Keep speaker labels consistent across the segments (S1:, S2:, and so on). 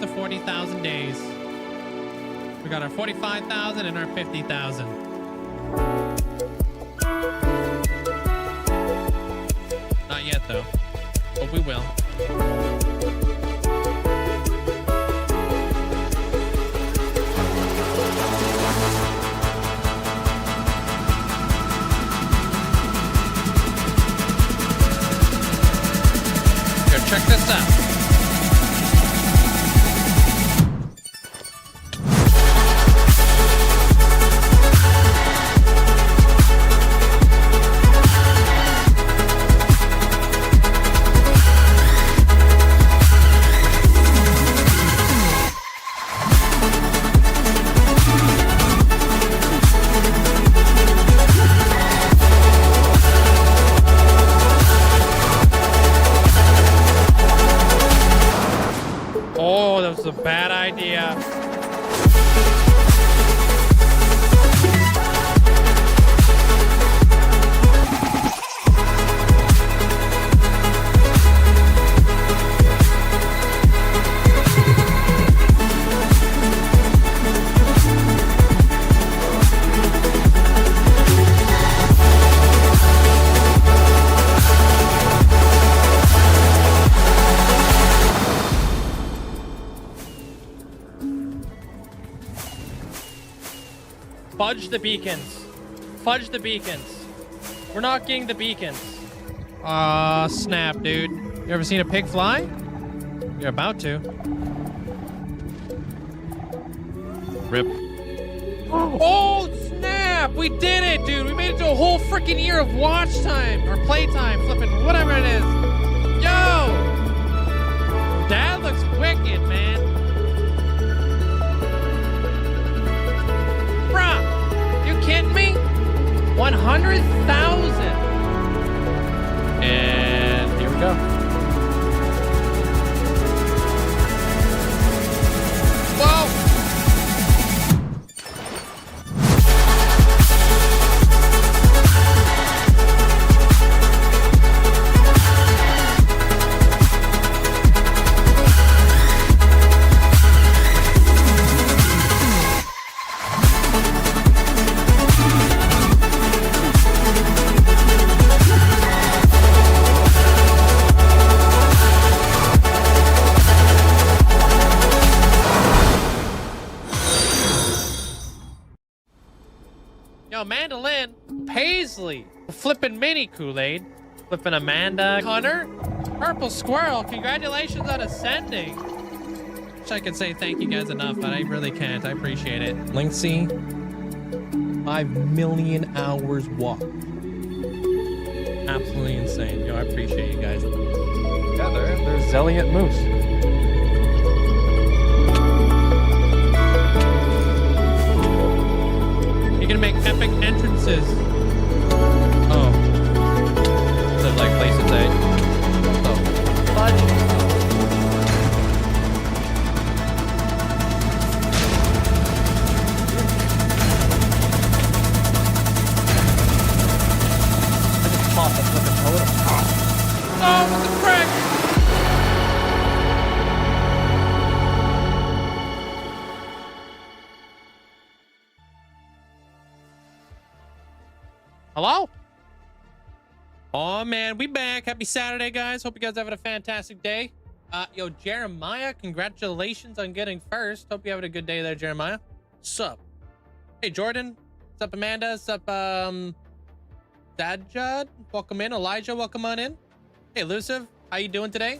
S1: the 40,000 days. We got our 45,000 and our 50,000. Not yet, though. But we will. Check this out. Oh, that was a bad idea. Fudge the beacons. Fudge the beacons. We're not getting the beacons. Aw, snap, dude. You ever seen a pig fly? You're about to. Rip. Oh, snap! We did it, dude! We made it to a whole freaking year of watch time. Or playtime, flipping, whatever it is. Yo! That looks wicked, man. Kidding me? 100,000. And here we go. Whoa. Yo, Mandolin, Paisley, flipping mini Kool-Aid, flipping Amanda, Hunter, Purple Squirrel, congratulations on ascending. Wish I could say thank you guys enough, but I really can't. I appreciate it. Linkzzey, 5 million hours walked. Absolutely insane. Yo, I appreciate you guys.
S2: Yeah, there's Zelliot Moose.
S1: You can make epic entrances. Oh. So like places A. Oh. Fudge.
S2: I just popped a flipping totem.
S1: Oh, what the frick? Hello? Oh man, we back. Happy Saturday, guys. Hope you guys are having a fantastic day. Yo, Jeremiah, congratulations on getting first. Hope you're having a good day there, Jeremiah. Sup? Hey, Jordan. What's up, Amanda? What's up, Dadjad? Welcome in. Elijah, welcome on in. Hey, Elusive, how you doing today?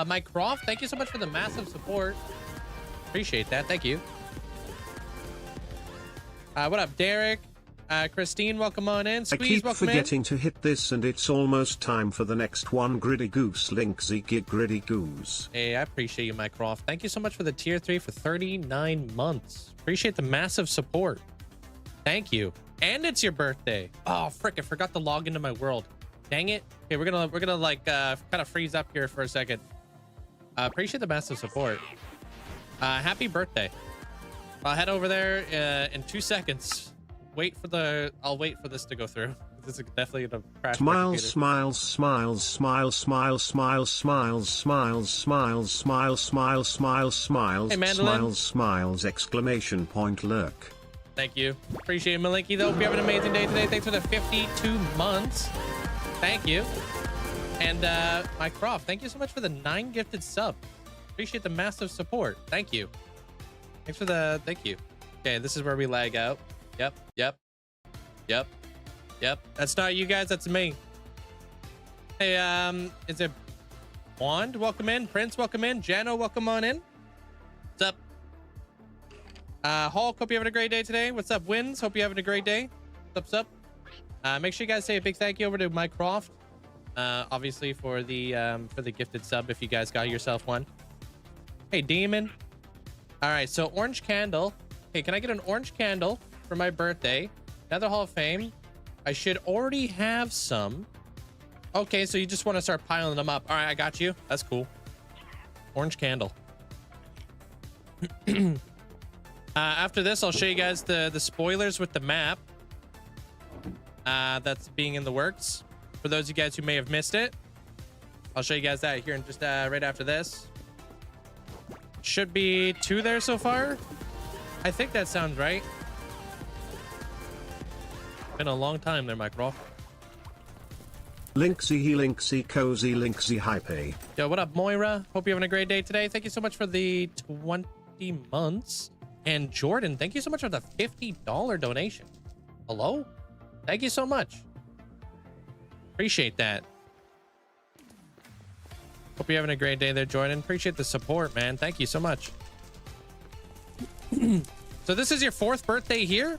S1: Mike Croft, thank you so much for the massive support. Appreciate that. Thank you. What up, Derek? Christine, welcome on in. Squeeze,
S3: I keep
S1: welcome
S3: forgetting
S1: in.
S3: to hit this, and it's almost time for the next one. Gritty Goose, Linkzzey, get Gritty Goose.
S1: Hey, I appreciate you, Mike Croft. Thank you so much for the tier 3 for 39 months. Appreciate the massive support. Thank you. And it's your birthday. Oh, frick, I forgot to log into my world. Dang it. Okay, we're gonna like kind of freeze up here for a second. Appreciate the massive support. Happy birthday. I'll head over there in 2 seconds. I'll wait for this to go through. This is definitely gonna crash my
S3: Smiles,
S1: computer.
S3: smiles, smiles, smiles, smiles, smiles, smiles, smiles, smiles, smiles, smiles, smiles, smiles,
S1: Hey, Mandolin.
S3: smiles, smiles, exclamation point lurk.
S1: Thank you. Appreciate it, Malinky, though. Hope you have an amazing day today. Thanks for the 52 months. Thank you. And my Croft, thank you so much for the 9 gifted subs. Appreciate the massive support. Thank you. Thanks for the thank you. Okay, this is where we lag out. Yep, yep, yep, yep. That's not you guys, that's me. Hey, is it Wand? Welcome in. Prince, welcome in. Jano, welcome on in. What's up? Hulk, hope you're having a great day today. What's up, Wins? Hope you're having a great day. What's up? Make sure you guys say a big thank you over to Mike Croft. Obviously for the gifted sub if you guys got yourself one. Hey, Demon. All right, so orange candle. Hey, can I get an orange candle for my birthday? Another Hall of Fame. I should already have some. Okay, so you just want to start piling them up. All right, I got you. That's cool. Orange candle. After this, I'll show you guys the spoilers with the map. That's being in the works. For those of you guys who may have missed it, I'll show you guys that here in just right after this. Should be 2 there so far. I think that sounds right. Been a long time there, Micro.
S3: Linkzzey, cozy, Linkzzey, hype.
S1: Yo, what up, Moira? Hope you're having a great day today. Thank you so much for the 20 months. And Jordan, thank you so much for the $50 donation. Hello? Thank you so much. Appreciate that. Hope you're having a great day there, Jordan. Appreciate the support, man. Thank you so much. So this is your 4th birthday here?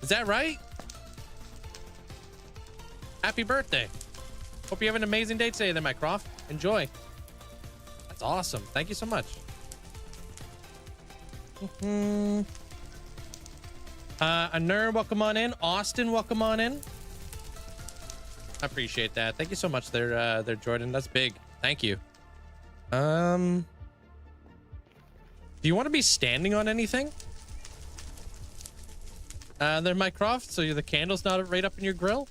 S1: Is that right? Happy birthday. Hope you have an amazing day today there, Mike Croft. Enjoy. That's awesome. Thank you so much. Anur, welcome on in. Austin, welcome on in. I appreciate that. Thank you so much there, Jordan. That's big. Thank you. Do you want to be standing on anything? There, Mike Croft. So the candle's not right up in your grill?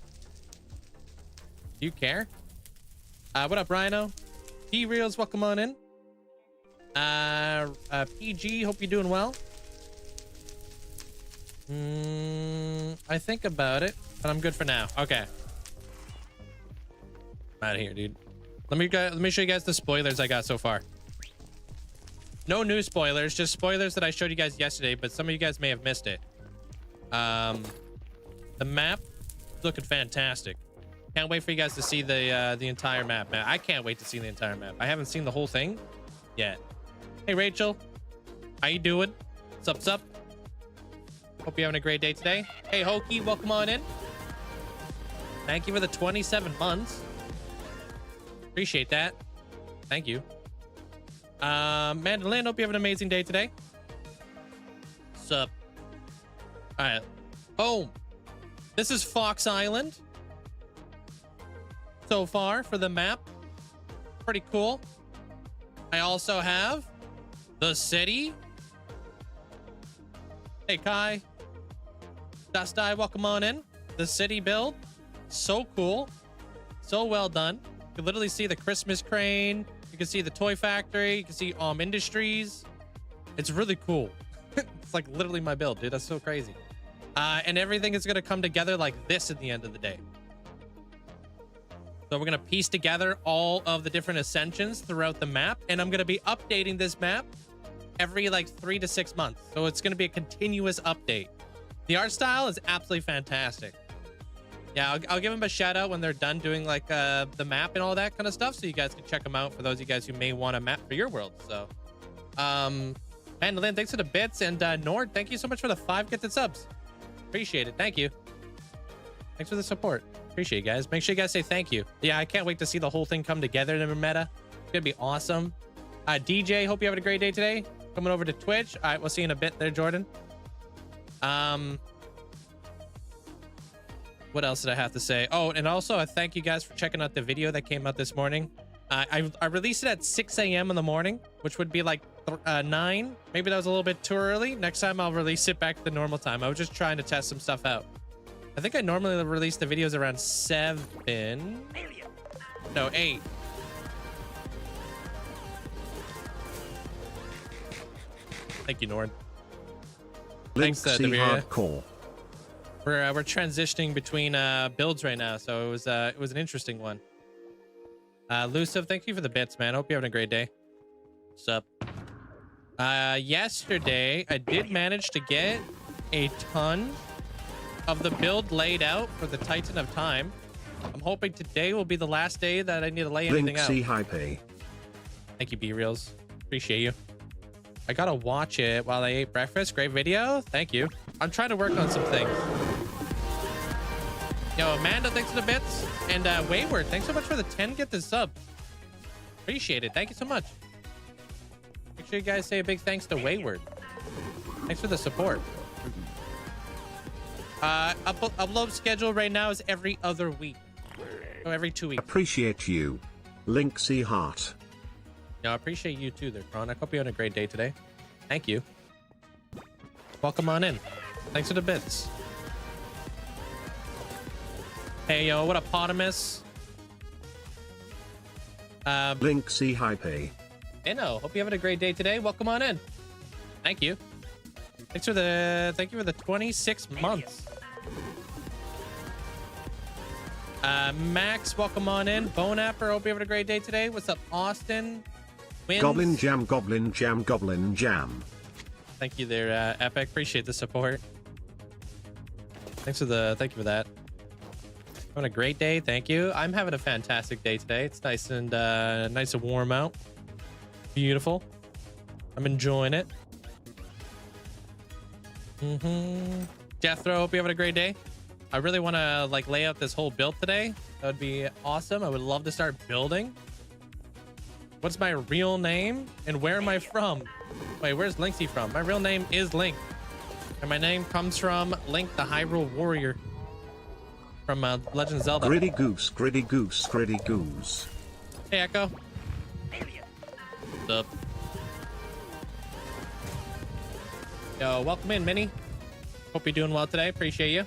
S1: Do you care? What up, Rhino? P-Reels, welcome on in. PG, hope you're doing well. I think about it, but I'm good for now. Okay. I'm out of here, dude. Let me show you guys the spoilers I got so far. No new spoilers, just spoilers that I showed you guys yesterday, but some of you guys may have missed it. The map is looking fantastic. Can't wait for you guys to see the entire map, man. I can't wait to see the entire map. I haven't seen the whole thing yet. Hey, Rachel. How you doing? What's up? Hope you're having a great day today. Hey, Hokey, welcome on in. Thank you for the 27 months. Appreciate that. Thank you. Mandolin, hope you have an amazing day today. Sup? All right. Boom. This is Fox Island. So far for the map. Pretty cool. I also have the city. Hey, Kai. Dust Eye, welcome on in. The city build. So cool. So well done. You can literally see the Christmas crane. You can see the toy factory. You can see Industries. It's really cool. It's like literally my build, dude. That's so crazy. And everything is going to come together like this at the end of the day. So we're going to piece together all of the different ascensions throughout the map. And I'm going to be updating this map every like 3 to 6 months. So it's going to be a continuous update. The art style is absolutely fantastic. Yeah, I'll give them a shout out when they're done doing like the map and all that kind of stuff. So you guys can check them out for those of you guys who may want a map for your world. So, Mandolin, thanks for the bits. And Nord, thank you so much for the 5 gifted subs. Appreciate it. Thank you. Thanks for the support. Appreciate it, guys. Make sure you guys say thank you. Yeah, I can't wait to see the whole thing come together in the meta. It's gonna be awesome. DJ, hope you're having a great day today. Coming over to Twitch. All right, we'll see you in a bit there, Jordan. What else did I have to say? Oh, and also I thank you guys for checking out the video that came out this morning. I released it at 6 a.m. in the morning, which would be like 9. Maybe that was a little bit too early. Next time I'll release it back to the normal time. I was just trying to test some stuff out. I think I normally release the videos around 7. No, 8. Thank you, Nord. Thanks,
S3: Linkzzey hardcore.
S1: We're transitioning between builds right now, so it was an interesting one. Luciv, thank you for the bits, man. Hope you're having a great day. What's up? Yesterday I did manage to get a ton of the build laid out for the Titan of Time. I'm hoping today will be the last day that I need to lay anything out.
S3: Linkzzey hype.
S1: Thank you, B-Reels. Appreciate you. I gotta watch it while I ate breakfast. Great video. Thank you. I'm trying to work on some things. Yo, Amanda, thanks for the bits. And Wayward, thanks so much for the 10 gifted subs. Appreciate it. Thank you so much. Make sure you guys say a big thanks to Wayward. Thanks for the support. Upload schedule right now is every other week. So every 2 weeks.
S3: Appreciate you. Linkzzey heart.
S1: No, I appreciate you too there, Kron. I hope you're having a great day today. Thank you. Welcome on in. Thanks for the bits. Hey, yo, what up, Potamus?
S3: Linkzzey hype.
S1: Hey, no. Hope you're having a great day today. Welcome on in. Thank you. Thank you for the 26 months. Max, welcome on in. Bonapper, hope you're having a great day today. What's up, Austin? Wins.
S3: Goblin jam, goblin jam, goblin jam.
S1: Thank you there, Epic. Appreciate the support. Thank you for that. Having a great day. Thank you. I'm having a fantastic day today. It's nice and warm out. Beautiful. I'm enjoying it. Jethro, hope you're having a great day. I really want to like lay out this whole build today. That would be awesome. I would love to start building. What's my real name and where am I from? Wait, where's Linkzzey from? My real name is Link, and my name comes from Link, the Hyrule Warrior from Legend of Zelda.
S3: Gritty goose, gritty goose, gritty goose.
S1: Hey, Echo. What's up? Yo, welcome in, Minnie. Hope you're doing well today. Appreciate you.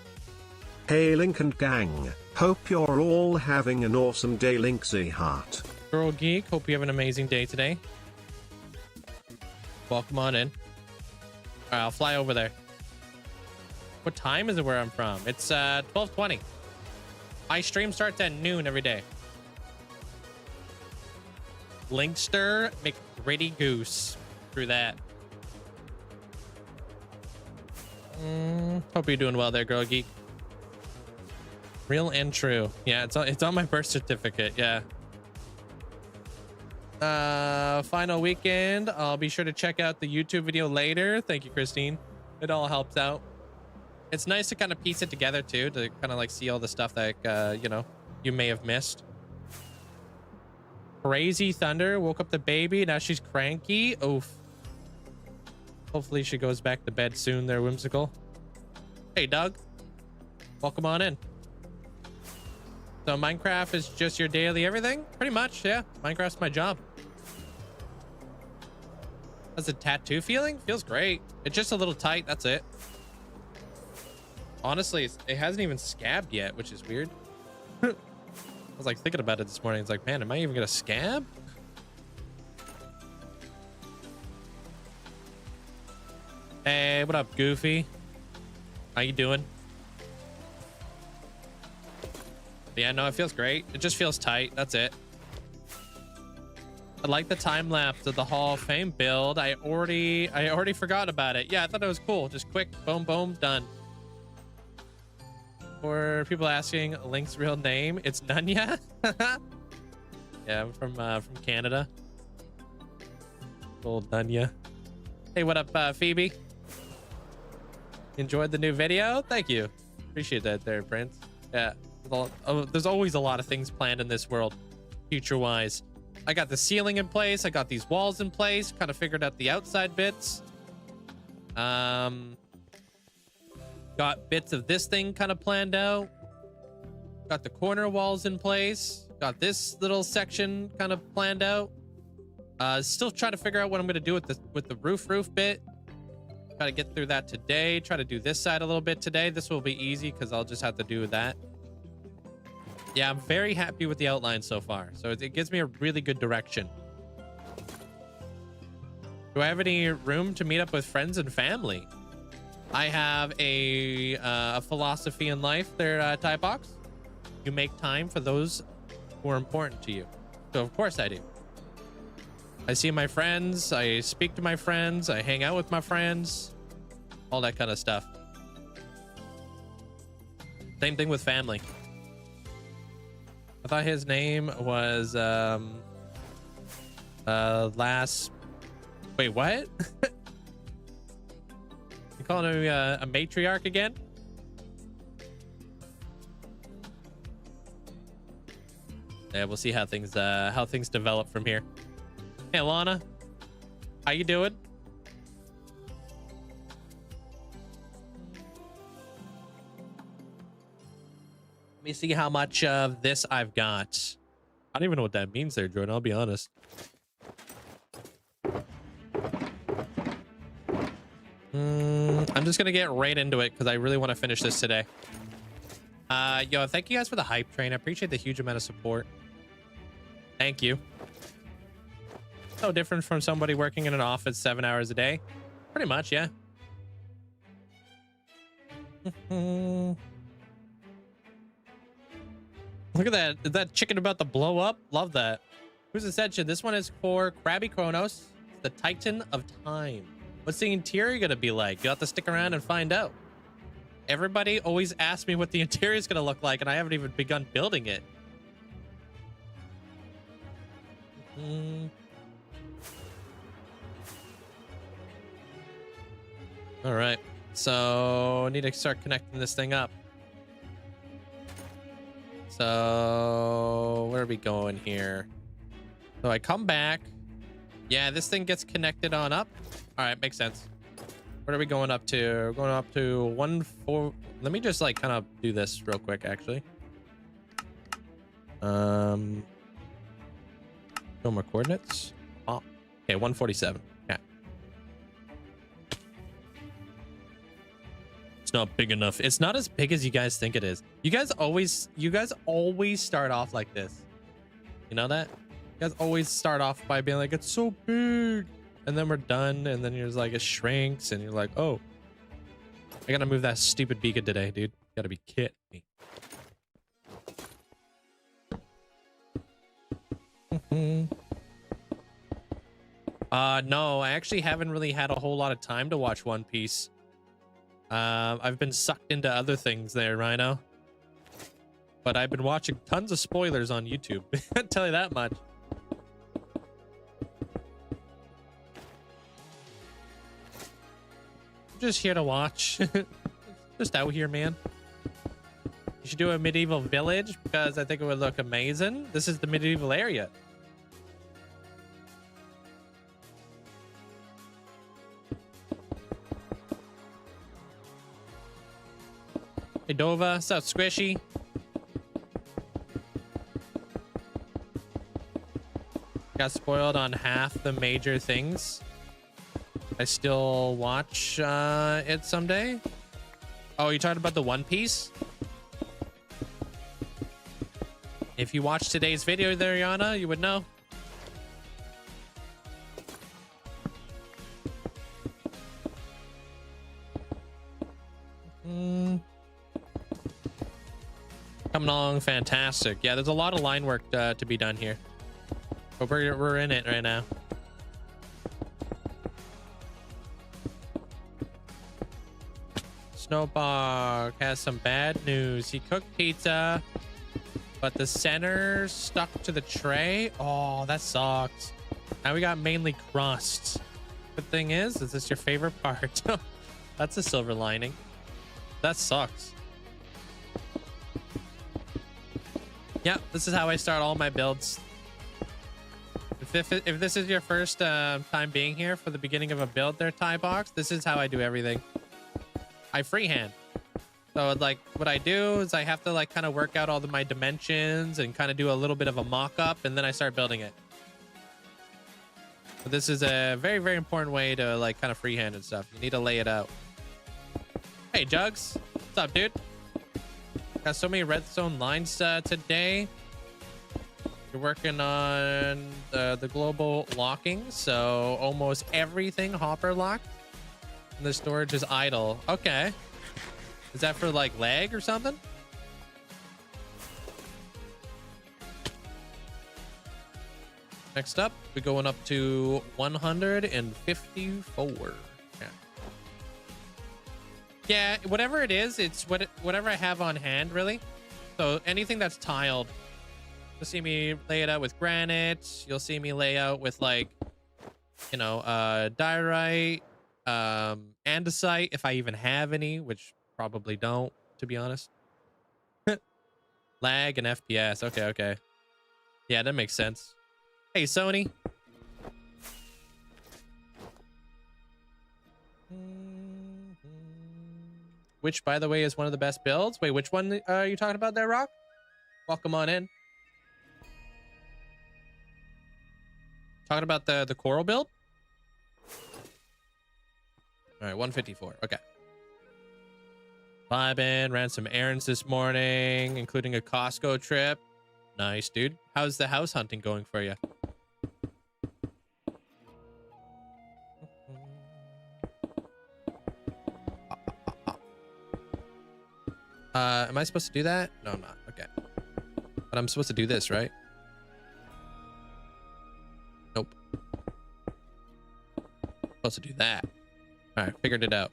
S3: Hey, Link and gang. Hope you're all having an awesome day, Linkzzey heart.
S1: Girl Geek, hope you have an amazing day today. Welcome on in. All right, I'll fly over there. What time is it where I'm from? It's 12:20. My stream starts at noon every day. Linkster McGritty Goose. Through that. Hope you're doing well there, Girl Geek. Real and true. Yeah, it's on my birth certificate. Yeah. Final weekend. I'll be sure to check out the YouTube video later. Thank you, Christine. It all helps out. It's nice to kind of piece it together too, to kind of like see all the stuff that you know, you may have missed. Crazy Thunder woke up the baby. Now she's cranky. Oof. Hopefully she goes back to bed soon there, Whimsical. Hey, Doug. Welcome on in. So Minecraft is just your daily everything? Pretty much, yeah. Minecraft's my job. How's the tattoo feeling? Feels great. It's just a little tight, that's it. Honestly, it hasn't even scabbed yet, which is weird. I was like thinking about it this morning. It's like, man, am I even gonna scab? Hey, what up, Goofy? How you doing? Yeah, no, it feels great. It just feels tight. That's it. I like the time lapse of the Hall of Fame build. I already forgot about it. Yeah, I thought it was cool. Just quick, boom, boom, done. For people asking Link's real name, it's Nunya. Yeah, I'm from Canada. Old Nunya. Hey, what up, Phoebe? Enjoyed the new video? Thank you. Appreciate that there, Prince. Yeah. There's always a lot of things planned in this world, future-wise. I got the ceiling in place. I got these walls in place. Kind of figured out the outside bits. Got bits of this thing kind of planned out. Got the corner walls in place. Got this little section kind of planned out. Still trying to figure out what I'm going to do with the roof bit. Try to get through that today. Try to do this side a little bit today. This will be easy because I'll just have to do that. Yeah, I'm very happy with the outline so far. So it gives me a really good direction. Do I have any room to meet up with friends and family? I have a philosophy in life there, Tybox. You make time for those who are important to you. So of course I do. I see my friends. I speak to my friends. I hang out with my friends. All that kind of stuff. Same thing with family. I thought his name was last... Wait, what? You calling him a matriarch again? Yeah, we'll see how things develop from here. Hey, Lana, how you doing? Let me see how much of this I've got. I don't even know what that means there, Jordan. I'll be honest. I'm just gonna get right into it because I really want to finish this today. Yo, thank you guys for the hype train. I appreciate the huge amount of support. Thank you. So different from somebody working in an office 7 hours a day. Pretty much, yeah. Look at that. Is that chicken about to blow up? Love that. Who's Ascension? This one is for Krabby Kronos, the Titan of Time. What's the interior gonna be like? You'll have to stick around and find out. Everybody always asks me what the interior is gonna look like, and I haven't even begun building it. All right, so I need to start connecting this thing up. So where are we going here? So I come back. Yeah, this thing gets connected on up. All right, makes sense. What are we going up to? We're going up to 1-4. Let me just like kind of do this real quick, actually. Show more coordinates. Oh, okay, 147. Yeah. It's not big enough. It's not as big as you guys think it is. You guys always start off like this. You know that? You guys always start off by being like, it's so big. And then we're done. And then you're just like, it shrinks. And you're like, oh, I gotta move that stupid beacon today, dude. You gotta be kidding me. No, I actually haven't really had a whole lot of time to watch One Piece. I've been sucked into other things there, Rhino. But I've been watching tons of spoilers on YouTube. I'll tell you that much. I'm just here to watch. Just out here, man. You should do a medieval village because I think it would look amazing. This is the medieval area. Hey, Dova. What's up, Squishy? Got spoiled on half the major things. I still watch it someday. Oh, you talking about the One Piece? If you watched today's video there, Yana, you would know. Coming along fantastic. Yeah, there's a lot of line work to be done here. But we're in it right now. Snowbog has some bad news. He cooked pizza, but the center stuck to the tray. Oh, that sucks. Now we got mainly crust. Good thing is this your favorite part? That's a silver lining. That sucks. Yeah, this is how I start all my builds. If this is your first time being here for the beginning of a build there, Tybox, this is how I do everything. I freehand. So like what I do is I have to like kind of work out all my dimensions and kind of do a little bit of a mock-up, and then I start building it. But this is a very, very important way to like kind of freehand and stuff. You need to lay it out. Hey, Jugs. What's up, dude? Got so many redstone lines today. You're working on the global locking, so almost everything hopper locked. And the storage is idle. Okay. Is that for like lag or something? Next up, we're going up to 154. Yeah. Yeah, whatever it is, it's whatever I have on hand, really. So anything that's tiled, you'll see me lay it out with granite. You'll see me lay out with like, you know, diorite, andesite, if I even have any, which probably don't, to be honest. Lag and FPS. Okay, okay. Yeah, that makes sense. Hey, Sony. Which, by the way, is one of the best builds. Wait, which one are you talking about there, Rock? Welcome on in. Talking about the coral build? All right, 154. Okay. Vibing, ran some errands this morning, including a Costco trip. Nice, dude. How's the house hunting going for you? Am I supposed to do that? No, I'm not. Okay. But I'm supposed to do this, right? Nope. Supposed to do that. All right, figured it out.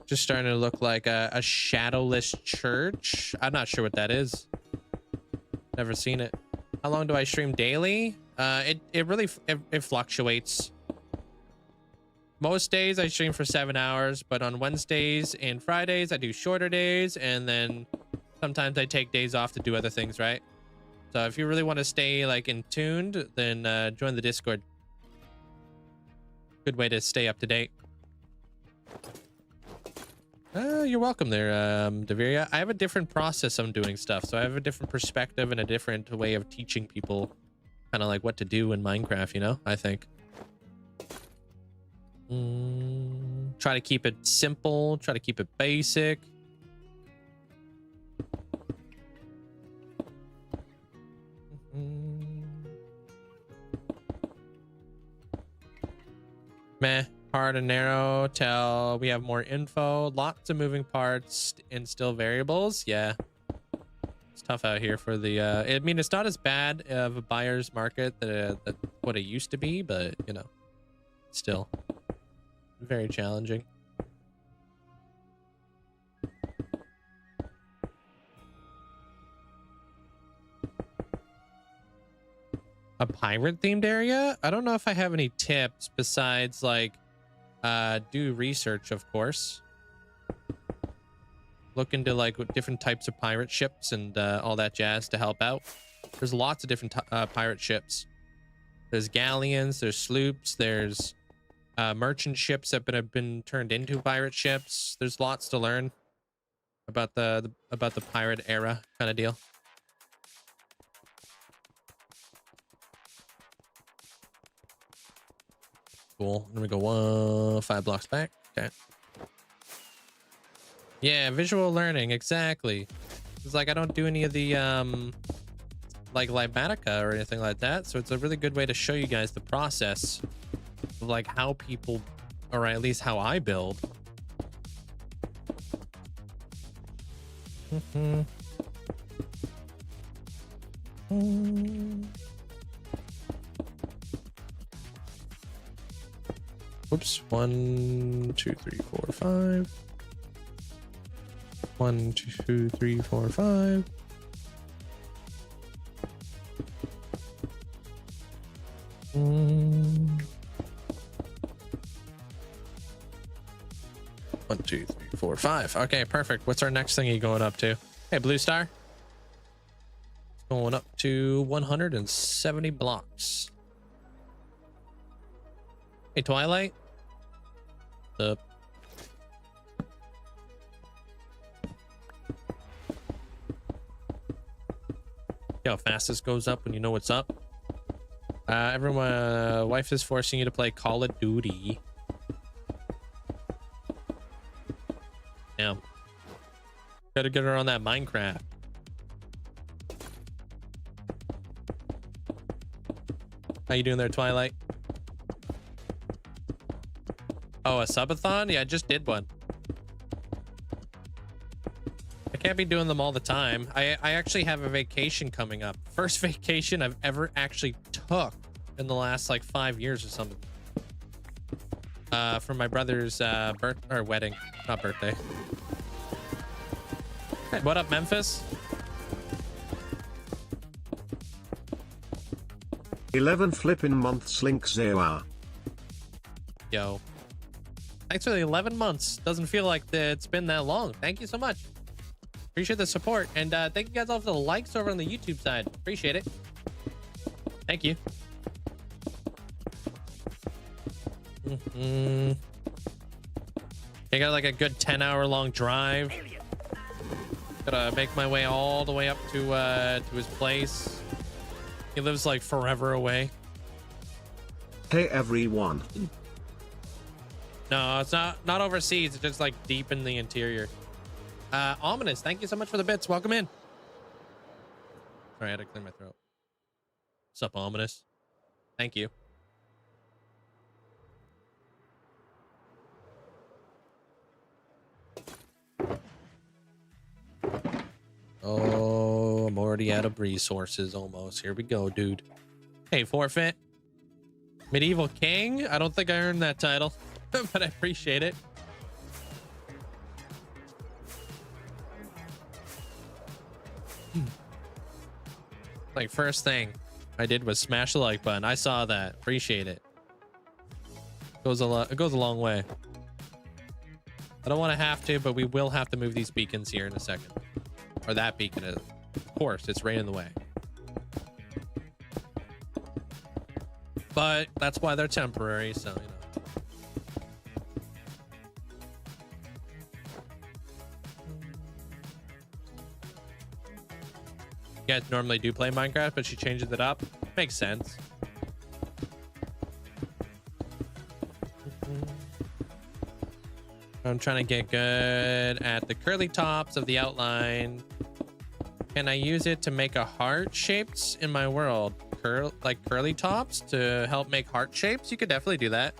S1: Just starting to look like a shadowless church. I'm not sure what that is. Never seen it. How long do I stream daily? It really fluctuates. Most days I stream for 7 hours, but on Wednesdays and Fridays I do shorter days, and then sometimes I take days off to do other things, right? So if you really want to stay like in tuned, then join the Discord. Good way to stay up to date. You're welcome there, Deviria. I have a different process I'm doing stuff, so I have a different perspective and a different way of teaching people kind of like what to do in Minecraft, you know, I think. Try to keep it simple, try to keep it basic. Meh. Hard and narrow till we have more info. Lots of moving parts and still variables. Yeah, it's tough out here for the I mean, it's not as bad of a buyer's market that what it used to be, but you know, still very challenging. A pirate themed area? I don't know if I have any tips besides like do research, of course. Look into like different types of pirate ships and all that jazz to help out. There's lots of different pirate ships. There's galleons, there's sloops, there's merchant ships that have been turned into pirate ships. There's lots to learn about the pirate era kind of deal. Cool. Let me go 5 blocks back. Okay. Yeah, visual learning, exactly. It's like I don't do any of the like Limatica or anything like that, so it's a really good way to show you guys the process of like how people, or at least how I build. Whoops. 1, 2, 3, 4, 5. 1, 2, 3, 4, 5. One, two, 3, 4, 5. Okay, perfect. What's our next thing you going up to? Hey, Blue Star. Going up to 170 blocks. Hey, Twilight. Up. See how fast this goes up when you know what's up. Everyone, wife is forcing you to play Call of Duty. Yeah. Gotta get her on that Minecraft. How you doing there, Twilight? Oh, a subathon? Yeah, I just did one. I can't be doing them all the time. I actually have a vacation coming up. First vacation I've ever actually took in the last like 5 years or something. For my brother's wedding, not birthday. Hey, what up, Memphis?
S3: 11 flippin' months, Linkzzey.
S1: Yo. Thanks for the 11 months. Doesn't feel like it's been that long. Thank you so much. Appreciate the support. And thank you guys all for the likes over on the YouTube side. Appreciate it. Thank you. I got like a good 10-hour long drive. Gotta make my way all the way up to his place. He lives like forever away.
S3: Hey everyone.
S1: No, it's not overseas. It's just like deep in the interior. Ominous, thank you so much for the bits. Welcome in. Sorry, I had to clear my throat. What's up, Ominous? Thank you. Oh, I'm already out of resources almost. Here we go, dude. Hey, forfeit. Medieval King? I don't think I earned that title, but I appreciate it. Like, first thing I did was smash the like button. I saw that. Appreciate it. It goes a long way. I don't want to have to, but we will have to move these beacons here in a second. Or that beacon is. Of course, it's right in the way. But that's why they're temporary, so, you know. You guys normally do play Minecraft, but she changes it up. Makes sense. I'm trying to get good at the curly tops of the outline. Can I use it to make a heart shapes in my world? Like curly tops to help make heart shapes? You could definitely do that.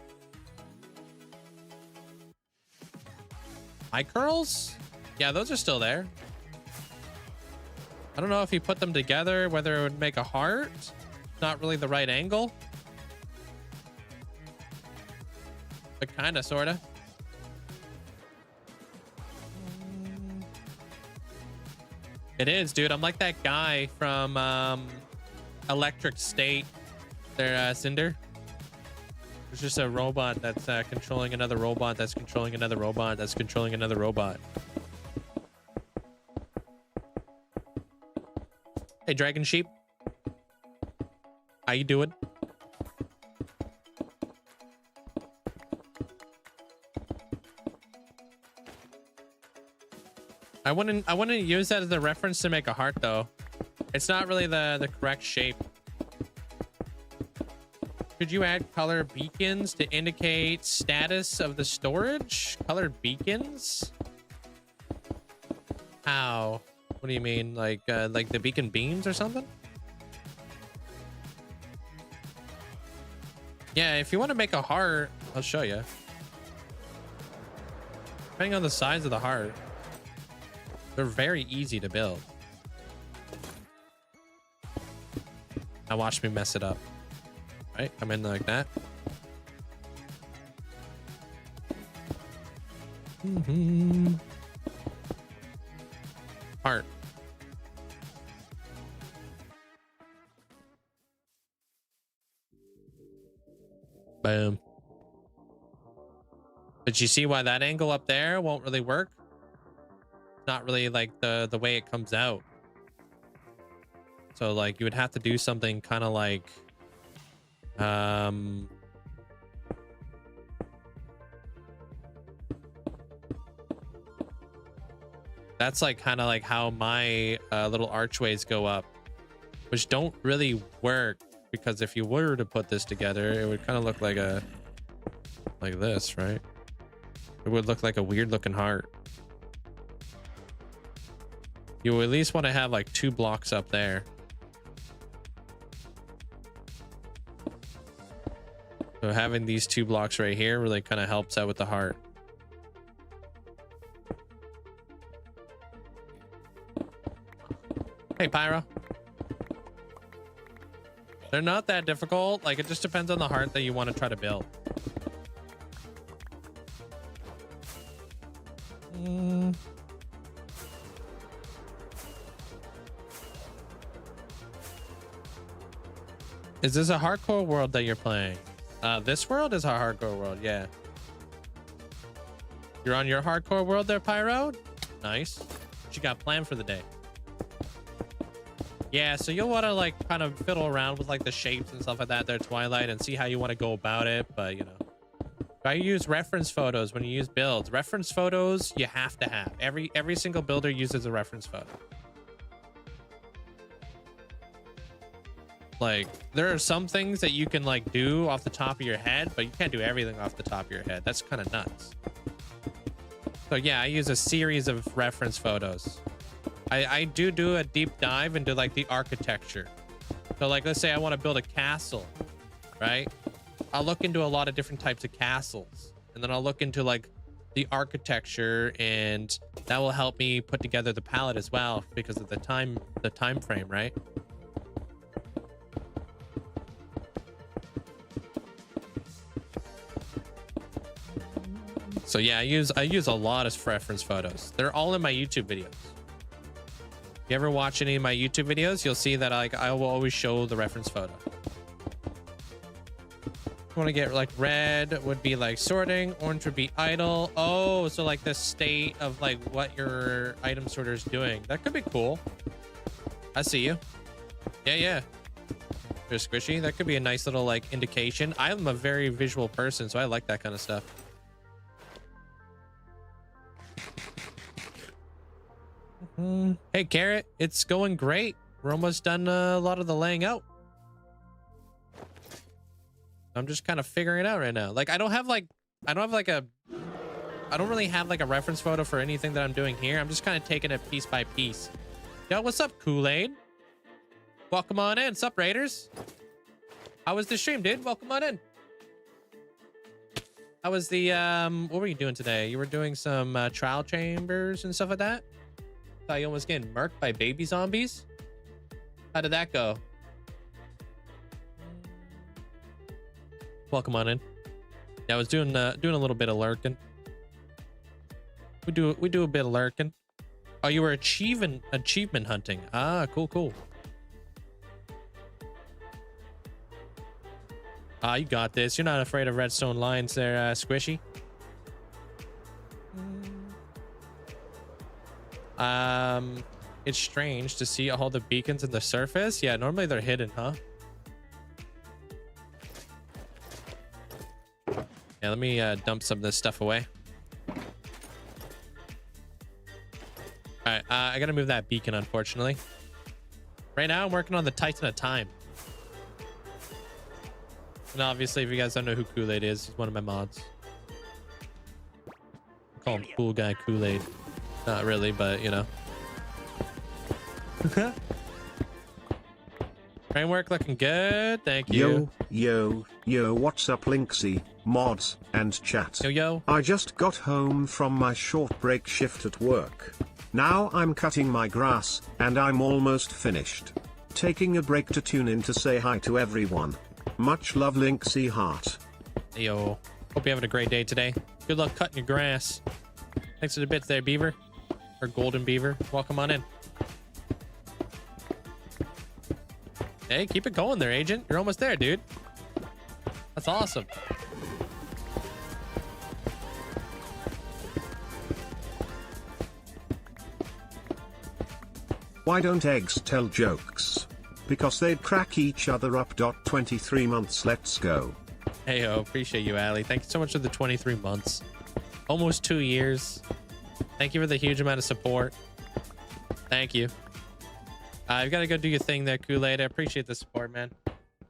S1: Eye curls? Yeah, those are still there. I don't know if you put them together, whether it would make a heart. Not really the right angle. But kind of, sort of. It is, dude. I'm like that guy from Electric State. They're Cinder. There's just a robot that's controlling another robot that's controlling another robot that's controlling another robot. Hey, Dragon Sheep. How you doing? I wouldn't use that as a reference to make a heart though. It's not really the correct shape. Could you add color beacons to indicate status of the storage? Colored beacons? How? What do you mean? Like the beacon beams or something? Yeah, if you want to make a heart, I'll show you. Depending on the size of the heart. They're very easy to build. Now watch me mess it up. Right? Come in like that. Heart. Boom. But you see why that angle up there won't really work? Not really like the way it comes out. So like you would have to do something kind of like that's like kind of like how my little archways go up, which don't really work because if you were to put this together, it would kind of look like this, right? It would look like a weird looking heart. You at least want to have like 2 blocks up there. So having these 2 blocks right here really kind of helps out with the heart. Hey, Pyro. They're not that difficult. Like, it just depends on the heart that you want to try to build. Is this a hardcore world that you're playing? This world is a hardcore world, yeah. You're on your hardcore world there, Pyro? Nice. What you got planned for the day? Yeah, so you'll want to like kind of fiddle around with like the shapes and stuff like that there, Twilight, and see how you want to go about it. But you know, try to use reference photos when you use builds. Reference photos you have to have. Every single builder uses a reference photo. Like, there are some things that you can like do off the top of your head, but you can't do everything off the top of your head. That's kind of nuts. So yeah, I use a series of reference photos. I do a deep dive into like the architecture. So like, let's say I want to build a castle, right? I'll look into a lot of different types of castles, and then I'll look into like the architecture, and that will help me put together the palette as well because of the time frame, right? So yeah, I use a lot of reference photos. They're all in my YouTube videos. If you ever watch any of my YouTube videos, you'll see that I will always show the reference photo. You want to get like red would be like sorting, orange would be idle. Oh, so like the state of like what your item sorter is doing. That could be cool. I see you. Yeah. There's Squishy. That could be a nice little like indication. I'm a very visual person, so I like that kind of stuff. Hey, Carrot, it's going great. We're almost done a lot of the laying out. I'm just kind of figuring it out right now. Like, I don't really have like a reference photo for anything that I'm doing here. I'm just kind of taking it piece by piece. Yo, what's up, Kool-Aid? Welcome on in. Sup, Raiders? How was the stream, dude? Welcome on in. How was the, what were you doing today? You were doing some trial chambers and stuff like that? Thought you almost getting murked by baby zombies. How did that go? Welcome on in. Yeah, I was doing a little bit of lurking. We do a bit of lurking. Oh, you were achievement hunting. Ah, cool. Ah, you got this. You're not afraid of redstone lines there, Squishy. It's strange to see all the beacons in the surface. Yeah, normally they're hidden, huh? Yeah, let me dump some of this stuff away. All right, I gotta move that beacon, unfortunately. Right now, I'm working on the Titan of Time. And obviously, if you guys don't know who Kool-Aid is, he's one of my mods. I call him Cool Guy Kool-Aid. Not really, but you know. Framework looking good. Thank you.
S3: Yo, what's up, Linkzzey, mods, and chat?
S1: Yo.
S3: I just got home from my short break shift at work. Now I'm cutting my grass, and I'm almost finished. Taking a break to tune in to say hi to everyone. Much love, Linkzzey heart.
S1: Yo, hope you're having a great day today. Good luck cutting your grass. Thanks for the bits there, Beaver. Or Golden Beaver. Welcome on in. Hey, keep it going there, Agent. You're almost there, dude. That's awesome.
S3: Why don't eggs tell jokes? Because they'd crack each other up. 23 months, let's go.
S1: Hey, appreciate you, Ali. Thank you so much for the 23 months. Almost 2 years. Thank you for the huge amount of support. Thank you. You've got to go do your thing there, Kool-Aid. I appreciate the support, man.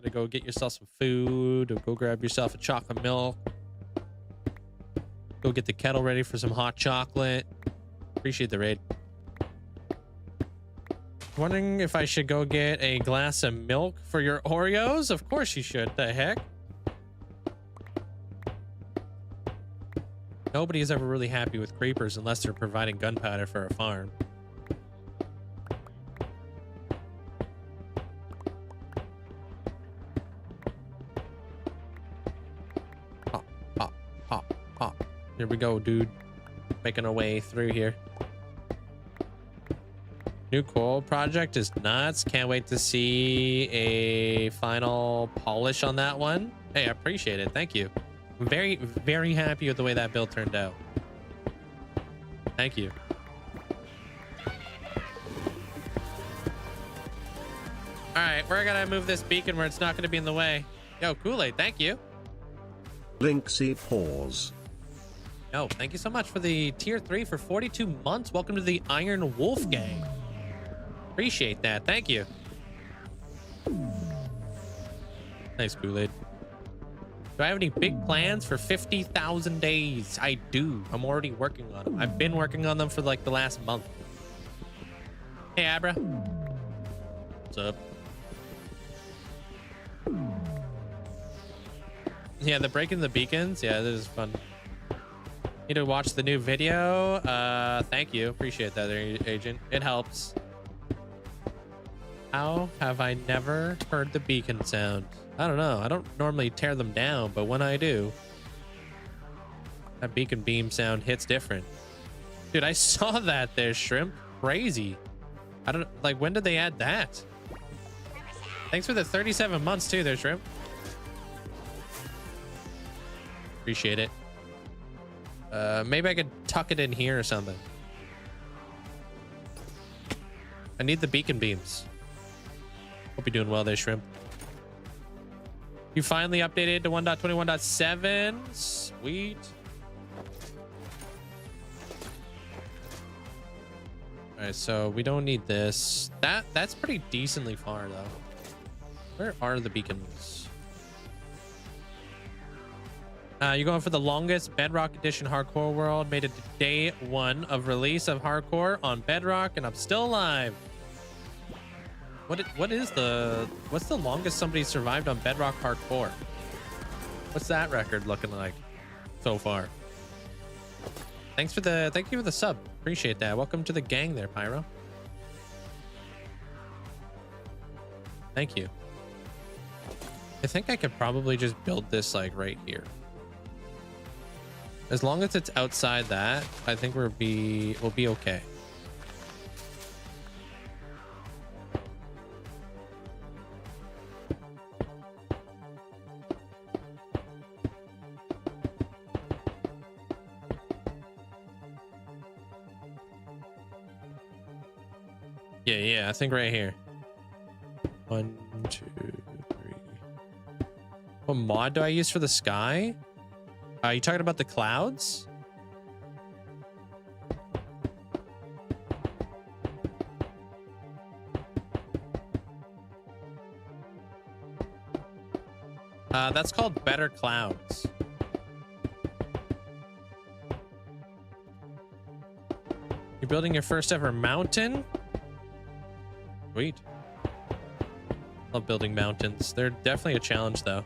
S1: Gonna go get yourself some food, or go grab yourself a chocolate milk. Go get the kettle ready for some hot chocolate. Appreciate the raid. Wondering if I should go get a glass of milk for your Oreos? Of course you should. The heck? Nobody's ever really happy with creepers unless they're providing gunpowder for a farm. Hop, hop, hop, hop. Here we go, dude. Making our way through here. New coal project is nuts. Can't wait to see a final polish on that one. Hey, I appreciate it. Thank you. I'm very, very happy with the way that build turned out. Thank you. All right, we're gonna move this beacon where it's not gonna be in the way. Yo, Kool-Aid, thank you.
S3: Linkzzey pause.
S1: Yo, thank you so much for the tier 3 for 42 months. Welcome to the Iron Wolf gang. Appreciate that. Thank you. Nice, Kool-Aid. Do I have any big plans for 50,000 days? I do. I'm already working on them. I've been working on them for like the last month. Hey, Abra. What's up? Yeah, the breaking the beacons. Yeah, this is fun. Need to watch the new video. Thank you. Appreciate that, Agent. It helps. How have I never heard the beacon sound? I don't know. I don't normally tear them down, but when I do, that beacon beam sound hits different. Dude, I saw that there, Shrimp. Crazy. I don't like, when did they add that? Thanks for the 37 months too there, Shrimp. Appreciate it. Maybe I could tuck it in here or something. I need the beacon beams. Hope you're doing well there, Shrimp. You finally updated to 1.21.7. Sweet. All right, so we don't need this. That's pretty decently far though. Where are the beacons? You're going for the longest Bedrock Edition hardcore world. Made it to day 1 of release of hardcore on Bedrock, and I'm still alive. What's the longest somebody survived on Bedrock hardcore? What's that record looking like so far? Thank you for the sub. Appreciate that. Welcome to the gang there, Pyro. Thank you. I think I could probably just build this like right here. As long as it's outside that, I think we'll be okay. Yeah, I think right here. 1, 2, 3. What mod do I use for the sky? You talking about the clouds? That's called Better Clouds. You're building your first ever mountain? Sweet. Love building mountains. They're definitely a challenge though.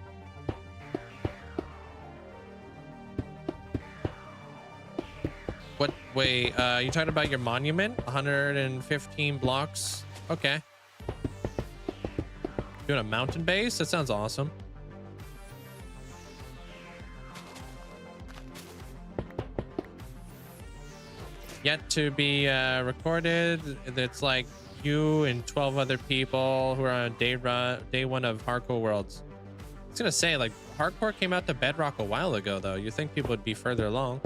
S1: Wait, you talking about your monument? 115 blocks. Okay. Doing a mountain base? That sounds awesome. Yet to be recorded. It's like you and 12 other people who are on day 1 of Hardcore Worlds. I was gonna say, like, Hardcore came out to Bedrock a while ago, though. You think people would be further along.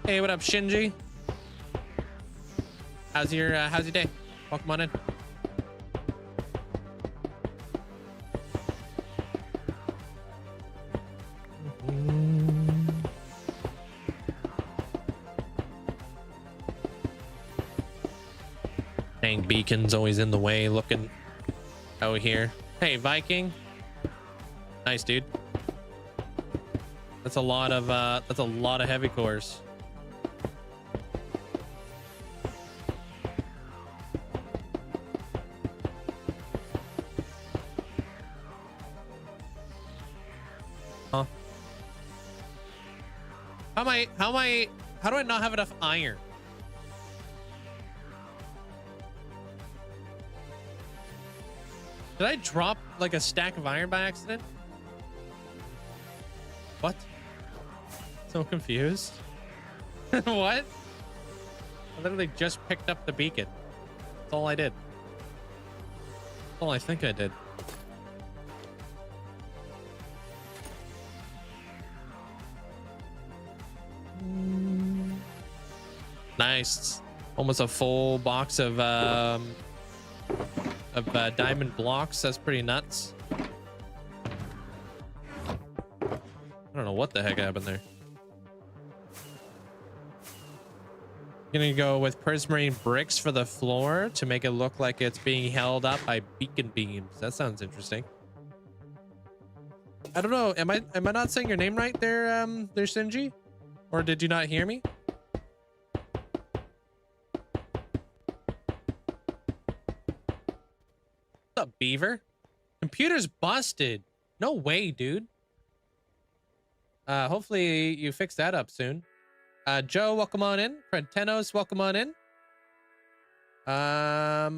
S1: Hey, what up, Shinji? How's your day? Welcome on in. beacon's always in the way looking out here. Hey, Viking. Nice, dude. That's a lot of heavy cores. Huh? How do I not have enough iron? Did I drop like a stack of iron by accident? What? So confused. What? I literally just picked up the beacon. That's all I did. That's all I think I did. Nice. Almost a full box of diamond blocks. That's pretty nuts. I don't know what the heck happened there. Gonna go with prismarine bricks for the floor to make it look like it's being held up by beacon beams. That sounds interesting. I don't know. Am I not saying your name right there, there, Sinji? Or did you not hear me? What's up, Beaver? Computer's busted. No way, dude. Hopefully you fix that up soon. Joe, welcome on in. Frentenos, welcome on in. I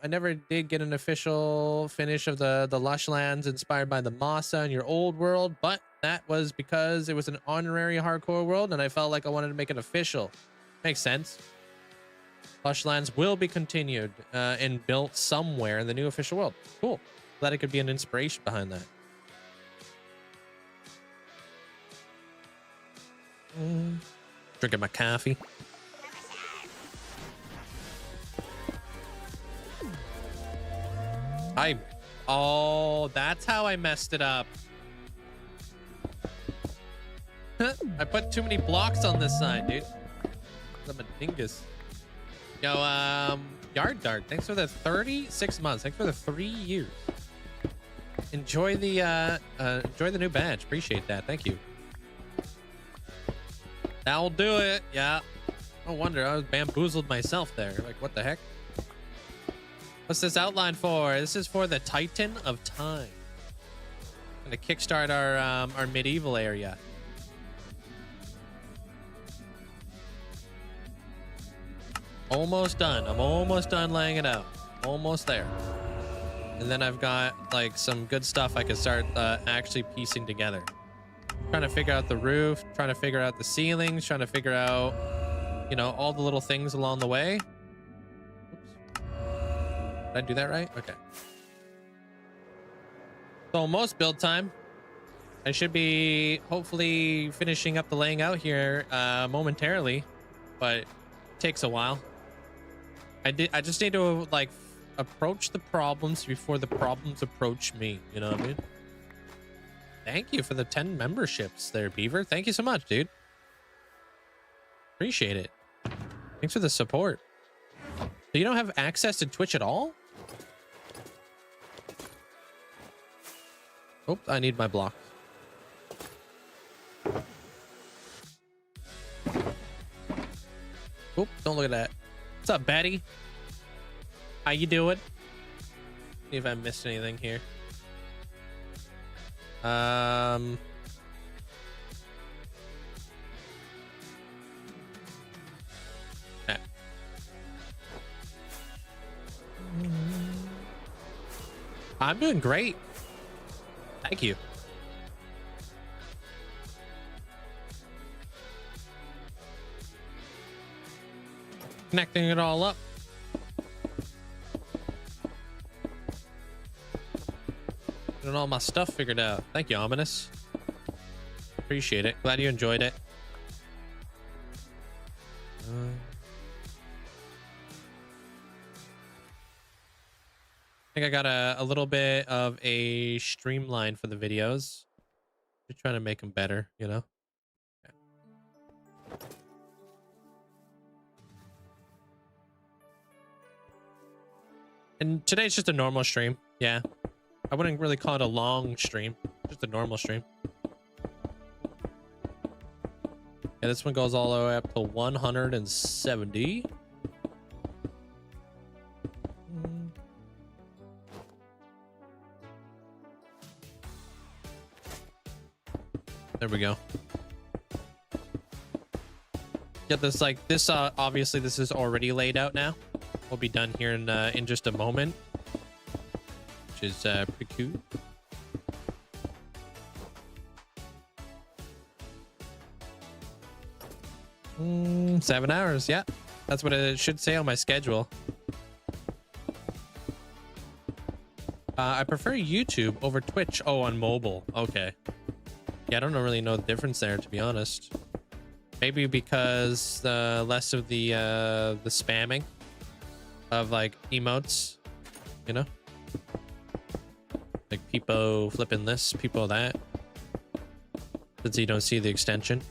S1: never did get an official finish of the lush lands inspired by the Masa in your old world, but that was because it was an honorary hardcore world and I felt like I wanted to make it official. Makes sense. Lush lands will be continued and built somewhere in the new official world. Cool. Glad it could be an inspiration behind that. Drinking my coffee. Oh, that's how I messed it up. I put too many blocks on this side, dude. I'm a dingus. Yo, Yard Dart, thanks for the 36 months. Thanks for the 3 years. Enjoy the new badge. Appreciate that. Thank you. That'll do it. Yeah. No wonder I was bamboozled myself there. Like, what the heck? What's this outline for? This is for the Titan of Time. Gonna kickstart our medieval area. Almost done. I'm almost done laying it out. Almost there. And then I've got like some good stuff I can start actually piecing together. Trying to figure out the roof, trying to figure out the ceilings, trying to figure out, you know, all the little things along the way. Oops. Did I do that right? Okay. So almost build time. I should be hopefully finishing up the laying out here momentarily, but it takes a while. I just need to like approach the problems before the problems approach me. You know what I mean? Thank you for the 10 memberships there, Beaver. Thank you so much, dude. Appreciate it. Thanks for the support. So you don't have access to Twitch at all? Oh, I need my block. Oh, don't look at that. What's up, Betty? How you doing? See if I missed anything here. Okay. I'm doing great. Thank you. Connecting it all up. Getting all my stuff figured out. Thank you, Ominous. Appreciate it. Glad you enjoyed it. I think I got a little bit of a streamline for the videos. Just trying to make them better, you know? And today's just a normal stream. Yeah. I wouldn't really call it a long stream. Just a normal stream. Yeah, this one goes all the way up to 170. There we go. Yeah, this like this obviously this is already laid out now. We'll be done here in just a moment, which is pretty cool. Mm, 7 hours, yeah. That's what it should say on my schedule. I prefer YouTube over Twitch. Oh, on mobile. Okay. Yeah, I don't really know the difference there, to be honest. Maybe because less of the spamming of like emotes, you know, like people flipping this, people that, since you don't see the extension.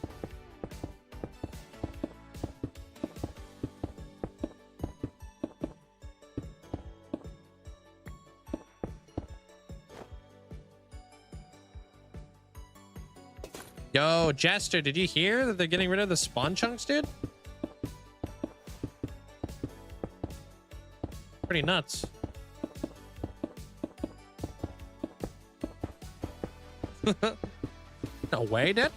S1: Yo, Jester, did you hear that they're getting rid of the spawn chunks, dude? Pretty nuts. No way, dude. How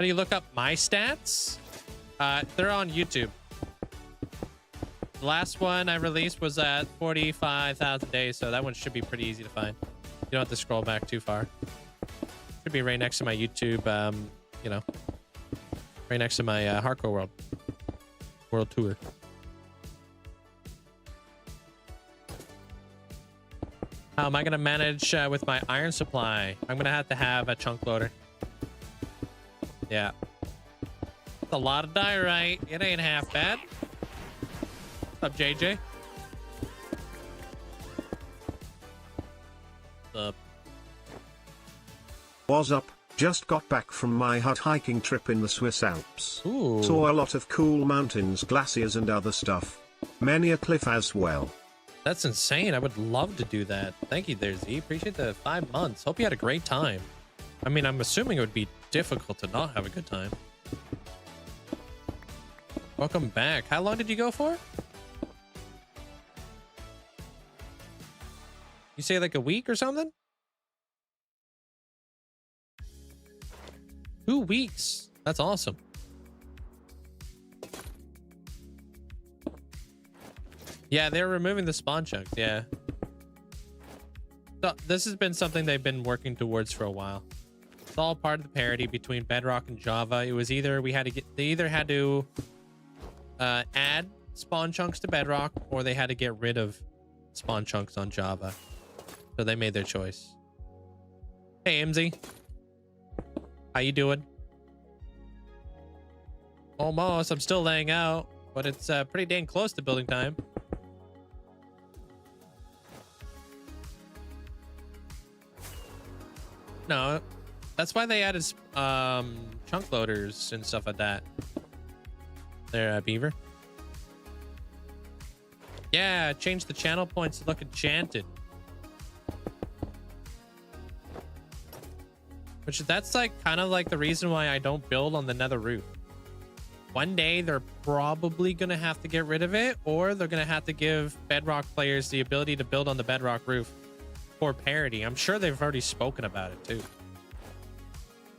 S1: do you look up my stats? They're on YouTube. The last one I released was at 45,000 days, so that one should be pretty easy to find. You don't have to scroll back too far. Should be right next to my YouTube, you know, right next to my Hardcore World Tour. How am I going to manage with my iron supply? I'm going to have a chunk loader. Yeah. It's a lot of diorite. It ain't half bad. What's up, JJ? What's up?
S3: Was up. Just got back from my hut hiking trip in the Swiss Alps.
S1: Ooh.
S3: Saw a lot of cool mountains, glaciers and other stuff. Many a cliff as well.
S1: That's insane. I would love to do that. Thank you there, Z. Appreciate the 5 months. Hope you had a great time. I mean, I'm assuming it would be difficult to not have a good time. Welcome back. How long did you go for? You say like a week or something? 2 weeks. That's awesome. Yeah, they're removing the spawn chunks. Yeah. So this has been something they've been working towards for a while. It's all part of the parity between Bedrock and Java. It was either they either had to add spawn chunks to Bedrock, or they had to get rid of spawn chunks on Java. So they made their choice. Hey, MZ. How you doing? Almost. I'm still laying out, but it's pretty dang close to building time. No, that's why they added chunk loaders and stuff like that. There, Beaver. Yeah, change the channel points to look enchanted. Which that's like kind of like the reason why I don't build on the nether roof. One day they're probably going to have to get rid of it, or they're going to have to give Bedrock players the ability to build on the Bedrock roof for parity. I'm sure they've already spoken about it too.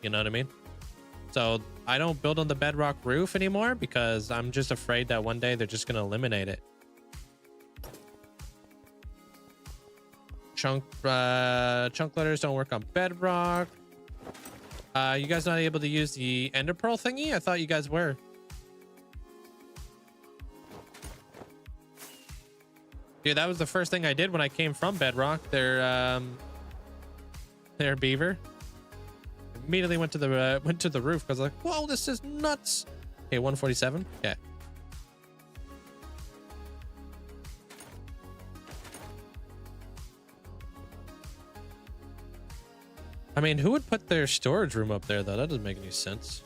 S1: You know what I mean? So I don't build on the Bedrock roof anymore because I'm just afraid that one day they're just going to eliminate it. Chunk loaders don't work on Bedrock. You guys not able to use the Ender Pearl thingy? I thought you guys were. Dude, that was the first thing I did when I came from Bedrock. Their Beaver. Immediately went to the roof because I was like, whoa, this is nuts. Okay, 147. Okay. I mean, who would put their storage room up there, though? That doesn't make any sense.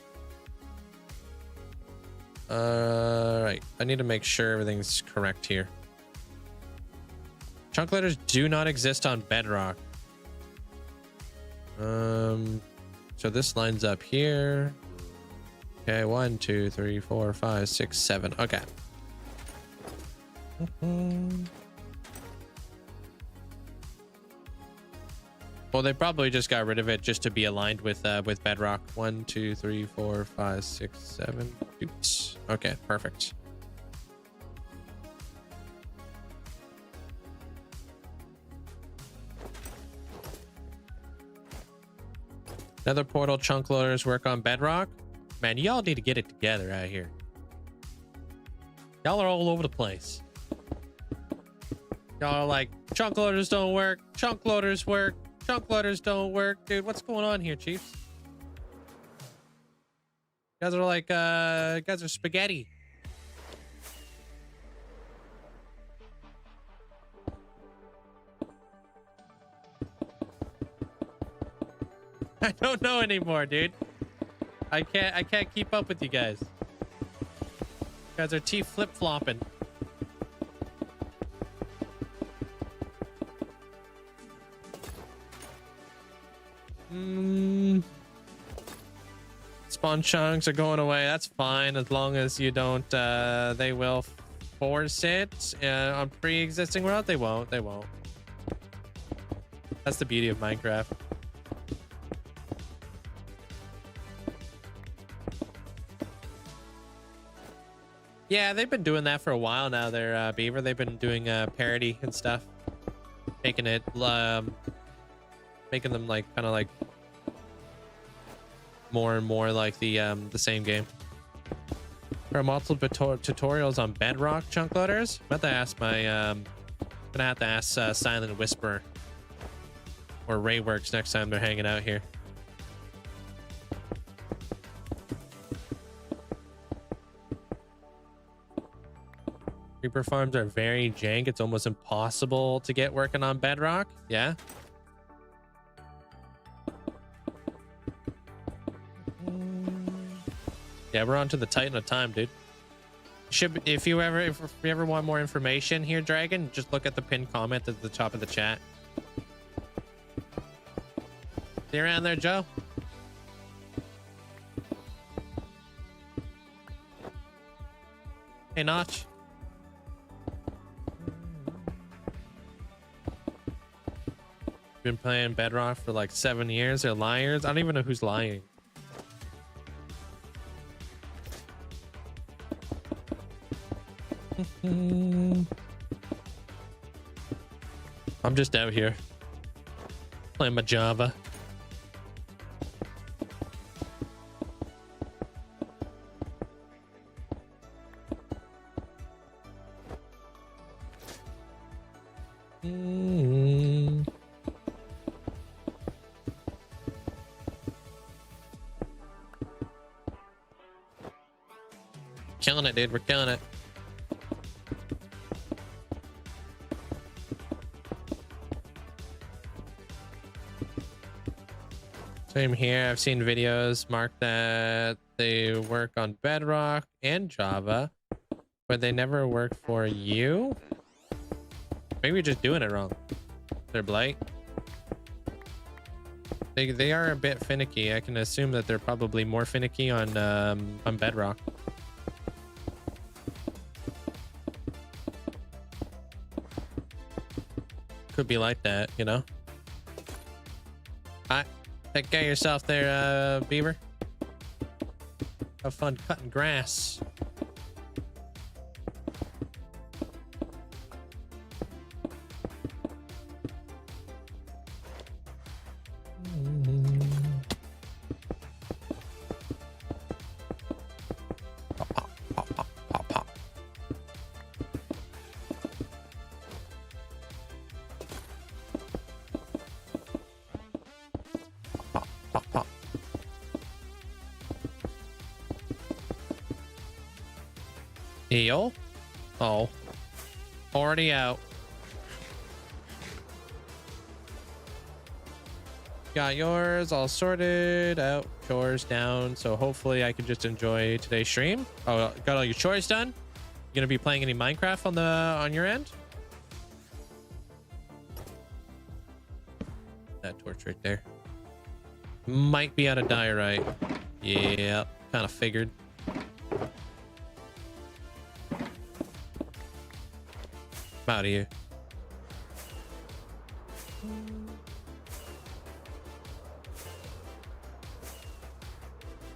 S1: Right. I need to make sure everything's correct here. Chunk letters do not exist on Bedrock. So this lines up here. Okay, 1, 2, 3, 4, 5, 6, 7. Okay. Well, they probably just got rid of it just to be aligned with Bedrock. 1, 2, 3, 4, 5, 6, 7. Oops. Okay, perfect. Another portal chunk loaders work on Bedrock. Man, y'all need to get it together out here. Y'all are all over the place. Y'all are like, chunk loaders don't work. Chunk loaders work. Chunk loaders don't work. Dude, what's going on here, Chiefs? You guys are like, you guys are spaghetti. I don't know anymore, dude. I can't keep up with you guys. You guys are teeth flip-flopping. Spawn chunks are going away. That's fine as long as you don't they will force it on pre-existing world. They won't. That's the beauty of Minecraft. Yeah, they've been doing that for a while now. They're Beaver. They've been doing parody and stuff, making it making them like kind of like more and more like the same game. There are multiple tutorials on Bedrock chunk loaders. I'm about to ask my gonna have to ask Silent Whisper or Rayworks next time they're hanging out here. Creeper farms are very jank. It's almost impossible to get working on Bedrock. Yeah. Yeah, we're on to the Titan of time, dude. If you ever want more information here, Dragon, just look at the pinned comment at the top of the chat. See you around there, Joe. Hey, Notch. Been playing Bedrock for like 7 years. They're liars. I don't even know who's lying. I'm just out here playing my Java. Killing it, dude. We're killing it. Same here. I've seen videos mark that they work on Bedrock and Java, but they never work for you. Maybe you're just doing it wrong. They're Blight. They are a bit finicky. I can assume that they're probably more finicky on Bedrock. Could be like that, you know. Alright, take care of yourself there, Beaver. Have fun cutting grass. Heal. Oh. Already out. Got yours all sorted out, chores down. So hopefully I can just enjoy today's stream. Oh, got all your chores done? You gonna be playing any Minecraft on your end? That torch right there. Might be out of diorite. Yeah, kind of figured. I'm out of here.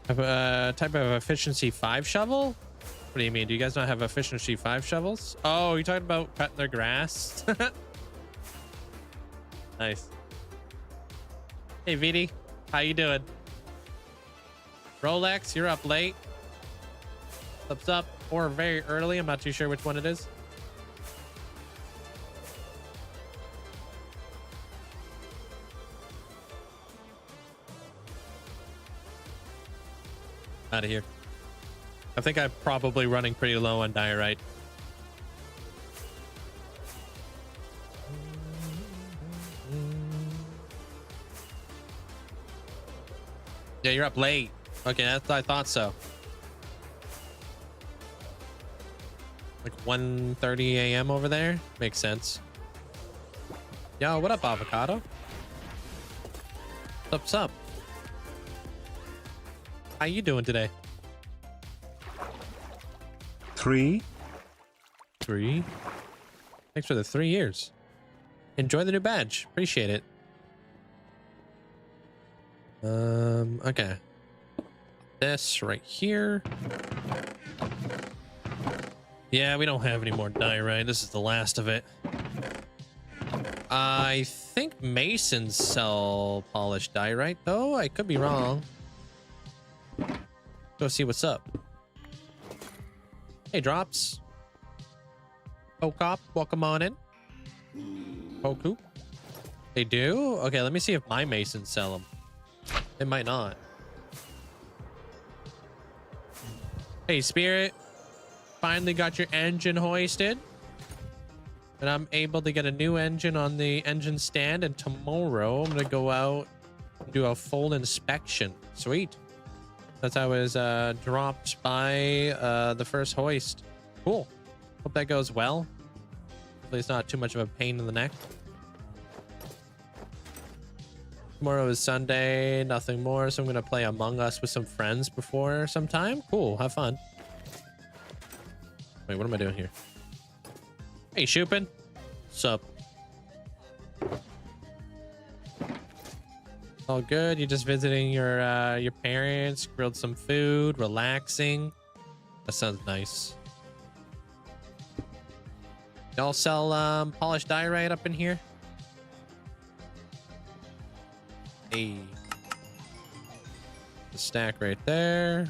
S1: Have a type of efficiency 5 shovel? What do you mean? Do you guys not have efficiency 5 shovels? Oh, you're talking about cutting their grass? Nice. Hey, VD. How you doing? Rolex, you're up late. What's up? Or very early. I'm not too sure which one it is. Out of here. I think I'm probably running pretty low on diorite. Yeah, you're up late. Okay, that's, I thought so. Like 1:30 a.m. over there. Makes sense. Yo, what up, avocado? What's up? How you doing today?
S3: 3.
S1: 3. Thanks for the 3 years. Enjoy the new badge. Appreciate it. Okay. This right here. Yeah, we don't have any more diorite. This is the last of it. I think masons sell polished diorite, though. I could be wrong. Go see what's up. Hey, Drops. Pokop, welcome on in. Poku. They do? Okay, let me see if my masons sell them. They might not. Hey, Spirit. Finally got your engine hoisted. And I'm able to get a new engine on the engine stand. And tomorrow I'm going to go out and do a full inspection. Sweet. That's how I was dropped by the first hoist. Cool. Hope that goes well. Hopefully it's not too much of a pain in the neck. Tomorrow is Sunday, nothing more, so I'm gonna play Among Us with some friends before some time. Cool, have fun. Wait, what am I doing here? Hey, Shupin. What's up? All good. You're just visiting your parents, grilled some food, relaxing. That sounds nice. Y'all sell polished diorite up in here? Hey. The stack right there.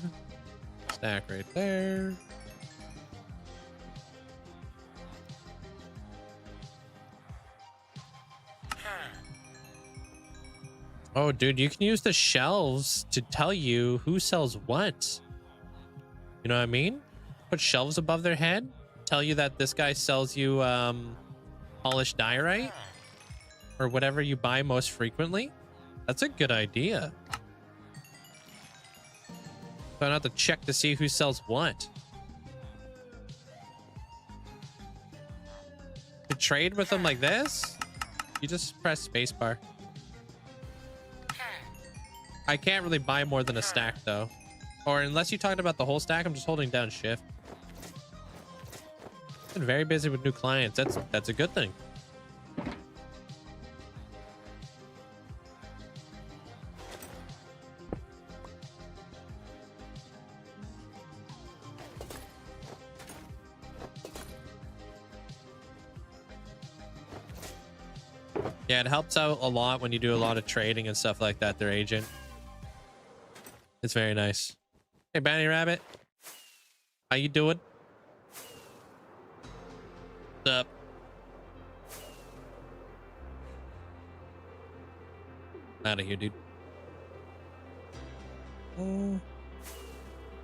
S1: Stack right there. Oh, dude, you can use the shelves to tell you who sells what. You know what I mean? Put shelves above their head. Tell you that this guy sells you polished diorite. Or whatever you buy most frequently. That's a good idea. So I don't have to check to see who sells what. To trade with them like this, you just press spacebar. I can't really buy more than a stack though. Or unless you talked about the whole stack, I'm just holding down shift. Been very busy with new clients. That's a good thing. Yeah, it helps out a lot when you do a lot of trading and stuff like that, their agent. It's very nice. Hey, Banny Rabbit. How you doing? What's up? Out of here, dude.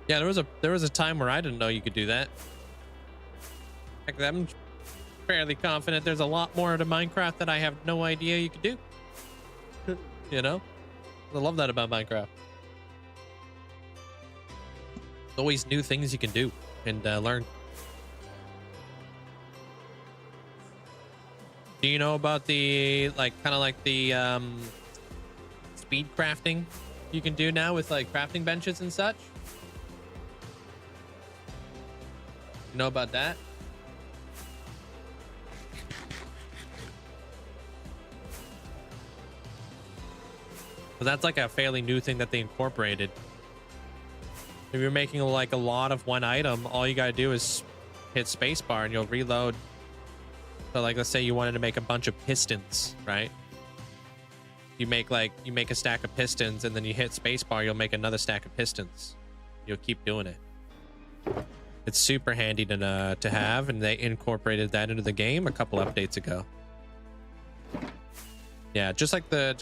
S1: Yeah, there was a time where I didn't know you could do that. Heck, I'm fairly confident there's a lot more to Minecraft that I have no idea you could do. You know? I love that about Minecraft. There's always new things you can do and learn. Do you know about the kind of like the speed crafting you can do now with like crafting benches and such? You know about that? So that's like a fairly new thing that they incorporated. If you're making like a lot of one item, all you gotta do is hit spacebar and you'll reload. So like, let's say you wanted to make a bunch of pistons, right? You make a stack of pistons and then you hit spacebar, you'll make another stack of pistons. You'll keep doing it. It's super handy to have, and they incorporated that into the game a couple updates ago. Yeah, just like the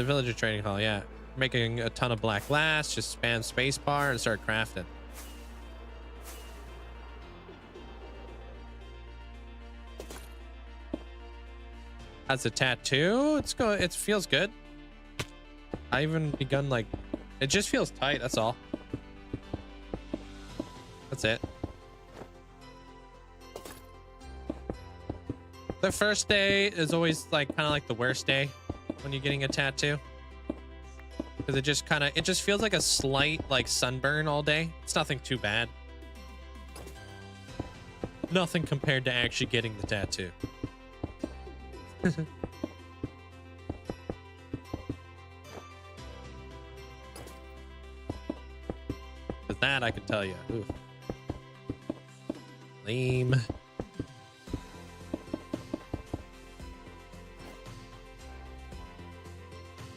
S1: villager trading hall. Yeah, making a ton of black glass. Just spam spacebar and start crafting. As a tattoo, it feels good. I even begun like, it just feels tight. That's all. That's it. The first day is always like kind of like the worst day when you're getting a tattoo, because it just feels like a slight like sunburn all day. It's nothing too bad. Nothing compared to actually getting the tattoo. With that, I can tell you. Oof. Lame.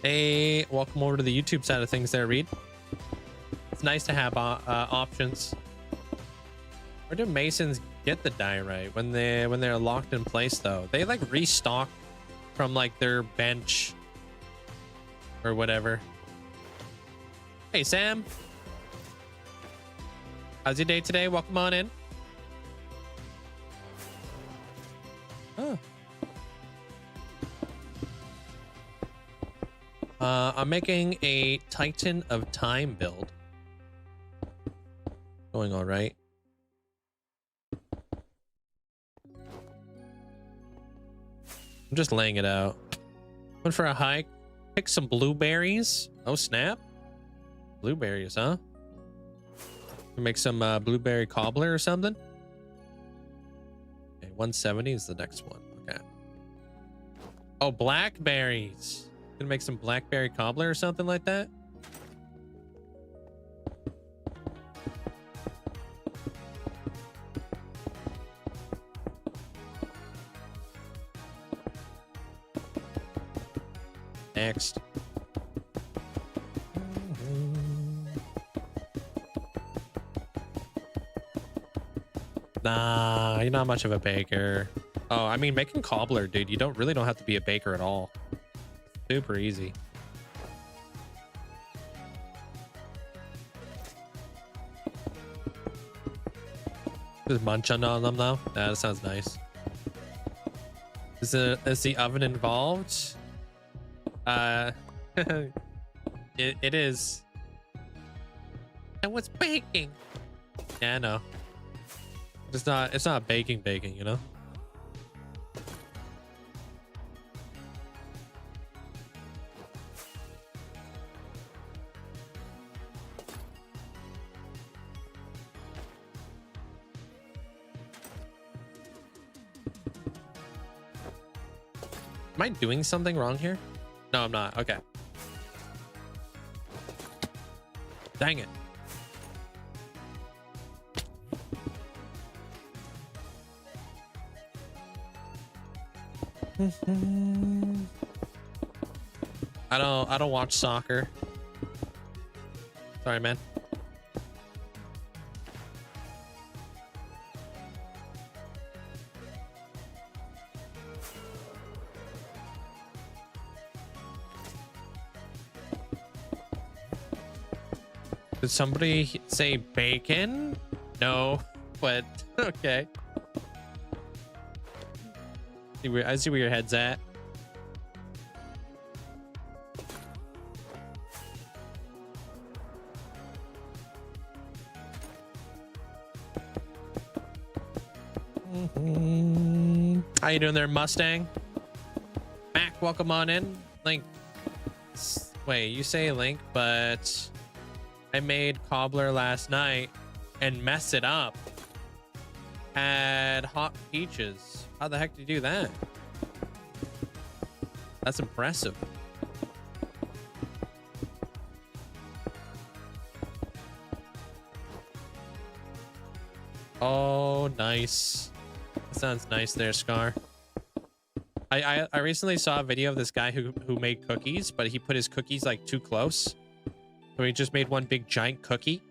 S1: Hey, welcome over to the YouTube side of things there, Reed. It's nice to have options. Where do Masons get the diorite when they're locked in place though? They like restock from like their bench or whatever. Hey Sam, how's your day today? Welcome on in. Oh. I'm making a Titan of Time build. Going all right. I'm just laying it out. Went for a hike. Pick some blueberries. Oh snap! Blueberries, huh? Make some blueberry cobbler or something. Okay, 170 is the next one. Okay. Oh, blackberries. Gonna make some blackberry cobbler or something like that. Next. Nah, you're not much of a baker. Oh, I mean, making cobbler, dude, you really don't have to be a baker at all. Super easy. Just munch on them though. That sounds nice. Is the oven involved? It is. And what's baking? Yeah, I know. It's not baking, you know? Am I doing something wrong here? No, I'm not. Okay. Dang it. I don't watch soccer. Sorry, man. Did somebody say bacon? No, but okay. I see where your head's at. How you doing there, Mustang? Mac, welcome on in. Link. Wait, you say Link, but I made cobbler last night and messed it up. Had hot peaches. How the heck did you do that? That's impressive. Oh, nice. Sounds nice there, Scar. I recently saw a video of this guy who made cookies, but he put his cookies like too close. So he just made one big giant cookie.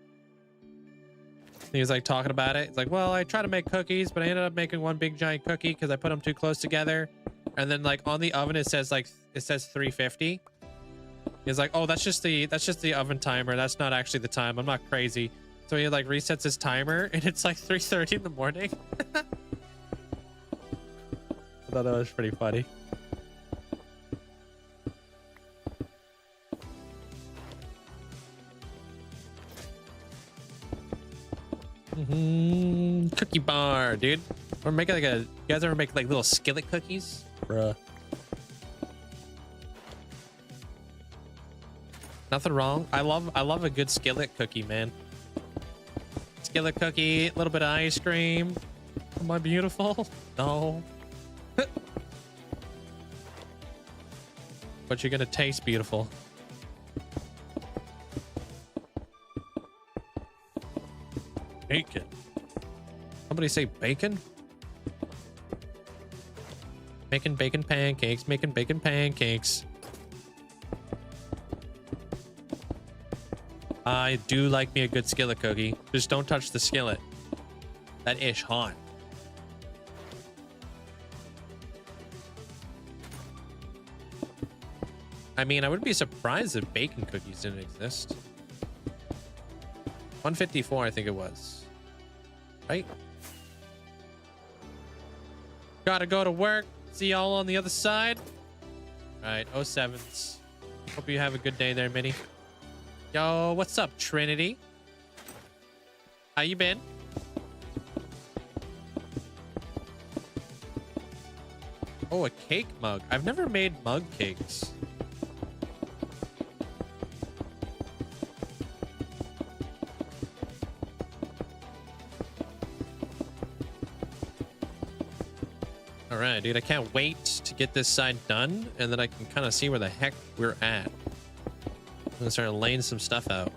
S1: He was like talking about it. It's like, well, I tried to make cookies, but I ended up making one big giant cookie because I put them too close together. And then like on the oven it says 350. He's like, oh, that's just the oven timer. That's not actually the time. I'm not crazy. So he like resets his timer and it's like 3:30 in the morning. I thought that was pretty funny. Cookie bar, dude. Or make like you guys ever make like little skillet cookies? Bruh. Nothing wrong. I love a good skillet cookie, man. Skillet cookie, a little bit of ice cream. Am I beautiful? No. But you're gonna taste beautiful. Bacon. Somebody say bacon? Making bacon pancakes, making bacon pancakes. I do like me a good skillet cookie. Just don't touch the skillet. That ish hot. I mean, I wouldn't be surprised if bacon cookies didn't exist. 154, I think it was. Right? Gotta go to work. See y'all on the other side. All right, 07s. Hope you have a good day there, Minnie. Yo, what's up, Trinity? How you been? Oh, a cake mug. I've never made mug cakes. All right, dude, I can't wait to get this side done, and then I can kind of see where the heck we're at. I'm gonna start laying some stuff out.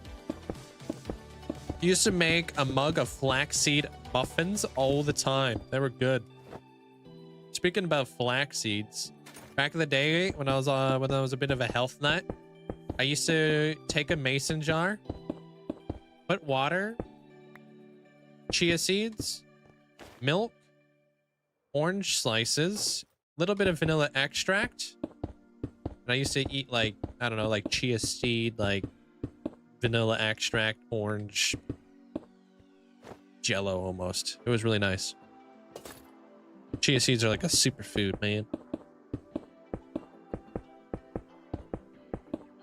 S1: Used to make a mug of flaxseed muffins all the time. They were good. Speaking about flax seeds, back in the day when I was a bit of a health nut, I used to take a mason jar, put water, chia seeds, milk, orange slices, a little bit of vanilla extract. And I used to eat like, I don't know, like chia seed, like vanilla extract, orange jello almost. It was really nice. Chia seeds are like a superfood, man.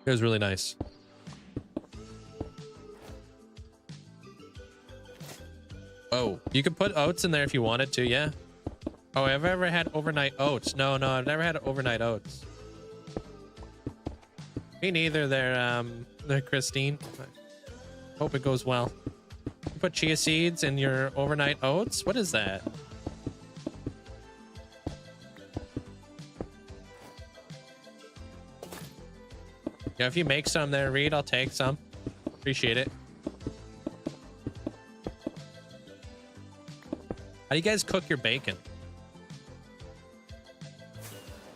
S1: It was really nice. Oh, you could put oats in there if you wanted to, yeah. Oh, have I ever had overnight oats? No, I've never had overnight oats. Me neither there, Christine. Hope it goes well. You put chia seeds in your overnight oats? What is that? Yeah, if you make some there, Reed, I'll take some. Appreciate it. How do you guys cook your bacon?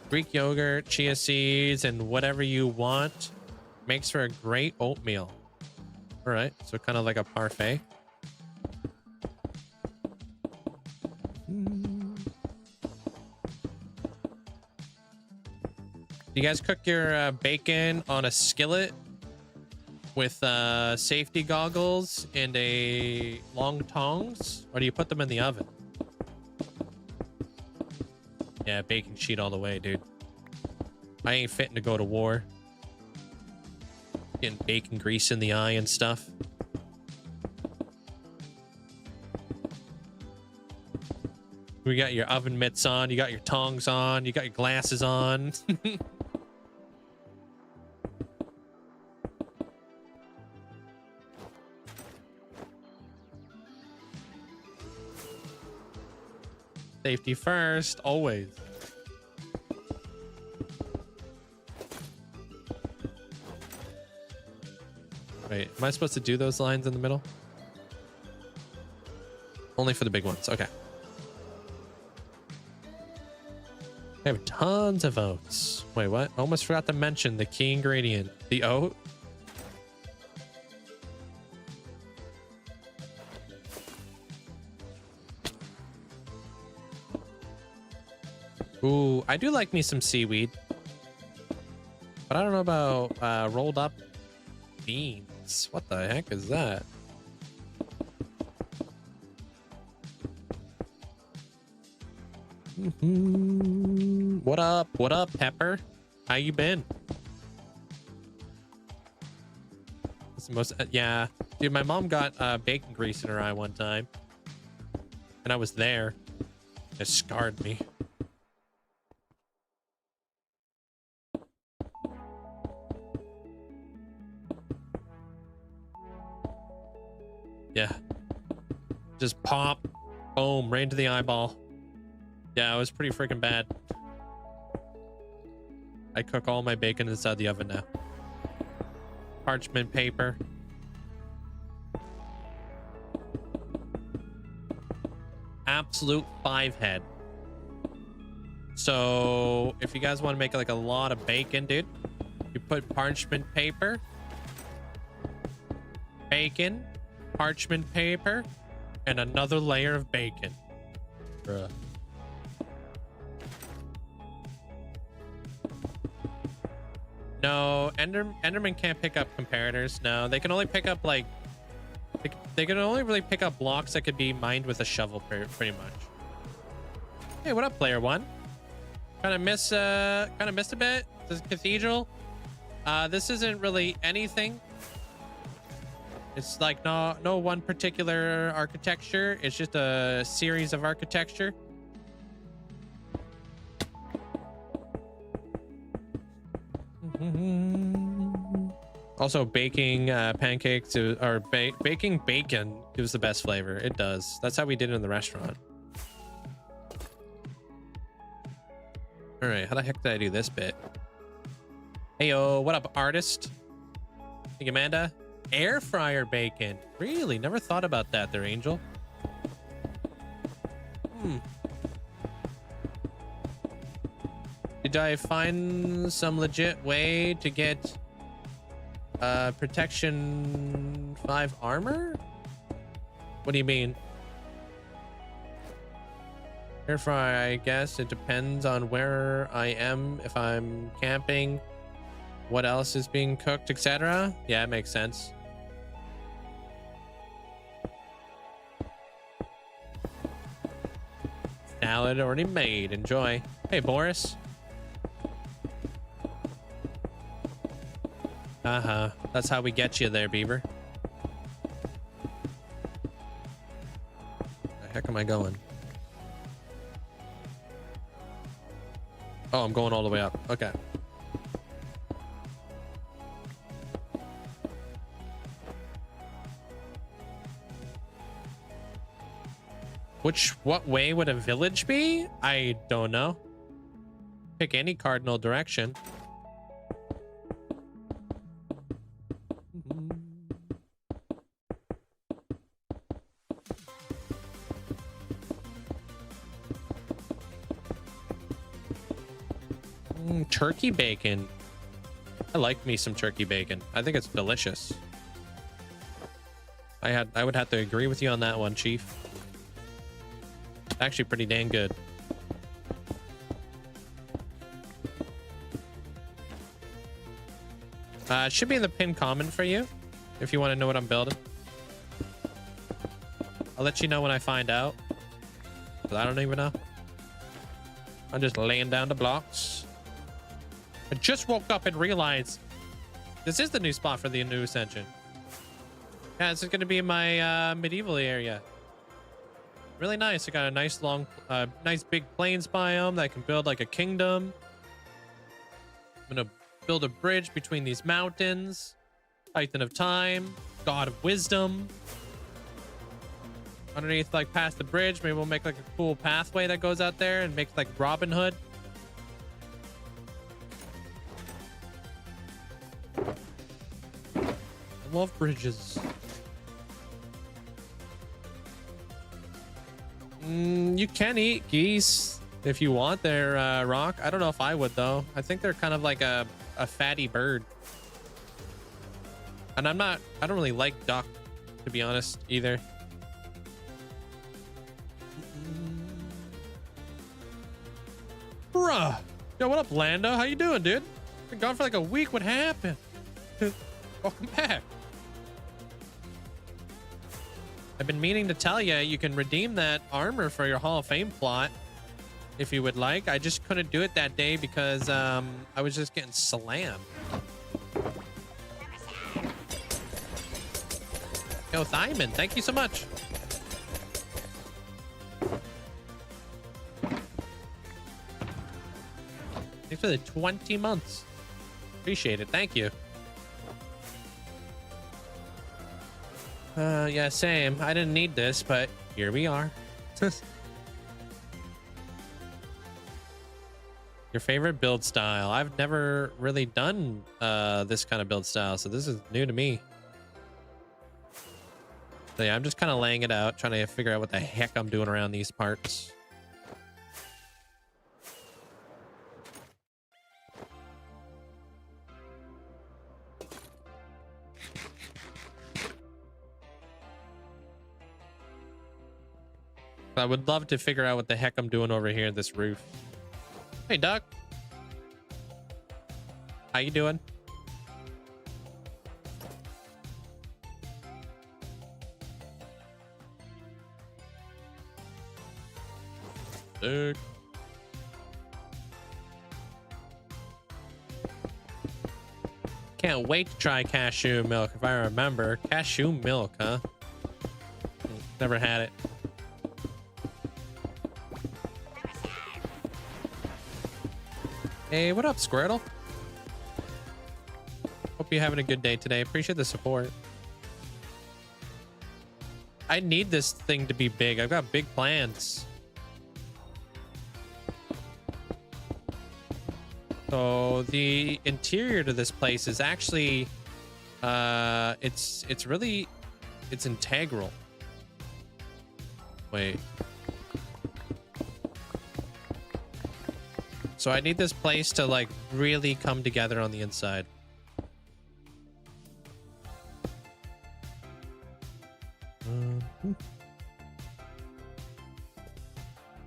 S1: Greek yogurt, chia seeds, and whatever you want makes for a great oatmeal. All right, so kind of like a parfait. You guys cook your bacon on a skillet with safety goggles and a long tongs, or do you put them in the oven? Yeah, bacon sheet all the way, dude. I ain't fitting to go to war. Getting bacon grease in the eye and stuff. We got your oven mitts on, you got your tongs on, you got your glasses on. Safety first, always. Wait, am I supposed to do those lines in the middle? Only for the big ones, okay. I have tons of oats. Wait, what? Almost forgot to mention the key ingredient. The oat. Ooh, I do like me some seaweed. But I don't know about rolled up beans. What the heck is that? What up? What up, Pepper? How you been? That's the most, yeah. Dude, my mom got bacon grease in her eye one time. And I was there. It scarred me. Yeah. Just pop. Boom. Right into the eyeball. Yeah, it was pretty freaking bad. I cook all my bacon inside the oven now. Parchment paper. Absolute 5-head. So if you guys want to make like a lot of bacon, dude, you put parchment paper, bacon, parchment paper, and another layer of bacon. Bruh. No, Enderman can't pick up comparators. No, they can only pick up like they can only really pick up blocks that could be mined with a shovel, pretty much. Hey, what up, player one? Kind of missed a bit. This cathedral. This isn't really anything. It's like no one particular architecture. It's just a series of architecture. Also, baking pancakes or baking bacon gives the best flavor. It does. That's how we did it in the restaurant. All right, how the heck did I do this bit? Heyo, what up, artist? Hey, Amanda. Air fryer bacon. Really? Never thought about that there, Angel. Did I find some legit way to get protection 5 armor? What do you mean? Air fry, I guess it depends on where I am, if I'm camping, what else is being cooked, etc. Yeah, it makes sense. Salad already made. Enjoy. Hey, Boris. That's how we get you there, Beaver. Where the heck am I going? Oh, I'm going all the way up. Okay. What way would a village be? I don't know. Pick any cardinal direction. Turkey bacon. I like me some turkey bacon. I think it's delicious. I would have to agree with you on that one, Chief. Actually pretty dang good. It should be in the pinned comment for you if you want to know what I'm building. I'll let you know when I find out, 'cause I don't even know. I'm just laying down the blocks. I just woke up and realized this is the new spot for the new ascension. Yeah, this is going to be my medieval area. Really nice. I got a nice long, nice big plains biome that I can build like a kingdom. I'm gonna build a bridge between these mountains. Titan of Time, God of Wisdom. Underneath, like past the bridge, maybe we'll make like a cool pathway that goes out there and make like Robin Hood. I love bridges. You can eat geese if you want. They're rock. I don't know if I would though. I think they're kind of like a fatty bird. And I don't really like duck, to be honest, either. Bruh. Yo, what up, Lando? How you doing, dude? Been gone for like a week. What happened? Welcome back. I've been meaning to tell you, you can redeem that armor for your Hall of Fame plot if you would like. I just couldn't do it that day because I was just getting slammed. Yo, Thyman, thank you so much. Thanks for the 20 months. Appreciate it. Thank you. Yeah, same. I didn't need this, but here we are. Your favorite build style? I've never really done this kind of build style, so this is new to me. So yeah, I'm just kind of laying it out, trying to figure out what the heck I'm doing around these parts. I would love to figure out what the heck I'm doing over here in this roof. Hey, Duck. How you doing? Dude. Can't wait to try cashew milk if I remember. Cashew milk, huh? Never had it. Hey, what up, Squirtle? Hope you're having a good day today. Appreciate the support. I need this thing to be big. I've got big plans. So the interior to this place is actually, it's integral. Wait. So I need this place to like really come together on the inside.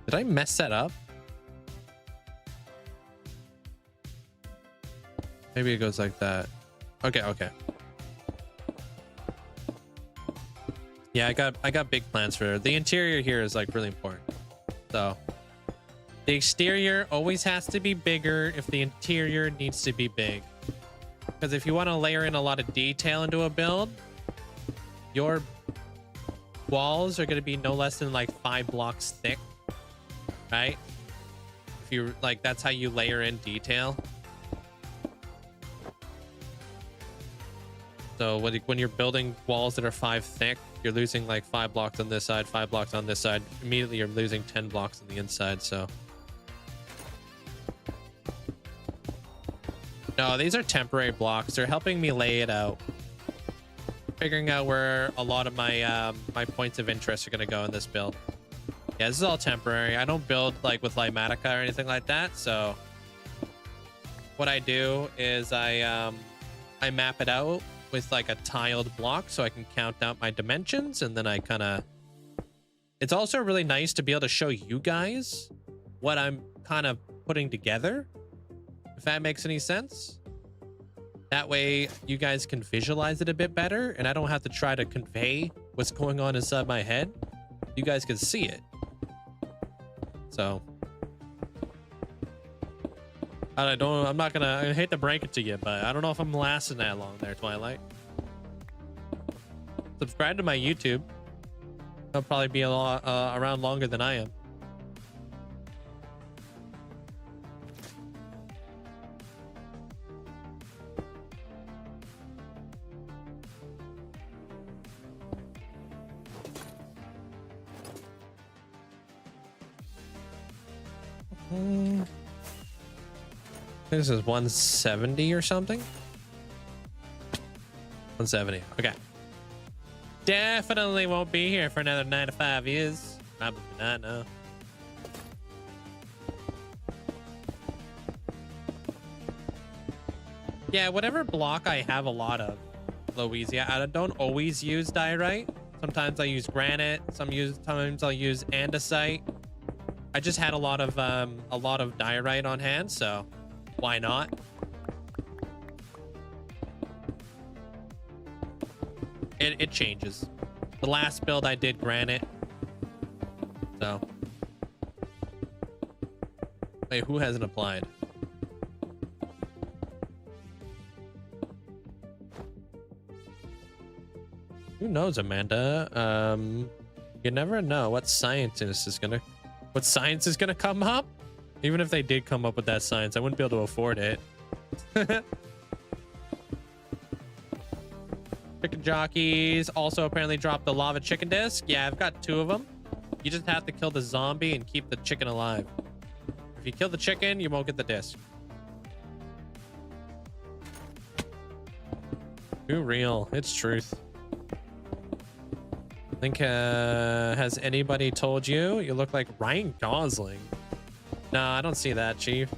S1: Did I mess that up? Maybe it goes like that. Okay, okay. Yeah, I got big plans for it. The interior here is like really important. So the exterior always has to be bigger if the interior needs to be big. Because if you want to layer in a lot of detail into a build, your walls are going to be no less than like 5 blocks thick, right? If you like, that's how you layer in detail. So when you're building walls that are 5 thick, you're losing like 5 blocks on this side, 5 blocks on this side. Immediately you're losing 10 blocks on the inside, so. No, these are temporary blocks. They're helping me lay it out. Figuring out where a lot of my my points of interest are going to go in this build. Yeah, this is all temporary. I don't build like with Limatica or anything like that, so what I do is I map it out with like a tiled block so I can count out my dimensions, and then I kind of, it's also really nice to be able to show you guys what I'm kind of putting together, if that makes any sense. That way you guys can visualize it a bit better, and I don't have to try to convey what's going on inside my head. You guys can see it. So I'm not gonna, I hate to break it to you, but I don't know if I'm lasting that long there, Twilight. Subscribe to my YouTube. They'll probably be a lot around longer than I am. This is 170 or something. 170. Okay. Definitely won't be here for another 9 to 5 years. Probably not, no. Yeah, whatever block I have a lot of, Linkzzey, I don't always use diorite. Sometimes I use granite. Sometimes I'll use andesite. I just had a lot of diorite on hand, so why not? It changes. The last build I did granite. So. Wait, who hasn't applied? Who knows, Amanda? You never know what science is gonna come up. Even if they did come up with that science, I wouldn't be able to afford it. Chicken jockeys also apparently dropped the lava chicken disc. Yeah, I've got 2 of them. You just have to kill the zombie and keep the chicken alive. If you kill the chicken, you won't get the disc. Too real. It's truth. I think, has anybody told you you look like Ryan Gosling? No, I don't see that, Chief.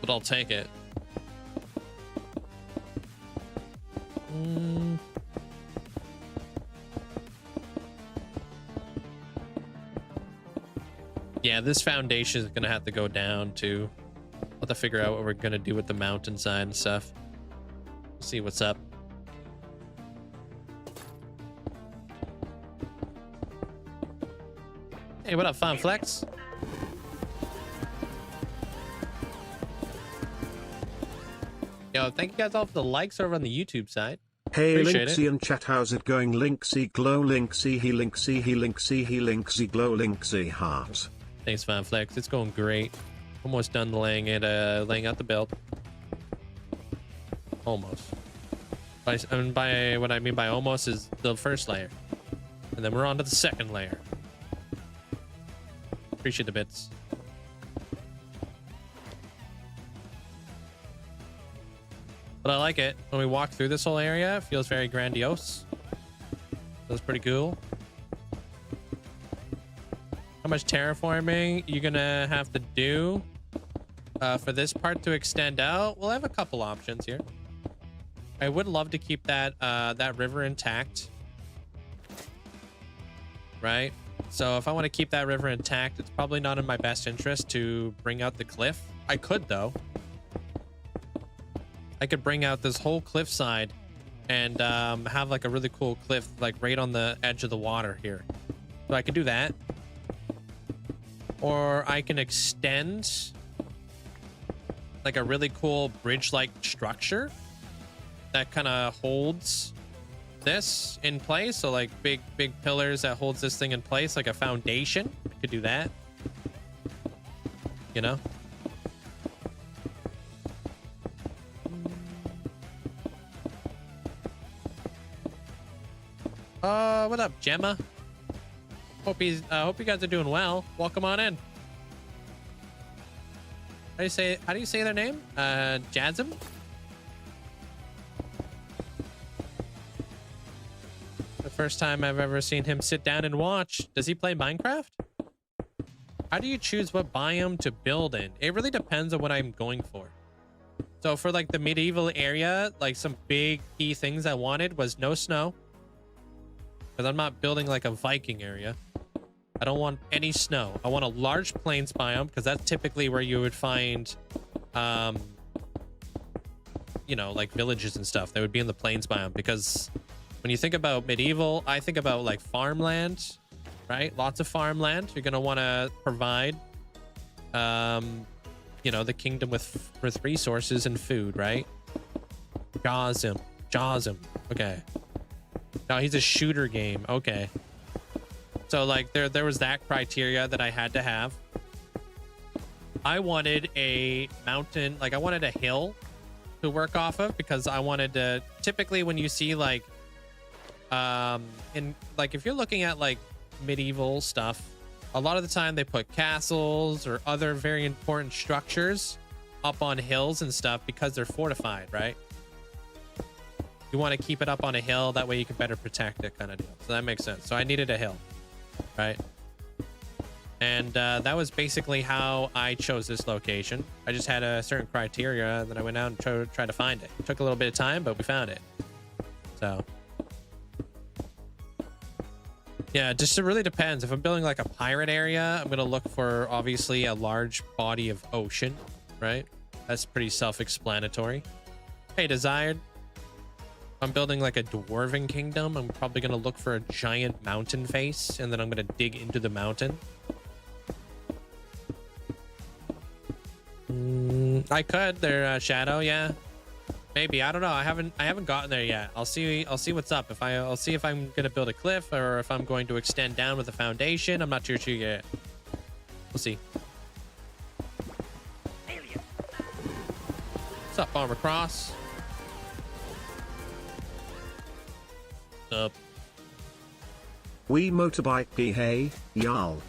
S1: But I'll take it. Yeah, this foundation is gonna have to go down too. I'll have to figure out what we're gonna do with the mountainside and stuff. See what's up. Hey, what up, Fun Flex? Yo, thank you guys all for the likes over on the YouTube side.
S3: Hey,
S1: Appreciate
S3: Linkzzey
S1: it.
S3: and chat, how's it going? Linkzzey glow, Linkzzey he, Linkzzey he, Linkzzey he, Linkzzey glow, Linkzzey heart.
S1: Thanks, Fun Flex. It's going great. Almost done laying out the build. Almost. By what I mean by almost is the first layer, and then we're on to the second layer. Appreciate the bits. But I like it. When we walk through this whole area, it feels very grandiose. Feels pretty cool. How much terraforming you're gonna have to do for this part to extend out? Well, I have a couple options here. I would love to keep that that river intact, right? So if I want to keep that river intact, it's probably not in my best interest to bring out the cliff. I could, though. I could bring out this whole cliffside and have like a really cool cliff like right on the edge of the water here. So I could do that. Or I can extend like a really cool bridge-like structure that kind of holds this in place. So like big pillars that holds this thing in place, like a foundation. I could do that, you know. What up, Gemma? Hope you guys are doing well. Welcome on in. How do you say their name? Jazm? The first time I've ever seen him sit down and watch. Does he play Minecraft? How do you choose what biome to build in? It really depends on what I'm going for. So for like the medieval area, like some big key things I wanted was no snow. Because I'm not building like a Viking area. I don't want any snow. I want a large plains biome because that's typically where you would find, you know, like villages and stuff. They would be in the plains biome because when you think about medieval, I think about like farmland, right? Lots of farmland. You're going to want to provide you know, the kingdom with resources and food, right? Jaws him. Jaws him. Okay. No, he's a shooter game. Okay. So like there was that criteria that I had to have. I wanted a mountain, like I wanted a hill to work off of, because I wanted to, typically when you see like in like if you're looking at like medieval stuff, a lot of the time they put castles or other very important structures up on hills and stuff because they're fortified, right? You want to keep it up on a hill, that way you can better protect it, kind of deal. So that makes sense. So I needed a hill, right? And that was basically how I chose this location. I just had a certain criteria, and then I went out and tried to find it. It took a little bit of time, but we found it. So yeah, it just really depends. If I'm building like a pirate area, I'm gonna look for obviously a large body of ocean, right? That's pretty self-explanatory. Hey, Desired. I'm building like a dwarven kingdom. I'm probably gonna look for a giant mountain face, and then I'm gonna dig into the mountain. I could. Their shadow, yeah, maybe. I don't know. I haven't gotten there yet. I'll see what's up. I'll see if I'm gonna build a cliff or if I'm going to extend down with a foundation. I'm not sure yet. We'll see. What's up, Armor Cross? Up.
S3: We motorbike hey, y'all.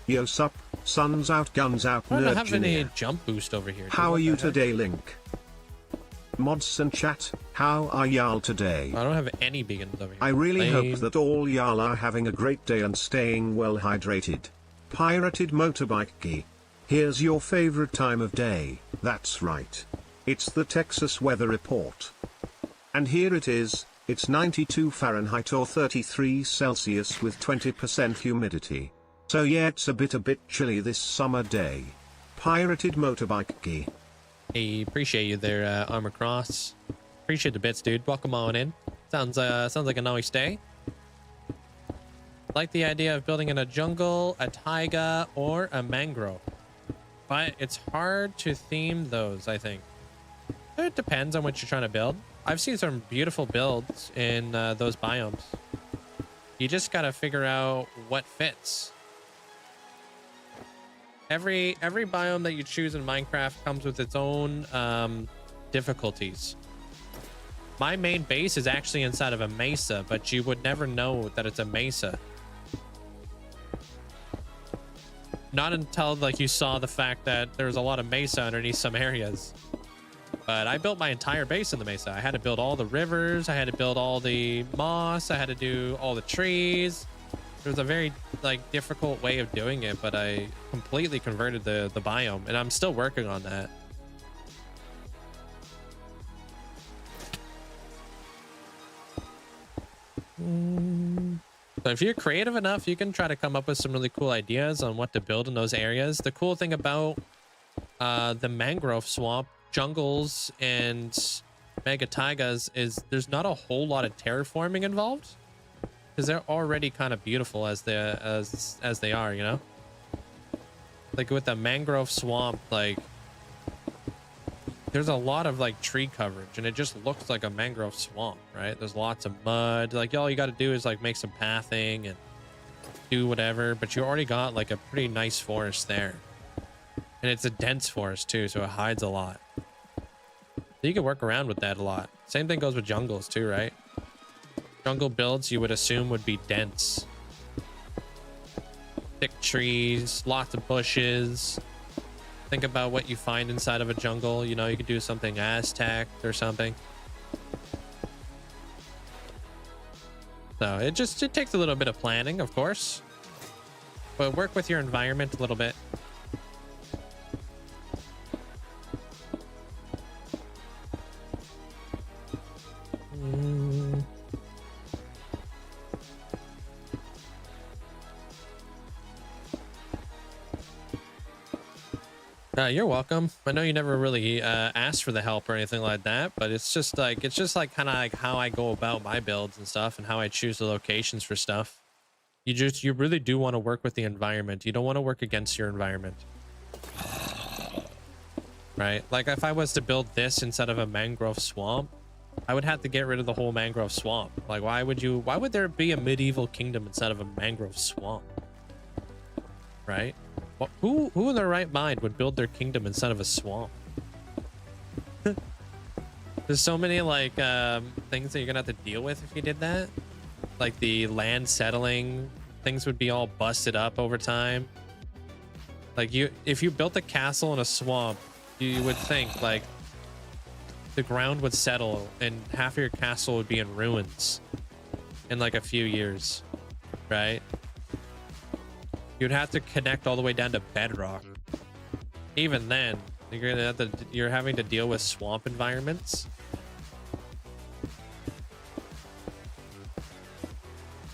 S3: Yo sup, sun's out, guns out,
S1: I don't
S3: nerd
S1: have any
S3: junior.
S1: jump boost over here.
S3: How are you today, Link? Mods and chat, how are y'all today?
S1: I don't have any beacons over here.
S3: I really
S1: Lame.
S3: hope that all y'all are having a great day and staying well hydrated. Pirated motorbike key. Here's your favorite time of day. That's right. It's the Texas weather report. And here it is. It's 92 Fahrenheit or 33 Celsius with 20% humidity. So yeah, it's a bit chilly this summer day. Pirated motorbike key.
S1: Hey, appreciate you there, Armor Cross. Appreciate the bits, dude. Welcome on in. Sounds like a nice day. Like the idea of building in a jungle, a taiga, or a mangrove. But it's hard to theme those, I think. It depends on what you're trying to build. I've seen some beautiful builds in those biomes. You just gotta figure out what fits. Every biome that you choose in Minecraft comes with its own difficulties. My main base is actually inside of a mesa, but you would never know that it's a mesa. Not until like you saw the fact that there's a lot of mesa underneath some areas. But I built my entire base in the mesa. I had to build all the rivers. I had to build all the moss. I had to do all the trees. There was a very like difficult way of doing it, but I completely converted the biome, and I'm still working on that. So if you're creative enough, you can try to come up with some really cool ideas on what to build in those areas. The cool thing about the mangrove swamp, jungles, and mega taigas is there's not a whole lot of terraforming involved, because they're already kind of beautiful as they are, you know. Like with the mangrove swamp, like there's a lot of like tree coverage, and it just looks like a mangrove swamp, right? There's lots of mud. Like all you got to do is like make some pathing and do whatever, but you already got like a pretty nice forest there, and it's a dense forest too, so it hides a lot. So you can work around with that a lot. Same thing goes with jungles too, right? Jungle builds you would assume would be dense. Thick trees, lots of bushes. Think about what you find inside of a jungle. You know, you could do something Aztec or something. So it takes a little bit of planning, of course. But work with your environment a little bit. You're welcome. I know you never really asked for the help or anything like that, but it's just like kind of like how I go about my builds and stuff, and how I choose the locations for stuff. You really do want to work with the environment. You don't want to work against your environment. right? Like if I was to build this instead of a mangrove swamp, I would have to get rid of the whole mangrove swamp. Like why would there be a medieval kingdom instead of a mangrove swamp? Right? Well, who in their right mind would build their kingdom instead of a swamp? There's so many like things that you're gonna have to deal with if you did that. Like the land settling, things would be all busted up over time. Like if you built a castle in a swamp, you would think like the ground would settle and half of your castle would be in ruins in like a few years, right? You'd have to connect all the way down to bedrock. Even then, you're having to deal with swamp environments.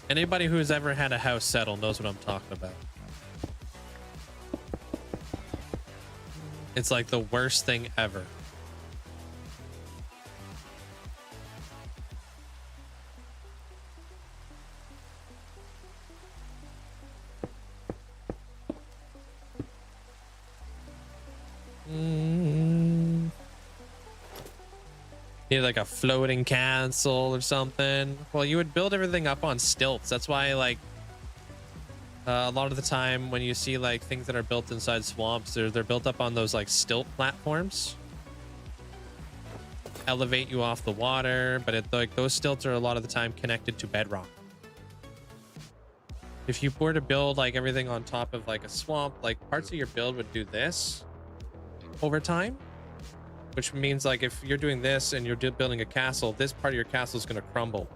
S1: Anybody who's ever had a house settle knows what I'm talking about. It's like the worst thing ever. Need like a floating castle or something. Well, you would build everything up on stilts. That's why like a lot of the time when you see like things that are built inside swamps, they're built up on those like stilt platforms. Elevate you off the water, but like those stilts are a lot of the time connected to bedrock. If you were to build like everything on top of like a swamp, like parts of your build would do this over time, which means like if you're doing this and you're building a castle, this part of your castle is going to crumble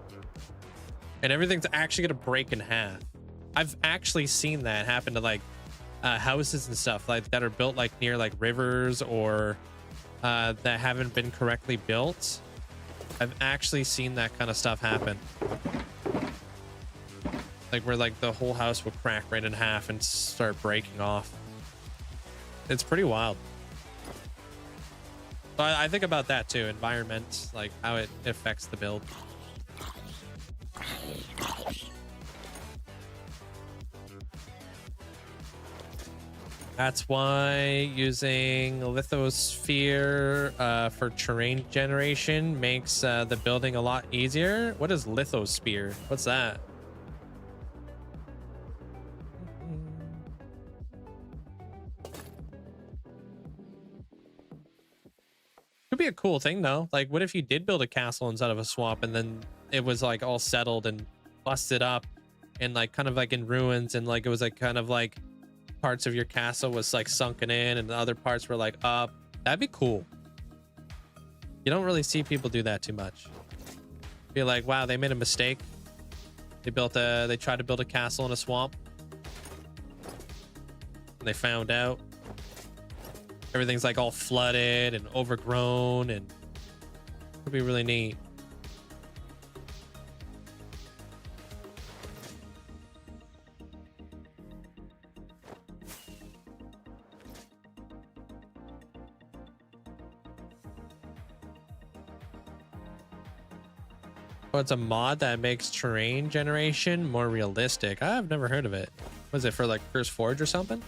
S1: and everything's actually going to break in half. I've actually seen that happen to like houses and stuff like that are built like near like rivers or that haven't been correctly built. I've actually seen that kind of stuff happen. Like where like the whole house would crack right in half and start breaking off. It's pretty wild. So I think about that too, environment, like how it affects the build. That's why using lithosphere for terrain generation makes the building a lot easier. What is lithosphere? What's that? Could be a cool thing though. Like what if you did build a castle instead of a swamp and then it was like all settled and busted up and like kind of like in ruins and like it was like kind of like parts of your castle was like sunken in and the other parts were like up. That'd be cool. You don't really see people do that too much. Be like, wow, they made a mistake. They tried to build a castle in a swamp. And they found out everything's like all flooded and overgrown, and it could be really neat. Oh, it's a mod that makes terrain generation more realistic. I've never heard of it. Was it for like Curse Forge or something?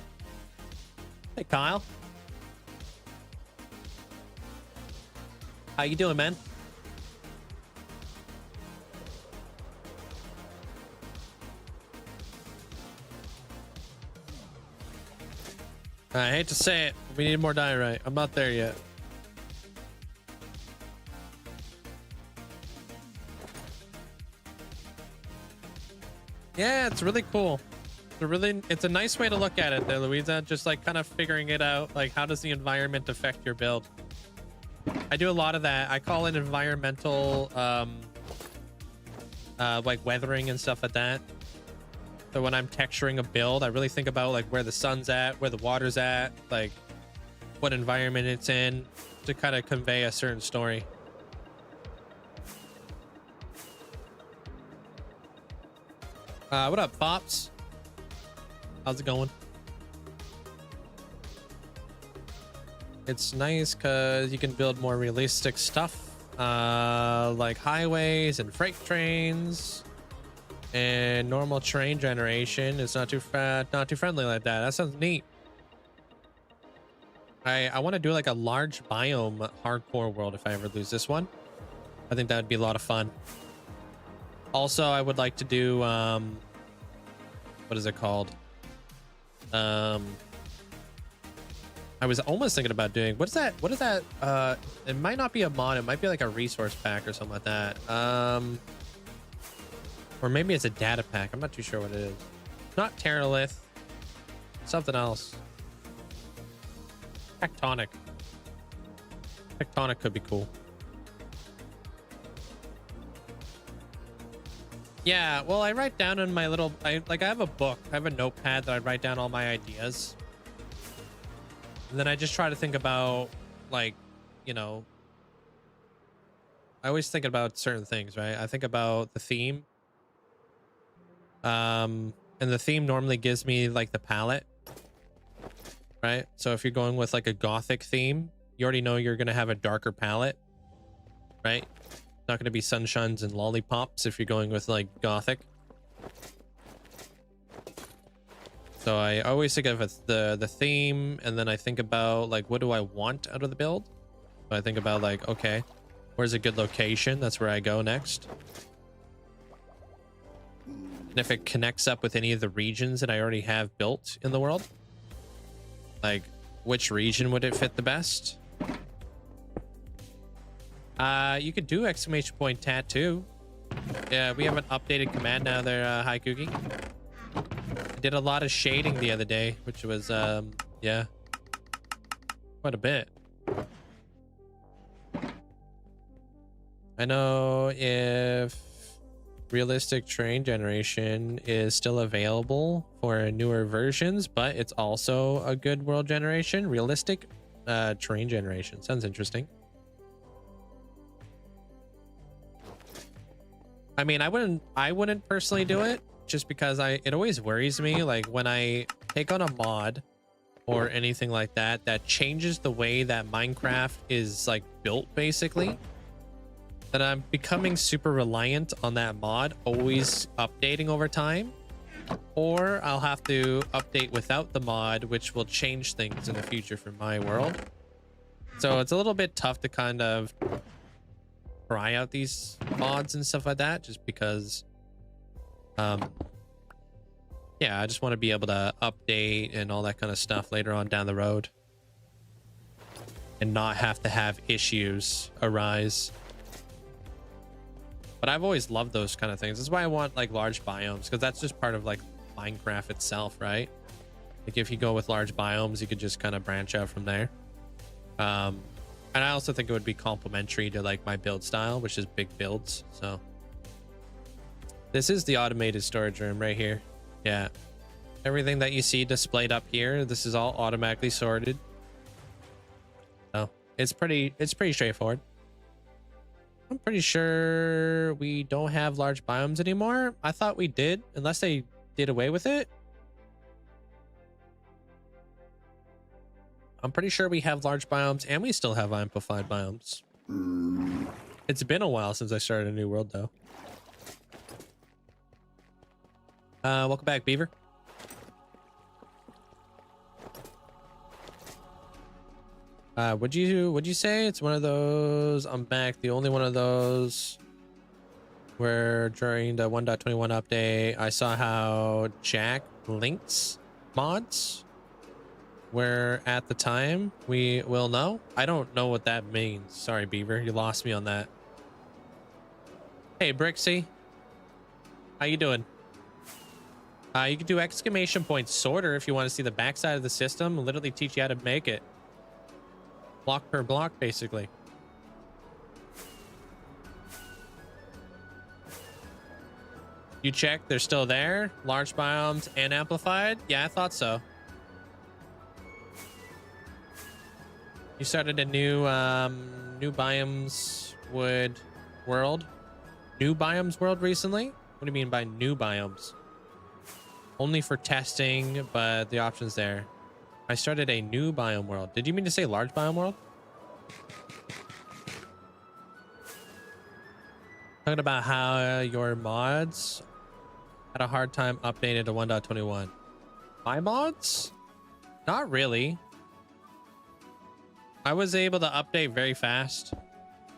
S1: Hey, Kyle. How you doing, man? I hate to say it, we need more diorite. I'm not there yet. Yeah, it's really cool. It's a nice way to look at it there, Louisa. Just like kind of figuring it out. Like, how does the environment affect your build? I do a lot of that. I call it environmental, like weathering and stuff like that. So when I'm texturing a build, I really think about like where the sun's at, where the water's at, like what environment it's in to kind of convey a certain story. What up, Pops? How's it going? It's nice because you can build more realistic stuff, like highways and freight trains, and normal terrain generation. It's not too friendly like that. That sounds neat. I want to do like a large biome hardcore world if I ever lose this one. I think that would be a lot of fun. Also, I would like to do what is it called? I was almost thinking about doing what is that? It might not be a mod, it might be like a resource pack or something like that. Or maybe it's a data pack. I'm not too sure what it is. Not Terralith. Something else. Tectonic. Tectonic could be cool. Yeah, well, I write down in my little, I have a book. I have a notepad that I write down all my ideas. And then I just try to think about, like, you know, I always think about certain things, right? I think about the theme. And the theme normally gives me like the palette, right? So if you're going with like a gothic theme, you already know you're going to have a darker palette, right? Not going to be sunshines and lollipops if you're going with like gothic. So I always think of the theme, and then I think about like, what do I want out of the build? So I think about like, okay, where's a good location? That's where I go next. And if it connects up with any of the regions that I already have built in the world, like which region would it fit the best? You could do exclamation point tattoo. Yeah, we have an updated command now there, Hi Cookie. I did a lot of shading the other day, which was, yeah, quite a bit. I know if realistic terrain generation is still available for newer versions, but it's also a good world generation. Realistic terrain generation sounds interesting. I mean, I wouldn't personally do it, just because it always worries me, like when I take on a mod or anything like that that changes the way that Minecraft is like built, basically, that I'm becoming super reliant on that mod always updating over time, or I'll have to update without the mod, which will change things in the future for my world. So it's a little bit tough to kind of try out these mods and stuff like that, just because yeah, I just want to be able to update and all that kind of stuff later on down the road and not have to have issues arise. But I've always loved those kind of things. That's why I want like large biomes, because that's just part of like Minecraft itself, right? Like if you go with large biomes, you could just kind of branch out from there. And I also think it would be complementary to like my build style, which is big builds. So this is the automated storage room right here. Yeah, everything that you see displayed up here, this is all automatically sorted. So it's pretty straightforward. I'm pretty sure we don't have large biomes anymore. I thought we did, unless they did away with it. I'm pretty sure we have large biomes, and we still have amplified biomes. It's been a while since I started a new world, though. Welcome back, Beaver. Would you say it's one of those? I'm back. The only one of those where during the 1.21 update, I saw how Jack links mods where at the time we will know. I don't know what that means. Sorry, Beaver, you lost me on that. Hey, Brixie, how you doing? You can do exclamation point sorter if you want to see the backside of the system and literally teach you how to make it. Block per block, basically. You check, they're still there. Large biomes and amplified. Yeah, I thought so. You started a new biomes wood world. New biomes world recently? What do you mean by new biomes? Only for testing, but the option's there. I started a new biome world. Did you mean to say large biome world? Talking about how your mods had a hard time updating to 1.21. My mods? Not really. I was able to update very fast.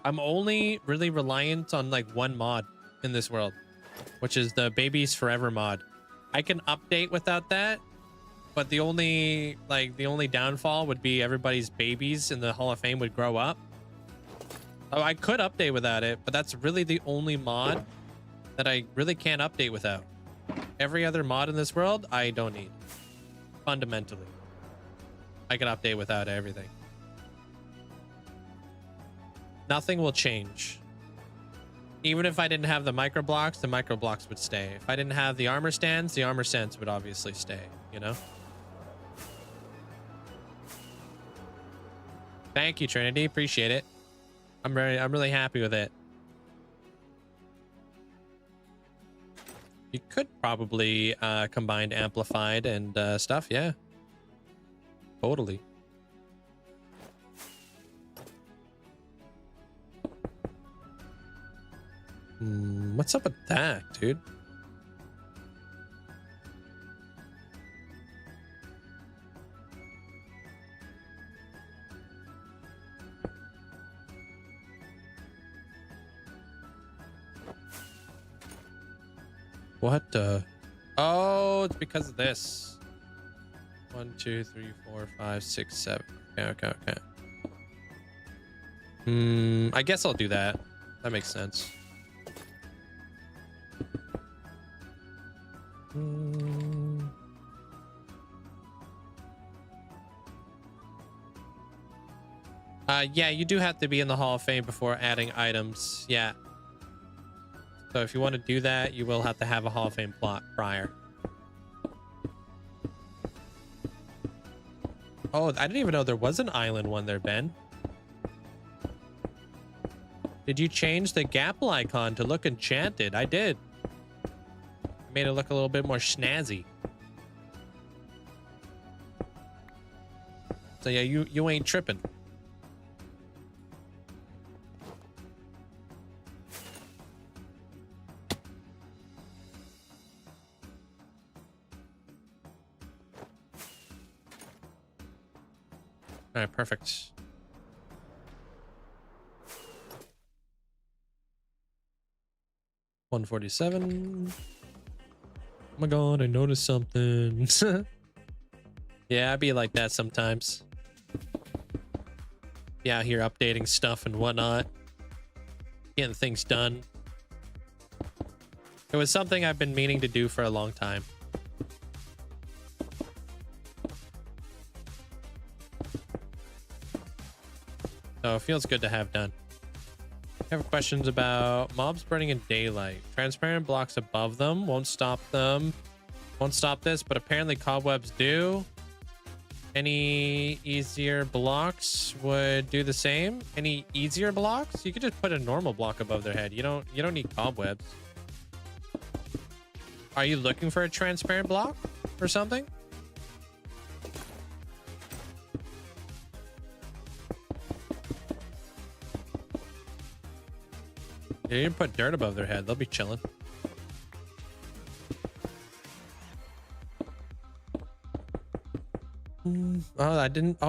S1: I'm only really reliant on like one mod in this world, which is the Babies Forever mod. I can update without that, but the only downfall would be everybody's babies in the Hall of Fame would grow up. Oh, I could update without it, but that's really the only mod that I really can't update without. Every other mod in this world, I don't need. Fundamentally, I can update without everything. Nothing will change. Even if I didn't have the micro blocks would stay. If I didn't have the armor stands would obviously stay, you know? Thank you, Trinity. Appreciate it. I'm really happy with it. You could probably combine amplified and stuff, yeah. Totally. What's up with that, dude? What the? Oh, it's because of this. 1, 2, 3, 4, 5, 6, 7. Okay. I guess I'll do that. That makes sense. Yeah, you do have to be in the Hall of Fame before adding items. Yeah. So if you want to do that, you will have to have a Hall of Fame plot prior. Oh, I didn't even know there was an island one there, Ben. Did you change the Gapple icon to look enchanted? I did. Made it look a little bit more snazzy. So yeah, you ain't tripping. All right, perfect. $147. Oh my god, I noticed something. Yeah, I'd be like that sometimes. Yeah, here updating stuff and whatnot. Getting things done. It was something I've been meaning to do for a long time. So it feels good to have done. I have questions about mobs burning in daylight. Transparent blocks above them won't stop them. Won't stop this, but apparently cobwebs do. Any easier blocks would do the same. Any easier blocks? You could just put a normal block above their head. You don't need cobwebs. Are you looking for a transparent block or something? You didn't put dirt above their head. They'll be chilling. Oh, I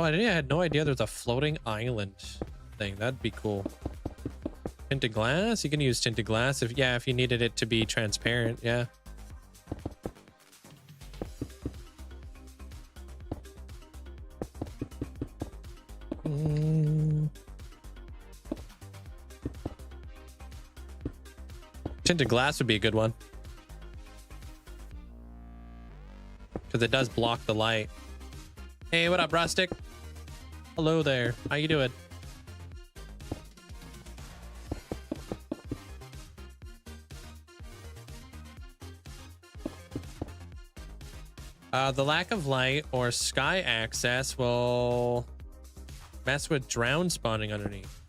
S1: had no idea there's a floating island thing. That'd be cool. Tinted glass? You can use tinted glass if you needed it to be transparent. Yeah. Tinted glass would be a good one. Because it does block the light. Hey, what up, Rustic? Hello there. How you doing? The lack of light or sky access will mess with drown spawning underneath.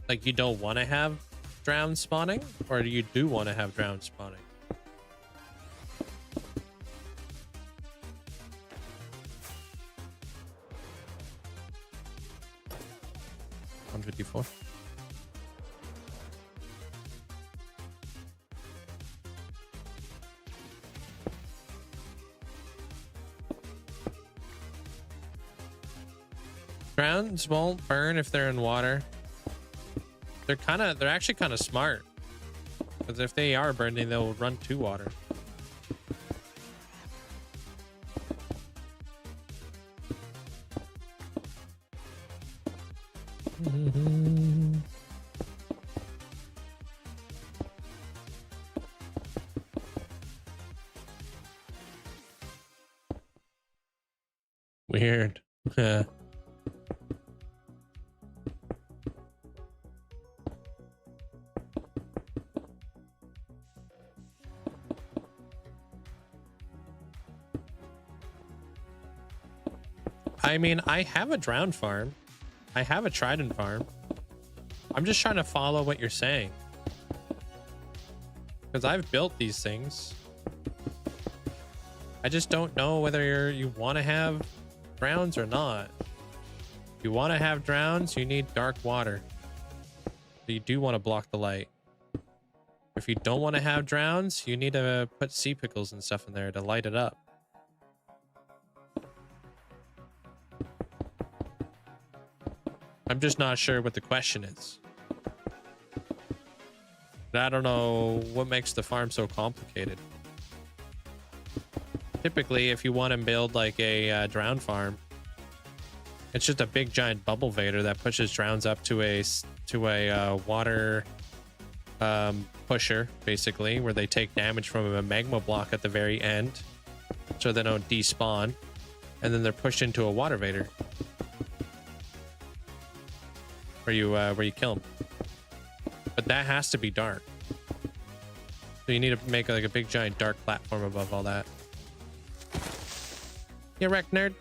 S1: Like, you don't want to have drown spawning, or you do want to have drown spawning? $154. Drowns won't burn if they're in water. They're actually kind of smart. Because if they are burning, they'll run to water. Weird. I mean, I have a drowned farm. I have a trident farm. I'm just trying to follow what you're saying. Because I've built these things. I just don't know whether you want to have drowns or not. If you want to have drowns, you need dark water. So you do want to block the light. If you don't want to have drowns, you need to put sea pickles and stuff in there to light it up. I'm just not sure what the question is. I don't know what makes the farm so complicated. Typically, if you want to build like a drown farm, it's just a big giant bubble vader that pushes drowns up to a water pusher, basically, where they take damage from a magma block at the very end, so they don't despawn, and then they're pushed into a water vader. Where you kill them, but that has to be dark. So you need to make like a big giant dark platform above all that. You wreck, nerd.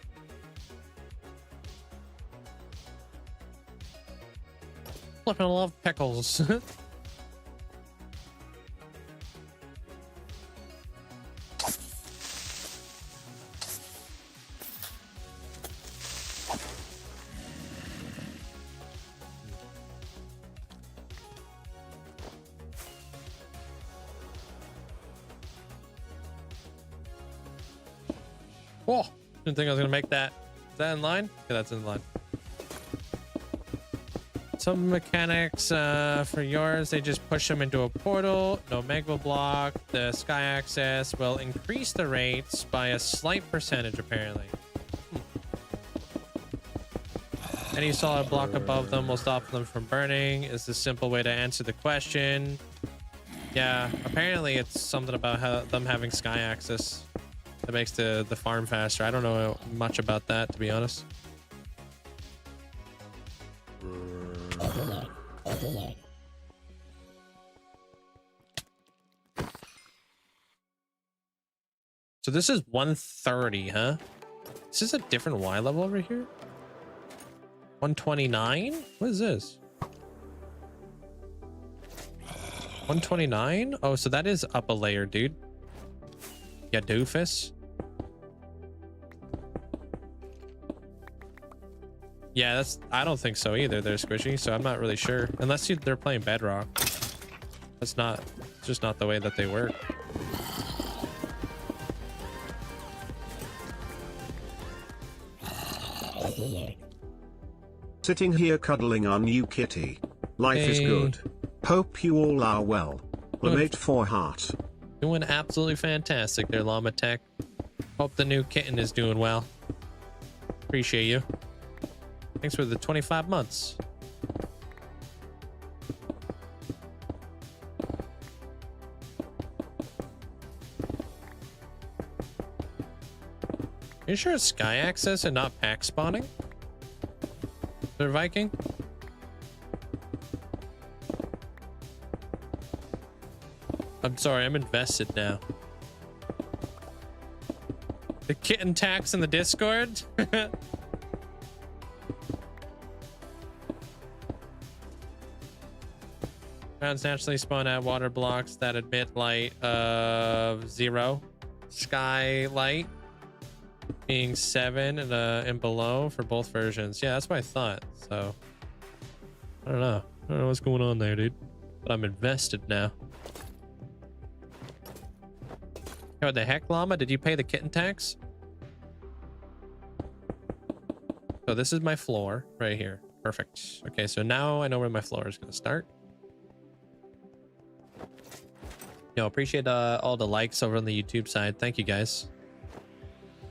S1: Flippin' love pickles. Whoa, didn't think I was gonna make that. Is that in line? Yeah, that's in line. Some mechanics for yours, they just push them into a portal. No magma block. The sky access will increase the rates by a slight percentage, apparently. Any solid block above them will stop them from burning. Is the simple way to answer the question. Yeah, apparently it's something about them having sky access that makes the farm faster. I don't know much about that, to be honest. So this is 130, huh? Is this a different Y level over here? 129? What is this? 129? Oh, so that is up a layer, dude. Yeah, doofus. Yeah, I don't think so either. They're squishy, so I'm not really sure. Unless they're playing Bedrock. It's just not the way that they work.
S3: Sitting here cuddling on you, kitty. Life is good. Hope you all are well. Lamate for heart.
S1: Doing absolutely fantastic there, Llama Tech. Hope the new kitten is doing well. Appreciate you. Thanks for the 25 months. You sure it's sky access and not pack spawning? They're Viking? I'm sorry, I'm invested now. The kitten tax in the Discord? Rounds naturally spawn at water blocks that emit light of 0. Sky light being 7 and below for both versions. Yeah, that's what I thought. So I don't know. I don't know what's going on there, dude. But I'm invested now. What the heck, Llama? Did you pay the kitten tax? So this is my floor right here. Perfect. Okay, so now I know where my floor is going to start. Yo, appreciate all the likes over on the YouTube side. Thank you guys.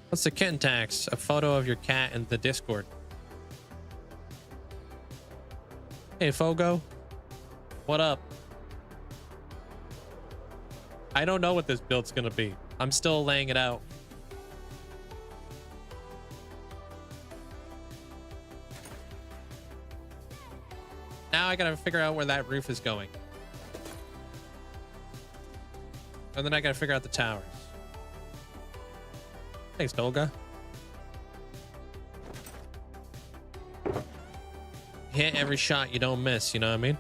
S1: What's the kitten tax? A photo of your cat in the Discord. Hey, Fogo. What up? I don't know what this build's going to be. I'm still laying it out. Now I gotta figure out where that roof is going. And then I gotta figure out the towers. Thanks, Dolga. Hit every shot you don't miss, you know what I mean?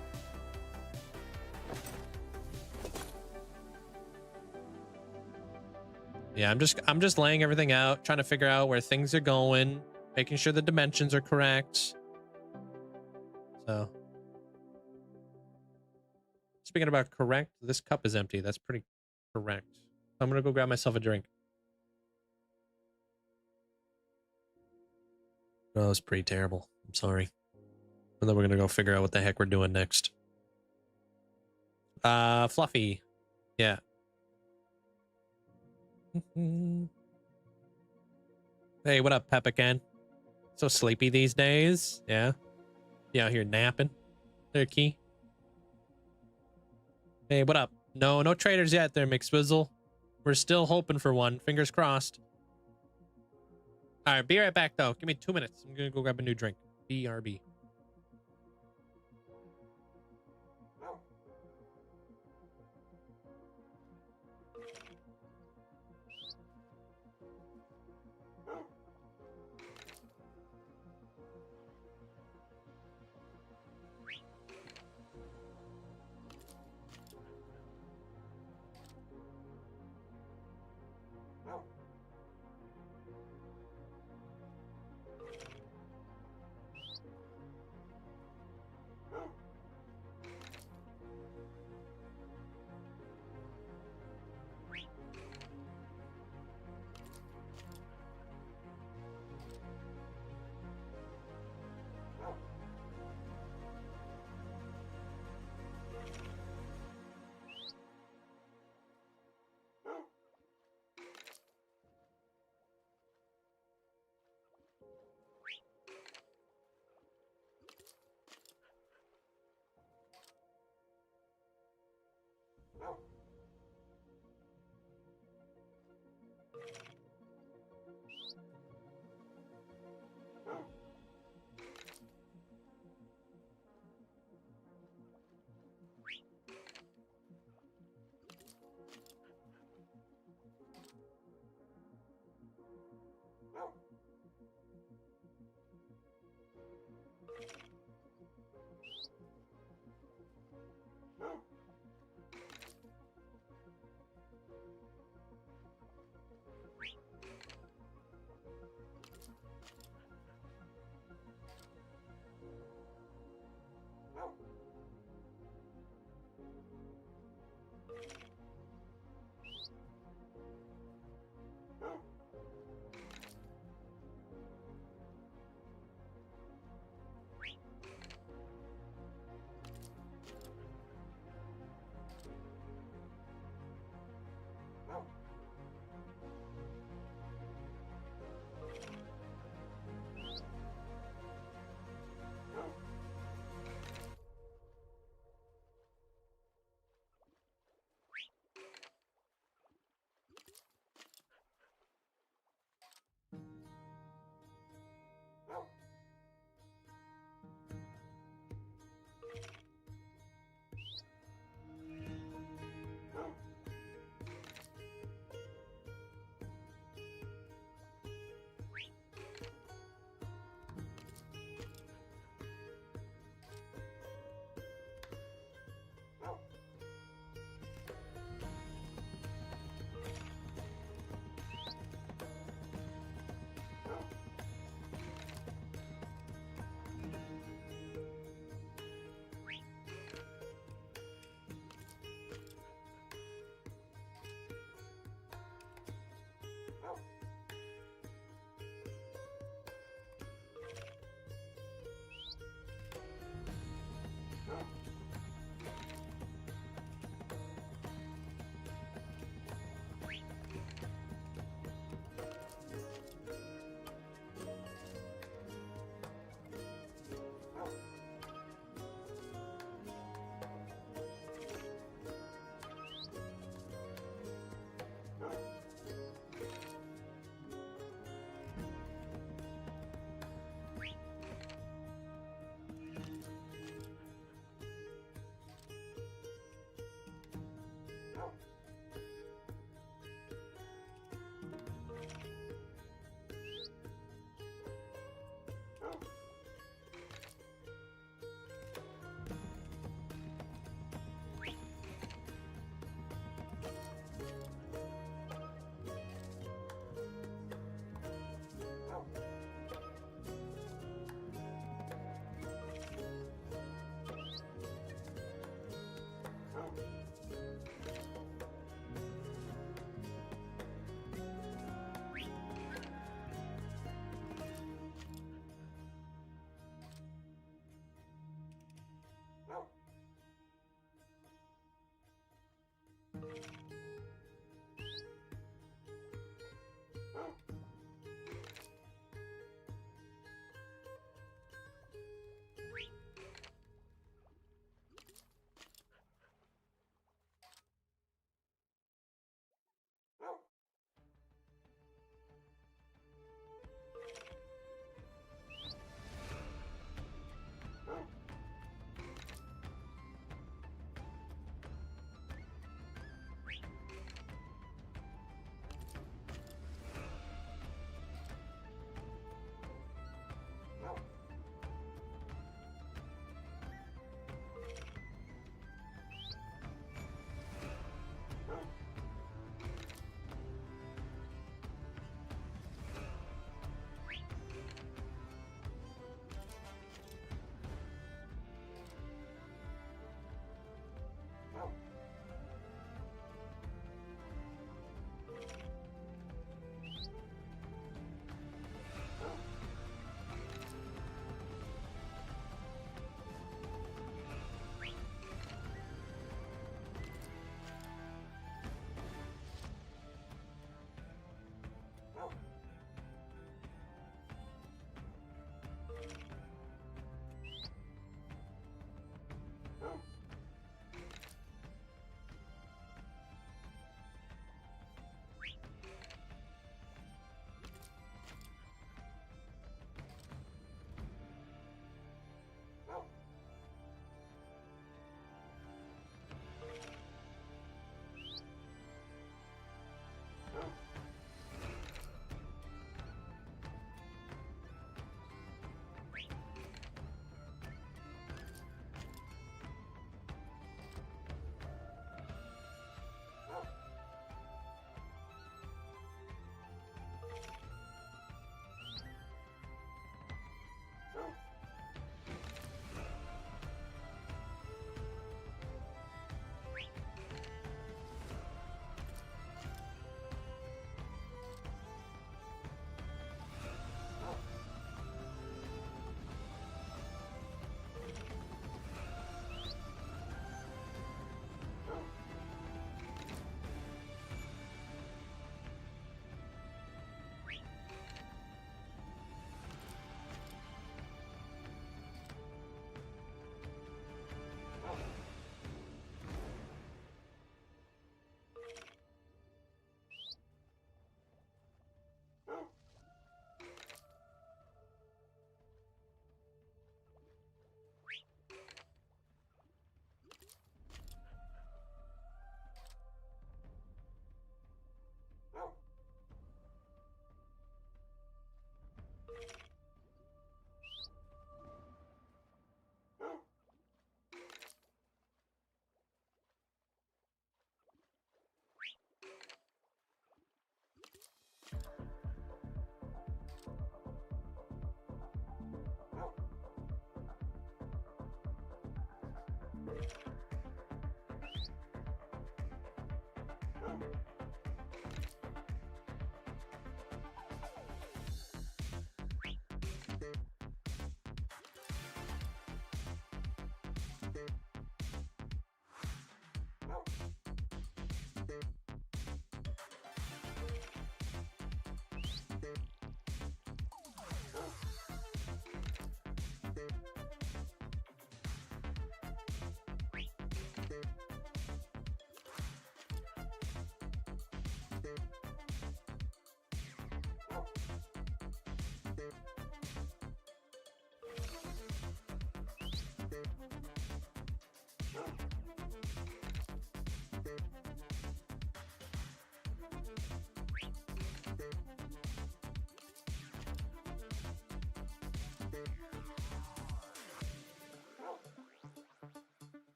S1: Yeah, I'm just laying everything out, trying to figure out where things are going, making sure the dimensions are correct. So speaking about correct, this cup is empty. That's pretty correct. I'm gonna go grab myself a drink. Oh, that was pretty terrible. I'm sorry. And then we're gonna go figure out what the heck we're doing next. Fluffy. Yeah. Hey, what up, Peppacan? So sleepy these days? Yeah. You out here napping? There, Key. Hey, what up? No traders yet there, McSwizzle. We're still hoping for one. Fingers crossed. All right, be right back, though. Give me 2 minutes. I'm going to go grab a new drink. BRB.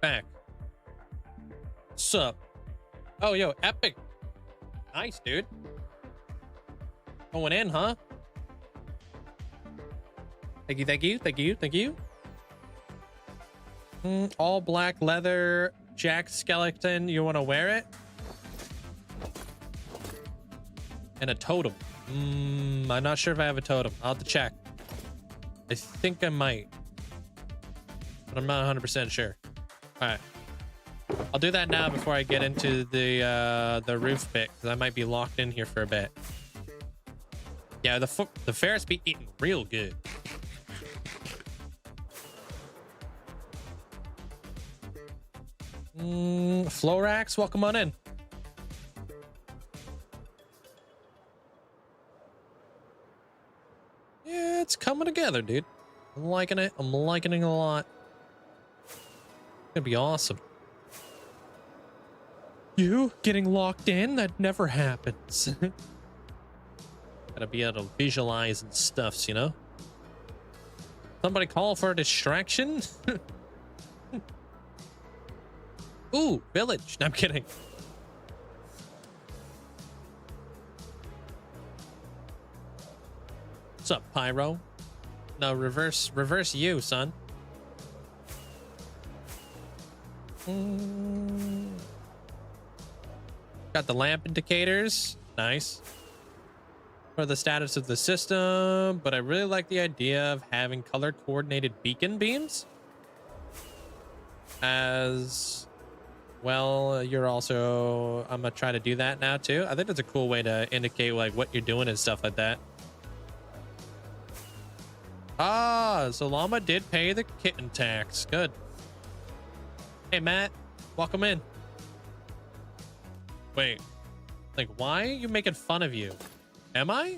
S1: Back. Sup? Oh, yo, epic. Nice, dude. Going in, huh? Thank you, thank you, thank you, thank you. All black leather, Jack Skeleton. You want to wear it? And a totem. I'm not sure if I have a totem. I'll have to check. I think I might, but I'm not 100% sure. All right, I'll do that now before I get into the roof bit, because I might be locked in here for a bit. Yeah, the Ferris be eating real good. Florax, welcome on in. Yeah, it's coming together, dude. I'm liking it. I'm liking it a lot. It's gonna be awesome. You getting locked in? That never happens. Gotta be able to visualize and stuffs, you know? Somebody call for a distraction? Ooh, village. No, I'm kidding. What's up, Pyro? No, reverse you, son. Got the lamp indicators. Nice. For the status of the system, but I really like the idea of having color coordinated beacon beams. As well, you're also, I'm gonna try to do that now too. I think that's a cool way to indicate like what you're doing and stuff like that. Ah, so Llama did pay the kitten tax. Good. Hey, Matt, welcome in. Wait, like, why are you making fun of you? Am I?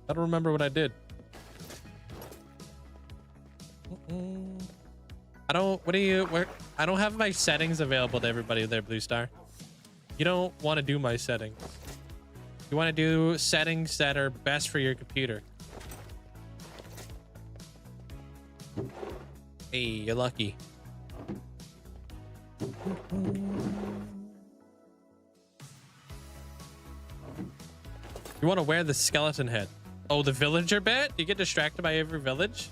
S1: I don't remember what I did. I don't, what do you, where, I don't have my settings available to everybody there, Blue Star. You don't want to do my settings. You want to do settings that are best for your computer. Hey, you're lucky. You want to wear the skeleton head. Oh, the villager bit? You get distracted by every village?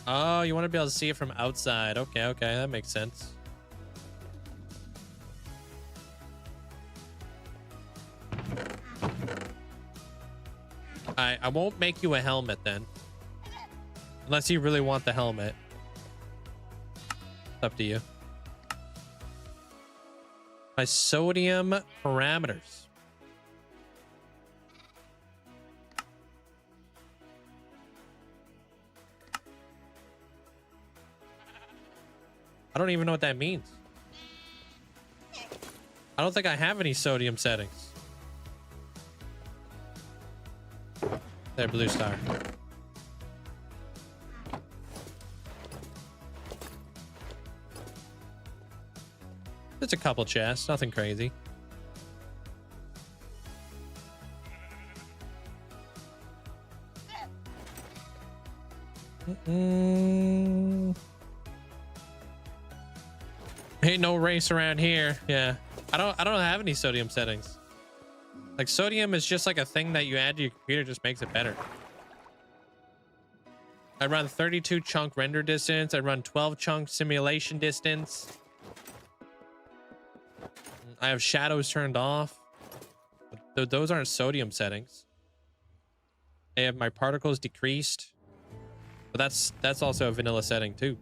S1: Oh, you want to be able to see it from outside. Okay, okay, that makes sense. I won't make you a helmet then. Unless you really want the helmet. It's up to you. My sodium parameters. I don't even know what that means. I I don't think I have any sodium settings. There, blue star. Just a couple chests, nothing crazy. Ain't no race around here. Yeah, I don't have any sodium settings. Like, sodium is just like a thing that you add to your computer, just makes it better. I run 32 chunk render distance. I run 12 chunk simulation distance. I have shadows turned off. Those aren't sodium settings. I have my particles decreased. But that's also a vanilla setting too.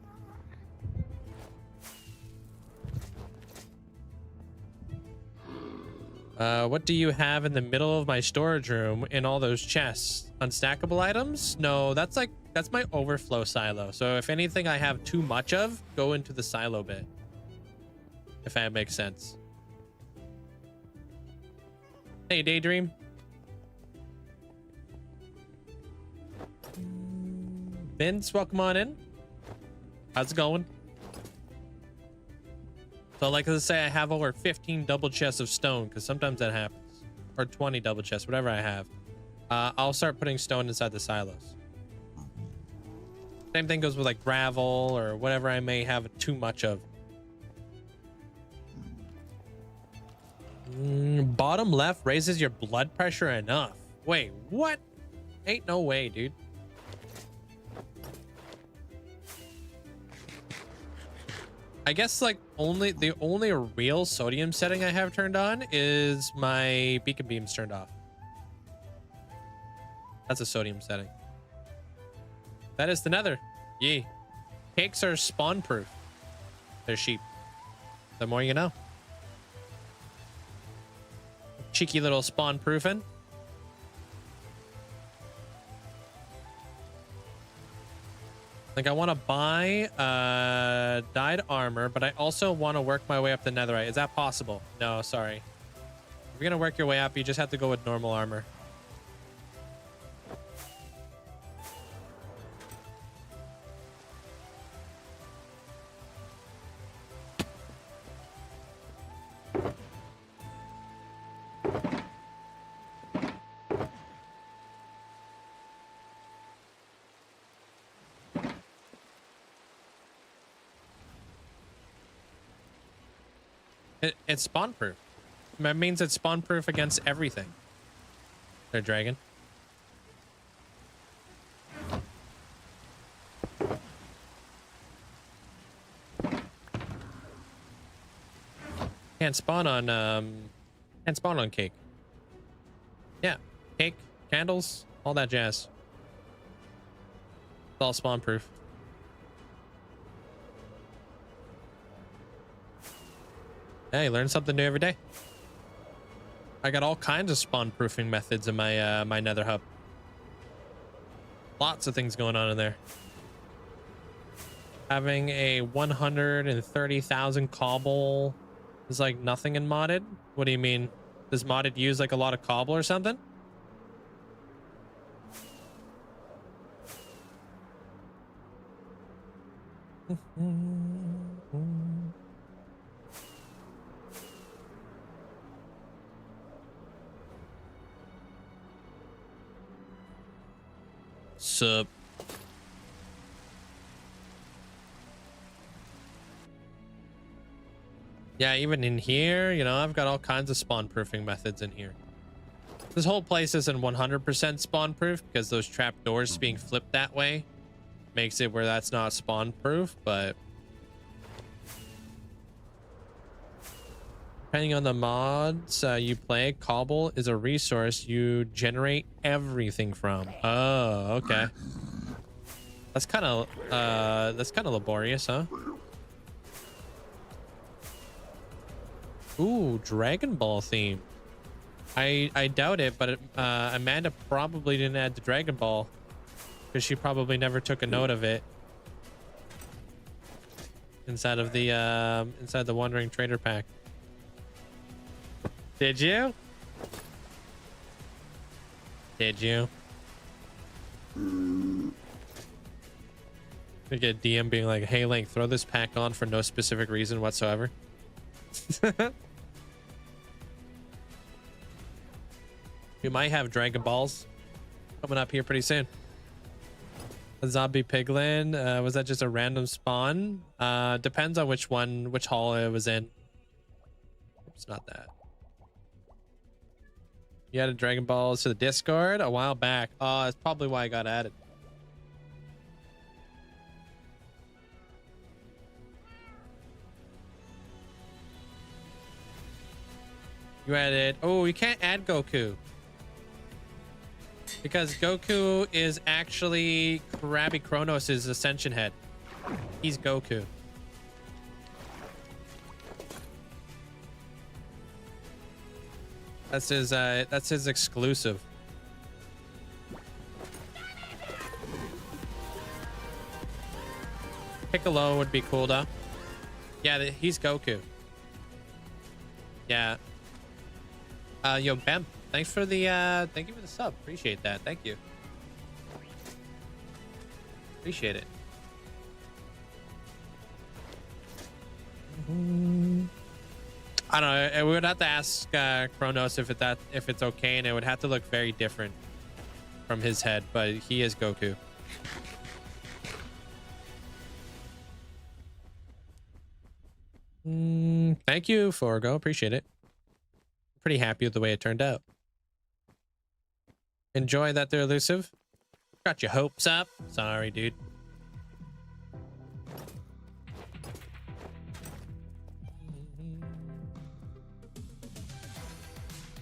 S1: What do you have in the middle of my storage room in all those chests? Unstackable items? No, that's my overflow silo. So if anything I have too much of, go into the silo bit. If that makes sense. Hey, Daydream. Vince, welcome on in. How's it going? So like I say, I have over 15 double chests of stone, because sometimes that happens. Or 20 double chests, whatever I have. I'll start putting stone inside the silos. Same thing goes with like gravel or whatever I may have too much of. Bottom left raises your blood pressure enough. Wait, what? Ain't no way, dude. I guess like the only real sodium setting I have turned on is my beacon beams turned off. That's a sodium setting. That is the nether. Yee. Cakes are spawn proof. They're sheep. The more you know. Cheeky little spawn proofing. Like, I want to buy dyed armor, but I also want to work my way up the netherite. Is that possible? No, sorry. If you're gonna work your way up, you just have to go with normal armor. It's spawn proof. That means it's spawn proof against everything. Their dragon. Can't spawn on cake. Yeah, cake, candles, all that jazz. It's all spawn proof. Hey, learn something new every day. I got all kinds of spawn proofing methods in my my nether hub. Lots of things going on in there. Having a 130,000 cobble is like nothing in modded. What do you mean? Does modded use like a lot of cobble or something? Sup? Yeah, even in here, you know, I've got all kinds of spawn proofing methods in here. This whole place isn't 100% spawn proof because those trap doors being flipped that way makes it where that's not spawn proof, but depending on the mods you play, cobble is a resource you generate everything from. Oh, okay. That's kind of laborious, huh? Ooh, Dragon Ball theme. I doubt it, but Amanda probably didn't add the Dragon Ball because she probably never took a note of it inside of the Wandering Trader pack. Did you? Did you? We get DM being like, hey Link, throw this pack on for no specific reason whatsoever. We might have Dragon Balls coming up here pretty soon. A zombie piglin, was that just a random spawn? Depends on which hall it was in. It's not that. You added Dragon Balls to the Discord a while back. Oh, that's probably why I got added. You added, oh, you can't add Goku. Because Goku is actually Krabby Kronos' ascension head. He's Goku. That's his exclusive. Piccolo would be cool though. Yeah, he's Goku. Yeah. Yo, Bem, thanks for the thank you for the sub. Appreciate that. Thank you. Appreciate it. I don't know. We would have to ask Kronos if it's okay, and it would have to look very different from his head, but he is Goku. Thank you, Forgo. Appreciate it. Pretty happy with the way it turned out. Enjoy that they're elusive. Got your hopes up. Sorry, dude.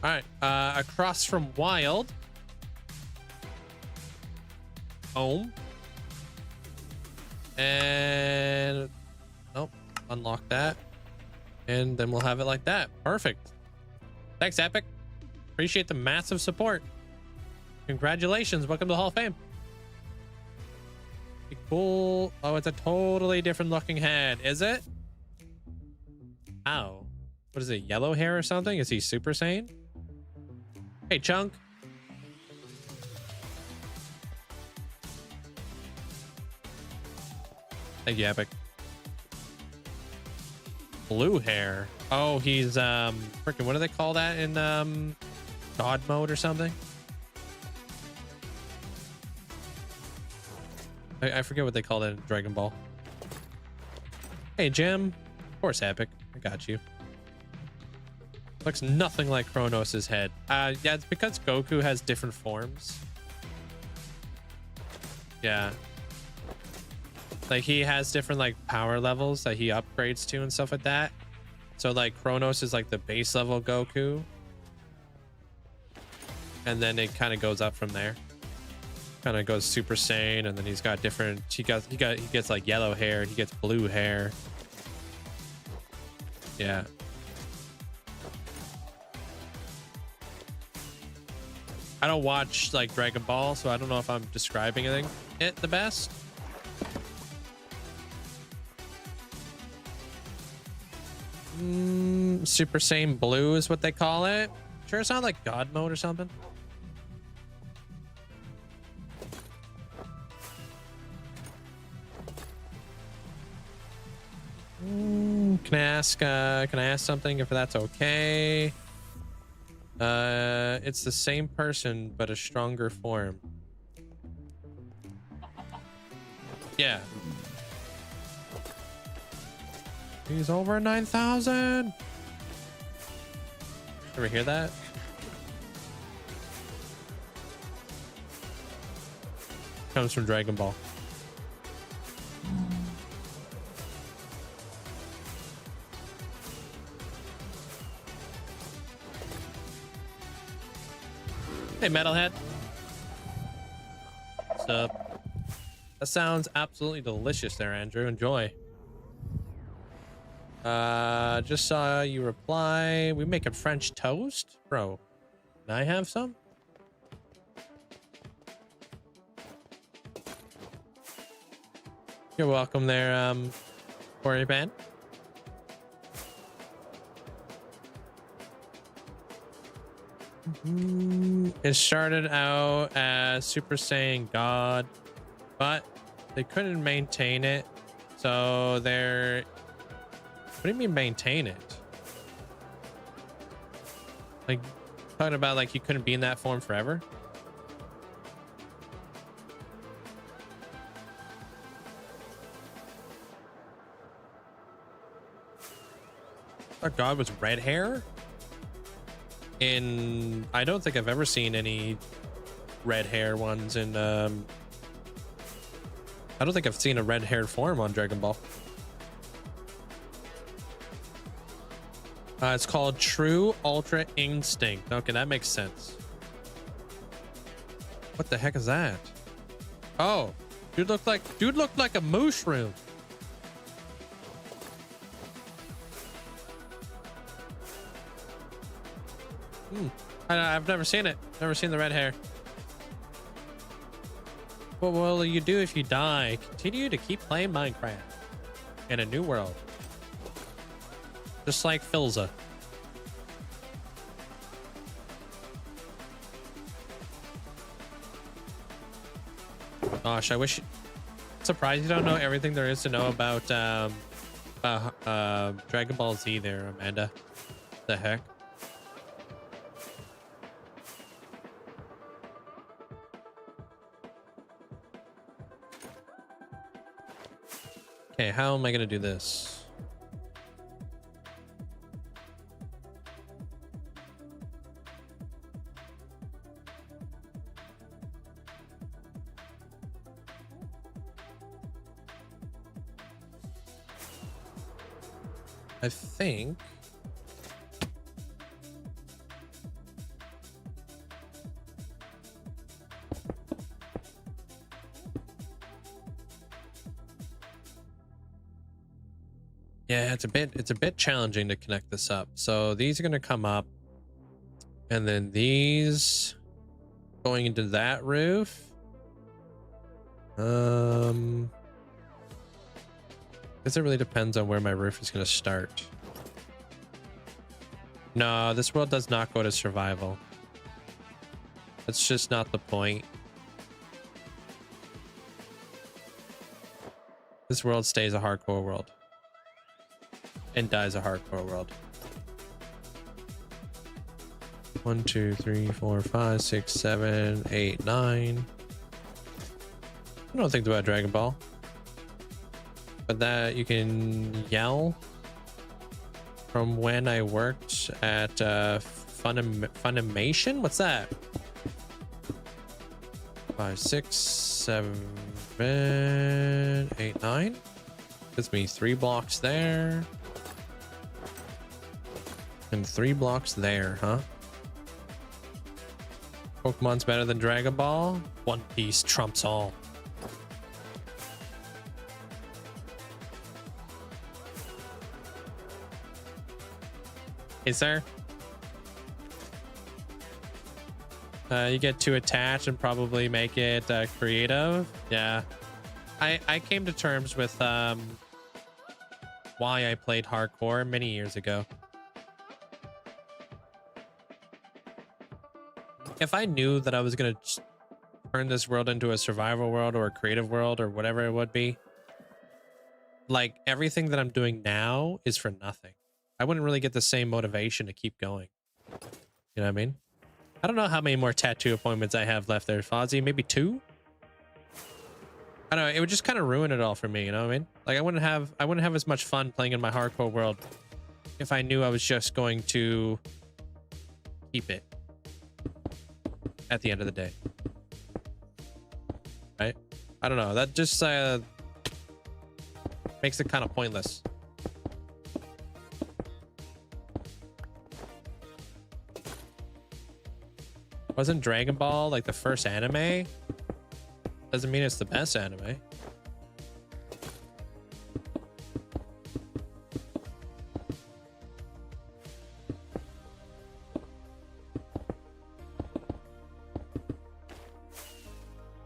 S1: All right, across from Wild. Home. And nope, unlock that. And then we'll have it like that. Perfect. Thanks, Epic. Appreciate the massive support. Congratulations. Welcome to the Hall of Fame. Be cool. Oh, it's a totally different looking head. Is it? Ow. What is it? Yellow hair or something? Is he Super Saiyan? Hey, Chunk. Thank you, Epic. Blue hair. Oh, he's freaking, what do they call that in God mode or something? I forget what they call that in Dragon Ball. Hey, Jim. Of course, Epic. I got you. Looks nothing like Kronos' head. Yeah, it's because Goku has different forms. Yeah. Like, he has different, like, power levels that he upgrades to and stuff like that. So, like, Kronos is, like, the base level Goku. And then it kind of goes up from there. Kind of goes Super Saiyan, and then he's got different... He gets, like, yellow hair. He gets blue hair. Yeah. I don't watch, like, Dragon Ball, so I don't know if I'm describing it the best. Super Saiyan Blue is what they call it. Sure, it's not like God mode or something. Can I ask something if that's okay? It's the same person but a stronger form. Yeah. He's over 9,000. Ever hear that? Comes from Dragon Ball. Hey, Metalhead. What's up? That sounds absolutely delicious there, Andrew. Enjoy. Just saw you reply. We making French toast? Bro, can I have some? You're welcome there, Corey Ban. It started out as Super Saiyan God, but they couldn't maintain it. So they're... What do you mean maintain it? Like, talking about like you couldn't be in that form forever? Our God was red hair? I don't think I've ever seen any red hair ones in I don't think I've seen a red haired form on Dragon Ball. It's called True Ultra Instinct. Okay, that makes sense. What the heck is that? Oh, dude looked like a mushroom. I've never seen it. Never seen the red hair. What will you do if you die? Continue to keep playing Minecraft in a new world. Just like Filza. Gosh, I wish... Surprised you don't know everything there is to know about Dragon Ball Z there, Amanda. The heck? Okay, how am I gonna do this? I think yeah, it's a bit challenging to connect this up. So these are going to come up and then these going into that roof. Guess it really depends on where my roof is going to start. No, this world does not go to survival. That's just not the point. This world stays a hardcore world. And dies a hardcore world. 1, 2, 3, 4, 5, 6, 7, 8, 9. I don't think about Dragon Ball. But that you can yell from when I worked at Funimation. What's that? 5, 6, 7, 8, 9. Gives me 3 blocks there. And 3 blocks there, huh? Pokemon's better than Dragon Ball? One Piece trumps all. Hey, sir. You get too attached and probably make it creative. Yeah. I came to terms with why I played hardcore many years ago. If I knew that I was going to turn this world into a survival world or a creative world or whatever it would be, like everything that I'm doing now is for nothing. I wouldn't really get the same motivation to keep going. You know what I mean? I don't know how many more tattoo appointments I have left there, Fozzie. Maybe 2? I don't know. It would just kind of ruin it all for me. You know what I mean? Like I wouldn't have as much fun playing in my hardcore world if I knew I was just going to keep it at the end of the day. Right? I don't know. That just makes it kind of pointless. Wasn't Dragon Ball like the first anime? Doesn't mean it's the best anime.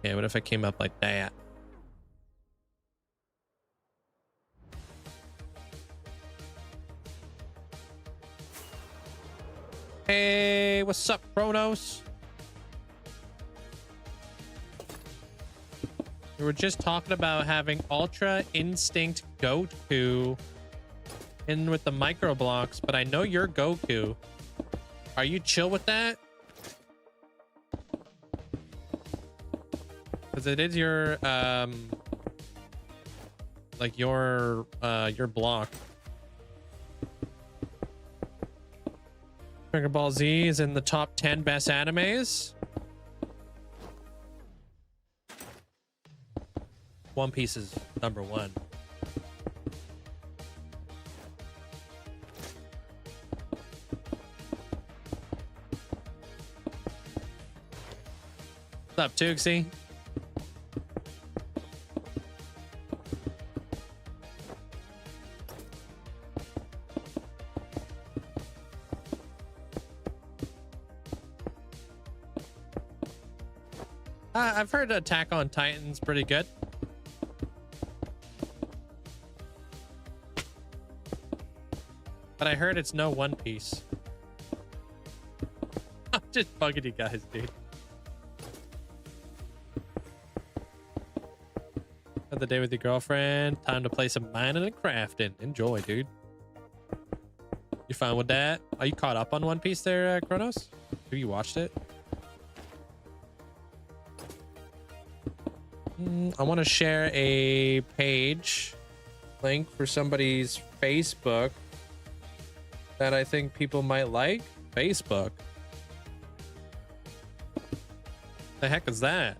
S1: Yeah, what if I came up like that? Hey, what's up, Kronos? We were just talking about having Ultra Instinct Goku in with the micro blocks, but I know you're Goku. Are you chill with that? Because it is your like your block. Dragon Ball Z is in the top 10 best animes. One Piece is number 1. What's up, Tuxie? I've heard Attack on Titan's pretty good. But I heard it's no One Piece. I'm just bugging you guys, dude. Another day with your girlfriend. Time to play some mining and crafting. Enjoy, dude. You fine with that? Are you caught up on One Piece there, Kronos? Have you watched it? I want to share a page link for somebody's Facebook that I think people might like. Facebook. The heck is that?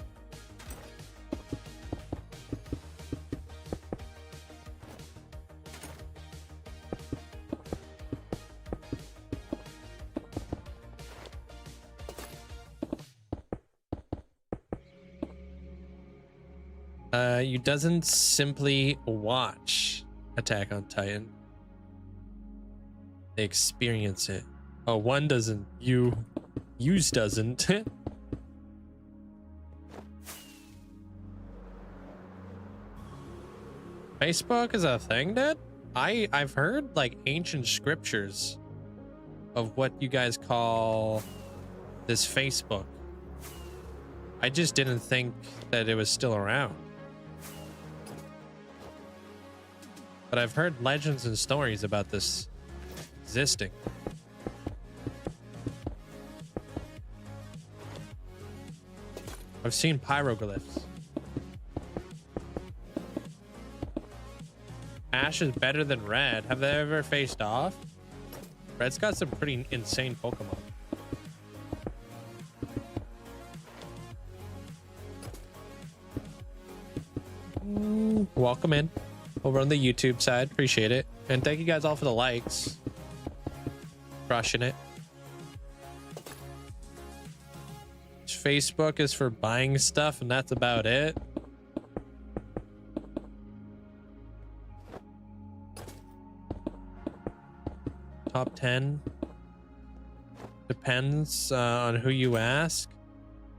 S1: You doesn't simply watch Attack on Titan. They experience it. Oh, one doesn't. Use doesn't. Facebook is a thing, dude? I've heard like ancient scriptures of what you guys call this Facebook. I just didn't think that it was still around. But I've heard legends and stories about this existing. I've seen pyroglyphs. Ash is better than Red. Have they ever faced off? Red's got some pretty insane Pokemon. Welcome in over on the YouTube side. Appreciate it. And thank you guys all for the likes. Crushing it. Facebook is for buying stuff and that's about it. Top 10 depends on who you ask.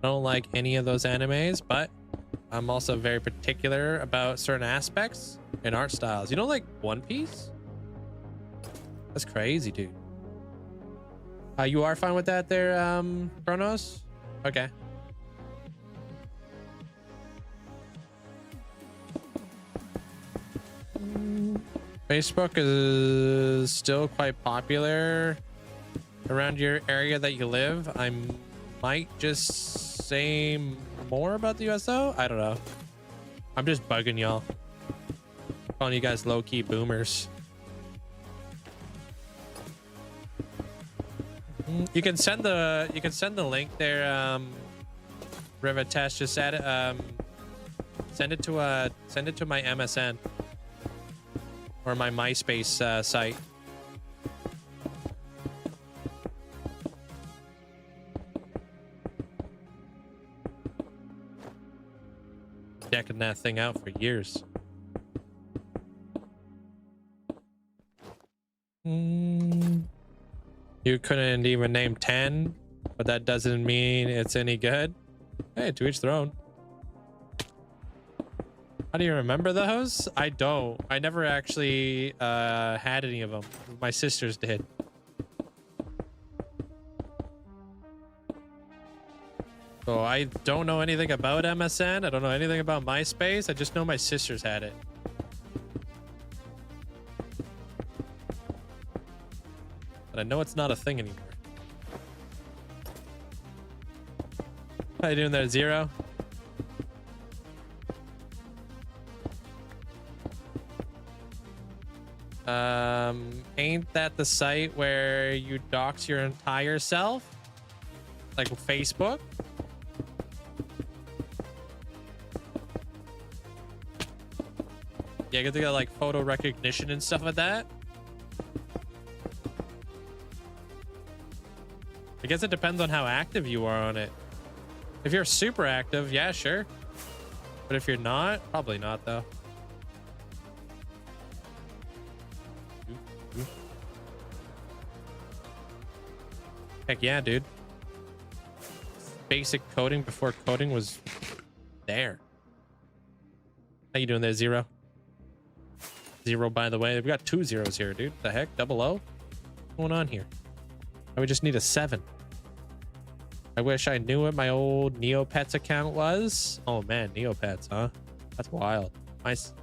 S1: I don't like any of those animes, but I'm also very particular about certain aspects and art styles. You don't like One Piece? That's crazy, dude. You are fine with that there, Kronos? Okay. Facebook is still quite popular around your area that you live. I might just say more about the US though. I don't know. I'm just bugging y'all. Calling you guys low-key boomers. You can send the link there, Rivatesh. Just add it, send it to my MSN or my MySpace site. Checking that thing out for years. You couldn't even name 10, but that doesn't mean it's any good. Hey, to each their own. How do you remember those? I don't. I never actually had any of them. My sisters did. So I don't know anything about MSN. I don't know anything about MySpace. I just know my sisters had it. But I know it's not a thing anymore. How you doing there, Zero? Ain't that the site where you dox your entire self? Like Facebook? Yeah, you get to get like photo recognition and stuff like that. I guess it depends on how active you are on it. If you're super active, yeah, sure. But if you're not, probably not though. Heck yeah, dude. Basic coding before coding was there. How you doing there, Zero? Zero, by the way. We got 2 zeros here, dude. The heck? Double O? What's going on here? I would just need a 7. I wish I knew what my old Neopets account was. Oh man, Neopets, huh? That's wild. Nice.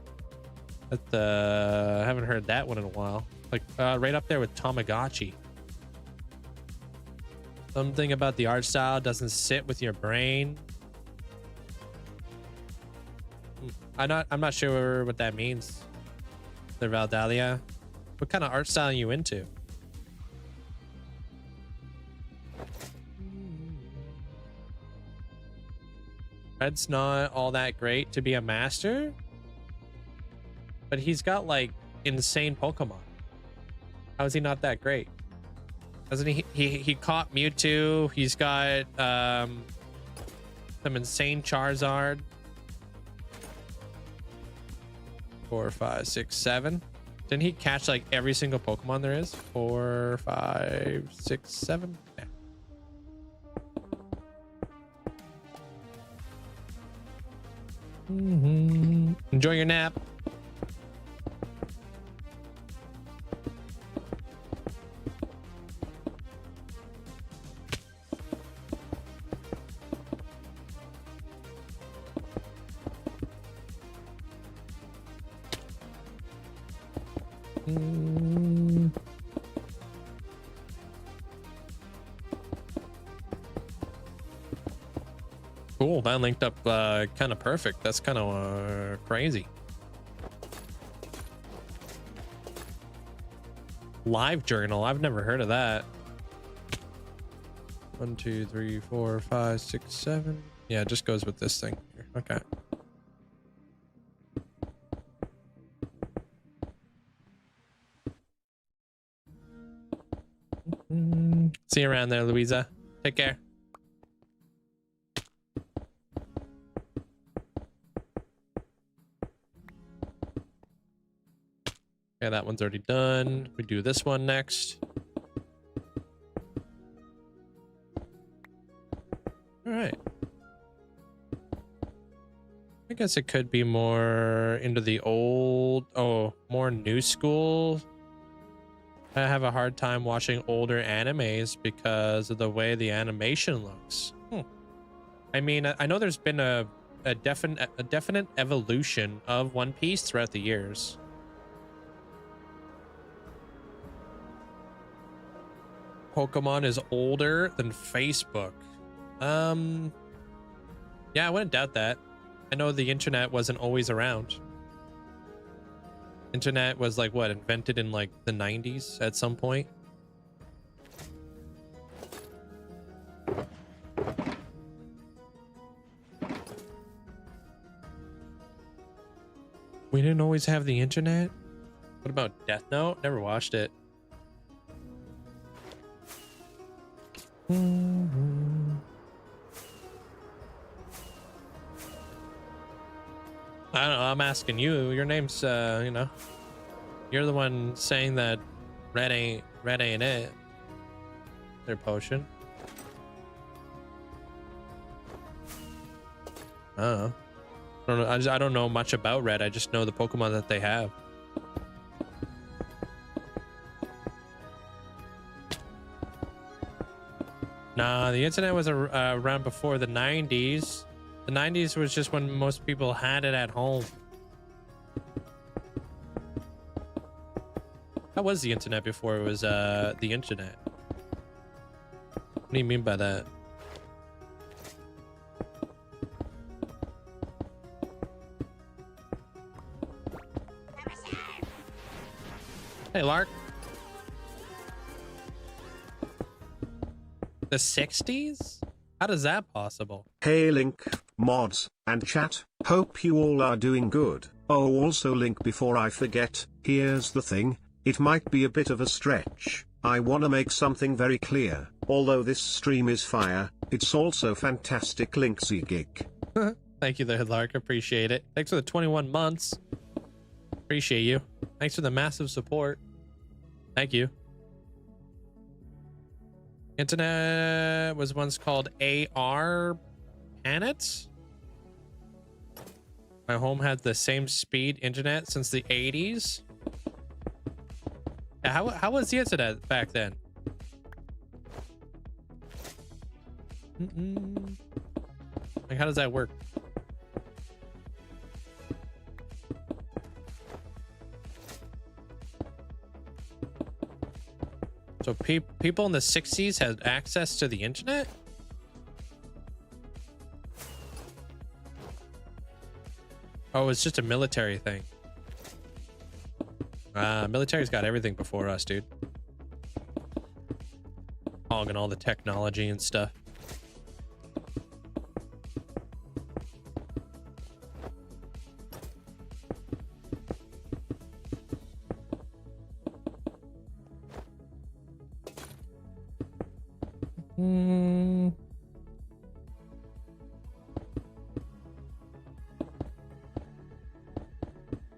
S1: I haven't heard that one in a while. Like right up there with Tamagotchi. Something about the art style doesn't sit with your brain. I'm not sure what that means. The Valdalia. What kind of art style are you into? Red's not all that great to be a master, but he's got like insane Pokemon. How is he not that great? Doesn't he caught Mewtwo. He's got some insane Charizard. 4, 5, 6, 7. Didn't he catch like every single Pokemon there is? 4, 5, 6, 7. Yeah. Enjoy your nap. Cool, that linked up kind of perfect. That's kind of crazy. Live journal, I've never heard of that. 1, 2, 3, 4, 5, 6, 7. Yeah, it just goes with this thing here. Okay. See you around there, Louisa. Take care. Yeah, that one's already done. We do this one next. All right. I guess it could be more into the old, more new school. I have a hard time watching older animes because of the way the animation looks. I mean, I know there's been a definite evolution of One Piece throughout the years. Pokemon is older than Facebook. Yeah, I wouldn't doubt that. I know the internet wasn't always around. Internet was like what, invented in like the 90s at some point. We didn't always have the internet. What about Death Note? Never watched it. I don't know, I'm asking you. Your name's you know, you're the one saying that red ain't it. Their potion. Oh, I don't know. I don't know much about red. I just know the Pokemon that they have. Nah, The internet was around before the 90s. The 90s was just when most people had it at home. How was the internet before it was the internet? What do you mean by that? Hey, Lark. The 60s? How does that possible?
S3: Hey Link, mods, and chat, hope you all are doing good. Oh, also Link, before I forget, here's the thing, it might be a bit of a stretch. I wanna make something very clear. Although this stream is fire, it's also fantastic Linkzzey gig.
S1: Thank you there, Lark. Appreciate it. Thanks for the 21 months. Appreciate you. Thanks for the massive support. Thank you. Internet was once called AR Planet. My home had the same speed internet since the 80s. Yeah, how was the internet back then? Like, how does that work? So people in the 60s had access to the internet? Oh, it's just a military thing. Military's got everything before us, dude. Hogging all the technology and stuff.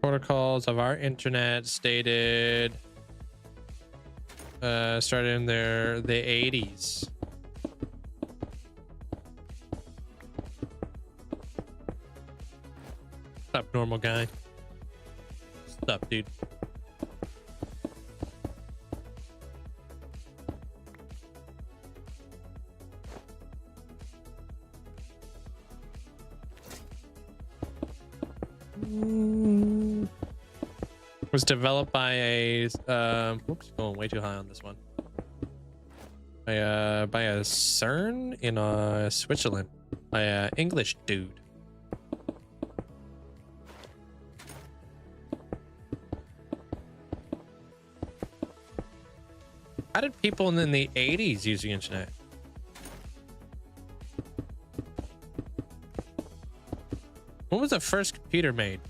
S1: Protocols of our internet stated started in the 80s. What's up, normal guy? What's up, dude? Was developed by a whoops, going way too high on this one. By a CERN in Switzerland, by a English dude. How did people in the 80s use the internet? When was the first computer made?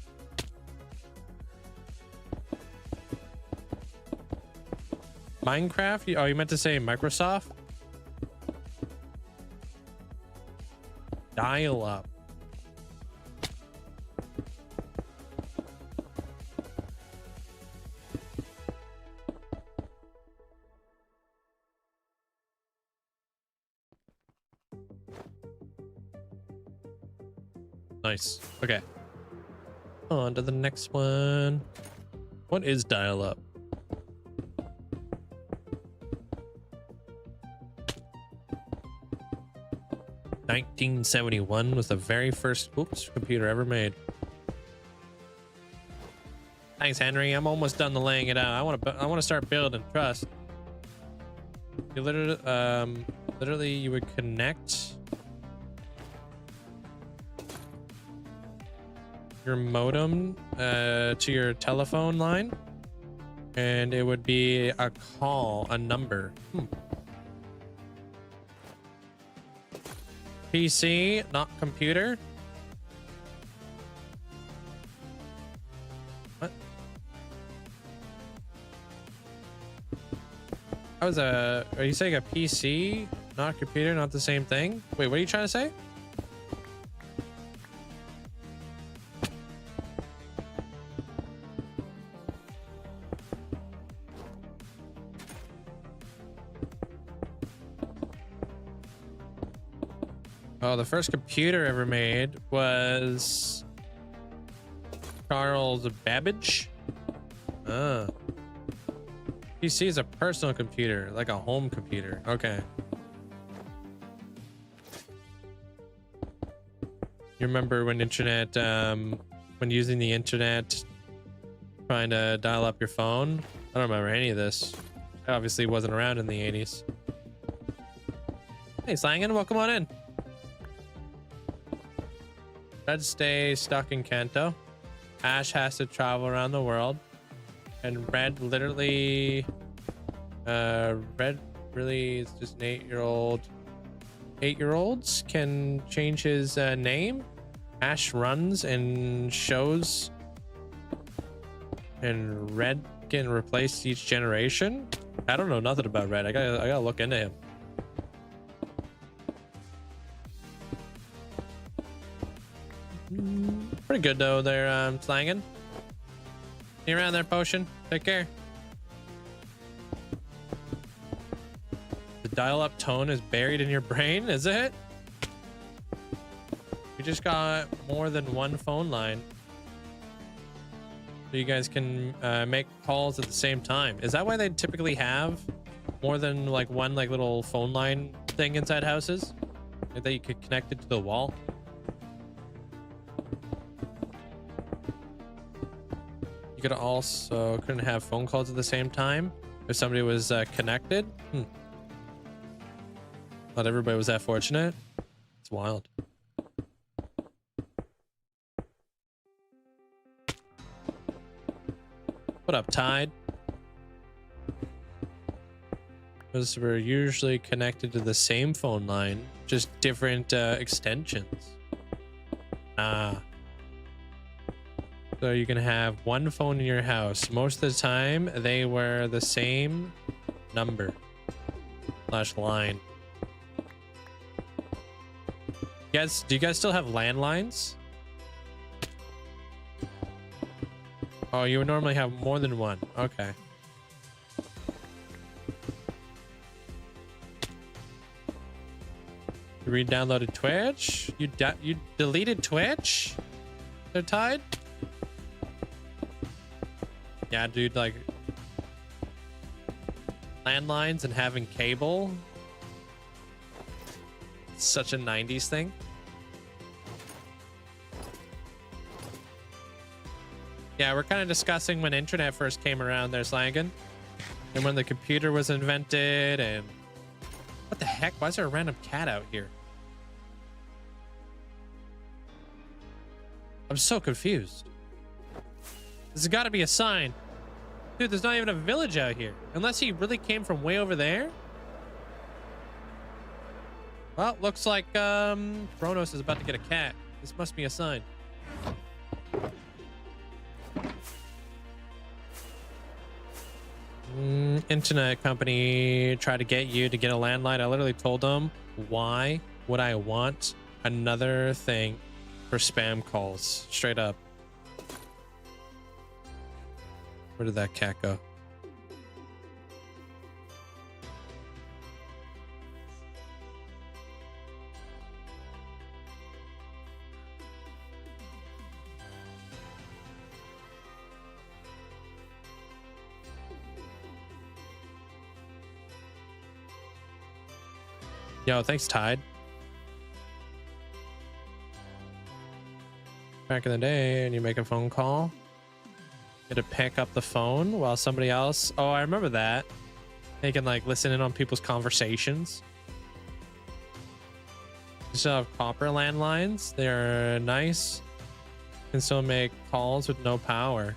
S1: Minecraft? Oh, you meant to say Microsoft? Dial up. Nice. Okay. On to the next one. What is dial up? (1971) was the very first computer ever made. Thanks, Henry. I'm almost done laying it out. I want to start building trust. You literally you would connect your modem to your telephone line, and it would be a call, a number. PC, not computer. What? Are you saying a PC, not a computer, not the same thing? Wait, what are you trying to say? Oh, the first computer ever made was Charles Babbage. PC is a personal computer, like a home computer. Okay. You remember when internet, when using the internet, trying to dial up your phone? I don't remember any of this. I obviously wasn't around in the 80s. Hey, Slangen, welcome on in. Red stay stuck in Kanto. Ash has to travel around the world. And Red literally... Red really is just an 8-year-old. 8-year-olds can change his name. Ash runs and shows. And Red can replace each generation. I don't know nothing about Red. I gotta look into him. Pretty good though there, Slanging. You around there, Potion? Take care. The dial-up tone is buried in your brain, is it? We just got more than one phone line. So you guys can make calls at the same time. Is that why they typically have more than like one like little phone line thing inside houses? Like that you could connect it to the wall? You could also couldn't have phone calls at the same time if somebody was connected. Not everybody was that fortunate. It's wild. What up, Tide? Those were usually connected to the same phone line, just different extensions. So you can have one phone in your house. Most of the time, they were the same number / line. Yes, do you guys still have landlines? Oh, you would normally have more than one. Okay. You re-downloaded Twitch? You deleted Twitch? They're tied? Yeah, dude, like landlines and having cable. It's such a 90s thing. Yeah, we're kind of discussing when internet first came around there, Slangen. And when the computer was invented and... What the heck? Why is there a random cat out here? I'm so confused. This has got to be a sign. Dude, there's not even a village out here. Unless he really came from way over there. Well, looks like Kronos is about to get a cat. This must be a sign. Internet company tried to get you to get a landline. I literally told them, why would I want another thing for spam calls? Straight up. Where did that cat go? Yo, thanks, Tide. Back in the day, and you make a phone call. You had to pick up the phone while somebody else... Oh, I remember that. They can, like, listen in on people's conversations. You still have copper landlines. They're nice. You can still make calls with no power.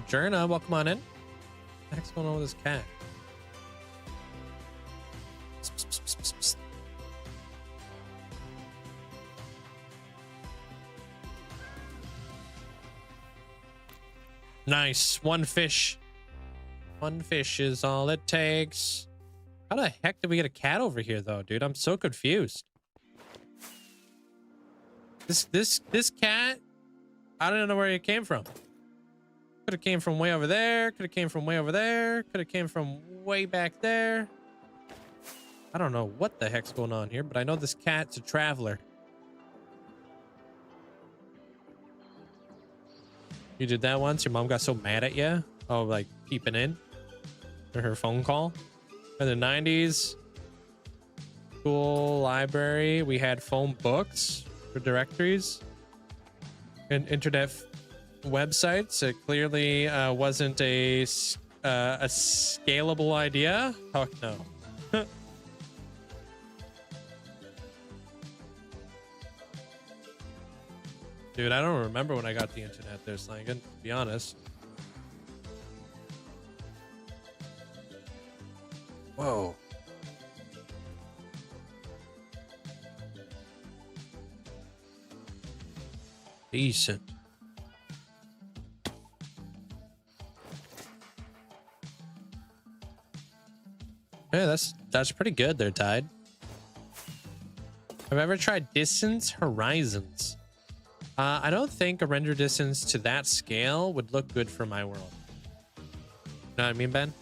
S1: Jerna, welcome on in. What the heck's going on with this cat? Psst, psst, psst, psst, psst. Nice. One fish. One fish is all it takes. How the heck did we get a cat over here, though, dude? I'm so confused. This cat, I don't know where it came from. Could have came from way over there. Could have came from way over there. Could have came from way back there. I don't know what the heck's going on here, but I know this cat's a traveler. You did that once? Your mom got so mad at you? Oh, like peeping in? Or her phone call? In the 90s, school library, we had phone books for directories and internet websites. It clearly wasn't a scalable idea. Fuck no. Dude, I don't remember when I got the internet there, Slangen, to be honest. Whoa. Decent. Yeah, that's pretty good there, Tide. Have I ever tried Distance Horizons? I don't think a render distance to that scale would look good for my world. Know what I mean, Ben?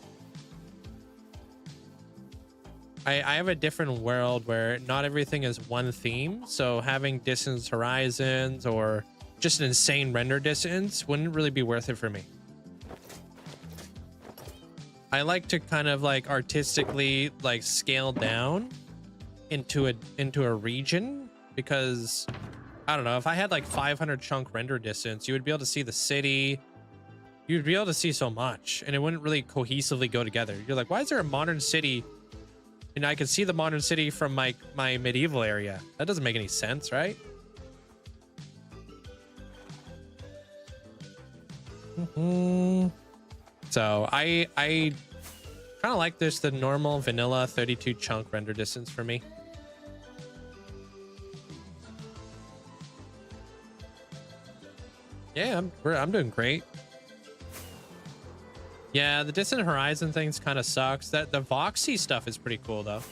S1: I have a different world where not everything is one theme, so having distance horizons or just an insane render distance wouldn't really be worth it for me. I like to kind of like artistically like scale down into a region, because I don't know, if I had like 500 chunk render distance, you would be able to see the city. You'd be able to see so much, and it wouldn't really cohesively go together. You're like, why is there a modern city? And I can see the modern city from my medieval area. That doesn't make any sense, right? So I kind of like this, the normal vanilla 32 chunk render distance for me. Yeah, I'm doing great. Yeah, the distant horizon things kind of sucks. That the voxy stuff is pretty cool though.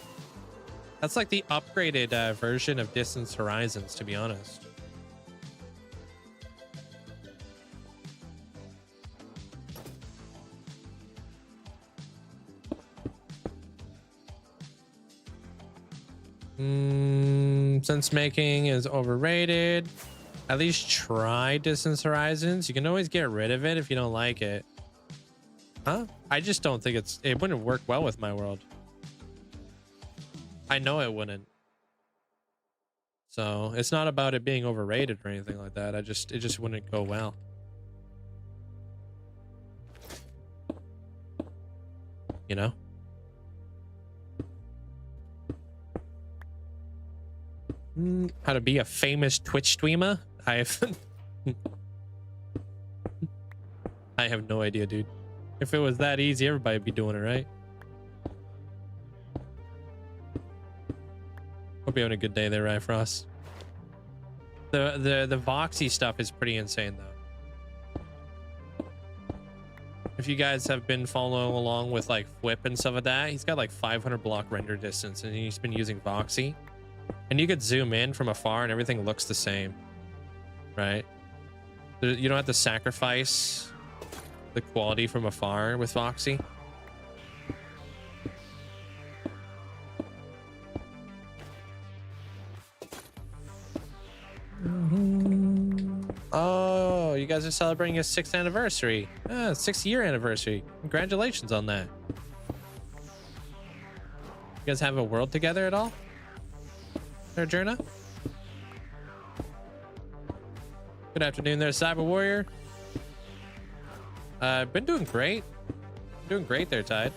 S1: That's like the upgraded version of distance horizons, to be honest. Sense making is overrated. At least try distance horizons. You can always get rid of it if you don't like it. Huh? I just don't think it wouldn't work well with my world. I know it wouldn't. So it's not about it being overrated or anything like that. It just wouldn't go well. You know? How to be a famous Twitch streamer? I have no idea, dude. If it was that easy, everybody would be doing it, right? Hope you're having a good day there, right, Frost? The Voxy stuff is pretty insane, though. If you guys have been following along with like Flip and stuff like that, he's got like 500 block render distance, and he's been using Voxy. And you could zoom in from afar, and everything looks the same, right? You don't have to sacrifice the quality from afar with Voxy. Oh, you guys are celebrating your 6th anniversary. 6th-year anniversary. Congratulations on that. You guys have a world together at all? There, Jerna? Good afternoon there, Cyber Warrior. Been doing great. Doing great there, Tide.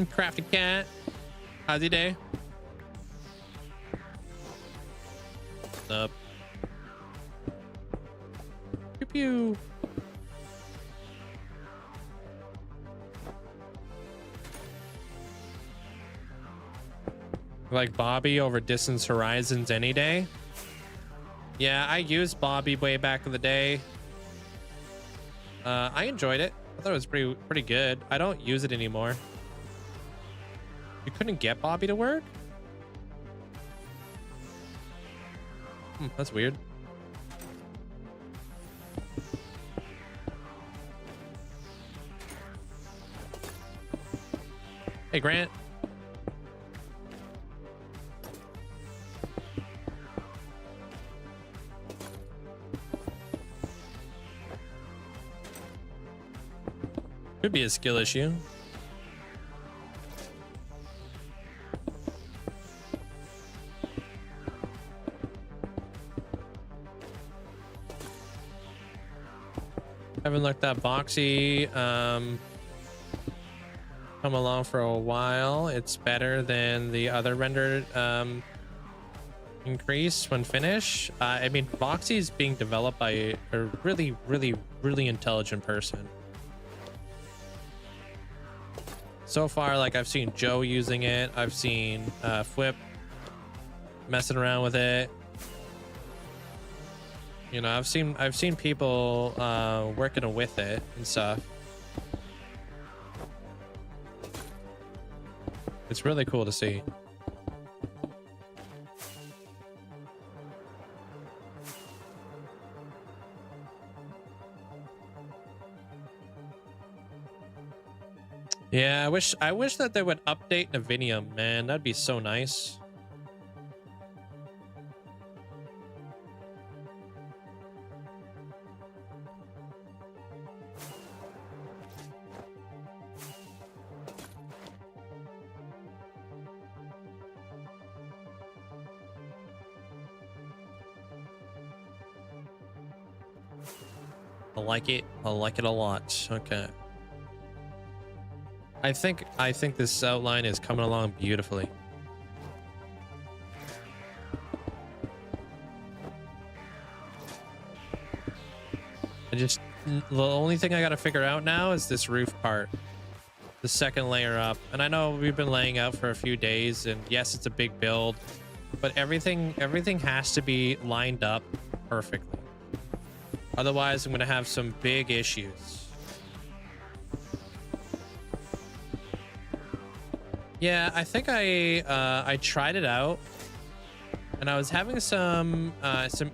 S1: Crafty Cat. How's your day? What's up? Pew pew. Like Bobby over Distance Horizons any day. Yeah, I used Bobby way back in the day. I enjoyed it. I thought it was pretty good. I don't use it anymore. You couldn't get Bobby to work? That's weird. Hey, Grant. Could be a skill issue. Haven't looked at Boxy. Come along for a while. It's better than the other rendered increase when finished. I mean, Boxy is being developed by a really, really, really intelligent person. So far, like, I've seen Joe using it. I've seen Flip messing around with it. You know, I've seen people working with it and stuff. It's really cool to see. Yeah, I wish that they would update Navinium, man. That'd be so nice. I like it. I like it a lot. Okay. I think this outline is coming along beautifully. The only thing I got to figure out now is this roof part, the second layer up. And I know we've been laying out for a few days, and yes, it's a big build, but everything has to be lined up perfectly. Otherwise, I'm going to have some big issues. Yeah, I think I tried it out, and I was having some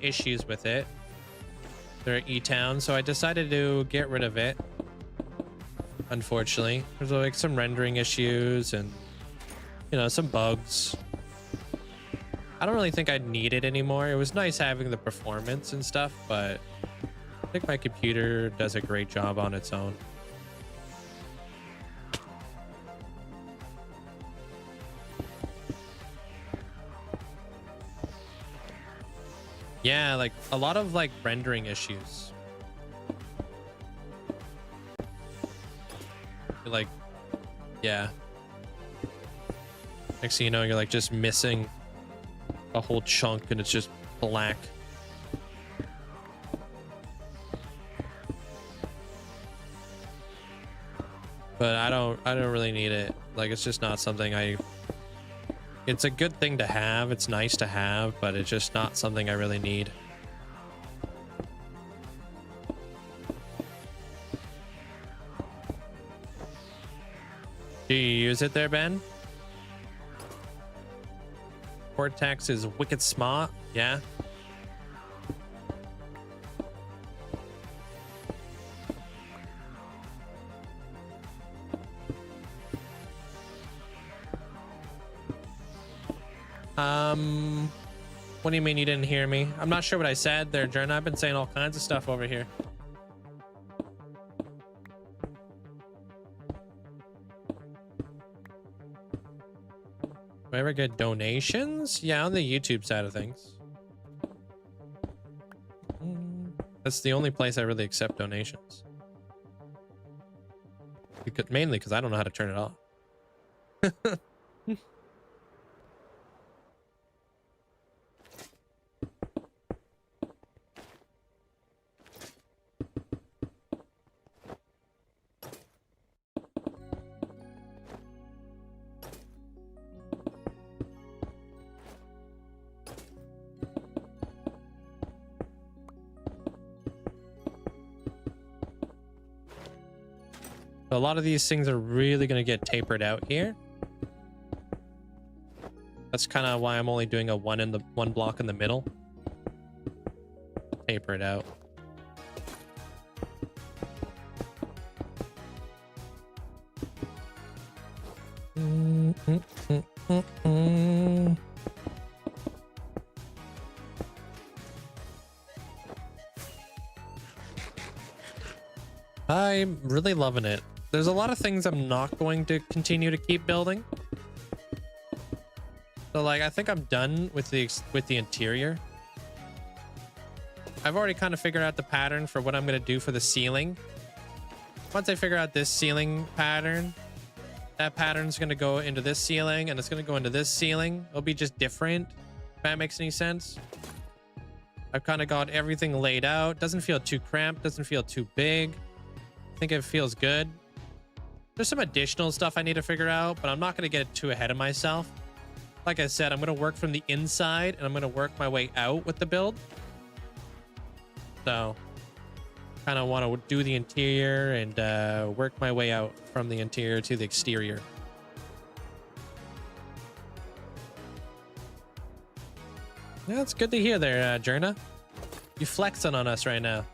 S1: issues with it. They're at E-Town, so I decided to get rid of it. Unfortunately, there's like some rendering issues and, you know, some bugs. I don't really think I need it anymore. It was nice having the performance and stuff, but I think my computer does a great job on its own. Yeah, like a lot of like rendering issues. Like, yeah. Next thing you know, you're like just missing a whole chunk and it's just black. But I don't really need it. Like, it's just not something it's a good thing to have. It's nice to have, but it's just not something I really need. Do you use it there, Ben? Cortex is wicked smart. Yeah. What do you mean you didn't hear me? I'm not sure what I said there, Jern. I've been saying all kinds of stuff over here. Do I ever get donations? Yeah, on the YouTube side of things. That's the only place I really accept donations. Mainly because I don't know how to turn it off. A lot of these things are really going to get tapered out here. That's kind of why I'm only doing one block in the middle. Taper it out. I'm really loving it. There's a lot of things I'm not going to continue to keep building. So like, I think I'm done with the interior. I've already kind of figured out the pattern for what I'm going to do for the ceiling. Once I figure out this ceiling pattern, that pattern's going to go into this ceiling and it's going to go into this ceiling. It'll be just different, if that makes any sense. I've kind of got everything laid out. Doesn't feel too cramped, doesn't feel too big. I think it feels good. There's some additional stuff I need to figure out, but I'm not going to get too ahead of myself. Like I said, I'm going to work from the inside and I'm going to work my way out with the build. So kind of want to do the interior and work my way out from the interior to the exterior. Yeah, it's good to hear there, Jerna. You flexing on us right now.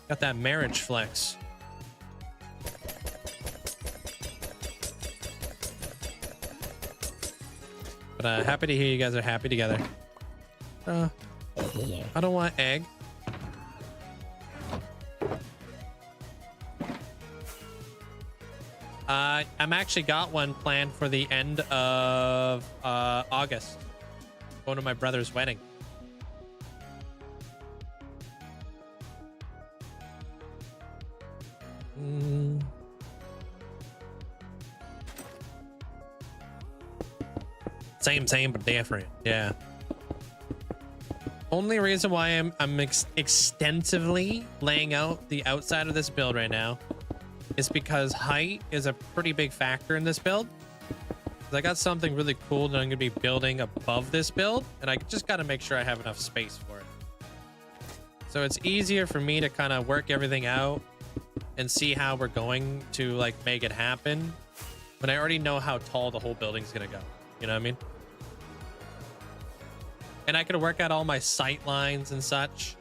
S1: Got that marriage flex. But happy to hear you guys are happy together. I don't want egg. I'm actually got one planned for the end of August. Going to my brother's wedding. Same, but different. Yeah. Only reason why I'm extensively laying out the outside of this build right now is because height is a pretty big factor in this build. I got something really cool that I'm gonna be building above this build, and I just got to make sure I have enough space for it. So it's easier for me to kind of work everything out and see how we're going to like make it happen when I already know how tall the whole building's gonna go. You know what I mean? And I could work out all my sight lines and such.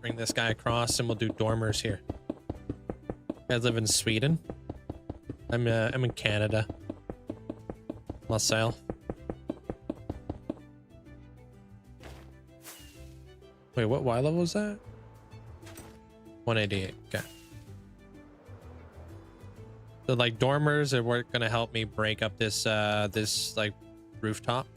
S1: Bring this guy across and we'll do dormers here. You guys live in Sweden? I'm in Canada. Myself. Wait, what Y level was that? 188. Okay. So like dormers are gonna help me break up this this like rooftop.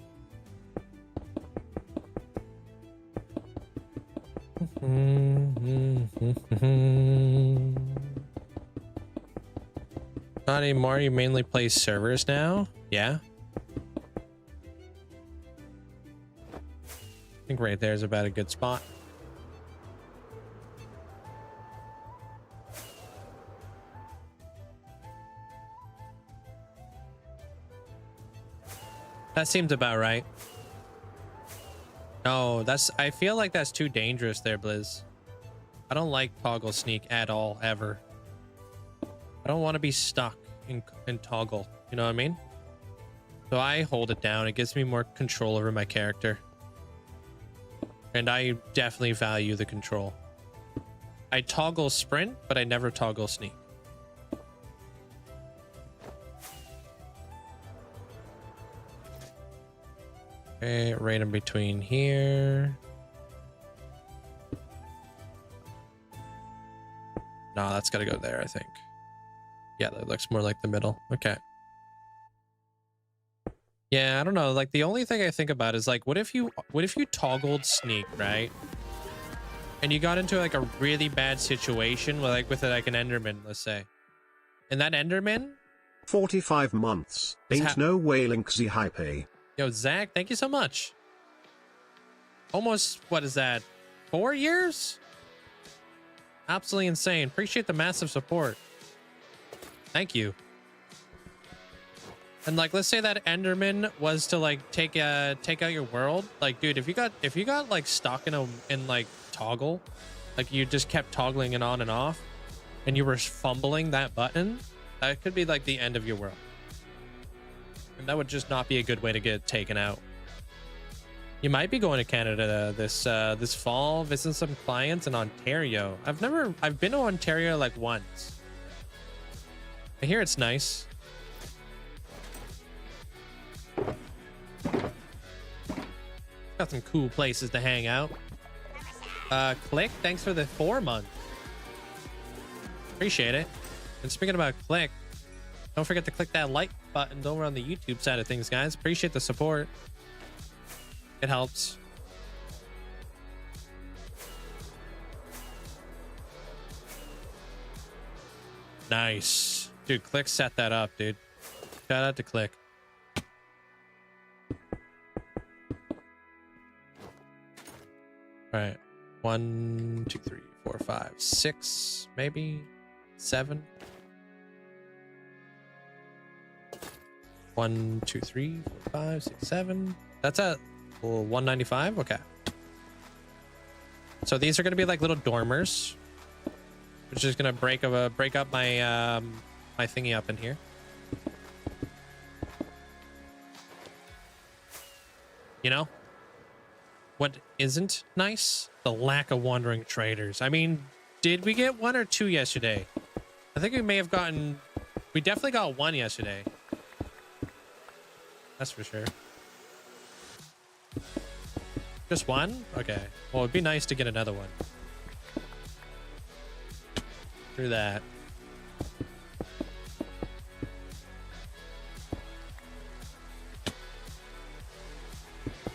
S1: Not anymore. You mainly play servers now? Yeah. I think right there is about a good spot. That seems about right. No, I feel like that's too dangerous there, Blizz. I don't like toggle sneak at all, ever. I don't want to be stuck in toggle, you know what I mean? So I hold it down. It gives me more control over my character. And I definitely value the control. I toggle sprint, but I never toggle sneak. Okay, right in between here. No, that's got to go there, I think. Yeah, that looks more like the middle. Okay. Yeah, I don't know. Like the only thing I think about is like, what if you toggled sneak, right? And you got into like a really bad situation with like an Enderman, let's say. And that Enderman
S3: 45 months. Ain't no way Linkzzey hype.
S1: Yo, Zach, thank you so much. Almost, what is that? 4 years? Absolutely insane. Appreciate the massive support. Thank you. And like, let's say that Enderman was to like take out your world. Like, dude, if you got like stuck in like toggle, like you just kept toggling it on and off, and you were fumbling that button, that could be like the end of your world. And that would just not be a good way to get taken out. You might be going to Canada this fall, visiting some clients in Ontario. I've been to Ontario like once. I hear it's nice. Got some cool places to hang out. Click, thanks for the 4 months. Appreciate it. And speaking about Click, don't forget to click that like button over on the YouTube side of things, guys. Appreciate the support. It helps. Nice. Dude, Click set that up, dude. Shout out to Click. All right. 1, 2, 3, 4, 5, 6, maybe 7. 1, 2, 3, 4, 5, 6, 7. That's at 195. Okay. So these are going to be like little dormers, which is going to break up my my thingy up in here. You know what isn't nice? The lack of wandering traders. I mean, did we get 1 or 2 yesterday? I think we may have gotten... We definitely got 1 yesterday. That's for sure. Just 1? Okay. Well, it'd be nice to get another one. Through that.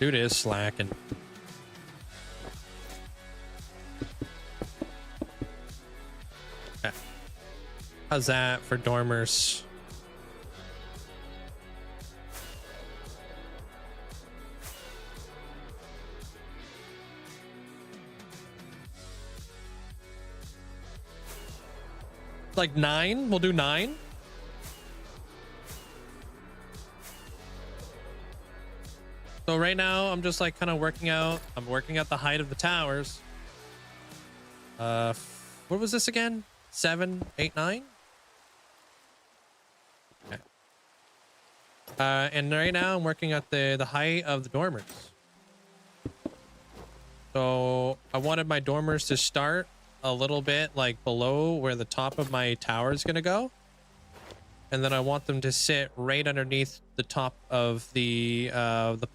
S1: Dude is slacking. Okay. How's that for dormers? Like 9? We'll do 9. So right now I'm just like kind of working out. I'm working out the height of the towers. What was this again? 7, 8, 9? Okay. And right now I'm working at the height of the dormers. So I wanted my dormers to start a little bit like below where the top of my tower is going to go. And then I want them to sit right underneath the top of the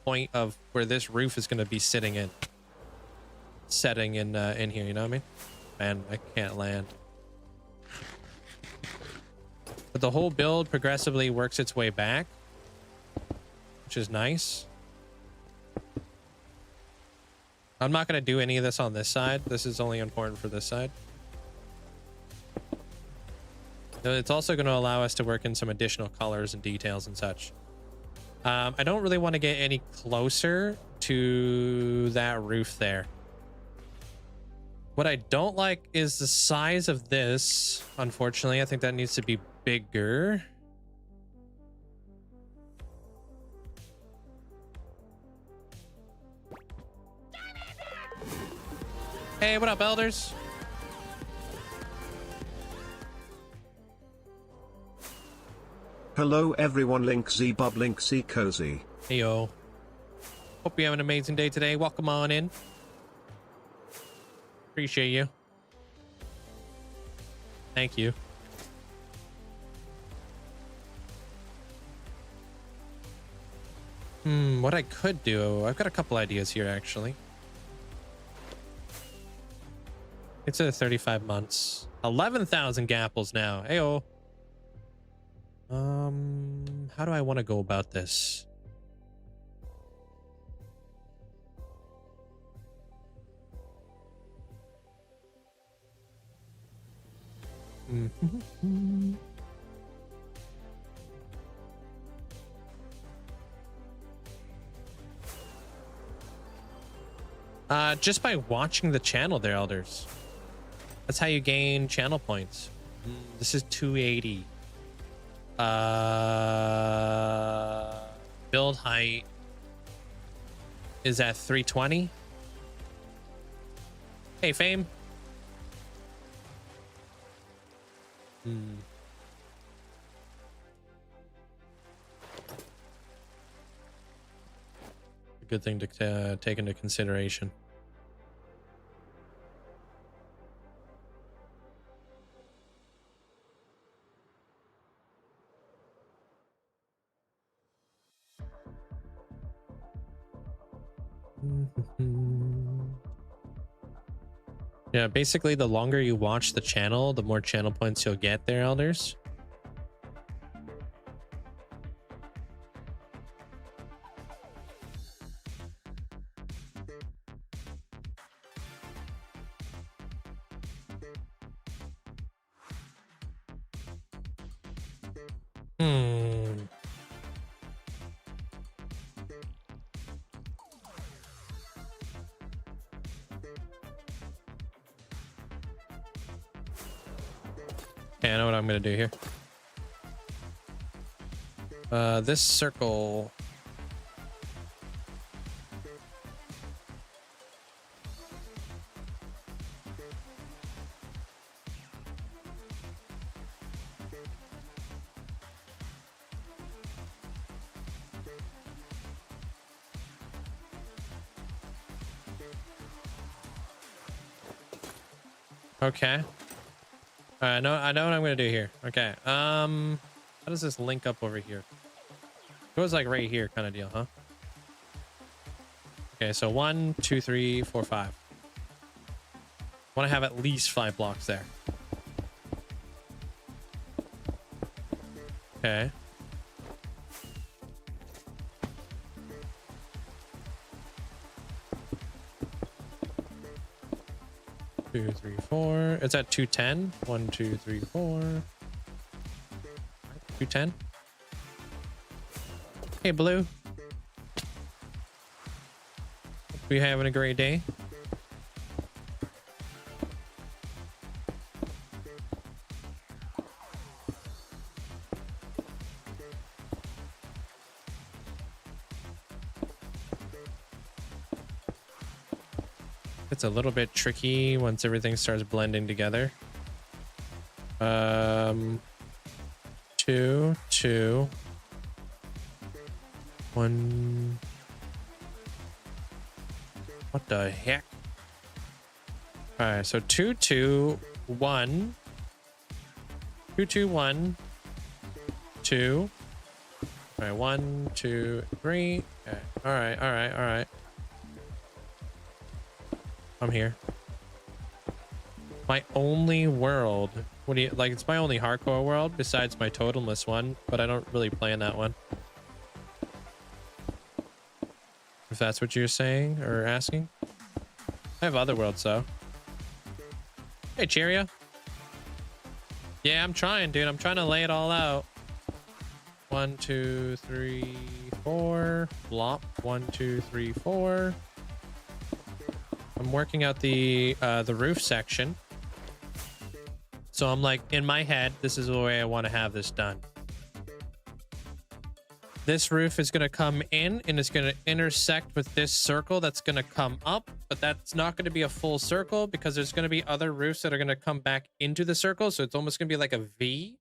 S1: point of where this roof is going to be setting in here. You know what I mean? Man, I can't land. But the whole build progressively works its way back, which is nice. I'm not going to do any of this on this side. This is only important for this side. It's also going to allow us to work in some additional colors and details and such. I don't really want to get any closer to that roof there. What I don't like is the size of this. Unfortunately, I think that needs to be bigger. Hey, what up, elders?
S3: Hello everyone, Linkzzey Bub Linkzzey Cozy.
S1: Hey, yo. Hope you have an amazing day today. Welcome on in. Appreciate you. Thank you. What I could do, I've got a couple ideas here actually. It's at 35 months. 11,000 gapples now. Heyo. How do I want to go about this? Just by watching the channel there, elders. That's how you gain channel points. This is 280. Build height is at 320. Hey, Fame. A good thing to take into consideration. Yeah, basically the longer you watch the channel, the more channel points you'll get there, elders. Okay, I know what I'm gonna do here. This circle. Okay. I know what I'm gonna do here. Okay. How does this link up over here? It goes like right here kind of deal, huh? Okay, so 1, 2, 3, 4, 5. Want to have at least 5 blocks there. Okay. Two, 3, 4. It's at 210. 1, 2, 3, 4. 210. Hey, Blue. Hope you're having a great day. It's a little bit tricky once everything starts blending together. 2, 2, 1. What the heck? All right, so 2, 2, 1. 2, 2, 1. 2. All right, 1, 2, 3. Okay. All right. I'm here. My only world. What do you like? It's my only hardcore world besides my totemless one, but I don't really play in that one. If that's what you're saying or asking. I have other worlds though. Hey, Cheerio. Yeah, I'm trying, dude. I'm trying to lay it all out. 1, 2, 3, 4. Blop. 1, 2, 3, 4. I'm working out the roof section. So I'm like, in my head, this is the way I want to have this done. This roof is going to come in and it's going to intersect with this circle that's going to come up, but that's not going to be a full circle because there's going to be other roofs that are going to come back into the circle. So it's almost going to be like a V,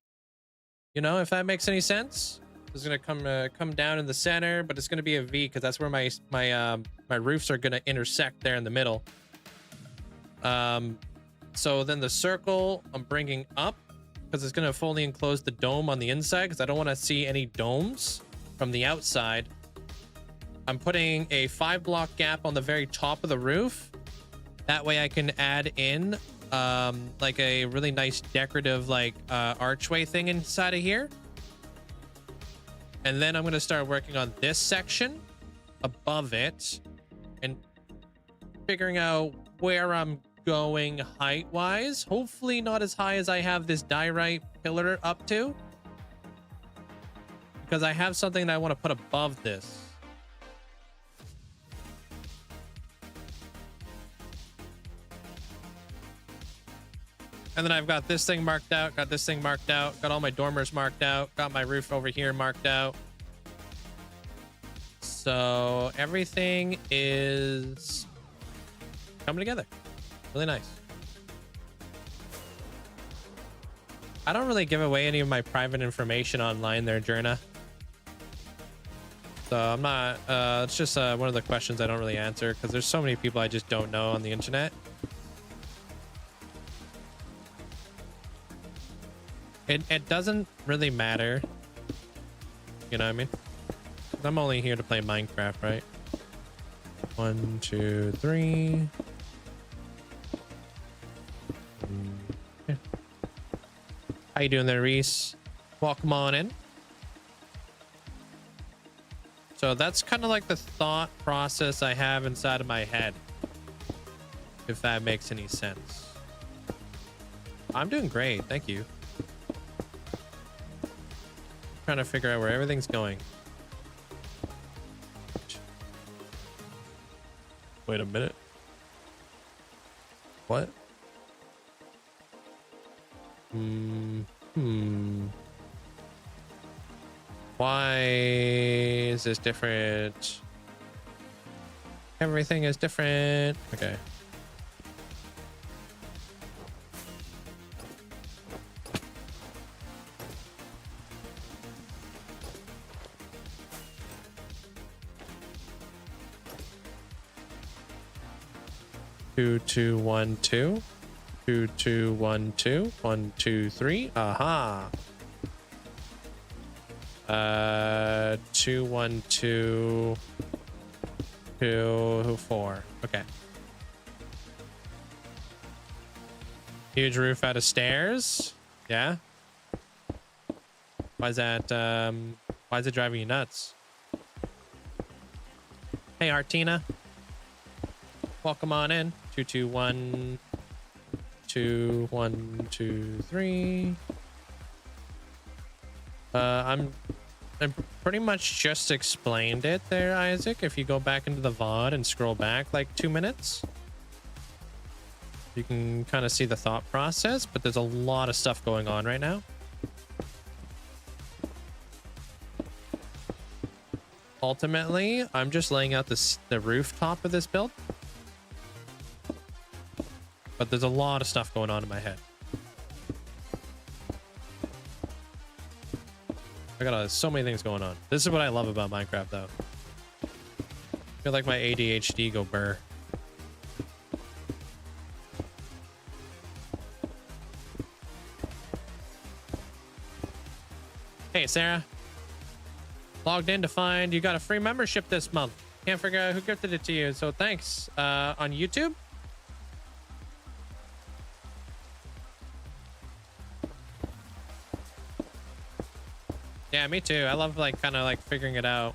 S1: you know, if that makes any sense. It's going to come down in the center, but it's going to be a V because that's where my roofs are going to intersect there in the middle. So then the circle I'm bringing up because it's going to fully enclose the dome on the inside because I don't want to see any domes from the outside. I'm putting a 5 block gap on the very top of the roof. That way I can add in like a really nice decorative like archway thing inside of here. And then I'm going to start working on this section above it and figuring out where I'm going height wise. Hopefully not as high as I have this diorite pillar up to, because I have something that I want to put above this. And then I've got this thing marked out, got this thing marked out, got all my dormers marked out, got my roof over here marked out. So everything is coming together. Really nice. I don't really give away any of my private information online there, Jerna. So I'm not, it's just one of the questions I don't really answer because there's so many people I just don't know on the internet. It doesn't really matter. You know what I mean? I'm only here to play Minecraft, right? 1, 2, 3. Yeah. How you doing there, Reese? Welcome on in. So that's kind of like the thought process I have inside of my head, if that makes any sense. I'm doing great, thank you. Trying to figure out where everything's going. Wait a minute. What? Why is this different? Everything is different. Okay. Two, two, 1, 2. 2, 2, 1, 2. 1, 2, 3. Aha. 2, 1, 2, 2, 4. Okay. Huge roof out of stairs. Yeah. Why is that? Why is it driving you nuts? Hey, Artina. Welcome on in. 2, 2, 1, 2, 1, 2, 3. I pretty much just explained it there, Isaac. If you go back into the VOD and scroll back like 2 minutes, you can kind of see the thought process, but there's a lot of stuff going on right now. Ultimately, I'm just laying out the rooftop of this build, but there's a lot of stuff going on in my head. I got so many things going on. This is what I love about Minecraft, though. I feel like my ADHD go burr. Hey, Sarah. Logged in to find you got a free membership this month. Can't figure out who gifted it to you, so thanks. On YouTube? Yeah, me too. I love like kind of like figuring it out.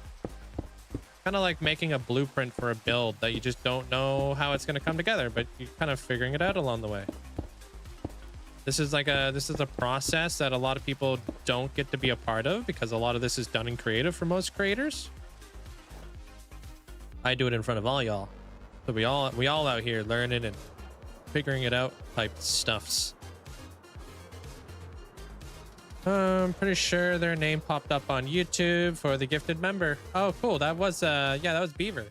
S1: Kind of like making a blueprint for a build that you just don't know how it's going to come together, but you're kind of figuring it out along the way. This is a process that a lot of people don't get to be a part of because a lot of this is done in creative for most creators. I do it in front of all y'all. So we all out here learning and figuring it out type stuffs. I'm pretty sure their name popped up on YouTube for the gifted member. Oh, cool. That was, yeah, that was Beaver.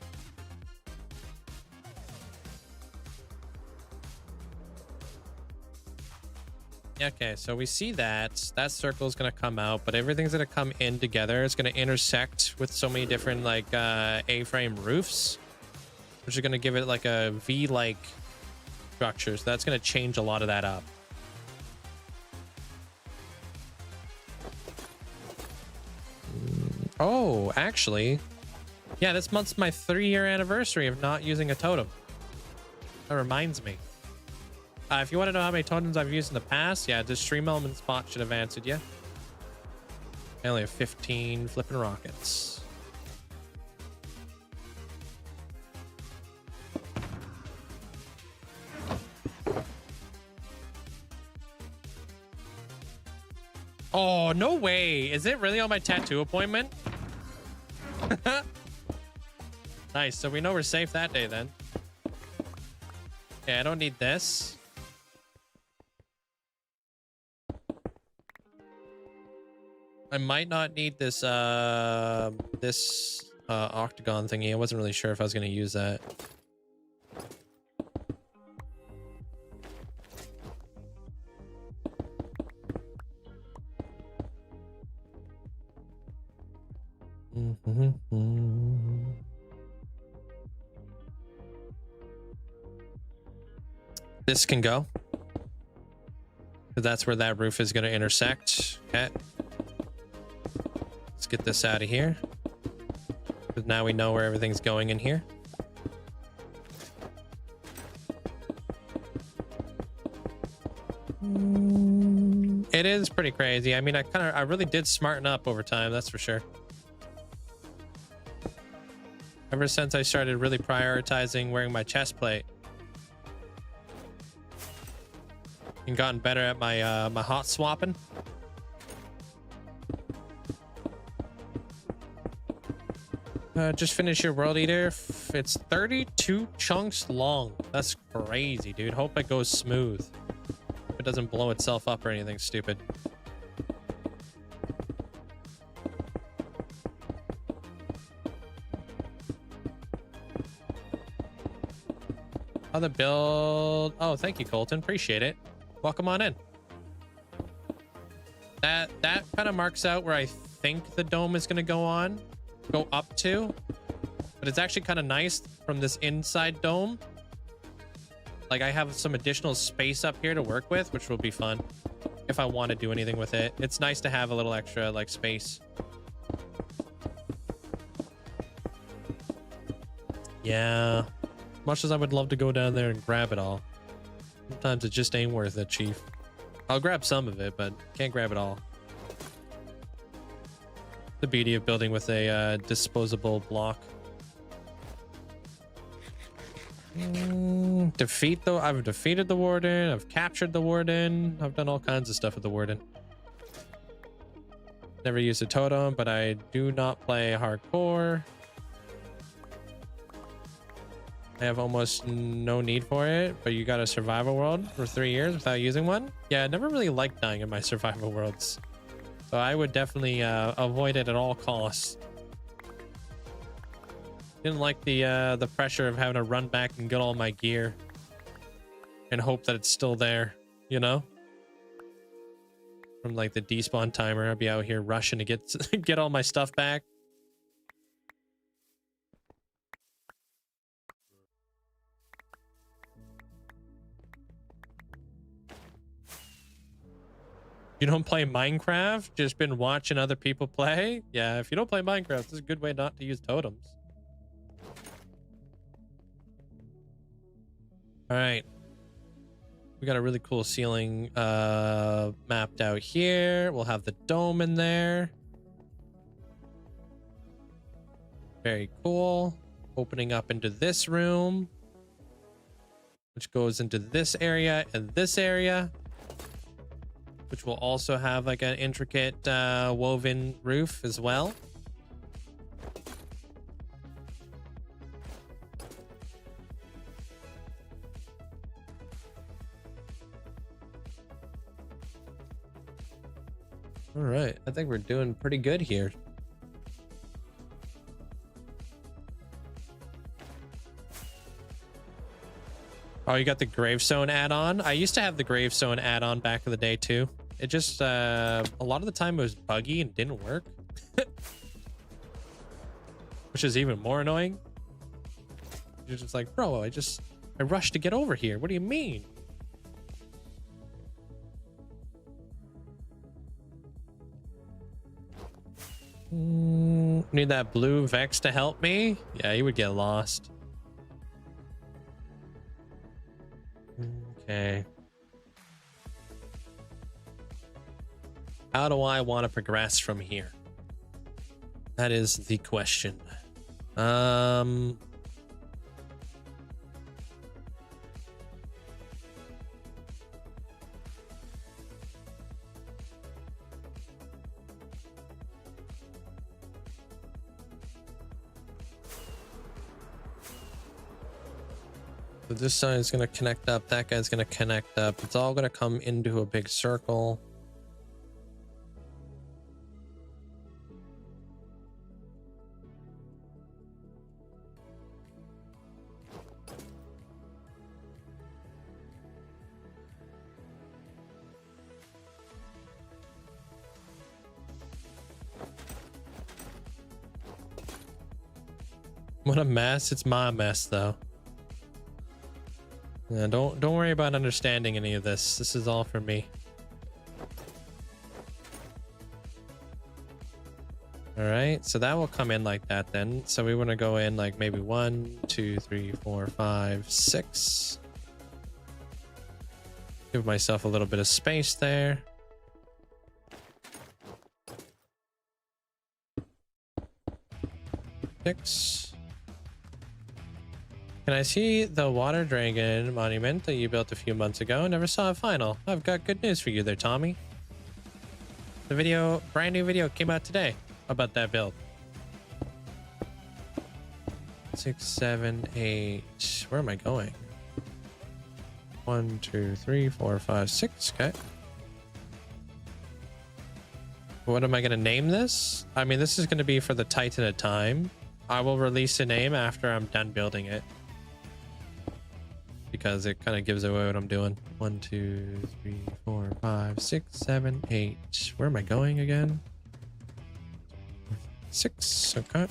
S1: Okay, so we see that circle is going to come out, but everything's going to come in together. It's going to intersect with so many different like A-frame roofs, which are going to give it like a V-like structure. So that's going to change a lot of that up. Oh, actually, yeah, this month's my 3-year anniversary of not using a totem. That reminds me. If you want to know how many totems I've used in the past, yeah, the stream element spot should have answered you. I only have 15 flipping rockets. Oh, no way. Is it really on my tattoo appointment? Nice. So we know we're safe that day then. Okay, I don't need this. I might not need this octagon thingy. I wasn't really sure if I was going to use that. This can go. That's where that roof is going to intersect. Okay. Let's get this out of here. Because now we know where everything's going in here. It is pretty crazy. I mean, I really did smarten up over time, that's for sure. Ever since I started really prioritizing wearing my chest plate. And gotten better at my my hot swapping. Just finish your world eater. It's 32 chunks long. That's crazy, dude. Hope it goes smooth. Hope it doesn't blow itself up or anything stupid. Other build. Oh, thank you, Colton. Appreciate it. Welcome on in. That kind of marks out where I think the dome is going to go up to, but it's actually kind of nice from this inside dome. Like I have some additional space up here to work with, which will be fun if I want to do anything with it. It's nice to have a little extra like space. Yeah. Much as I would love to go down there and grab it all, sometimes it just ain't worth it, Chief. I'll grab some of it, but can't grab it all. The beauty of building with a disposable block. Defeat though. I've defeated the warden. I've captured the warden. I've done all kinds of stuff with the warden. Never used a totem, but I do not play hardcore. I have almost no need for it, but you got a survival world for 3 years without using one? Yeah, I never really liked dying in my survival worlds. So I would definitely avoid it at all costs. Didn't like the pressure of having to run back and get all my gear and hope that it's still there, you know? From like the despawn timer, I'd be out here rushing to get all my stuff back. You don't play Minecraft? Just been watching other people play? Yeah, if you don't play Minecraft, this is a good way not to use totems. All right. We got a really cool ceiling mapped out here. We'll have the dome in there. Very cool. Opening up into this room, which goes into this area and this area, which will also have like an intricate woven roof as well. All right, I think we're doing pretty good here. Oh, you got the gravestone add-on? I used to have the gravestone add-on back in the day too. It just a lot of the time it was buggy and didn't work. Which is even more annoying. You're just like, bro, I rushed to get over here. What do you mean? Need that blue Vex to help me? Yeah, you would get lost. Okay. How do I want to progress from here? That is the question. So this side is going to connect up. That guy's going to connect up. It's all going to come into a big circle. What a mess. It's my mess though. Yeah, don't worry about understanding any of this. This is all for me. All right, so that will come in like that then. So we want to go in like maybe 1, 2, 3, 4, 5, 6. Give myself a little bit of space there. Six. Can I see the water dragon monument that you built a few months ago? Never saw it final. I've got good news for you there, Tommy. The brand new video came out today about that build. 6, 7, 8. Where am I going? 1, 2, 3, 4, 5, 6. Okay. What am I going to name this? I mean, this is going to be for the Titan of Time. I will release a name after I'm done building it, because it kind of gives away what I'm doing. 1, 2, 3, 4, 5, 6, 7, 8. Where am I going again? 6. Okay.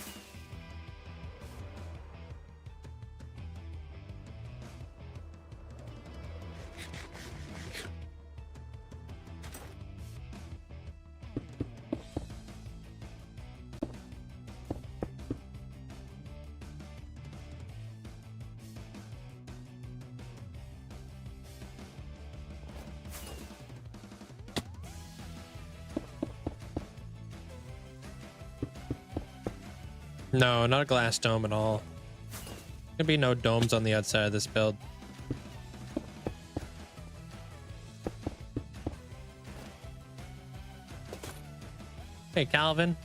S1: No, not a glass dome at all. There'll be no domes on the outside of this build. Hey, Calvin.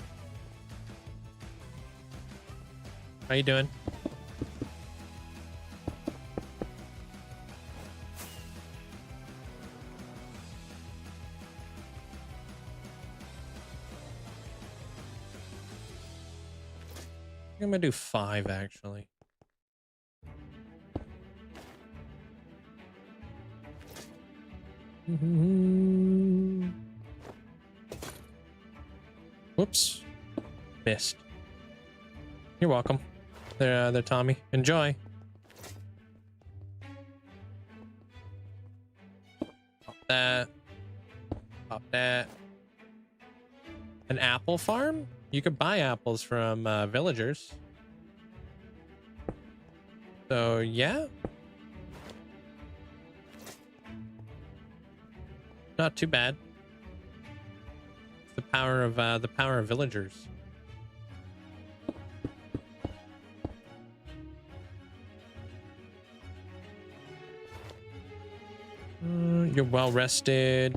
S1: How you doing? I'm gonna do 5 actually. Whoops. Missed. You're welcome. There, Tommy. Enjoy. Pop that. Pop that. An apple farm? You could buy apples from villagers. So yeah, not too bad. It's the power of villagers. You're well rested.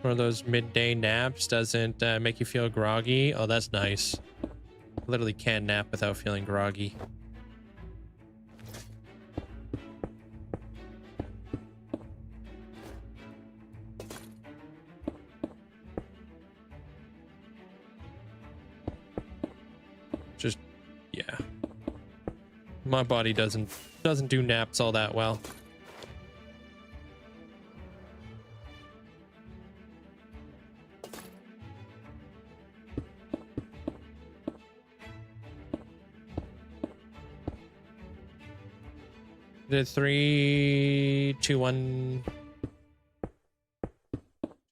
S1: One of those midday naps doesn't make you feel groggy. Oh, that's nice. Literally can't nap without feeling groggy. Just, yeah. My body doesn't do naps all that well. Did 3, 2, 1,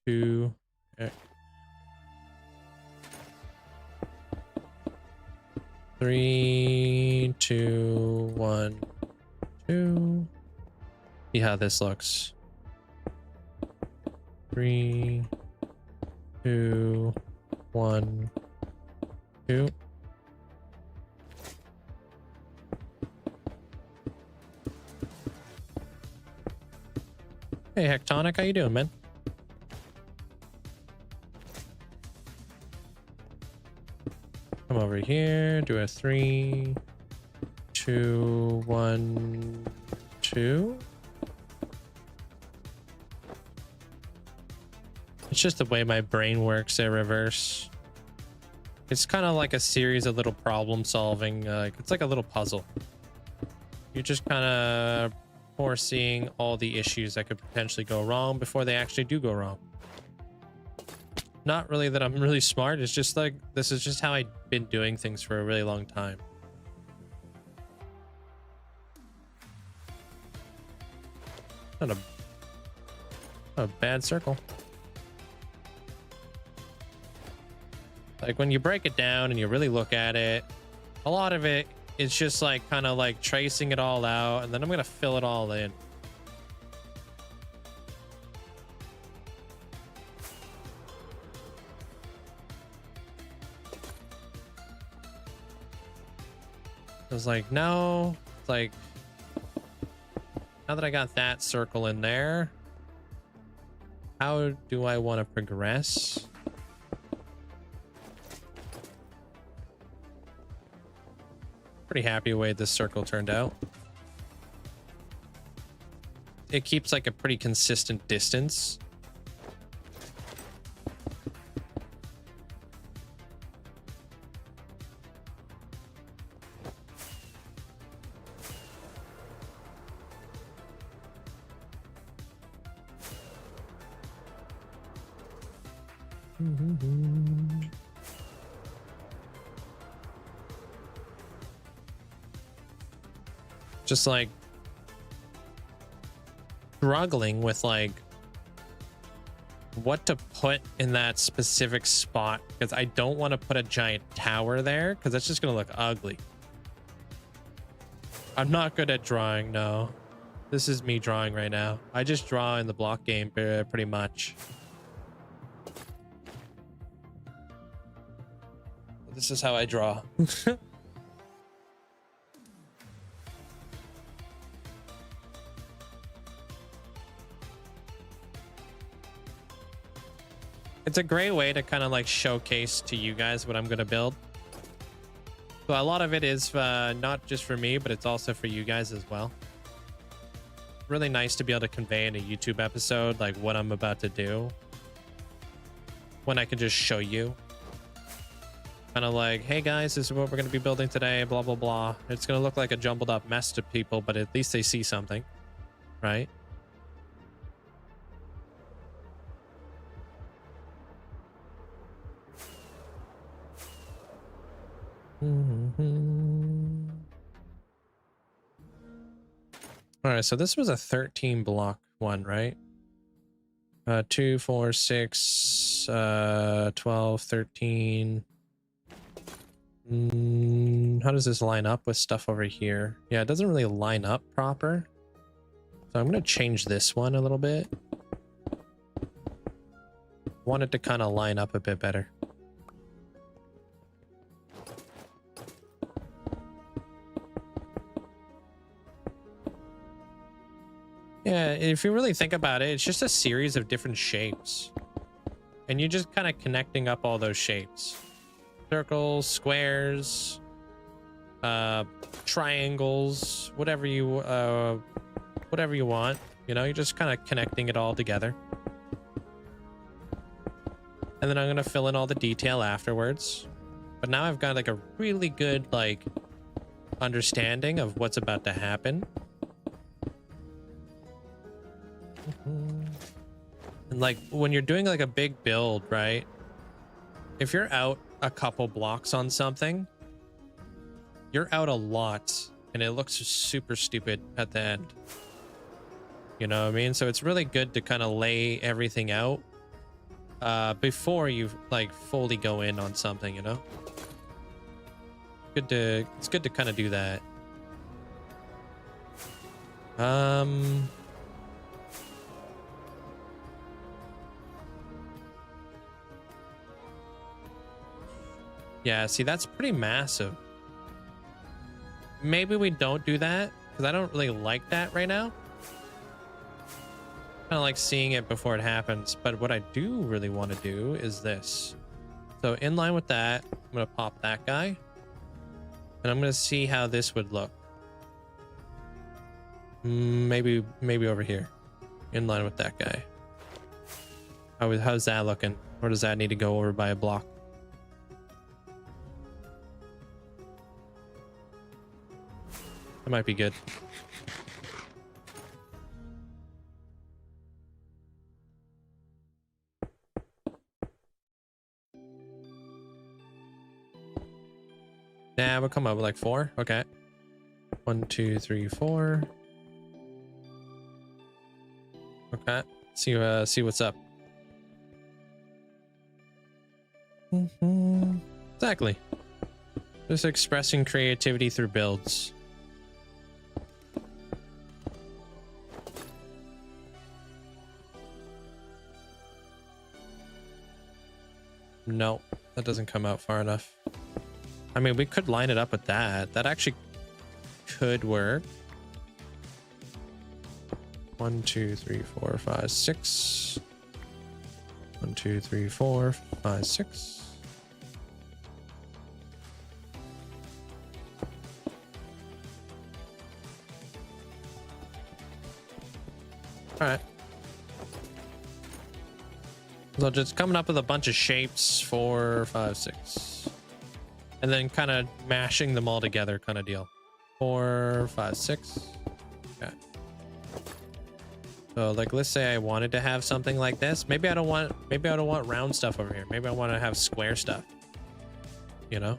S1: 2. Okay. 3, 2, 1, 2. See how this looks. 3, 2, 1, 2. Hey, Hectonic, how you doing, man? Come over here, do a 3, 2, 1, 2. It's just the way my brain works in reverse. It's kind of like a series of little problem solving. It's like a little puzzle. You're just kind of foreseeing all the issues that could potentially go wrong before they actually do go wrong. Not really that I'm really smart. It's just like, this is just how I've been doing things for a really long time. Not a bad circle. Like when you break it down and you really look at it, a lot of it is just like kind of like tracing it all out, and then I'm gonna fill it all in. I was like, no, it's like, now that I got that circle in there, how do I want to progress? Pretty happy the way this circle turned out. It keeps like a pretty consistent distance. Just like struggling with like what to put in that specific spot, because I don't want to put a giant tower there because that's just gonna look ugly. I'm not good at drawing. No, this is me drawing right now. I just draw in the block game pretty much. This is how I draw. It's a great way to kind of like showcase to you guys what I'm going to build. So a lot of it is not just for me, but it's also for you guys as well. Really nice to be able to convey in a YouTube episode like what I'm about to do, when I can just show you. Kind of like, hey guys, this is what we're going to be building today, blah, blah, blah. It's going to look like a jumbled up mess to people, but at least they see something, right? All right, so this was a 13 block one, right? 2, 4, 6, 12, 13. How does this line up with stuff over here? Yeah, it doesn't really line up proper. So I'm going to change this one a little bit. Want it to kind of line up a bit better. Yeah, if you really think about it, it's just a series of different shapes. And you're just kind of connecting up all those shapes. Circles, squares, triangles, whatever you want. You know, you're just kind of connecting it all together. And then I'm going to fill in all the detail afterwards. But now I've got like a really good like understanding of what's about to happen. And like when you're doing like a big build, right? If you're out a couple blocks on something, you're out a lot and it looks super stupid at the end. You know what I mean? So it's really good to kind of lay everything out before you like fully go in on something, you know? It's good to kind of do that. Yeah, see, that's pretty massive. Maybe we don't do that because I don't really like that right now. Kind of like seeing it before it happens. But what I do really want to do is this. So in line with that, I'm going to pop that guy. And I'm going to see how this would look. Maybe over here. In line with that guy. How's that looking? Or does that need to go over by a block? That might be good. Nah, we'll come up with like 4. Okay. 1, 2, 3, 4. Okay. See what's up. Exactly. Just expressing creativity through builds. No, that doesn't come out far enough. I mean, we could line it up with that. That actually could work. 1, 2, 3, 4, 5, 6. 1, 2, 3, 4, 5, 6. All right. So just coming up with a bunch of shapes, 4, 5, 6, and then kind of mashing them all together, kind of deal. 4, 5, 6. Okay. So like, let's say I wanted to have something like this. Maybe I don't want round stuff over here. Maybe I want to have square stuff. You know?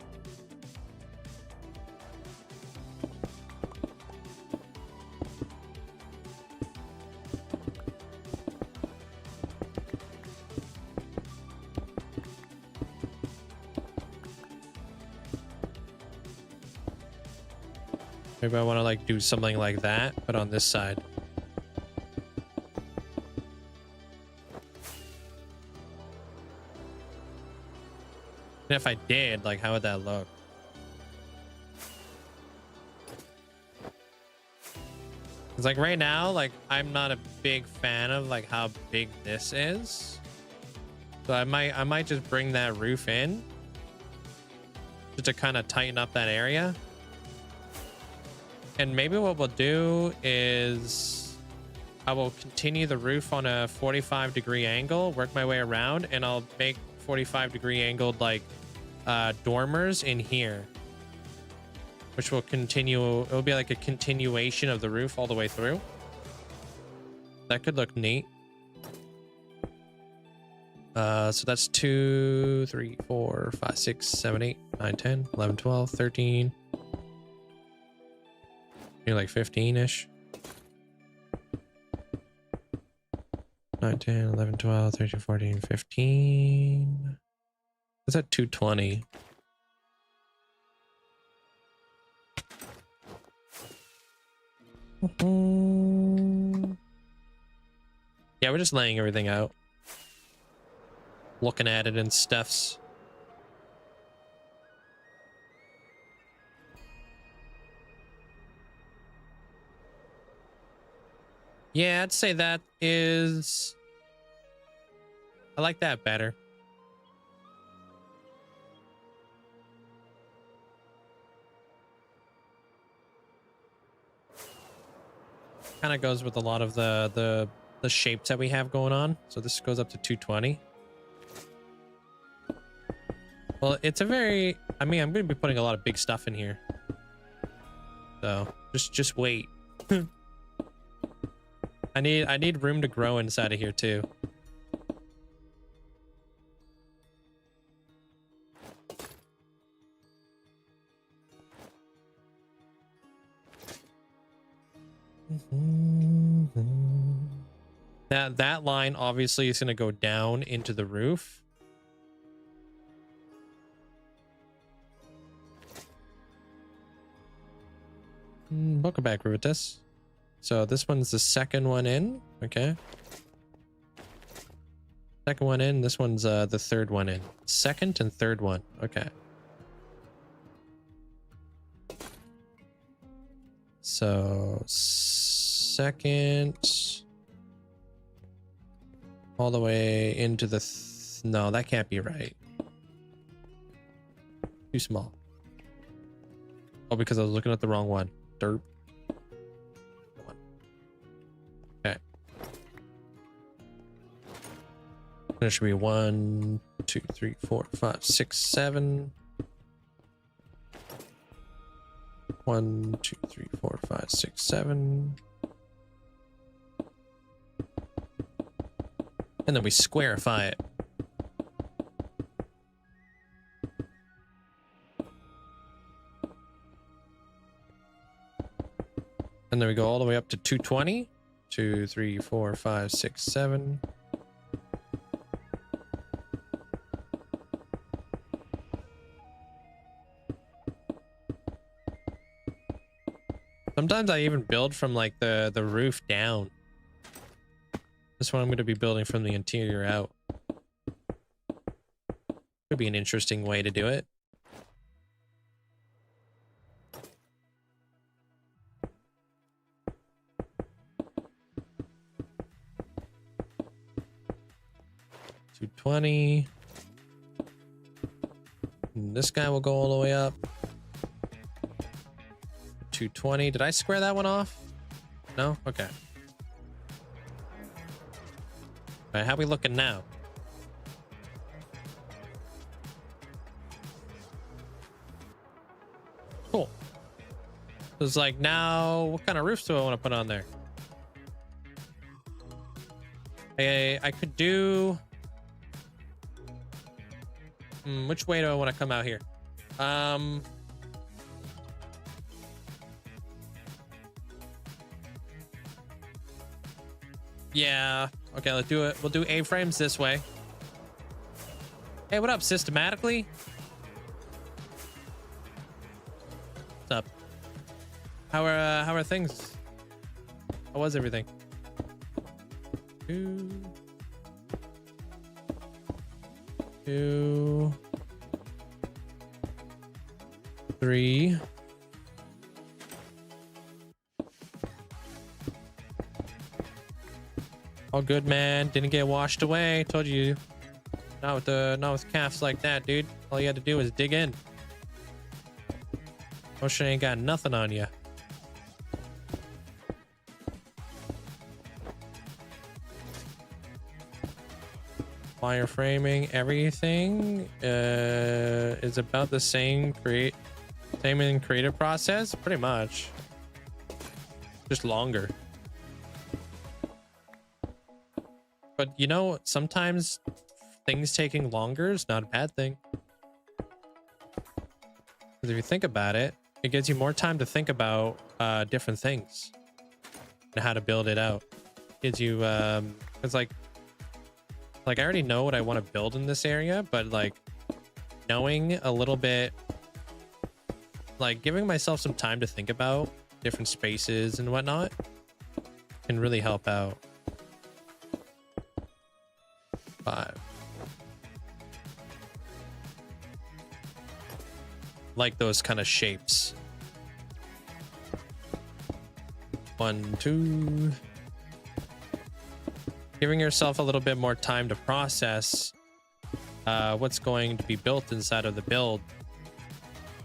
S1: Maybe I want to like do something like that, but on this side. And if I did, like, how would that look? It's like right now, like, I'm not a big fan of like how big this is. So I might just bring that roof in just to kind of tighten up that area. And maybe what we'll do is I will continue the roof on a 45-degree angle, work my way around, and I'll make 45-degree angled like dormers in here, which will continue. It'll be like a continuation of the roof all the way through. That could look neat. So that's 2, 3, 4, 5, 6, 7, 8, 9, 10, 11, 12, 13. You're like 15-ish. 9, 10, 11, 12, 13, 14, 15. Is that 220? Yeah, we're just laying everything out. Looking at it and stuffs. Yeah, I'd say that is... I like that better. Kind of goes with a lot of the shapes that we have going on. So this goes up to 220. Well, it's a very... I mean, I'm going to be putting a lot of big stuff in here. So just wait. I need room to grow inside of here too. That line obviously is going to go down into the roof. Welcome back, Rubitus. So this one's the second one in. Okay. Second one in. This one's the third one in. Second and third one. Okay. So second all the way into the no, that can't be right. Too small. Oh, because I was looking at the wrong one. Derp. Okay. There should be 1, 2, 3, 4, 5, 6, 7. 1, 2, 3, 4, 5, 6, 7. And then we squarify it. And then we go all the way up to 220. 2, 3, 4, 5, 6, 7. Sometimes I even build from like the roof down. This one I'm going to be building from the interior out. Could be an interesting way to do it. $220. And this guy will go all the way up. 220. Did I square that one off? No? Okay. All right, how we looking now? Cool. It's like, now, what kind of roofs do I want to put on there? I could do... which way do I want to come out here? Yeah. Okay, let's do it. We'll do A-frames this way. Hey, what up, systematically? What's up? How are things? How was everything? 2, 2, 3. All good, man. Didn't get washed away. Told you. Not with calves like that, dude. All you had to do was dig in. Ocean ain't got nothing on you. Wireframing, everything is about the same in creative process, pretty much. Just longer. But you know, sometimes things taking longer is not a bad thing. Because if you think about it, it gives you more time to think about different things and how to build it out. It gives you it's like I already know what I want to build in this area, but like knowing a little bit, like giving myself some time to think about different spaces and whatnot can really help out. 5. Like those kind of shapes. 1, 2. Giving yourself a little bit more time to process what's going to be built inside of the build,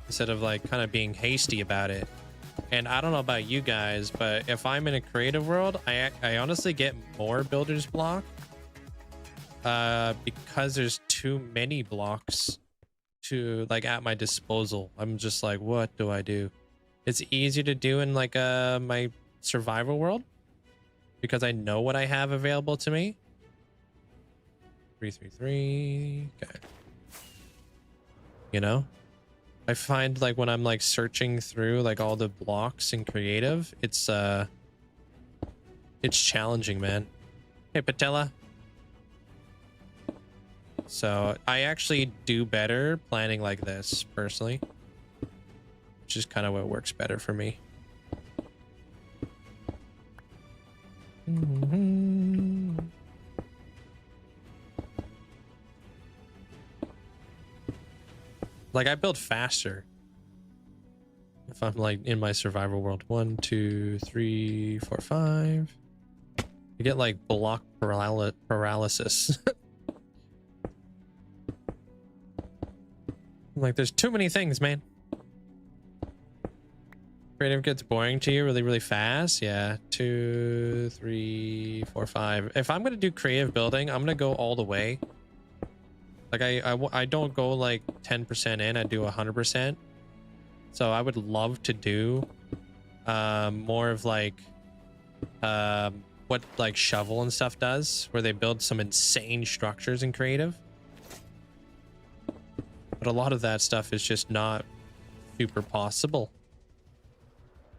S1: instead of like kind of being hasty about it. And I don't know about you guys, but if I'm in a creative world, I honestly get more builder's block because there's too many blocks to like at my disposal. I'm just like, what do I do? It's easier to do in like my survival world because I know what I have available to me. 3, 3, 3. Okay. You know, I find like when I'm like searching through like all the blocks in creative, it's challenging, man. Hey, Patella. So I actually do better planning like this personally, which is kind of what works better for me. Like I build faster if I'm like in my survival world. 1, 2, 3, 4, 5. You get like block paralysis. Like there's too many things, man. Creative gets boring to you really, really fast. Yeah. 2, 3, 4, 5. If I'm gonna do creative building, I'm gonna go all the way. Like I don't go like 10% in. I do 100%. So I would love to do more of like what like Shovel and stuff does, where they build some insane structures in creative. But a lot of that stuff is just not super possible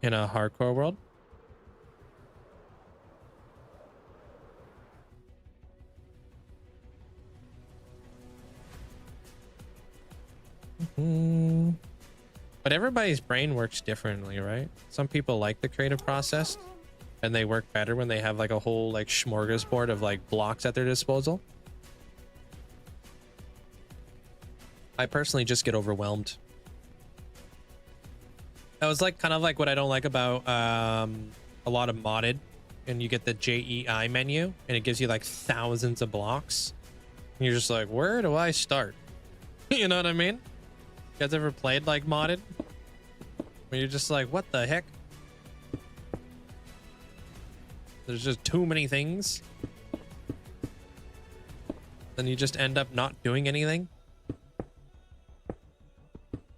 S1: in a hardcore world. But everybody's brain works differently, right? Some people like the creative process and they work better when they have like a whole like smorgasbord of like blocks at their disposal. I personally just get overwhelmed. That was like kind of like what I don't like about a lot of modded, and you get the JEI menu and it gives you like thousands of blocks and you're just like, where do I start? You know what I mean? You guys ever played like modded where you're just like, what the heck? There's just too many things. Then you just end up not doing anything.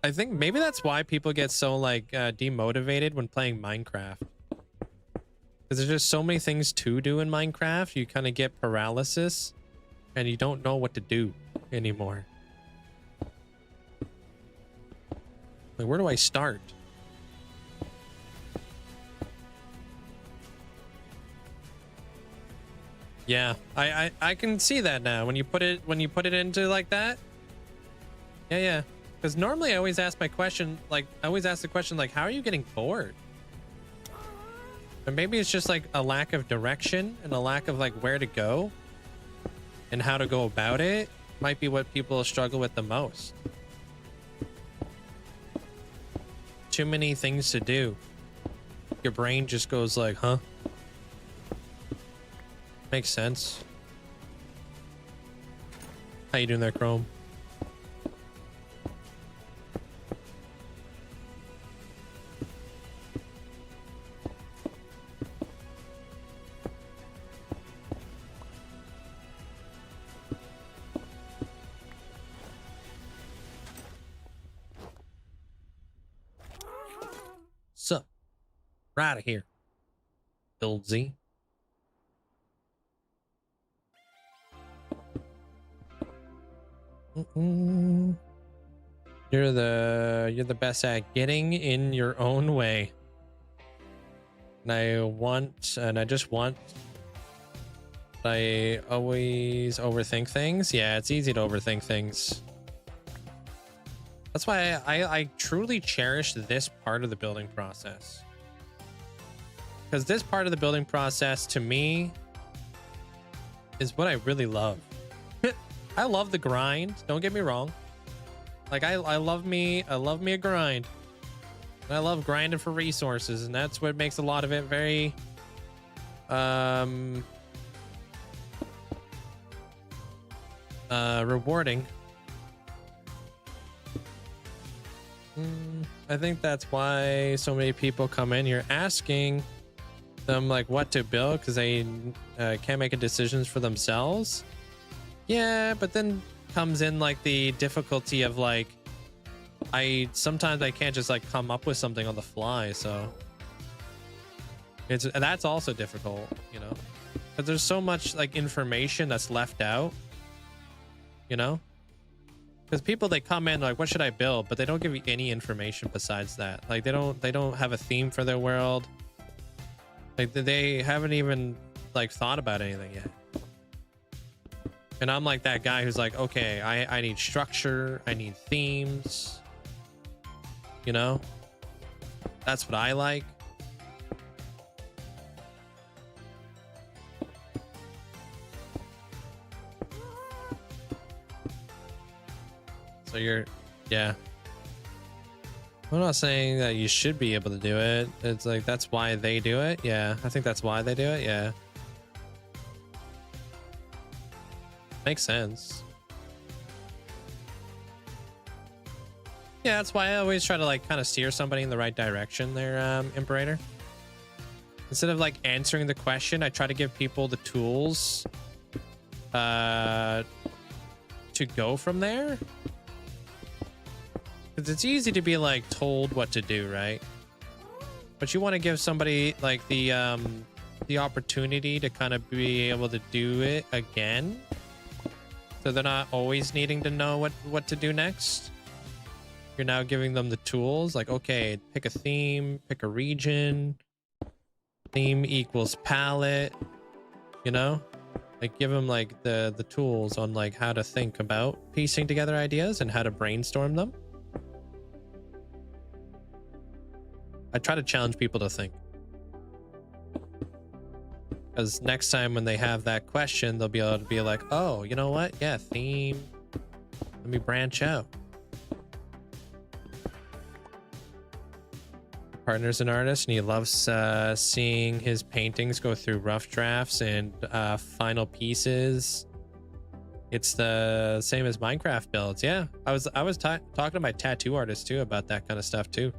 S1: I think maybe that's why people get so like demotivated when playing Minecraft. Because there's just so many things to do in Minecraft. You kind of get paralysis and you don't know what to do anymore. Like, where do I start? Yeah, I can see that now when you put it into like that. Yeah. Because normally I always ask the question like, how are you getting bored? And maybe it's just like a lack of direction and a lack of like where to go and how to go about it might be what people struggle with the most. Too many things to do. Your brain just goes like, huh? Makes sense. How you doing there, Chrome? Sup? Right out of here, Linkzzey. You're the best at getting in your own way. And I always overthink things. Yeah, it's easy to overthink things. That's why I truly cherish this part of the building process. Because this part of the building process, to me, is what I really love. I love the grind. Don't get me wrong. Like I love me a grind. And I love grinding for resources, and that's what makes a lot of it very rewarding. I think that's why so many people come in here asking them like what to build, because they can't make decisions for themselves. Yeah, but then comes in like the difficulty of like sometimes I can't just like come up with something on the fly, so that's also difficult, you know, because there's so much like information that's left out, you know, because people, they come in like, what should I build, but they don't give you any information besides that. Like they don't have a theme for their world. Like they haven't even like thought about anything yet. And I'm like that guy who's like, okay, I need structure, I need themes, you know, that's what I like. So yeah. I'm not saying that you should be able to do it. It's like, that's why they do it. Yeah, I think that's why they do it. Yeah. Makes sense. Yeah, that's why I always try to like kind of steer somebody in the right direction there, Imperator. Instead of like answering the question, I try to give people the tools to go from there. Because it's easy to be like told what to do, right? But you want to give somebody like the opportunity to kind of be able to do it again. So they're not always needing to know what to do next. You're now giving them the tools, like, okay, pick a theme, pick a region. Theme equals palette, you know? Like give them like the tools on like how to think about piecing together ideas and how to brainstorm them. I try to challenge people to think. Because next time when they have that question, they'll be able to be like, oh, you know what? Yeah, theme. Let me branch out. Partner's an artist and he loves seeing his paintings go through rough drafts and final pieces. It's the same as Minecraft builds. Yeah, I was talking to my tattoo artist too about that kind of stuff too,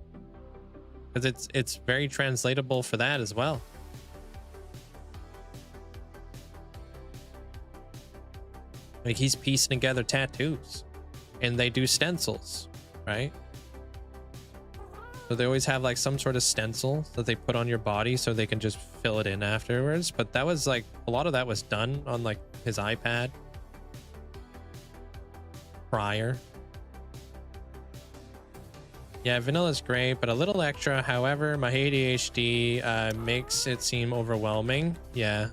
S1: because it's very translatable for that as well. Like he's piecing together tattoos, and they do stencils, right? So they always have like some sort of stencil that they put on your body so they can just fill it in afterwards. But that was like, a lot of that was done on like his iPad prior. Yeah, vanilla's great, but a little extra. However, my ADHD makes it seem overwhelming. Yeah.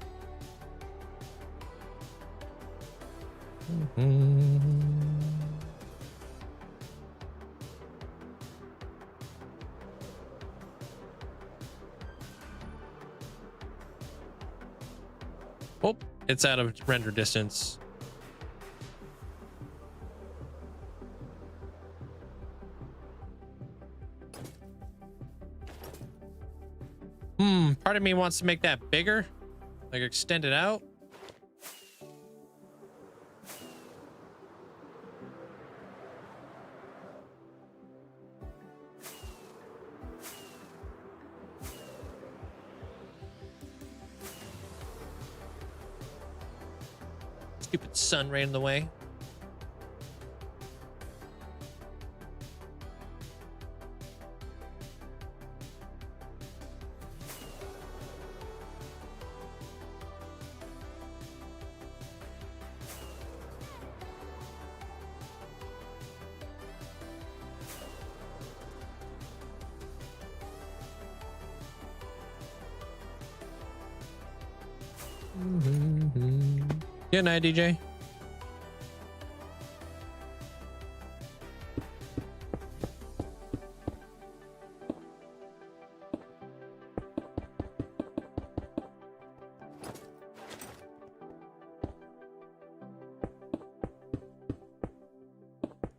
S1: Oh, it's out of render distance. Part of me wants to make that bigger, like extend it out. Stupid sun right in the way. Good night, DJ.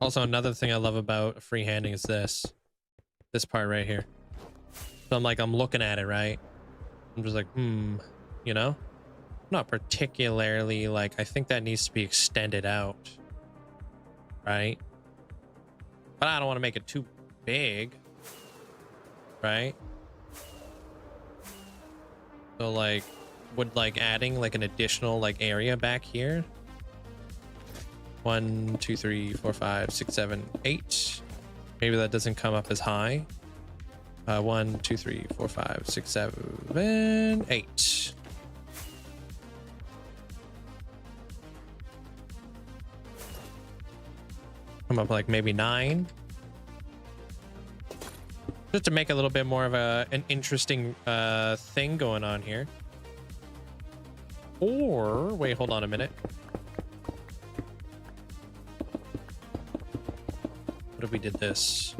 S1: Also, another thing I love about freehanding is this part right here. So I'm looking at it, right? I'm just like, you know? Not particularly like, I think that needs to be extended out, right? But I don't want to make it too big, right? So like, would like adding like an additional like area back here? 1, 2, 3, 4, 5, 6, 7, 8. Maybe that doesn't come up as high. 1, 2, 3, 4, 5, 6, 7, 8. Come up like maybe 9. Just to make a little bit more of an interesting thing going on here. Or wait, hold on a minute. What if we did this?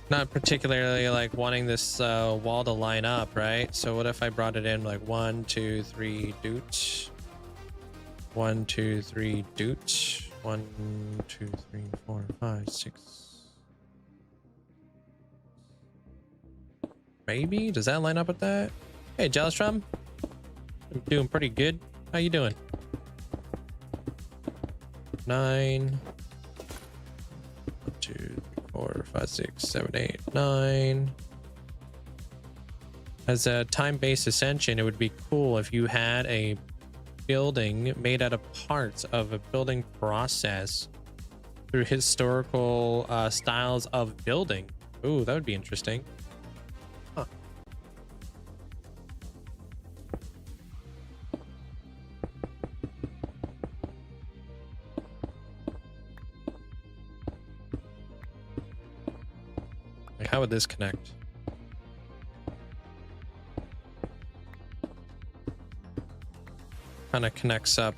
S1: Not particularly like wanting this wall to line up, right? So what if I brought it in like 1, 2, 3 doot, 1, 2, 3 doot, 1, 2, 3, 4, 5, 6. Maybe does that line up with that? Hey, Jelostrum, I'm doing pretty good. How you doing? 9, 1, 2, 3, 4, 5, 6, 7, 8, 9. As a time-based ascension, it would be cool if you had a building made out of parts of a building process through historical styles of building. Ooh, that would be interesting. Huh. Like, how would this connect? kind of connects up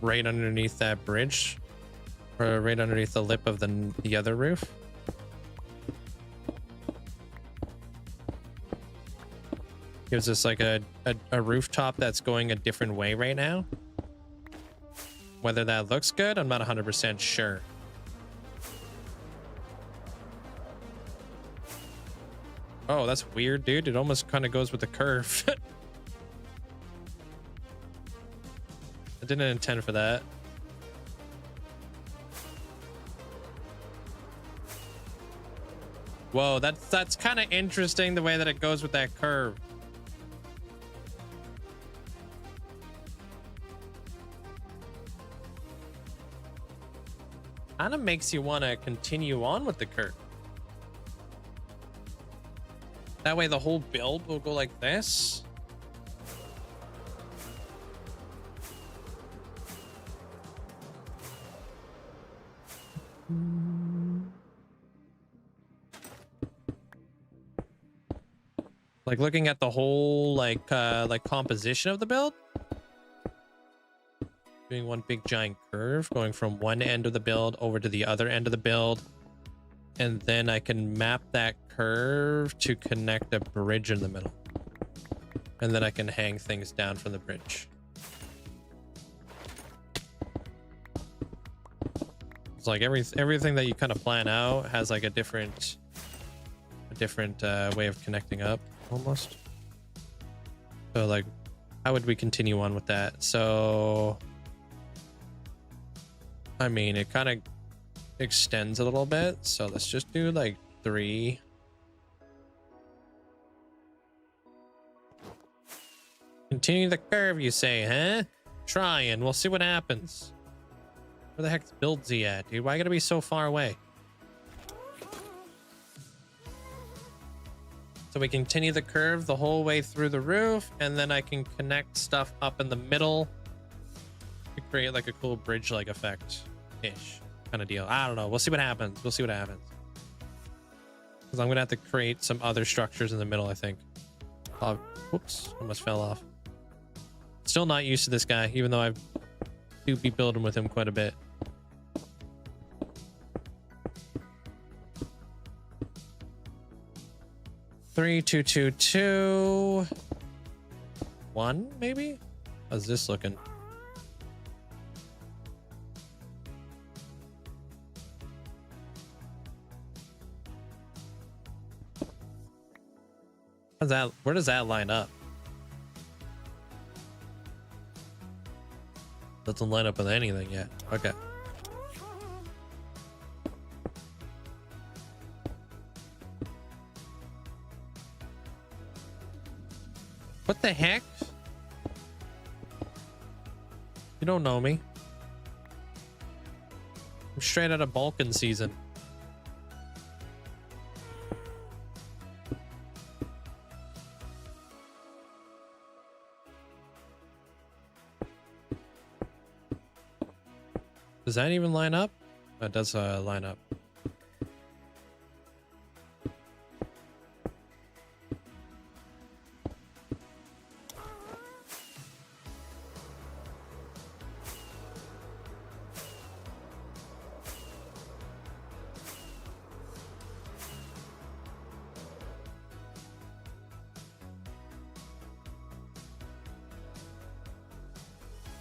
S1: right underneath that bridge, or right underneath the lip of the other roof. Gives us like a rooftop that's going a different way right now. Whether that looks good, I'm not 100% sure. Oh, that's weird, dude. It almost kind of goes with the curve. I didn't intend for that. Whoa, that's kind of interesting the way that it goes with that curve. Kind of makes you want to continue on with the curve. That way the whole build will go like this. Like looking at the whole like composition of the build. Doing one big giant curve going from one end of the build over to the other end of the build. And then I can map that curve to connect a bridge in the middle. And then I can hang things down from the bridge. It's like everything that you kind of plan out has like a different way of connecting up almost. So like, how would we continue on with that? So, I mean, it kind of extends a little bit, so let's just do like 3. Continue the curve, you say, huh? Try and we'll see what happens. Where the heck's Linkzzey at, dude? Why gotta be so far away? So we continue the curve the whole way through the roof, and then I can connect stuff up in the middle to create like a cool bridge-like effect-ish kind of deal. I don't know. We'll see what happens. We'll see what happens. Because I'm gonna have to create some other structures in the middle, I think. Oh, whoops! Almost fell off. Still not used to this guy, even though I do be building with him quite a bit. Three, 2, 2, 2. 1, maybe? How's this looking? How's that? Where does that line up? Doesn't line up with anything yet. Okay. What the heck? You don't know me. I'm straight out of Balkan season. Does that even line up? That does line up.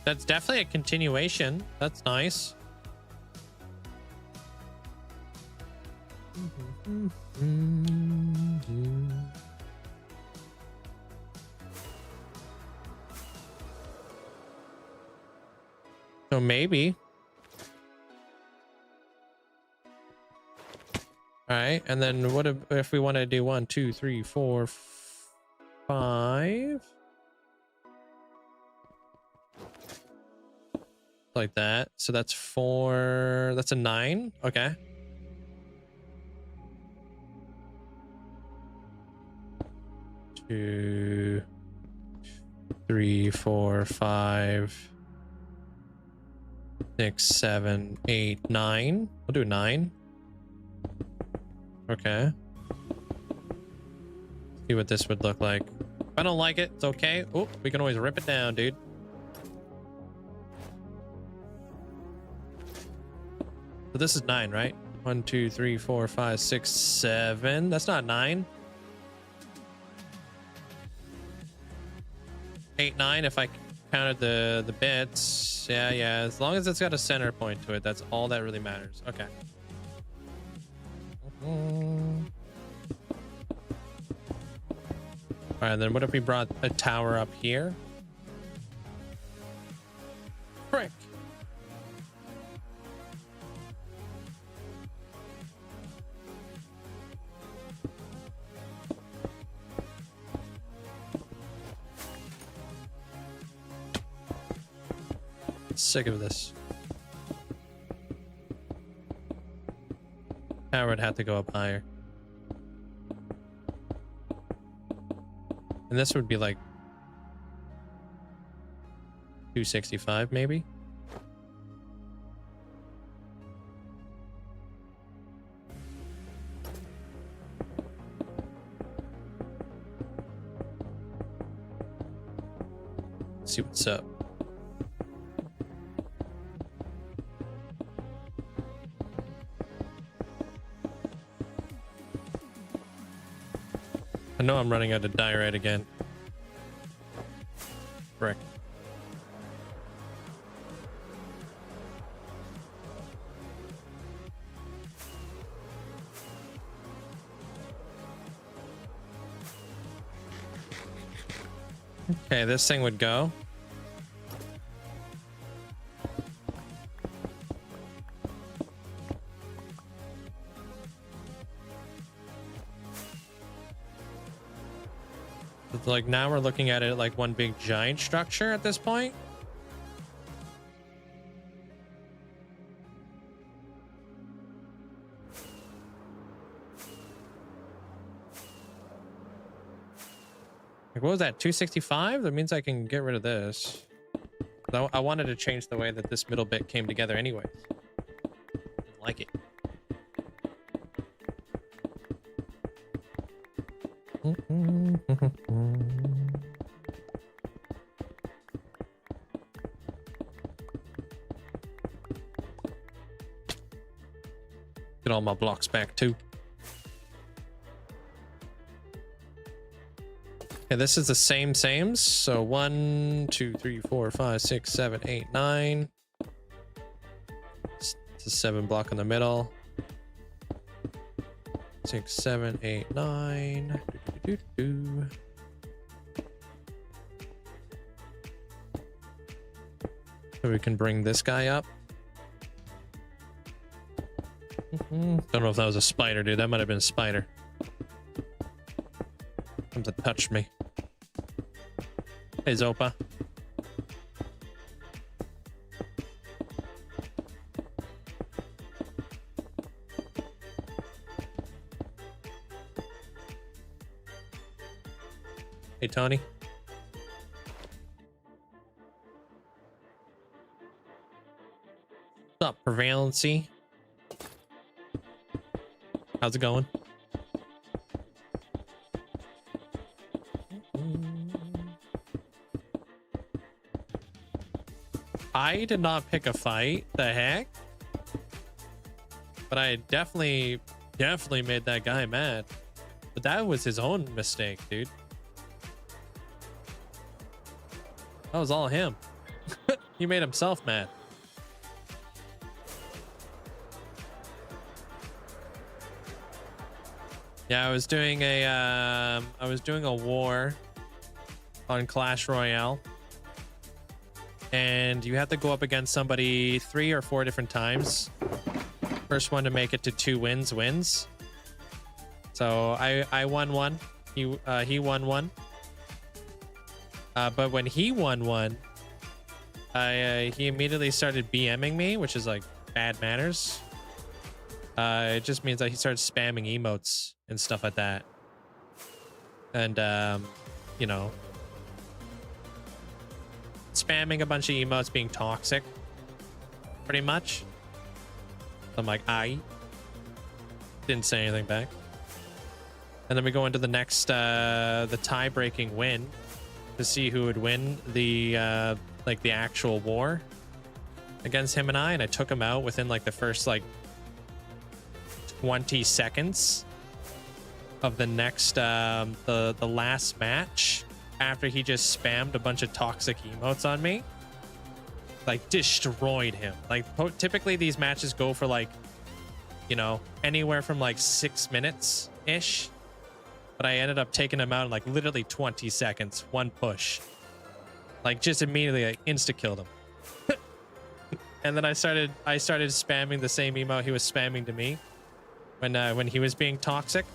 S1: That's definitely a continuation. That's nice. So maybe. All right, and then what if we want to do 1, 2, 3, 4, 5? Like that. So that's 4. That's a 9. Okay. 2, 3, 4, 5, 6, 7, 8, 9. We'll do 9. Okay. See what this would look like. If I don't like it, it's okay. Oh, we can always rip it down, dude. So this is 9, right? 1, 2, 3, 4, 5, 6, 7. That's not 9. 8, 9 if I counted the bits. Yeah, as long as it's got a center point to it, that's all that really matters. Okay. All right, then what if we brought a tower up here? Frick. Sick of this. Tower would have to go up higher. And this would be like 265 maybe. Let's see what's up. I know I'm running out of diorite again. Frick. Okay, this thing would go. Like now we're looking at it like one big giant structure at this point. Like what was that, 265? That means I can get rid of this. I wanted to change the way that this middle bit came together anyways. Didn't like it. Get all my blocks back too. Okay, this is the same. So 1, 2, 3, 4, 5, 6, 7, 8, 9. It's a 7 block in the middle. 6, 7, 8, 9. So we can bring this guy up. Don't know if that was a spider, dude. That might have been a spider. Come to touch me. Hey, Zopa. Hey, Tony. What's up, Prevalency? How's it going? I did not pick a fight. The heck? But I definitely made that guy mad. But that was his own mistake, dude. That was all him. He made himself mad. Yeah, I was doing a war on Clash Royale, and you have to go up against somebody 3 or 4 different times. First one to make it to 2 wins. So I won 1. He won 1. But when he won 1, he immediately started BMing me, which is like bad manners. It just means that he started spamming emotes and stuff like that. And, you know, spamming a bunch of emotes, being toxic, pretty much. I'm like, I didn't say anything back. And then we go into the next, the tie-breaking win to see who would win the, like the actual war against him and I took him out within like the first like 20 seconds of the next the last match after he just spammed a bunch of toxic emotes on me. Like destroyed him. Like typically these matches go for like, you know, anywhere from like 6 minutes ish, but I ended up taking him out in like literally 20 seconds, one push. Like just immediately I insta killed him. And then I started spamming the same emote he was spamming to me when he was being toxic.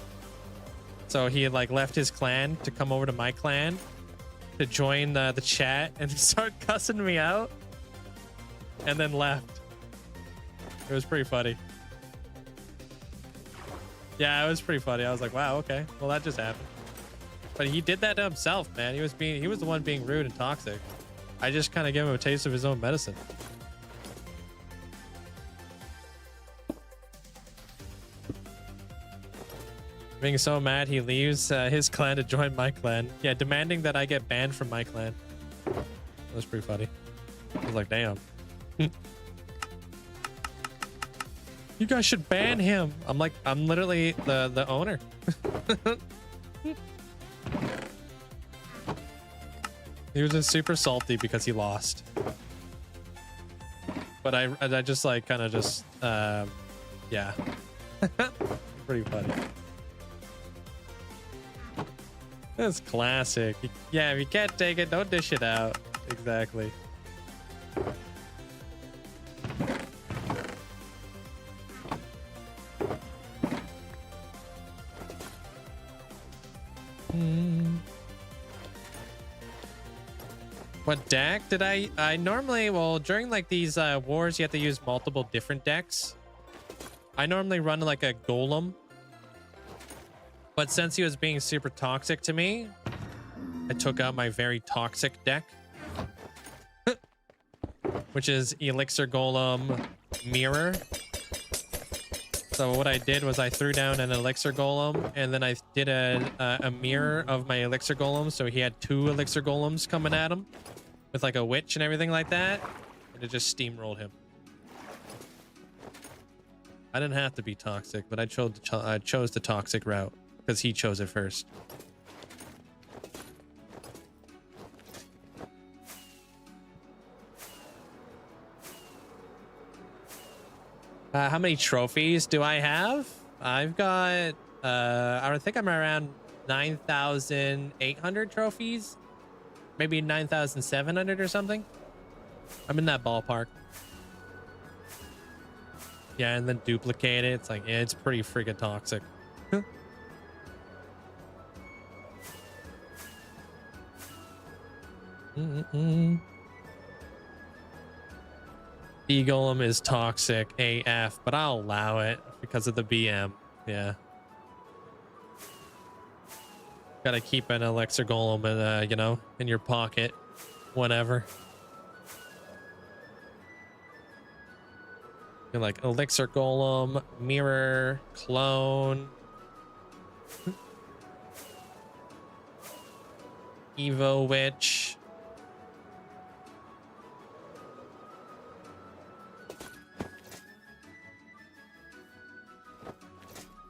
S1: So he had like left his clan to come over to my clan to join the chat and start cussing me out, and then left. It was pretty funny. Yeah, it was pretty funny. I was like, wow, okay, well that just happened. But he did that to himself, man. He was the one being rude and toxic. I just kind of gave him a taste of his own medicine. Being so mad, he leaves his clan to join my clan. Yeah, demanding that I get banned from my clan. That was pretty funny. I was like, damn. You guys should ban him. I'm like, I'm literally the owner. He was just super salty because he lost. But I just like kind of just yeah. Pretty funny. That's classic. Yeah, if you can't take it, don't dish it out. Exactly. What deck did I normally, well, during like these wars, you have to use multiple different decks. I normally run like a golem. But since he was being super toxic to me, I took out my very toxic deck, which is Elixir Golem Mirror. So what I did was I threw down an Elixir Golem, and then I did a mirror of my Elixir Golem. So he had 2 Elixir Golems coming at him with like a witch and everything like that. And it just steamrolled him. I didn't have to be toxic, but I chose the toxic route. Because he chose it first. How many trophies do I have? I've got, I think I'm around 9,800 trophies. Maybe 9,700 or something. I'm in that ballpark. Yeah, and then duplicate it. It's like, yeah, it's pretty freaking toxic. E-Golem is toxic AF, but I'll allow it because of the BM. Yeah. Gotta keep an Elixir Golem in, you know, in your pocket. Whatever. You're like Elixir Golem, Mirror, Clone. Evo Witch.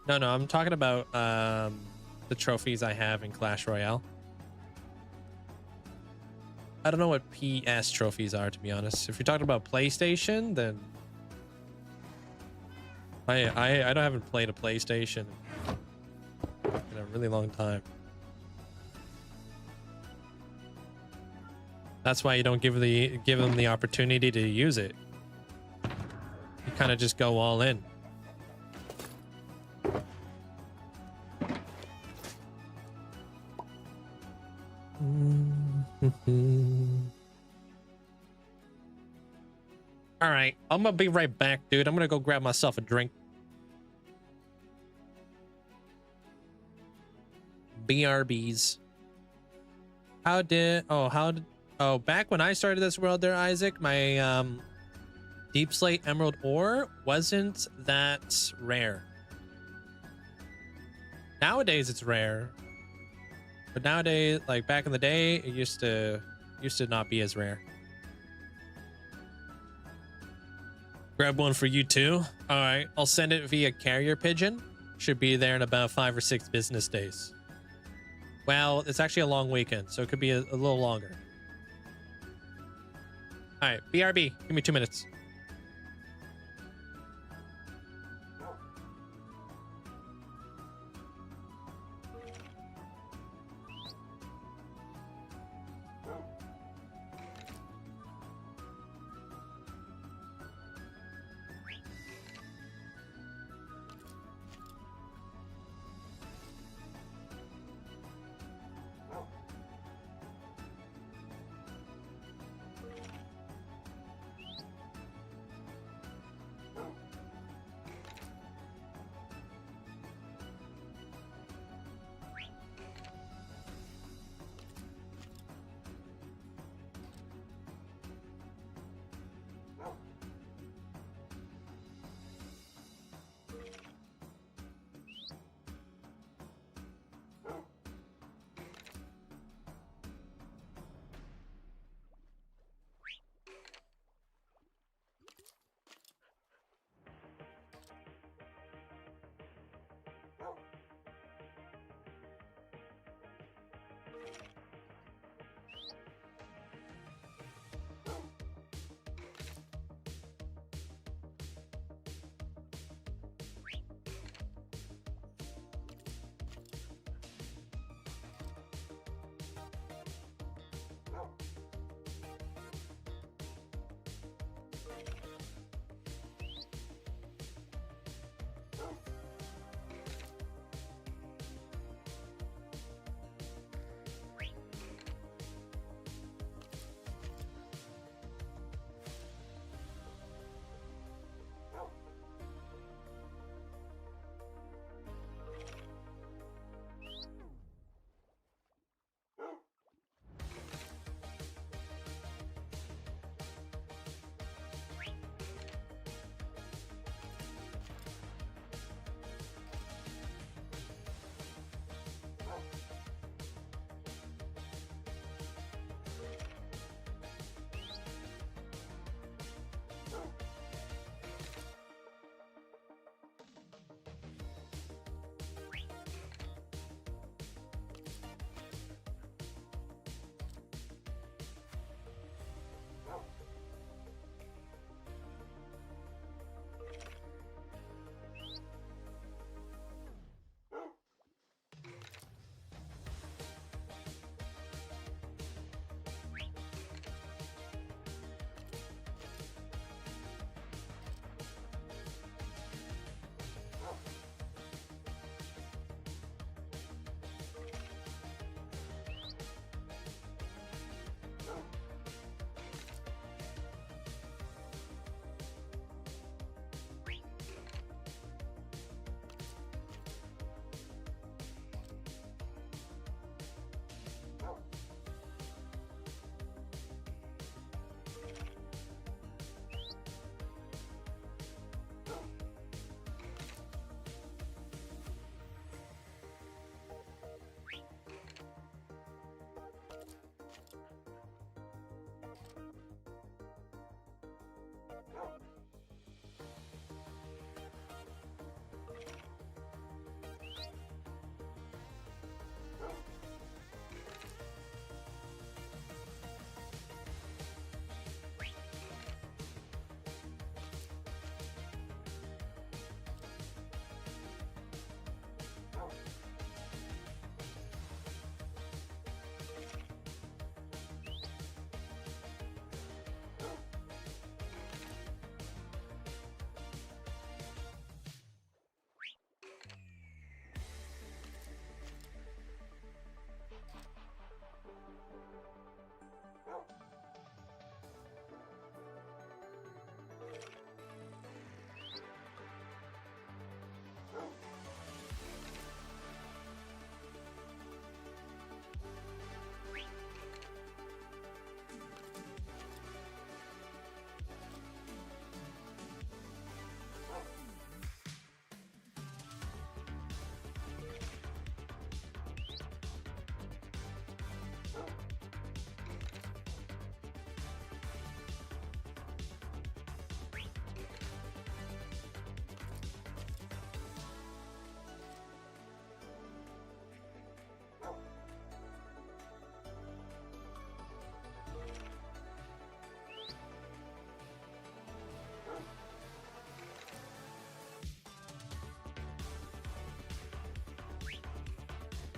S1: No, I'm talking about the trophies I have in Clash Royale. I don't know what PS trophies are, to be honest. If you're talking about PlayStation, then I haven't played a PlayStation in a really long time. That's why you don't give them the opportunity to use it. You kind of just go all in. All right, I'm gonna be right back, dude. I'm gonna go grab myself a drink. BRBs. Oh, back when I started this world there, Isaac, my Deep Slate Emerald Ore wasn't that rare. Nowadays it's rare. But nowadays, like back in the day, it used to not be as rare. Grab one for you too. All right, I'll send it via carrier pigeon. Should be there in about 5 or 6 business days. Well, it's actually a long weekend, so it could be a little longer. All right, BRB, give me 2 minutes.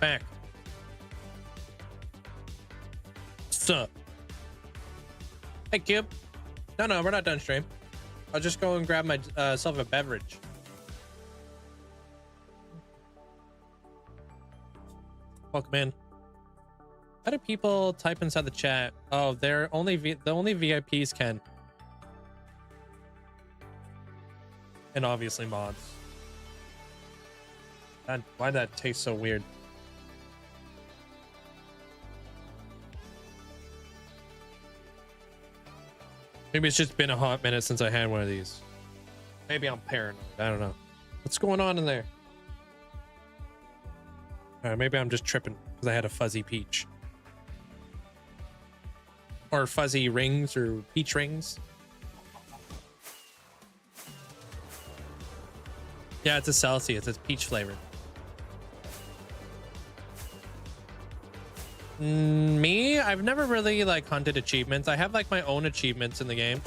S1: Respect. Sup? Hey, Cube. No, we're not done stream. I'll just go and grab myself a beverage. Welcome in. How do people type inside the chat? Oh, they're only the only VIPs can. And obviously mods. Why'd that taste so weird? Maybe it's just been a hot minute since I had one of these. Maybe I'm paranoid. I don't know. What's going on in there? Maybe I'm just tripping because I had a fuzzy peach. Or fuzzy rings or peach rings. Yeah, it's a Celsius. It's peach flavored. Me, I've never really like hunted achievements. I have like my own achievements in the game.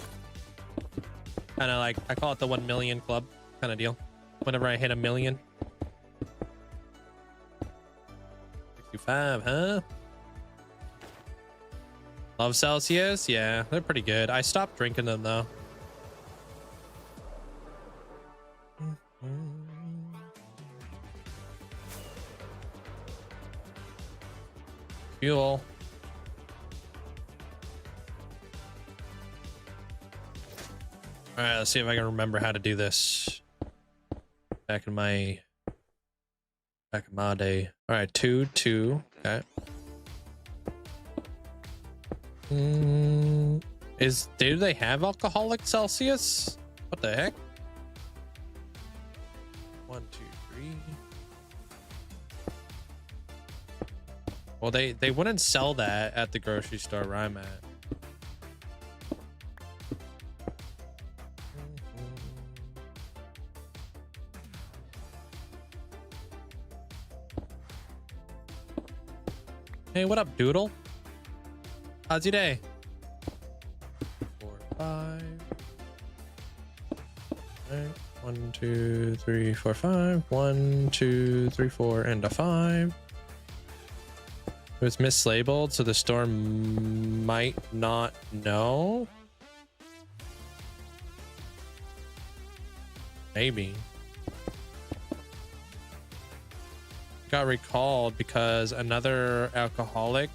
S1: Kind of like, I call it the 1 million club kind of deal. Whenever I hit 1 million. 65, huh? Love Celsius? Yeah, they're pretty good. I stopped drinking them though. Fuel. All right, let's see if I can remember how to do this. Back in my day. All right, 2, 2. Okay. Do they have alcoholic Celsius? What the heck? 1, 2, 3. Well, they wouldn't sell that at the grocery store where I'm at. Hey, what up, Doodle? How's your day? 4, 5. All right. 1, 2, 3, 4, 5. 1, 2, 3, 4, and a 5. It was mislabeled, so the store might not know. Maybe. Got recalled because another alcoholic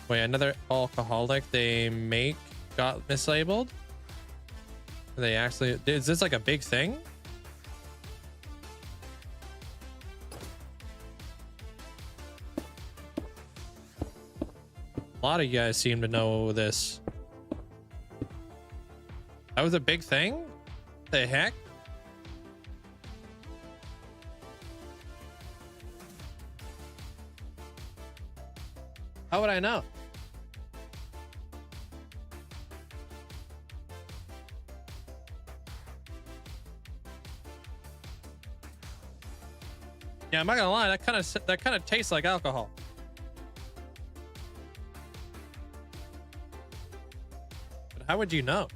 S1: they make got mislabeled. They actually, is this like a big thing? A lot of you guys seem to know this. That was a big thing? The heck? How would I know? Yeah, I'm not gonna lie, that kind of tastes like alcohol. But how would you know?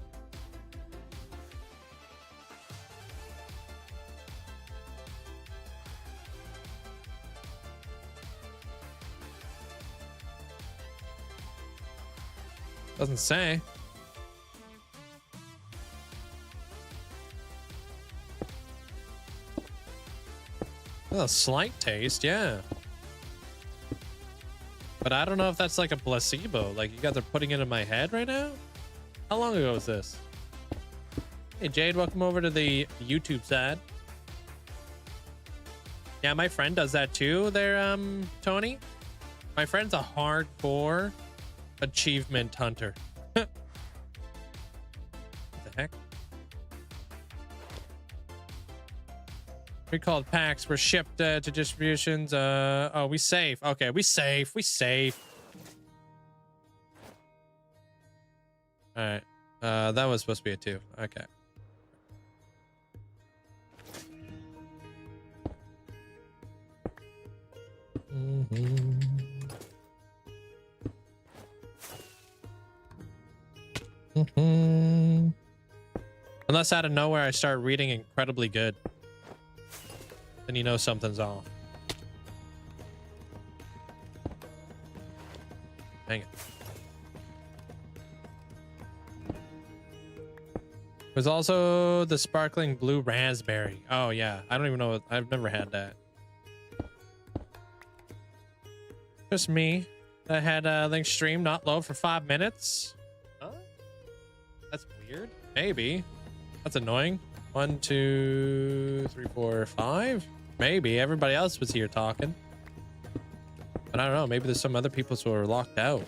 S1: Doesn't say. A slight taste, yeah. But I don't know if that's like a placebo. Like, you guys are putting it in my head right now? How long ago was this? Hey, Jade, welcome over to the YouTube side. Yeah, my friend does that too there, Tony. My friend's a hardcore achievement hunter. What the heck? Recalled packs were shipped to distributions. Oh, we safe. Okay, we safe. We safe. All right. That was supposed to be a 2. Okay. Unless out of nowhere I start reading incredibly good. Then you know something's off. Dang it. There's also the sparkling blue raspberry. Oh yeah, I don't even know. I've never had that. Just me. I had Link's stream not load for 5 minutes. Huh? That's weird. Maybe. That's annoying. 1, 2, 3, 4, 5. Maybe everybody else was here talking. But I don't know. Maybe there's some other people who are locked out.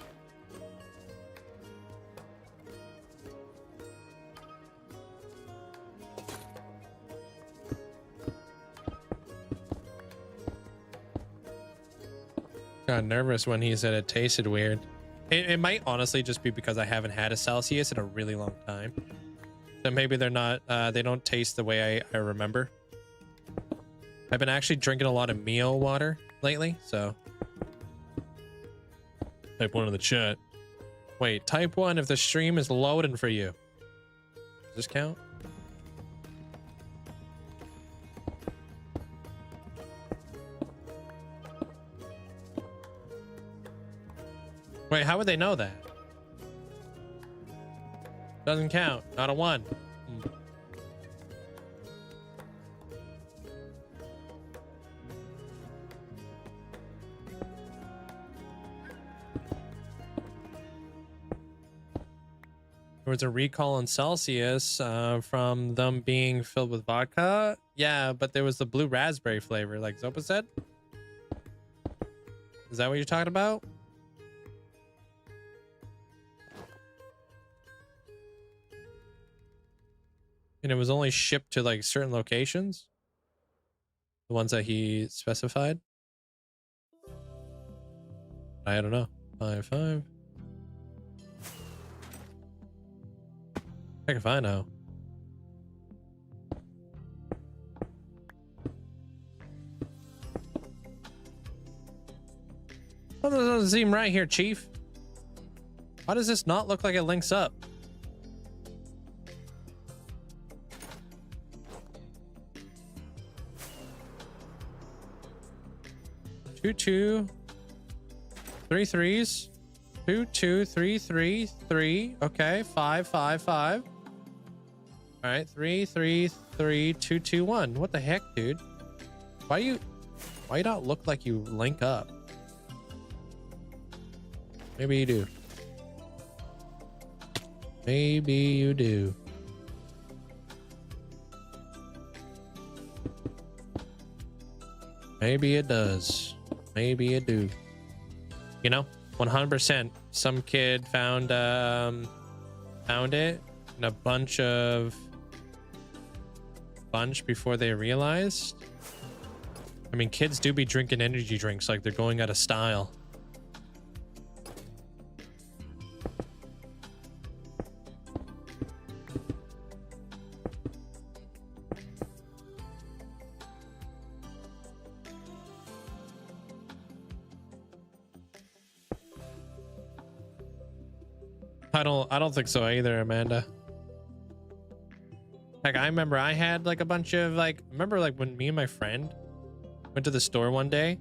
S1: Got nervous when he said it tasted weird. It might honestly just be because I haven't had a Celsius in a really long time. So maybe they're not, they don't taste the way I remember. I've been actually drinking a lot of meal water lately, so. Type 1 in the chat. Wait, type 1 if the stream is loading for you. Does this count? Wait, how would they know that? Doesn't count. Not a 1. There was a recall on Celsius from them being filled with vodka. Yeah, but there was the blue raspberry flavor, like Zopa said. Is that what you're talking about? And it was only shipped to like certain locations, the ones that he specified. I don't know. 5. Heck if I know. Well, that doesn't seem right here, Chief. Why does this not look like it links up? Two, 2, 3 3s. 2, 2, 3, 3, 3. Okay, 5, 5, 5. All right, 3, 3, 3, 2, 2, 1. What the heck, dude? Why you not look like you link up? Maybe you do. Maybe you do. Maybe it does. Maybe it do. You know, 100%. Some kid found it in a bunch before they realized. I mean, kids do be drinking energy drinks like they're going out of style. I don't think so either, Amanda. Like, I remember I had like a bunch of remember when me and my friend went to the store one day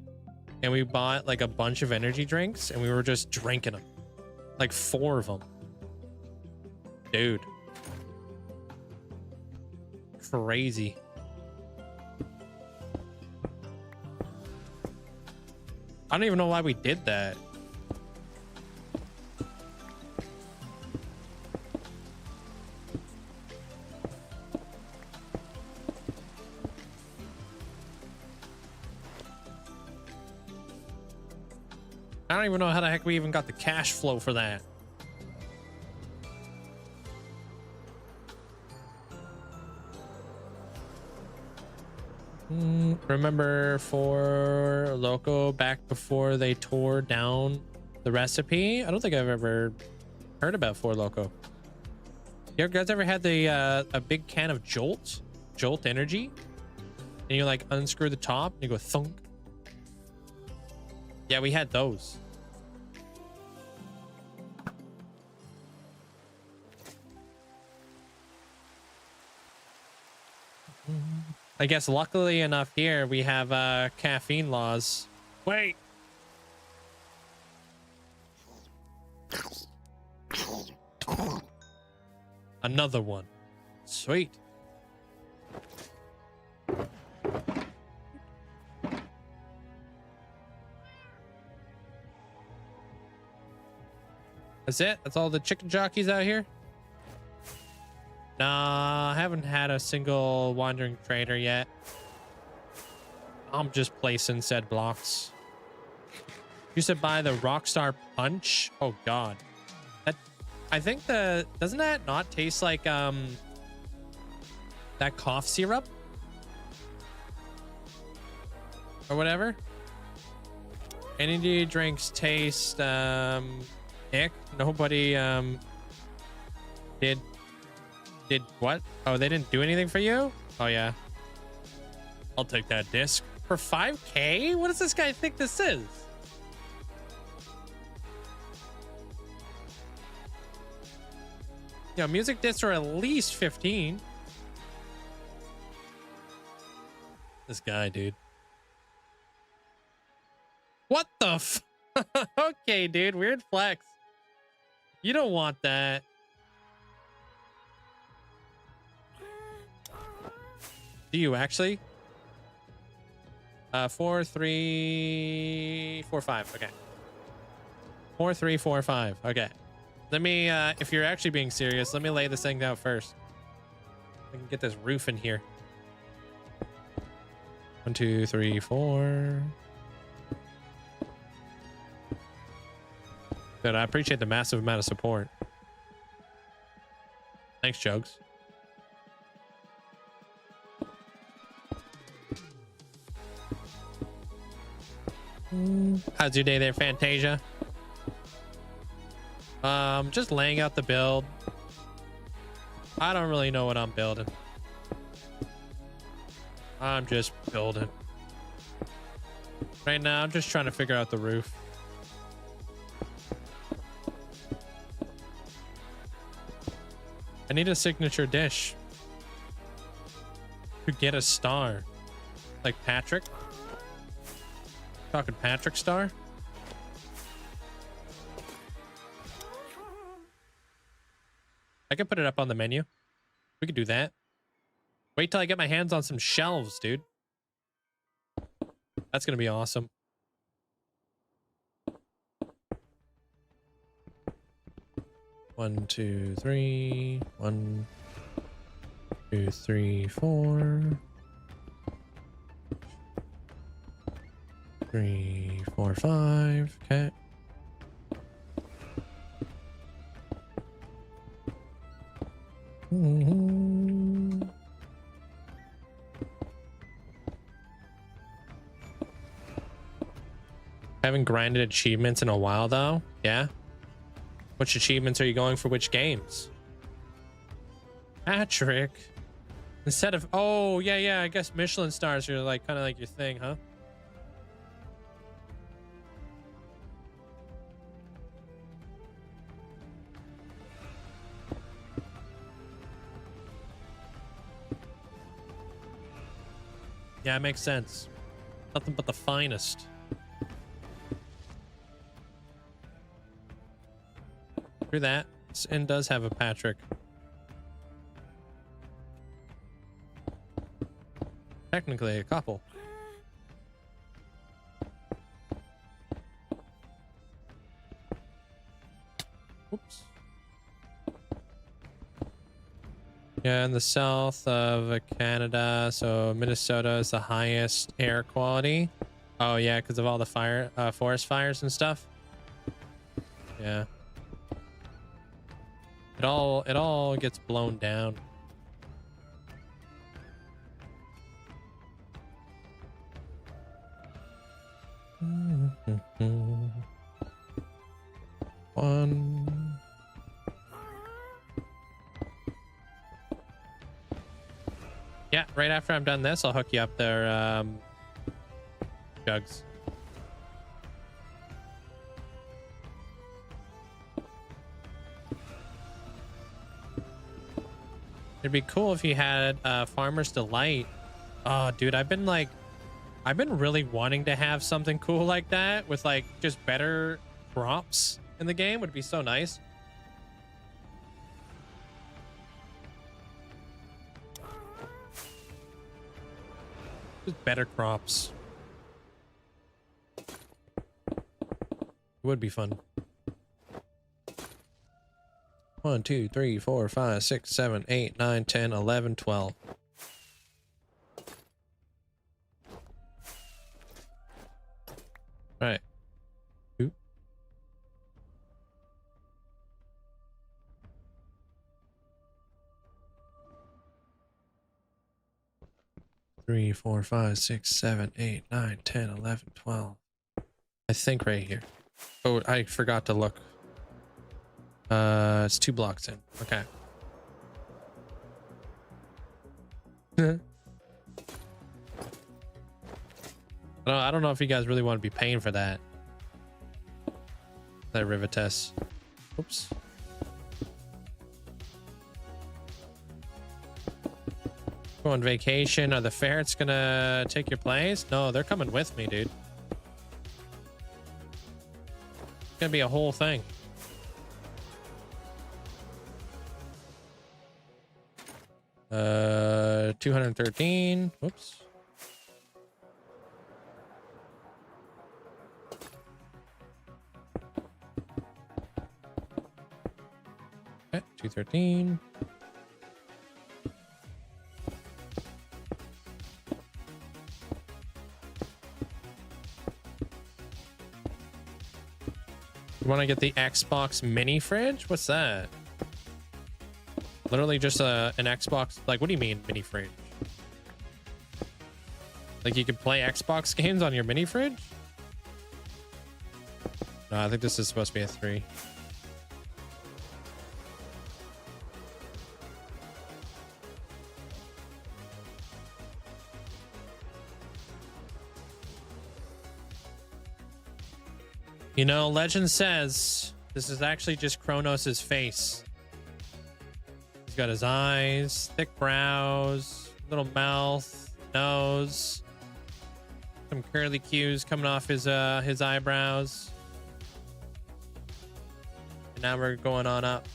S1: and we bought like a bunch of energy drinks and we were just drinking them. Like 4 of them. Dude. Crazy. I don't even know why we did that. I don't even know how the heck we even got the cash flow for that. Remember for Loco back before they tore down the recipe? I don't think I've ever heard about Four Loco. You guys ever had the a big can of Jolt Energy? And you like unscrew the top and you go thunk. Yeah, we had those. I guess luckily enough here we have caffeine laws. Wait. Another one. Sweet. That's it? That's all the chicken jockeys out here? Nah, I haven't had a single wandering trader yet. I'm just placing said blocks. You said buy the Rockstar Punch? Oh god. That, I think doesn't that not taste like that cough syrup? Or whatever? Energy drinks taste ick. Nobody did what? Oh, they didn't do anything for you? Oh yeah. I'll take that disc. For 5K? What does this guy think this is? You know, music discs are at least 15. This guy, dude. What the f? Okay, dude. Weird flex. You don't want that. Do you actually? 4 3 4 5. Okay. 4 3 4 5. Okay. Let me if you're actually being serious, let me lay this thing down first. I can get this roof in here. 1 2 3 4. Good. I appreciate the massive amount of support. Thanks, Jugs. How's your day there, Fantasia? Just laying out the build. I don't really know what I'm building. I'm just building. Right now, I'm just trying to figure out the roof. I need a signature dish to get a star. Like Patrick. Talking Patrick star. I can put it up on the menu. We could do that. Wait till I get my hands on some shelves, dude. That's gonna be awesome. One, two, three. 1, 2, 3, 4. 3, 4, 5. Okay. Haven't grinded achievements in a while though. Yeah. Which achievements are you going for? Which games? Patrick. Instead of, oh yeah, I guess Michelin stars are like kind of like your thing, huh? Yeah, it makes sense. Nothing but the finest. Through that, this inn does have a Patrick. Technically a couple. Oops. Yeah, in the south of Canada, so Minnesota is the highest air quality. Oh yeah, because of all the fire, forest fires and stuff. Yeah. It all gets blown down. One. Yeah, right after I'm done this, I'll hook you up there, Jugs. It'd be cool if you had Farmer's Delight. Oh, dude, I've been really wanting to have something cool like that with like just better crops in the game. Would be so nice. Just better crops. It would be fun. 1, 2, 3, 4, 5, 6, 7, 8, 9, 10, 11, 12. All right. 2. 3, 4, 5, 6, 7, 8, 9, 10, 11, 12. I think right here. Oh, I forgot to look. It's 2 blocks in. Okay. I don't know if you guys really want to be paying for that. That Rivetess. Oops. Go on vacation. Are the ferrets gonna take your place? No, they're coming with me, dude. It's gonna be a whole thing. Uh, 213. Whoops. Okay, 213. You want to get the Xbox mini fridge? What's that? Literally just an Xbox. Like, what do you mean mini fridge? Like you can play Xbox games on your mini fridge? No, I think this is supposed to be a 3. You know, legend says this is actually just Kronos' face. He's got his eyes, thick brows, little mouth, nose, some curly cues coming off his eyebrows. And now we're going on up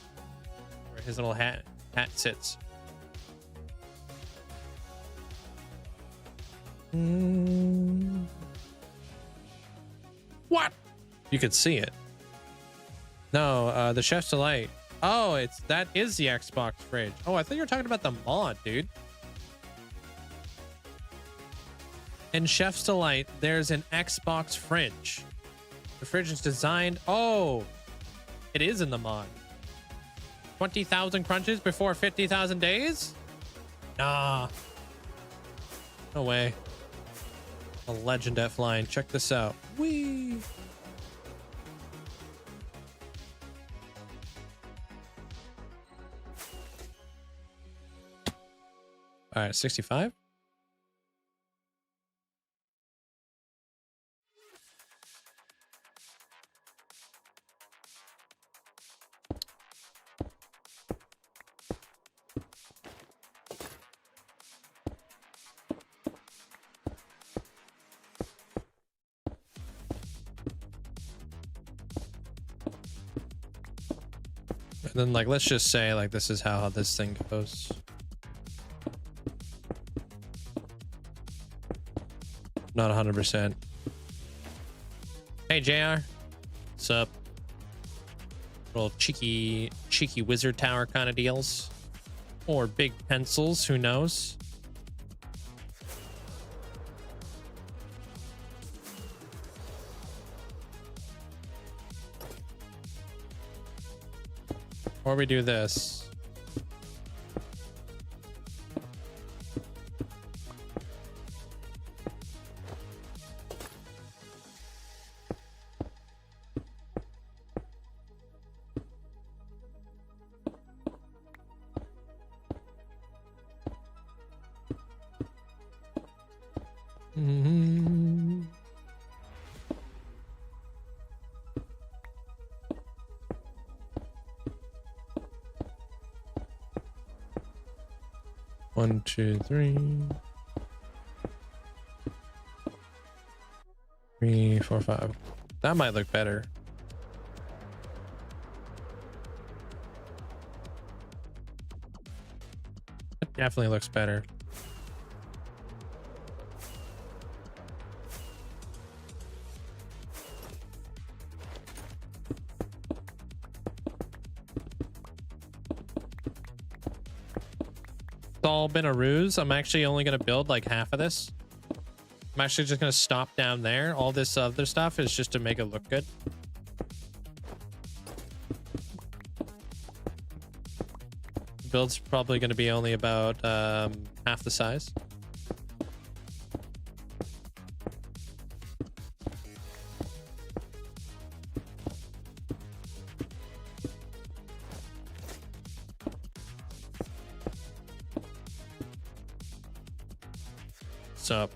S1: where his little hat sits. What? You could see it. No, the Chef's Delight. Oh, that is the Xbox fridge. Oh, I thought you were talking about the mod, dude. In Chef's Delight, there's an Xbox fridge. The fridge is designed. Oh, it is in the mod. 20,000 crunches before 50,000 days? Nah. No way. A legend at flying. Check this out. Whee! All right, 65. And then, like, let's just say, like, this is how this thing goes. Not 100%. Hey, JR. What's up? Little cheeky wizard tower kind of deals. Or big pencils, who knows? Or we do this. Mm-hmm. One, two, three. 3, 4, 5. That might look better. It definitely looks better. all been a ruse. I'm actually only going to build like half of this. I'm actually just going to stop down there. All this other stuff is just to make it look good. The build's probably going to be only about half the size. What's up?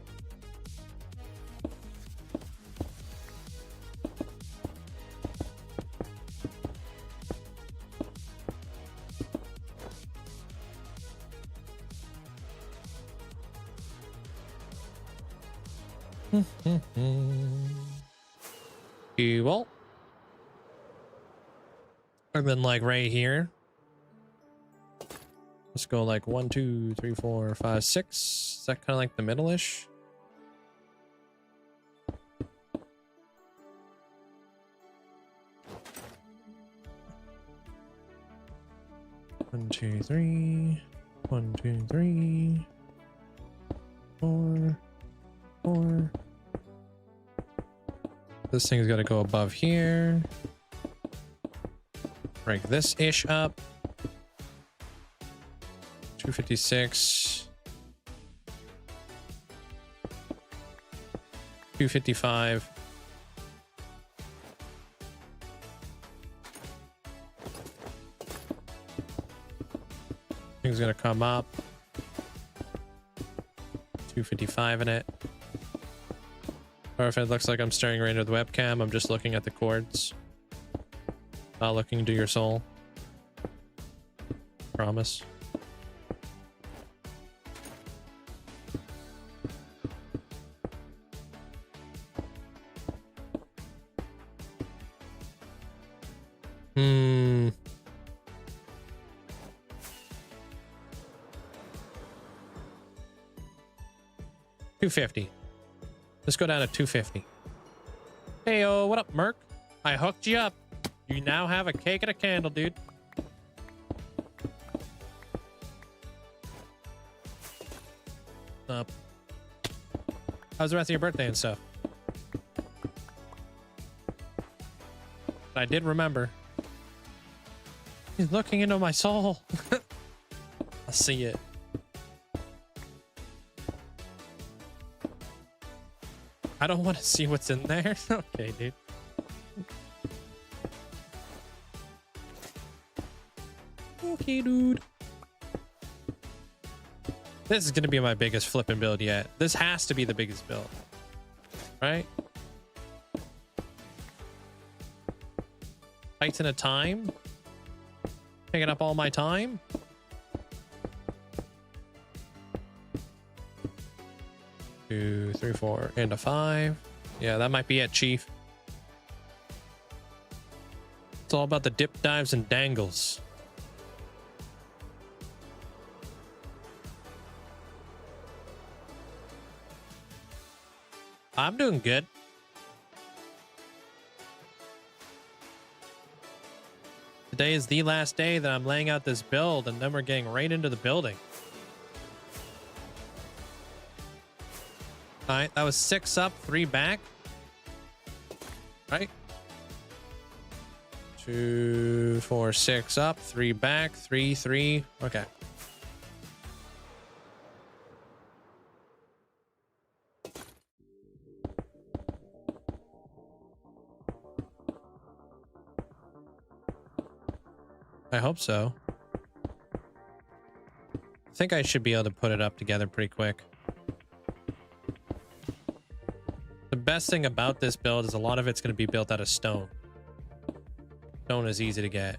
S1: Cool. And then like right here. Let's go like 1, 2, 3, 4, 5, 6. Is that kind of like the middle-ish? One, two, three. 1, 2, 3. 4. 4. This thing's got to go above here. Break this ish up. 256. 255. Thing's gonna come up. 255 in it. Or if it looks like I'm staring right into the webcam, I'm just looking at the chords. Not looking into your soul. Promise. Hmm. 250. Let's go down to 250. Hey, what up, Merc? I hooked you up. You now have a cake and a candle, dude. Up. How's the rest of your birthday and stuff? I did remember. He's looking into my soul. I see it. I don't want to see what's in there. Okay, dude. Okay, dude. This is going to be my biggest flipping build yet. This has to be the biggest build. Right? Titan of time. Taking up all my time. Two, three, 4, and a 5. Yeah, that might be it, Chief. It's all about the dip, dives, and dangles. I'm doing good. Today is the last day that I'm laying out this build, and then we're getting right into the building. All right, that was 6 up, 3 back. Right? 2, 4, 6 up, 3 back, 3, 3. Okay. I hope so. I think I should be able to put it up together pretty quick. The best thing about this build is a lot of it's going to be built out of stone. Stone is easy to get.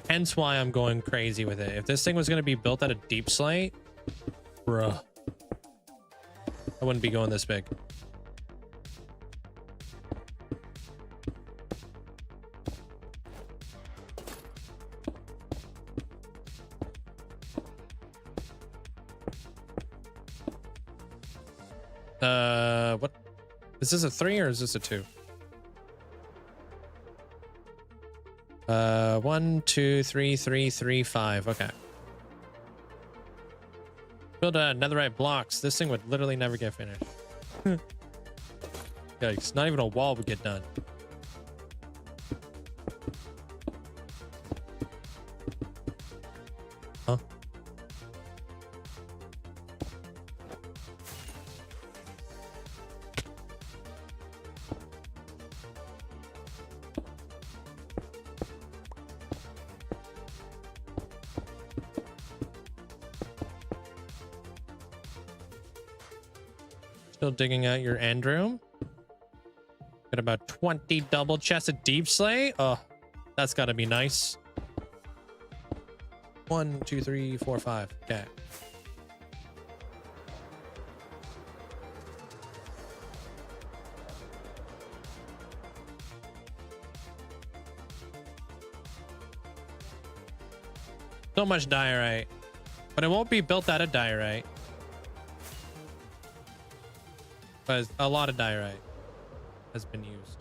S1: Hence why I'm going crazy with it. If this thing was going to be built out of deep slate, bruh, I wouldn't be going this big. What? Is this a 3 or is this a 2? 1, 2, 3, 3, 3, 5. Okay. Build netherite blocks. This thing would literally never get finished. Yikes, not even a wall would get done. Huh? Still digging out your end room. Got about 20 double chests of deep slay. Oh, that's got to be nice. 1, 2, 3, 4, 5. Okay. So much diorite, but it won't be built out of diorite. But a lot of diorite has been used.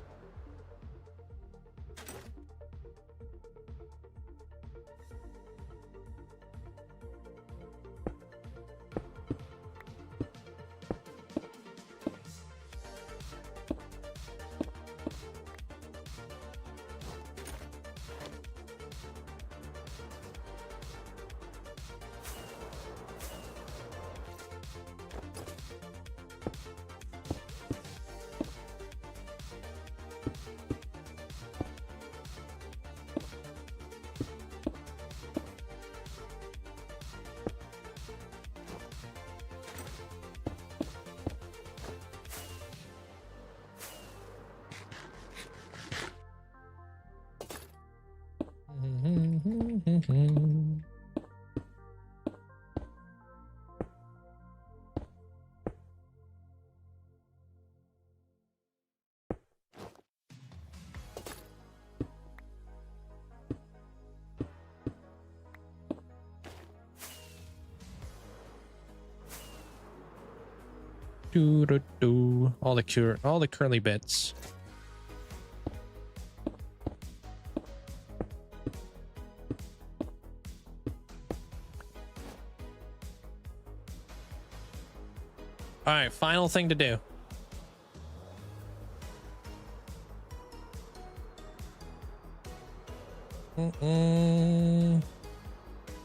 S1: All the curly bits. All right, final thing to do.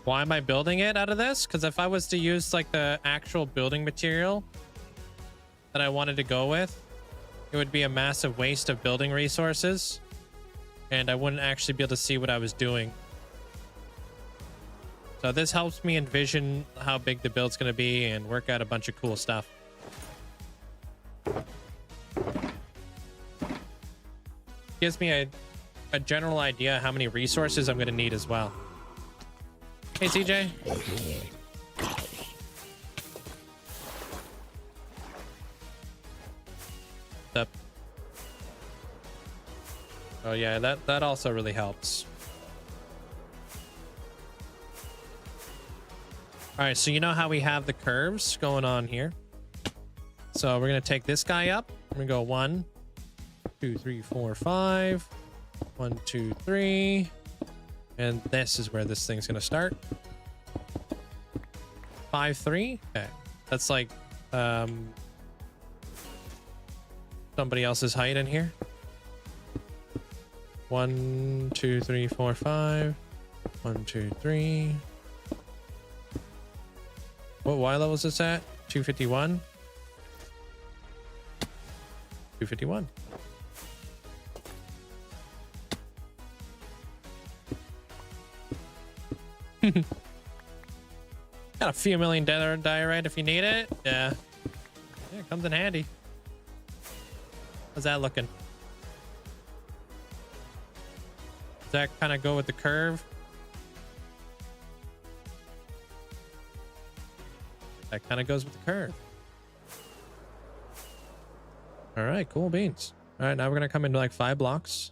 S1: Why am I building it out of this? Because if I was to use like the actual building material that I wanted to go with, it would be a massive waste of building resources, and I wouldn't actually be able to see what I was doing. So this helps me envision how big the build's going to be and work out a bunch of cool stuff. Gives me a general idea how many resources I'm going to need as well. Hey, CJ. What's up? Oh yeah, that also really helps. All right, so you know how we have the curves going on here. So we're going to take this guy up. We're going to go 1, 2, 3, 4, 5. 1, 2, 3. And this is where this thing's going to start. 5, 3. Okay. That's like somebody else's height in here. 1, 2, 3, 4, 5. 1, 2, 3. What Y level is this at? 251. 251. Got a few million diorite if you need it. Yeah, it comes in handy. How's that looking? Does that kind of go with the curve? That kind of goes with the curve. All right, cool beans. All right, now we're gonna come into like 5 blocks.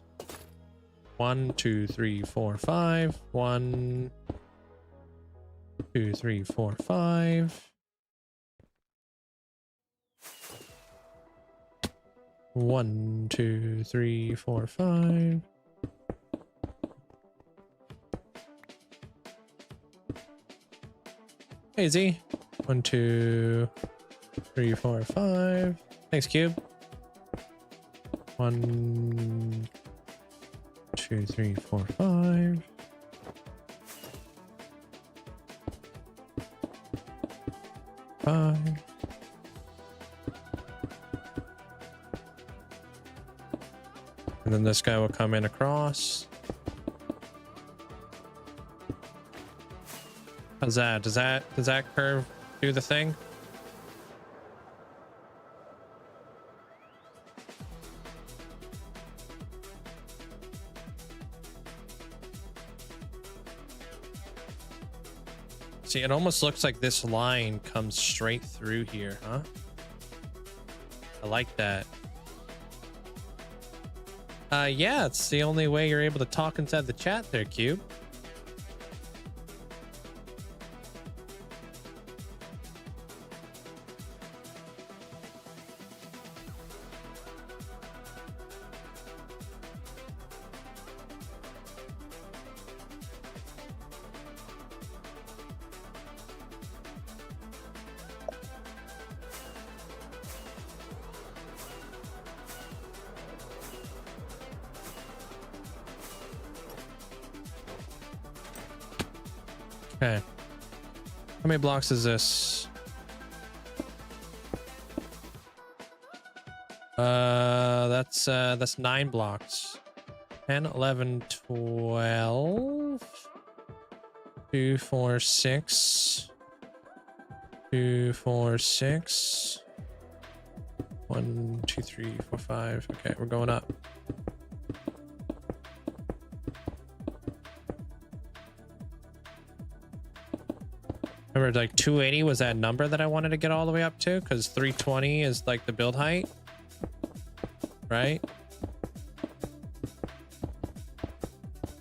S1: 1, 2, 3, 4, 5. 1, 2, 3, 4, 5. 1, 2, 3, 4, 5. Hey Z, 1, 2, 3, 4, 5. Thanks, Cube. 1, 2, 3, 4, 5. 5. And then this guy will come in across. How's that? Does that curve do the thing? See, it almost looks like this line comes straight through here, huh? I like that. Yeah, it's the only way you're able to talk inside the chat there, Cube. Okay. How many blocks is this? That's 9 blocks. 10, 11, 12. 2, 4, 6. 2, 4, 6. 1, 2, 3, 4, 5. Okay, we're going up. Remember, like 280 was that number that I wanted to get all the way up to, because 320 is like the build height, right?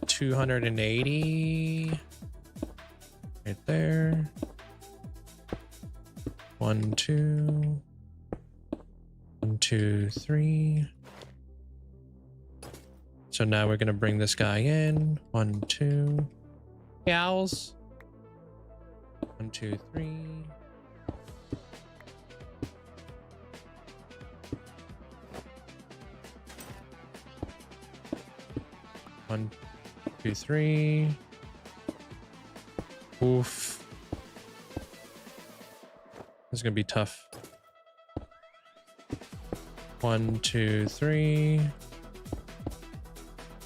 S1: 280 right there. 1, 2. 1, 2, 3. So now we're gonna bring this guy in. 1, 2. Hey, owls. 1, 2, 3. One, 2, 3. Oof. This is gonna be tough. 1, 2, 3.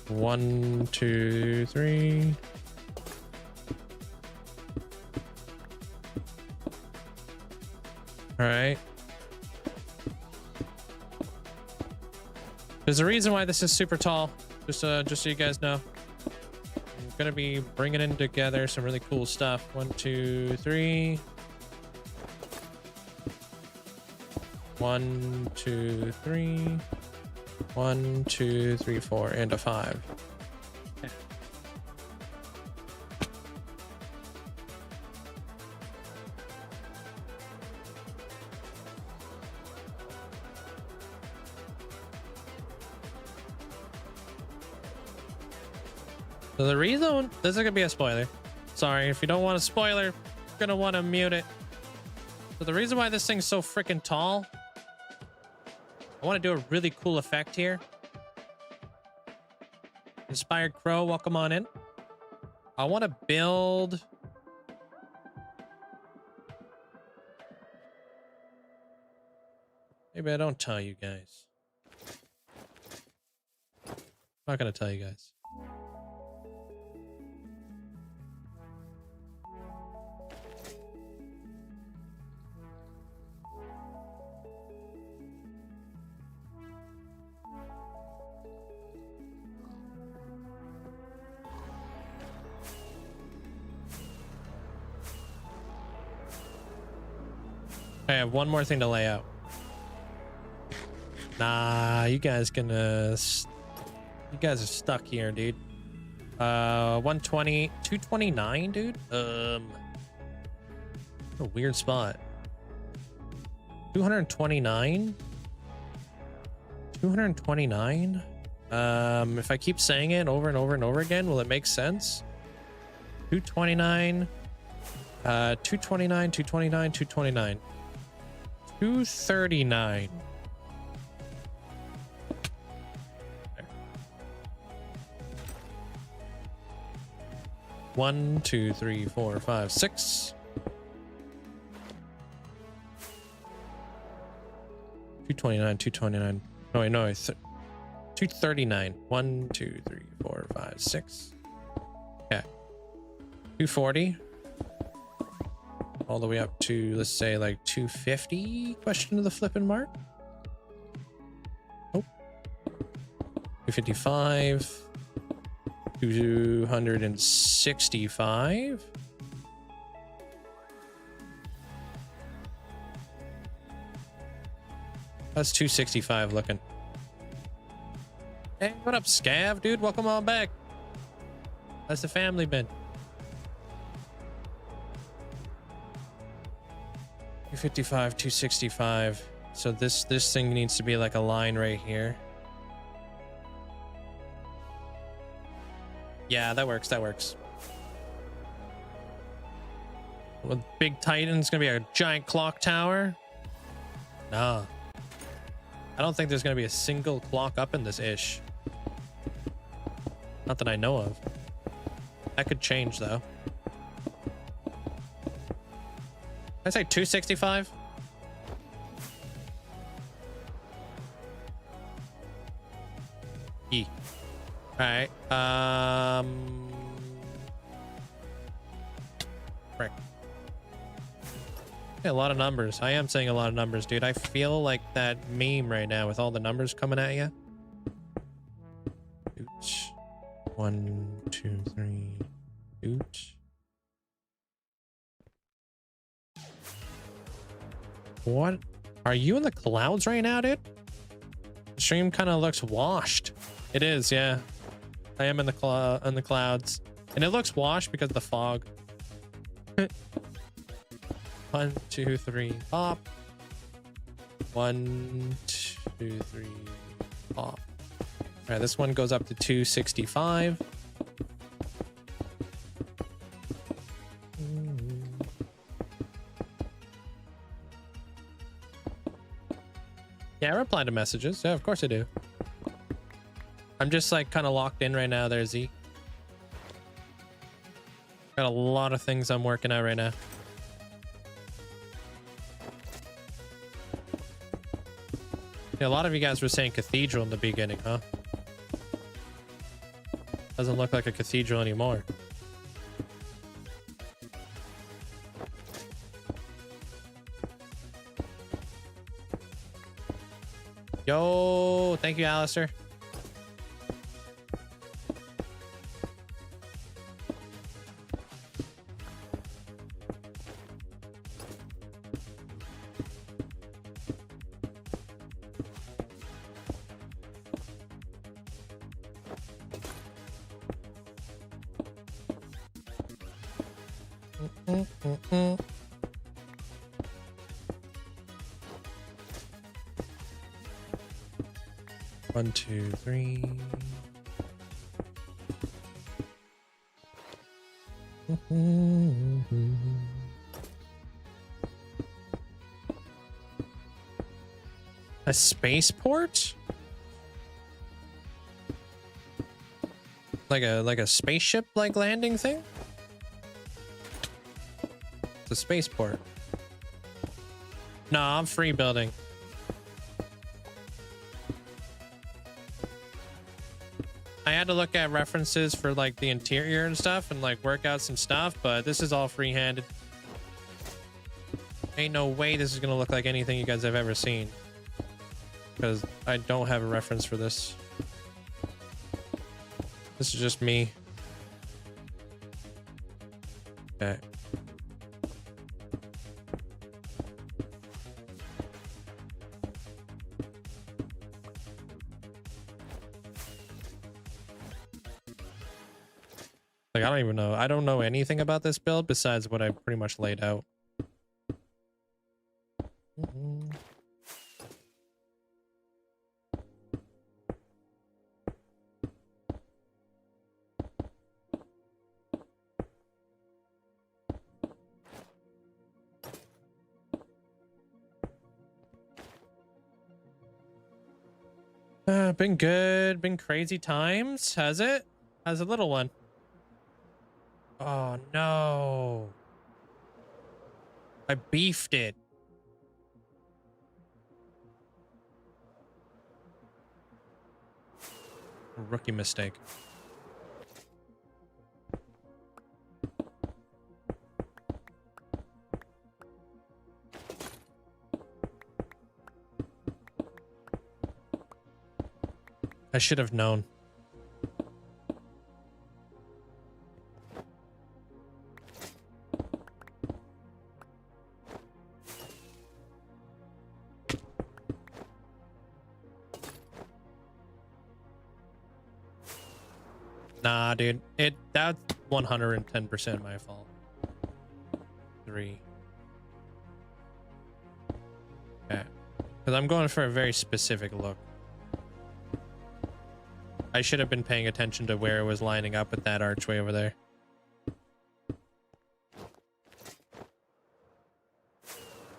S1: 1, 2, 3. All right. There's a reason why this is super tall. Just so you guys know. I'm gonna be bringing in together some really cool stuff. 1, 2, 3. 1, 2, 3. 1, 2, 3, 4, and a 5. So the reason, this is gonna be a spoiler. Sorry, if you don't want a spoiler, you're gonna want to mute it. So the reason why this thing's so freaking tall, I want to do a really cool effect here. Inspired Crow, welcome on in. I want to build... Maybe I don't tell you guys. I'm not gonna tell you guys. I have one more thing to lay out. Nah, you guys are stuck here, dude. 120, 229, dude. A weird spot. 229. 229. If I keep saying it over and over and over again, will it make sense? 229. 229, 229, 229. 239. There. 1, 2, 3, 4, 5, 6. 229, 229. No, wait, no, 239. 1, 2, 3, 4, 5, 6. Okay. 240. All the way up to, let's say, like 250? Question of the flipping mark. Oh. 255. 265. That's 265 looking. Hey, what up, Scav, dude? Welcome on back. How's the family been? 255, 265. So this thing needs to be like a line right here. Yeah, that works. That works. Well, Big Titan's gonna be a giant clock tower. Nah. I don't think there's gonna be a single clock up in this ish. Not that I know of. That could change though. I say 265. E. All right. Frick. Yeah, a lot of numbers. I am saying a lot of numbers, dude. I feel like that meme right now with all the numbers coming at you. Ooch. 1, 2, 3. Ooch. What? Are you in the clouds right now, dude? The stream kind of looks washed. It is, yeah. I am in the clouds. And it looks washed because of the fog. 1, 2, 3, pop. 1, 2, 3, pop. All right, this one goes up to 265. Yeah, I reply to messages. Yeah, of course I do. I'm just like kind of locked in right now there, Z. Got a lot of things I'm working at right now. Yeah, a lot of you guys were saying cathedral in the beginning, huh? Doesn't look like a cathedral anymore. Yo, thank you, Alistair. One, two, three. A spaceport? Like a spaceship like landing thing? It's a spaceport. No, I'm free building. I had to look at references for like the interior and stuff and like work out some stuff, but this is all free-handed. Ain't no way this is gonna look like anything you guys have ever seen, because I don't have a reference for this. This is just me. Okay. Like, I don't even know. I don't know anything about this build besides what I pretty much laid out. Been good. Been crazy times. Has it? Has a little one. Oh no. I beefed it. Rookie mistake. I should have known. Nah, dude. That's 110% my fault. 3. Okay. Because I'm going for a very specific look. I should have been paying attention to where it was lining up with that archway over there.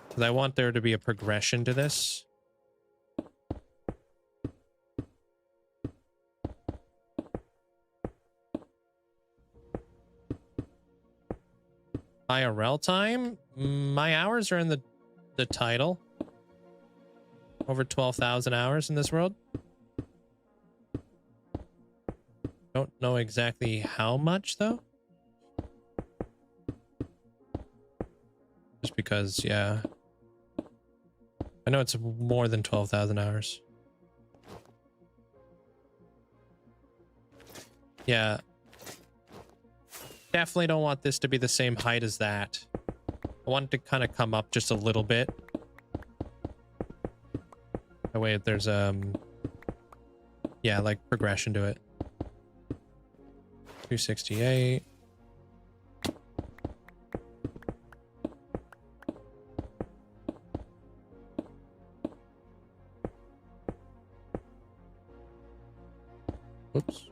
S1: Because I want there to be a progression to this. IRL time? My hours are in the title. Over 12,000 hours in this world. Don't know exactly how much though. Just because, yeah. I know it's more than 12,000 hours. Yeah. Definitely don't want this to be the same height as that. I want it to kind of come up just a little bit. That way there's yeah, like progression to it. 268. Oops.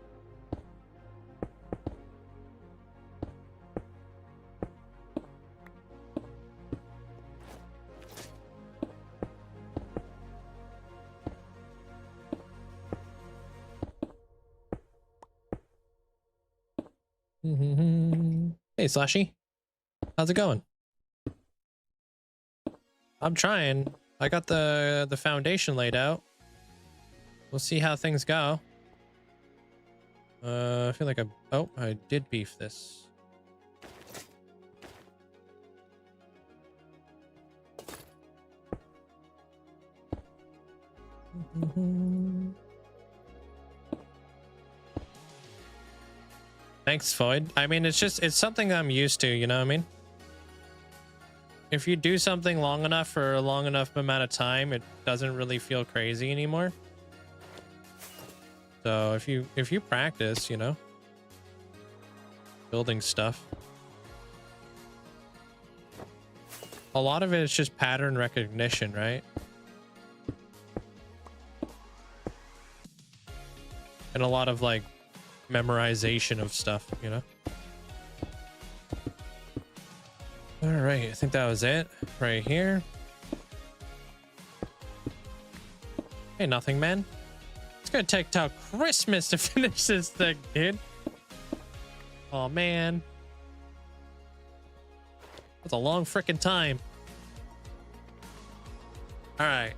S1: Hey, Slashy. How's it going? I'm trying. I got the foundation laid out. We'll see how things go. I feel like I did beef this. Thanks, Void. I mean, it's something I'm used to, you know what I mean? If you do something long enough for a long enough amount of time, it doesn't really feel crazy anymore. So if you practice, you know, building stuff, a lot of it is just pattern recognition, right? And a lot of like memorization of stuff, you know. All right, I think that was it right here. Hey, nothing, man. It's gonna take till Christmas to finish this thing, dude. Oh man, that's a long freaking time. All right.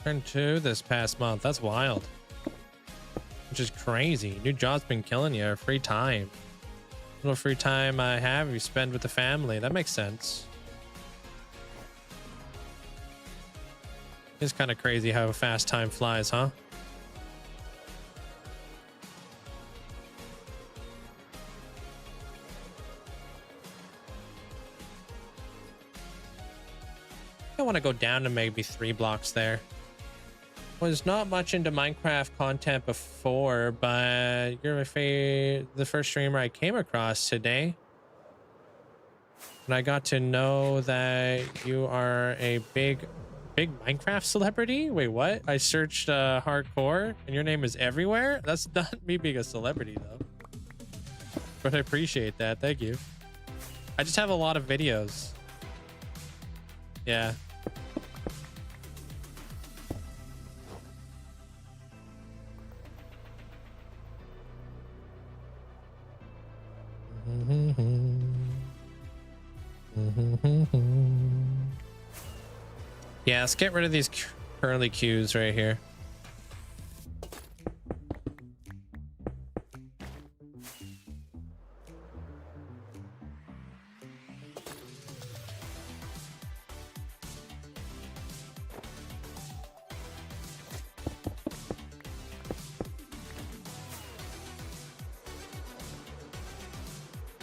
S1: Turned 2 this past month. That's wild. which is crazy. New job's been killing you. Free time. Little free time I have, you spend with the family. That makes sense. It's kind of crazy how fast time flies, huh? I want to go down to maybe 3 blocks there. Was not much into Minecraft content before, but you're the first streamer I came across today. And I got to know that you are a big Minecraft celebrity. Wait, what? I searched hardcore and your name is everywhere? That's not me being a celebrity though. But I appreciate that. Thank you. I just have a lot of videos. Yeah. Yeah, let's get rid of these curly cues right here.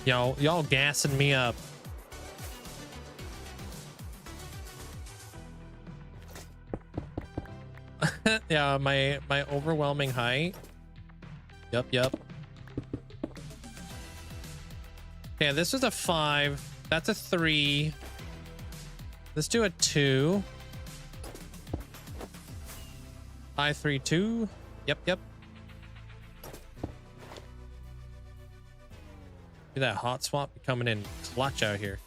S1: Y'all gassing me up. Yeah, my overwhelming height. Yep. Okay, this is a 5. That's a 3. Let's do a 2. 5, 3, 2. Yep. See that hot swap coming in clutch out here.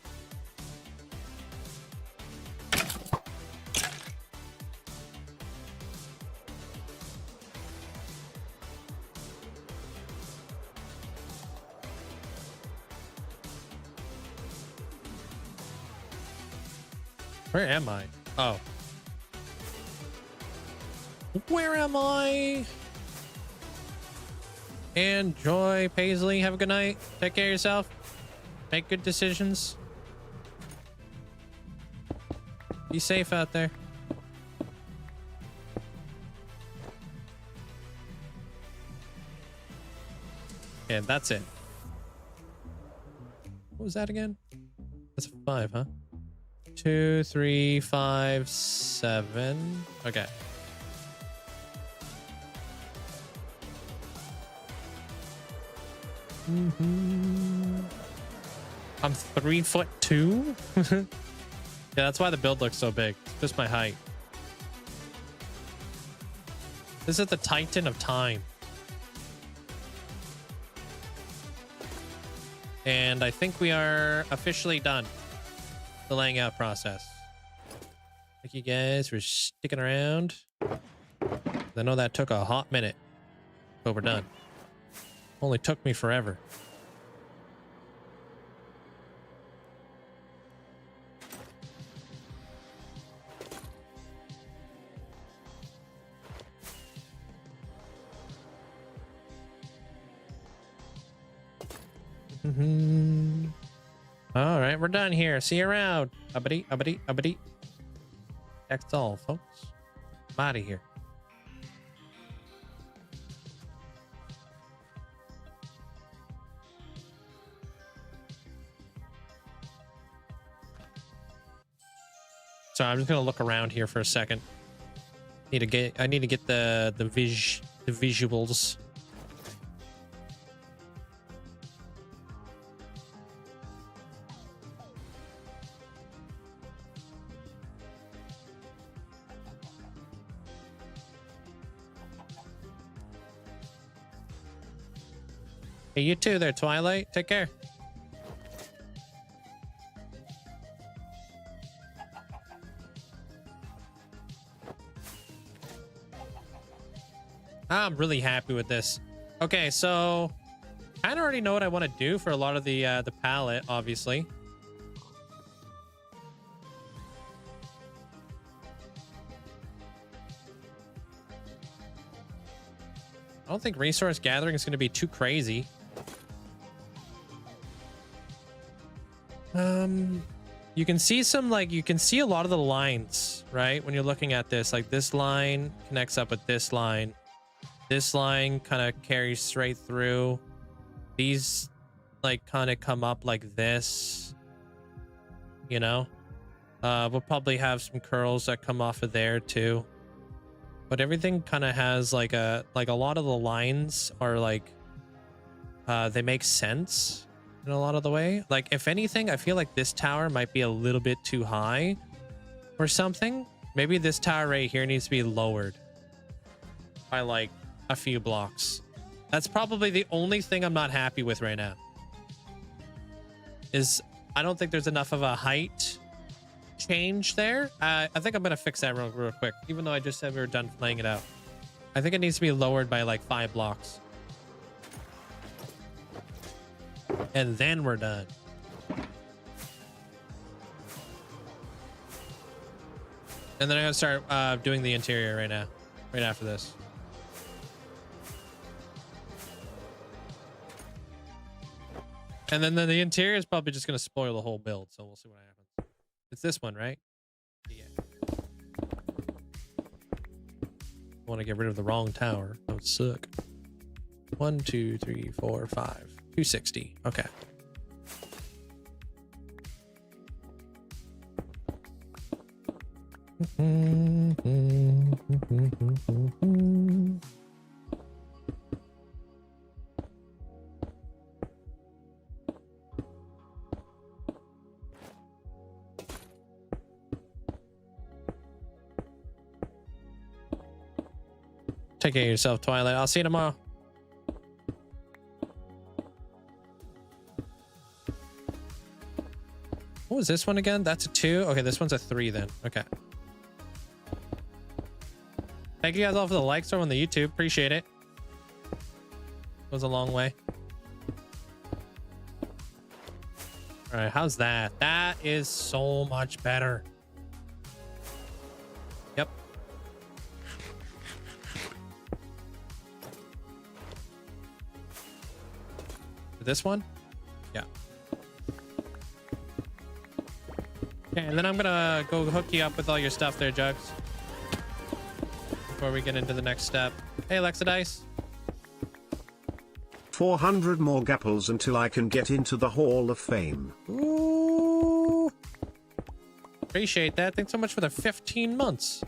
S1: Where am I? Oh. Where am I? Enjoy, Paisley. Have a good night. Take care of yourself. Make good decisions. Be safe out there. Yeah, that's it. What was that again? That's a 5, huh? 2, 3, 5, 7. Okay. I'm 3'2". Yeah, that's why the build looks so big. It's just my height. This is the Titan of time. And I think we are officially done the laying out process. Thank you guys for sticking around. I know that took a hot minute, but we're done. Only took me forever. All right, we're done here. See you around. Uppity. That's all, folks. I'm out of here. So I'm just gonna look around here for a second. I need to get the visuals. Hey, you too there, Twilight. Take care. I'm really happy with this. Okay, so I kind of already know what I want to do for a lot of the palette, obviously. I don't think resource gathering is going to be too crazy. You can see some, like, you can see a lot of the lines, right? When you're looking at this, like this line connects up with this line. This line kind of carries straight through. These like kind of come up like this, you know? We'll probably have some curls that come off of there too. But everything kind of has like a lot of the lines are like, they make sense in a lot of the way. Like, if anything, I feel like this tower might be a little bit too high or something. Maybe this tower right here needs to be lowered by like a few blocks. That's probably the only thing I'm not happy with right now. Is I don't think there's enough of a height change there. I think I'm gonna fix that real quick, even though I just said we were done playing it out. I think it needs to be lowered by like 5 blocks. And then we're done. And then I'm gonna start doing the interior right now, right after this. And then the interior is probably just gonna spoil the whole build, so we'll see what happens. It's this one, right? Yeah. Want to get rid of the wrong tower. That would suck. 1, 2, 3, 4, 5. 260. Okay. Take care of yourself, Twilight. I'll see you tomorrow. What was this one again? That's a 2. Okay, this one's a 3 then. Okay. Thank you guys all for the likes on the YouTube. Appreciate it. Goes a long way. All right, how's that? That is so much better. Yep. This one? Yeah. Okay, and then I'm gonna go hook you up with all your stuff there, Jugs. Before we get into the next step. Hey, Alexa Dice.
S3: 400 more gapples until I can get into the Hall of Fame.
S1: Ooh. Appreciate that. Thanks so much for the 15 months.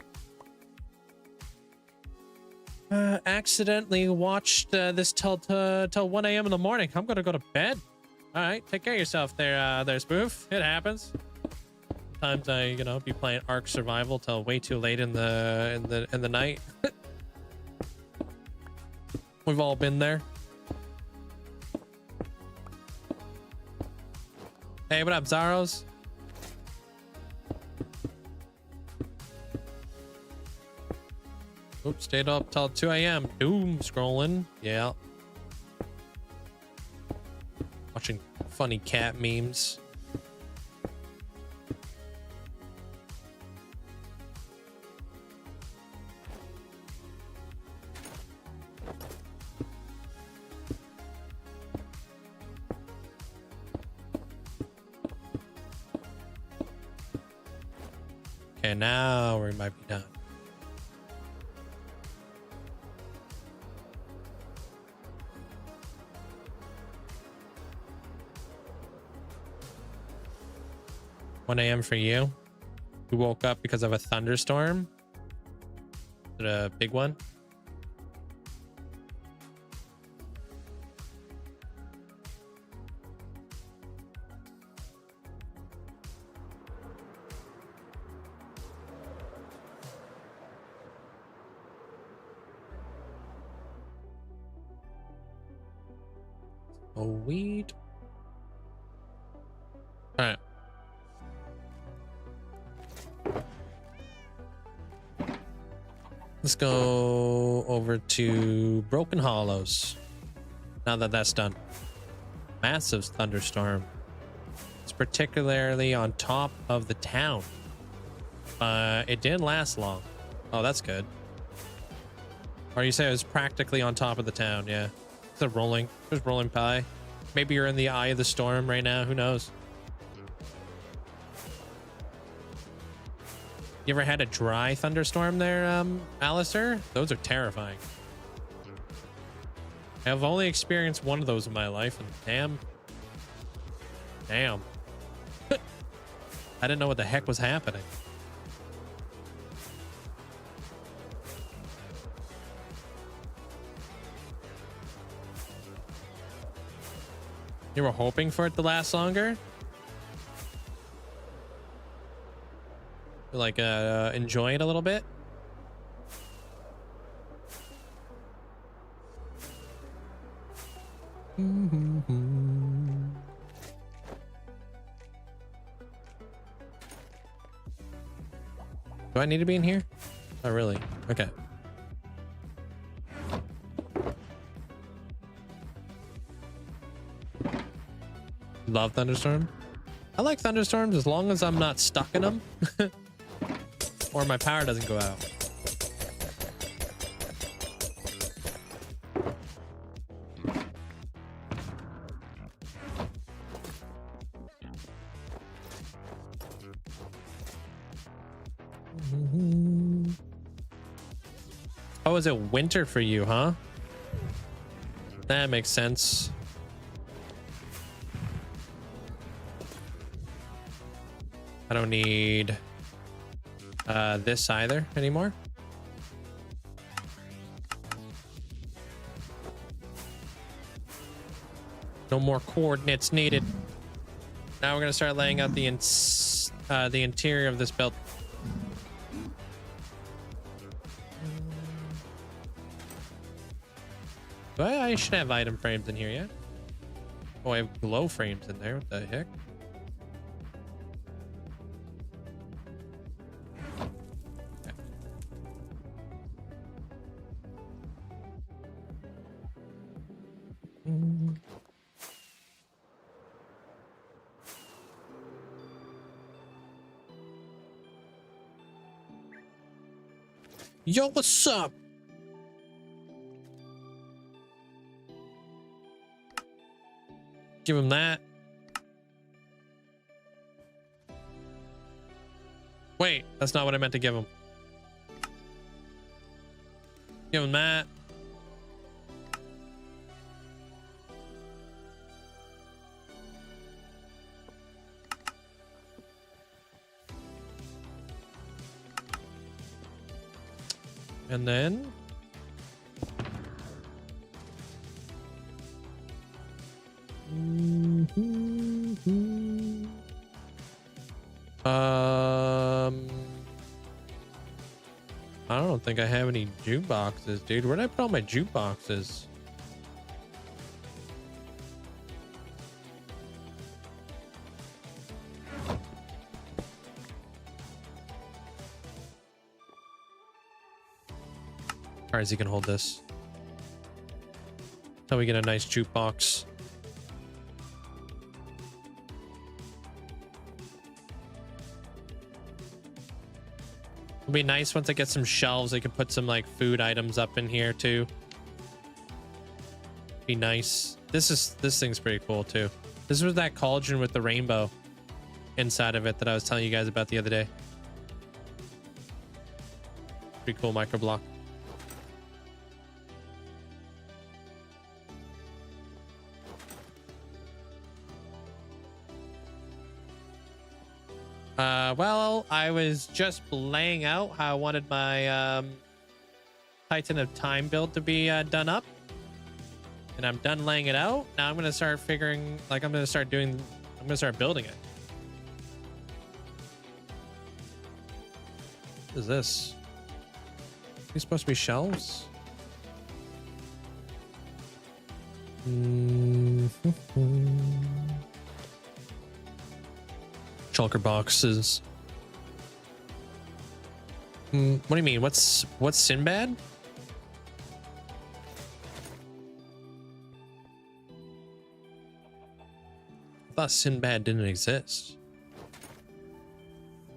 S1: Accidentally watched this till 1 a.m. in the morning. I'm gonna go to bed. All right, take care of yourself there, Spoof. It happens. Sometimes I, you know, be playing Ark Survival till way too late in the night. We've all been there. Hey, what up, Zaros? Oops, stayed up till 2 a.m. Doom scrolling. Yeah. Watching funny cat memes. Okay, now we might be done. $1 a.m. for you. You woke up because of a thunderstorm. Is it a big one? Oh, weed. All right. Let's go over to Broken Hollows. Now that that's done. Massive thunderstorm. It's particularly on top of the town. It didn't last long. Oh, that's good. Or you say it was practically on top of the town, yeah. It's a rolling, there's rolling pie. Maybe you're in the eye of the storm right now, who knows? You ever had a dry thunderstorm there, Alistair? Those are terrifying. I've only experienced one of those in my life, and damn. I didn't know what the heck was happening. You were hoping for it to last longer? Like, enjoy it a little bit? Do I need to be in here? Oh, really? Okay. Love thunderstorm. I like thunderstorms as long as I'm not stuck in them or my power doesn't go out. Oh, is it winter for you, huh? That makes sense. I don't need this either anymore. No more coordinates needed. Now we're gonna start laying out the interior of this build. I should have item frames in here, yeah? Oh, I have glow frames in there. What the heck? Yo, what's up? Give him that. Wait, that's not what I meant to give him. Give him that. And then I don't think I have any jukeboxes, dude. Where'd I put all my jukeboxes? All right, he can hold this. So we get a nice jukebox. It'll be nice once I get some shelves. I can put some like food items up in here too. Be nice. This thing's pretty cool too. This was that cauldron with the rainbow inside of it that I was telling you guys about the other day. Pretty cool microblock. Well, I was just laying out how I wanted my Titan of Time build to be done up. And I'm done laying it out. Now I'm going to start figuring, like I'm going to start building it. What is this? These supposed to be shelves? Shulker boxes. What do you mean? What's Sinbad? I thought Sinbad didn't exist.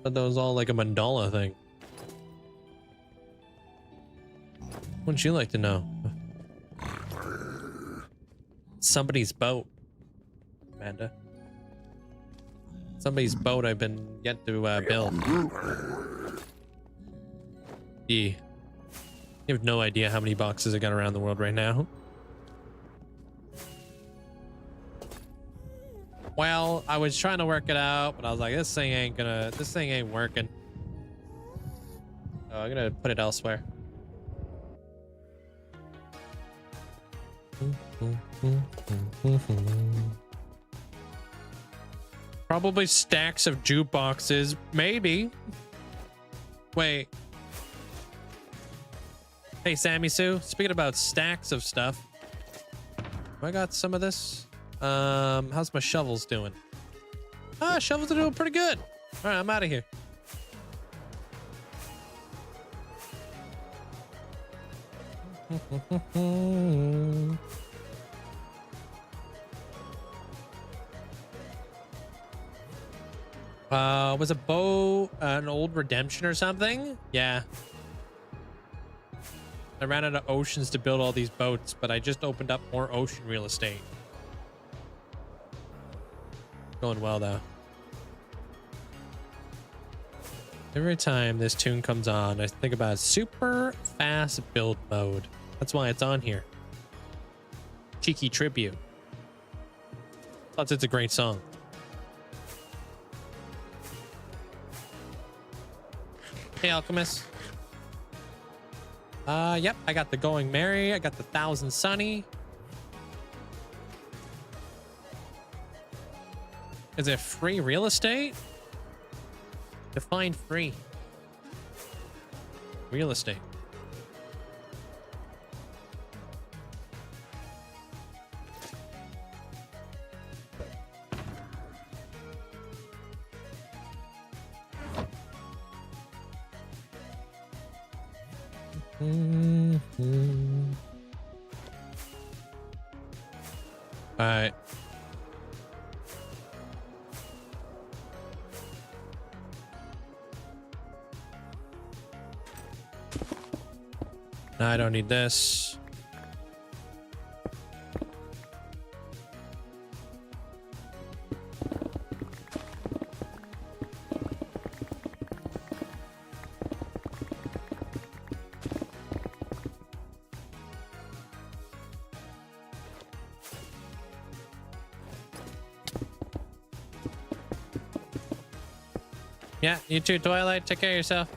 S1: I thought that was all like a mandala thing. Wouldn't you like to know? Somebody's boat, Amanda. Somebody's boat I've been yet to build. Yeah. You have no idea how many boxes I got around the world right now. Well, I was trying to work it out, but I was like, this thing ain't working. So I'm gonna put it elsewhere. Probably stacks of jukeboxes, maybe. Wait. Hey, Sammy Sue, speaking about stacks of stuff, have I got some of this? How's my shovels doing? Ah, shovels are doing pretty good. All right, I'm out of here. Was a bow an old redemption or something? Yeah. I ran out of oceans to build all these boats, but I just opened up more ocean real estate. Going well, though. Every time this tune comes on, I think about super fast build mode. That's why it's on here. Cheeky tribute. Plus, it's a great song. Hey, Alchemist. Yep, I got the Going Merry. I got the 1000 Sunny. Is it free real estate? Define free. Real estate. All right. No, I don't need this. Yeah, you too, Twilight. Take care of yourself.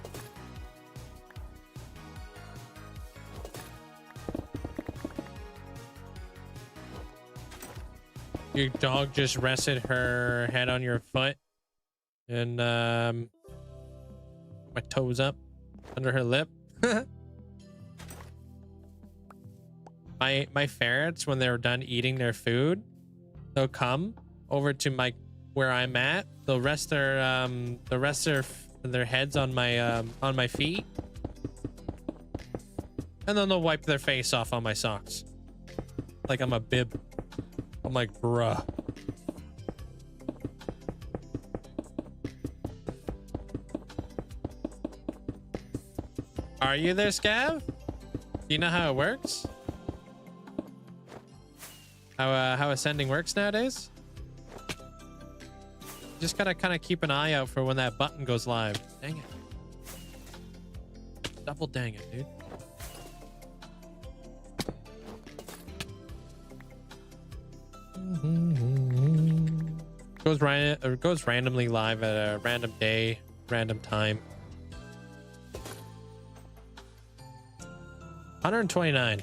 S1: Your dog just rested her head on your foot and my toes up under her lip. my ferrets, when they're done eating their food, they'll come over to where I'm at. They'll rest their heads on my feet, and then they'll wipe their face off on my socks like I'm a bib. I'm like, bruh. Are you there, Scav? Do you know how it works? How ascending works nowadays? Just gotta kind of keep an eye out for when that button goes live. Dang it. Double dang it, dude. Goes randomly live at a random day, random time. 129.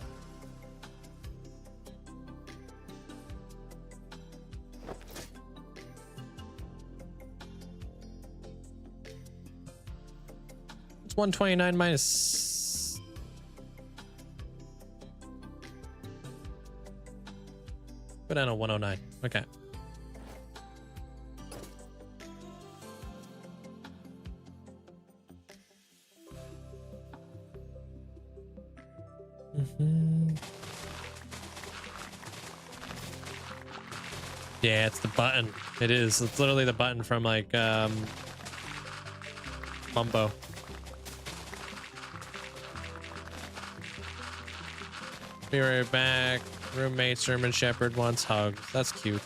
S1: It's 129 minus. Go down to 109. Okay. Yeah, it's the button. It is. It's literally the button from like Mumbo. Be right back. Roommate German Shepherd wants hugs. That's cute.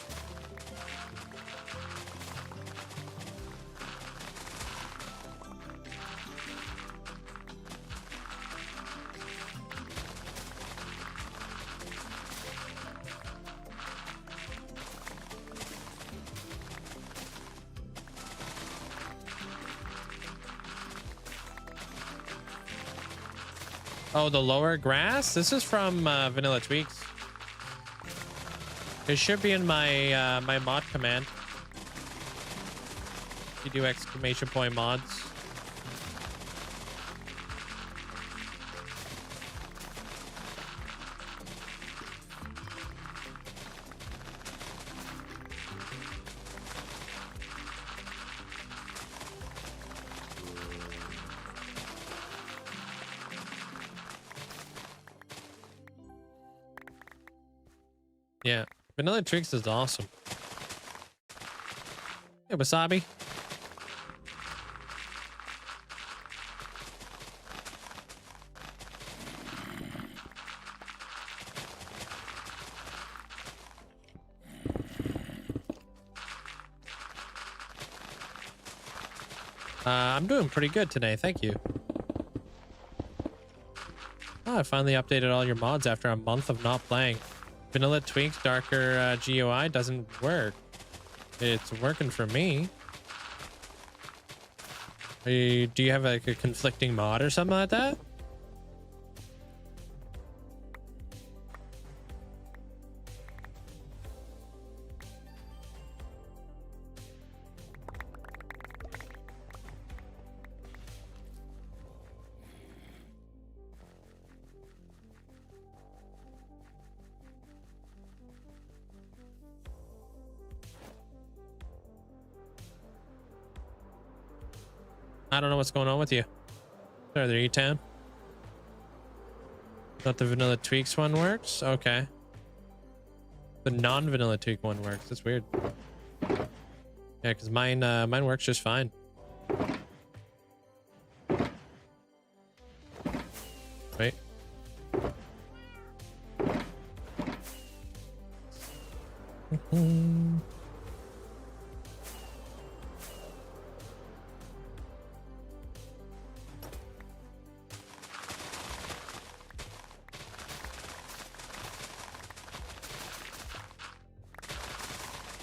S1: Oh, the lower grass? This is from Vanilla Tweaks. It should be in my my mod command. You do exclamation point mods. Yeah, Vanilla Tricks is awesome. Hey, Wasabi. I'm doing pretty good today, thank you. Oh, I finally updated all your mods after a month of not playing. Vanilla Tweaks Darker GUI doesn't work. It's working for me. Do you have like a conflicting mod or something like that? I don't know what's going on with you. Sorry, there, E-Town. Not the Vanilla Tweaks one works? Okay. The non-Vanilla Tweak one works. That's weird. Yeah, because mine works just fine. Wait.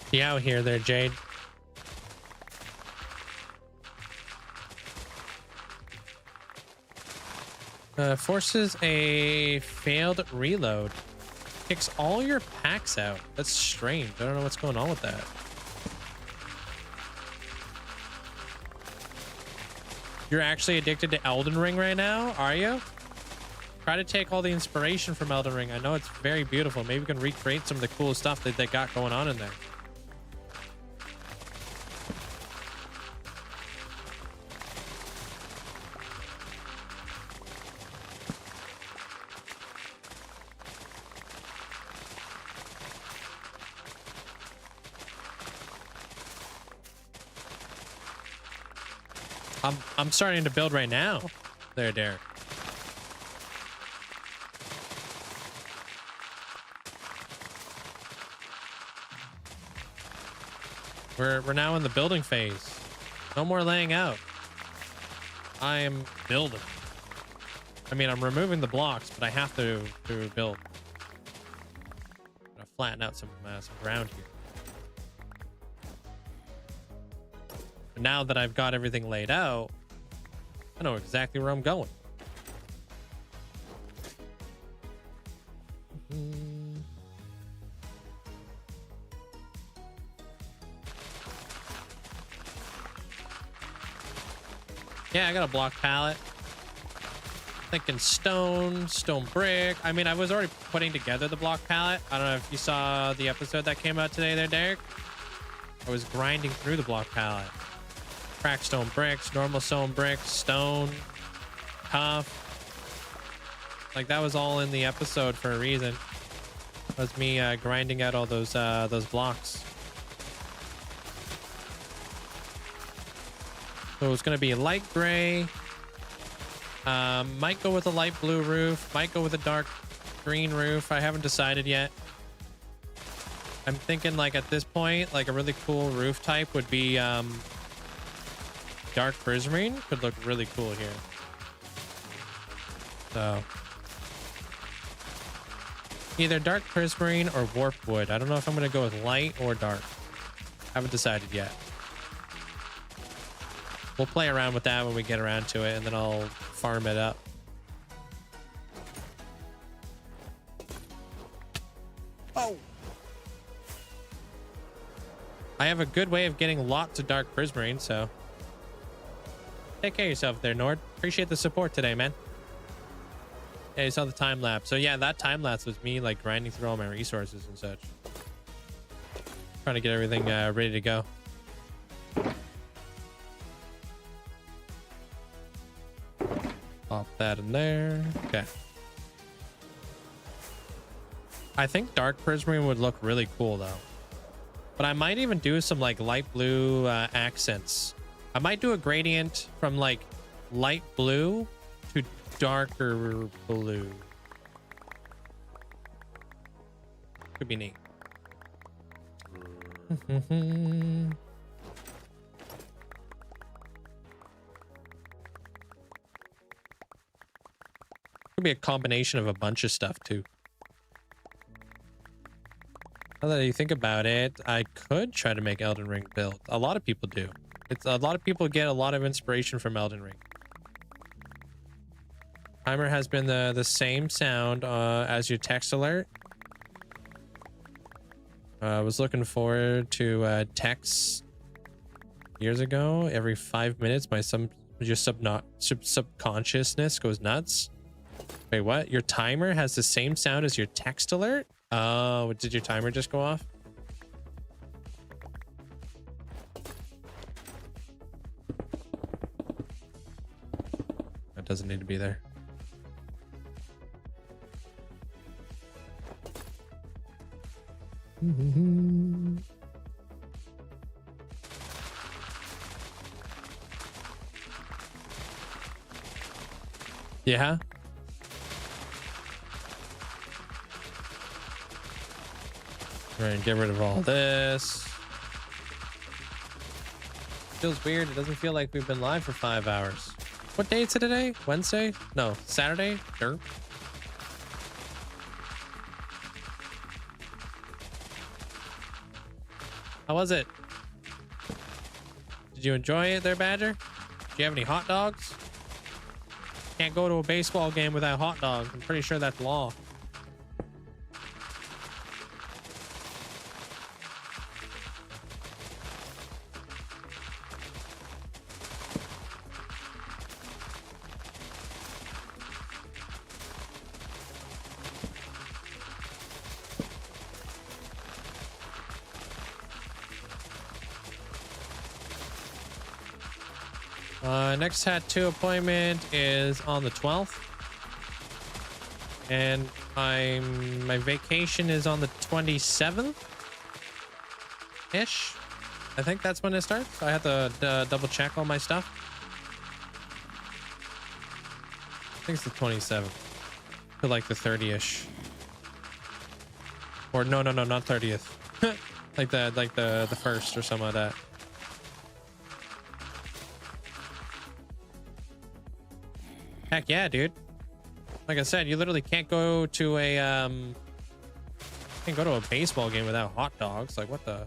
S1: You out here there, Jade. Forces a failed reload. Kicks all your packs out. That's strange. I don't know what's going on with that. You're actually addicted to Elden Ring right now, are you? Try to take all the inspiration from Elden Ring. I know it's very beautiful. Maybe we can recreate some of the cool stuff that they got going on in there. I'm starting to build right now. There, Derek. We're now in the building phase. No more laying out. I am building. I mean, I'm removing the blocks, but I have to build. I'm gonna flatten out some ground here. But now that I've got everything laid out, I know exactly where I'm going. Yeah, I got a block pallet. Thinking stone brick. I mean, I was already putting together the block pallet. I don't know if you saw the episode that came out today there, Derek. I was grinding through the block pallet. Cracked stone bricks, normal stone bricks, stone, tough. Like, that was all in the episode for a reason. That was me grinding out all those blocks. So it's gonna be light gray. Might go with a light blue roof. Might go with a dark green roof. I haven't decided yet. I'm thinking like at this point, like a really cool roof type would be dark prismarine. Could look really cool here. So either dark prismarine or warped wood. I don't know if I'm going to go with light or dark. Haven't decided yet. We'll play around with that when we get around to it, and then I'll farm it up. Oh! I have a good way of getting lots of dark prismarine, so take care of yourself there, Nord. Appreciate the support today, man. Yeah, you saw the time lapse. So yeah, that time lapse was me like grinding through all my resources and such. Trying to get everything ready to go. Pop that in there. Okay. I think dark prismarine would look really cool though. But I might even do some like light blue accents. I might do a gradient from like light blue to darker blue. Could be neat. Could be a combination of a bunch of stuff too. Now that you think about it, I could try to make Elden Ring build. A lot of people do. It's a lot of people get a lot of inspiration from Elden Ring. Timer has been the same sound as your text alert. I was looking forward to texts years ago. Every 5 minutes, my subconsciousness goes nuts. Wait, what? Your timer has the same sound as your text alert? Oh, did your timer just go off? That doesn't need to be there. Yeah. Right, get rid of all this. Feels weird. It doesn't feel like we've been live for 5 hours. What day is it today? Wednesday? No, Saturday? Sure. How was it? Did you enjoy it there, Badger? Do you have any hot dogs? Can't go to a baseball game without hot dogs. I'm pretty sure that's law. Next tattoo appointment is on the 12th, and my vacation is on the 27th ish. I think that's when it starts. I have to double check all my stuff. I think it's the 27th to like the 30ish, or no, not 30th. like the first or something like that. Heck yeah, dude. Like I said, you literally can't go to a baseball game without hot dogs. Like what the?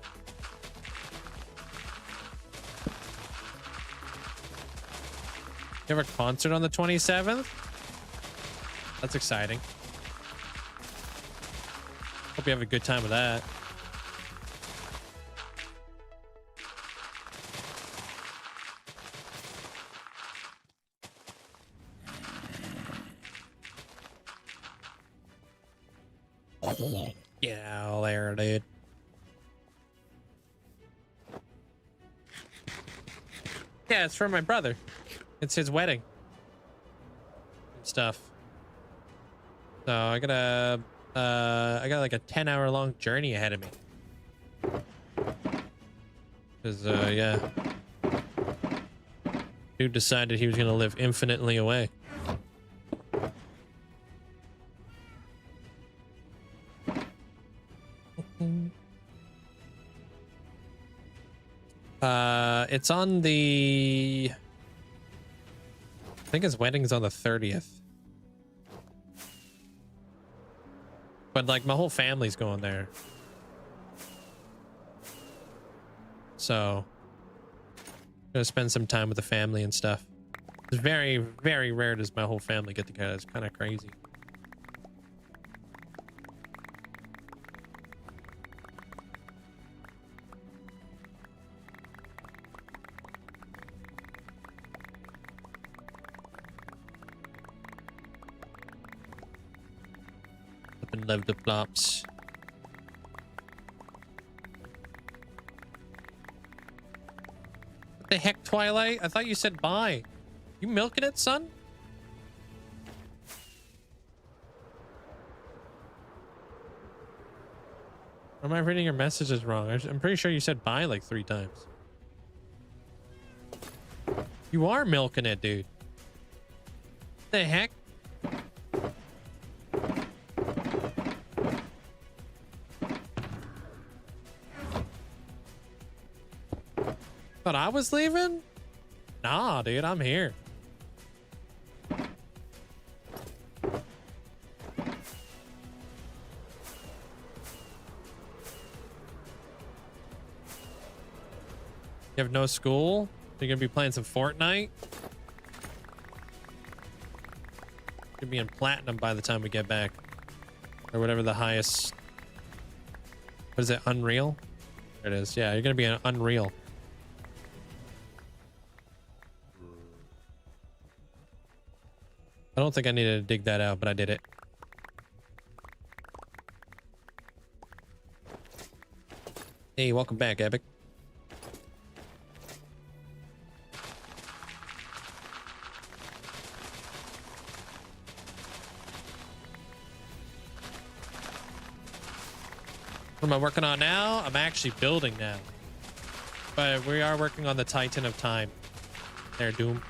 S1: You have a concert on the 27th? That's exciting. Hope you have a good time with that. Yeah, there, dude. Yeah, it's for my brother. It's his wedding. Stuff. So I got like a 10-hour long journey ahead of me. Cause yeah. Dude decided he was gonna live infinitely away. It's on the... I think his wedding's on the 30th. But like my whole family's going there. So I'm gonna spend some time with the family and stuff. It's very, very rare does my whole family get together. It's kind of crazy. Up and love the flops. What the heck, Twilight? I thought you said bye. You milking it, son? Or am I reading your messages wrong? I'm pretty sure you said bye like 3 times. You are milking it, dude. What the heck? Thought I was leaving? Nah, dude, I'm here. You have no school? You're gonna be playing some Fortnite? Gonna be in platinum by the time we get back. Or whatever the highest... What is it, Unreal? There it is. Yeah, you're gonna be in Unreal. I don't think I needed to dig that out, but I did it. Hey, welcome back, Epic. What am I working on now? I'm actually building now. But we are working on the Titan of Time. There, Doom.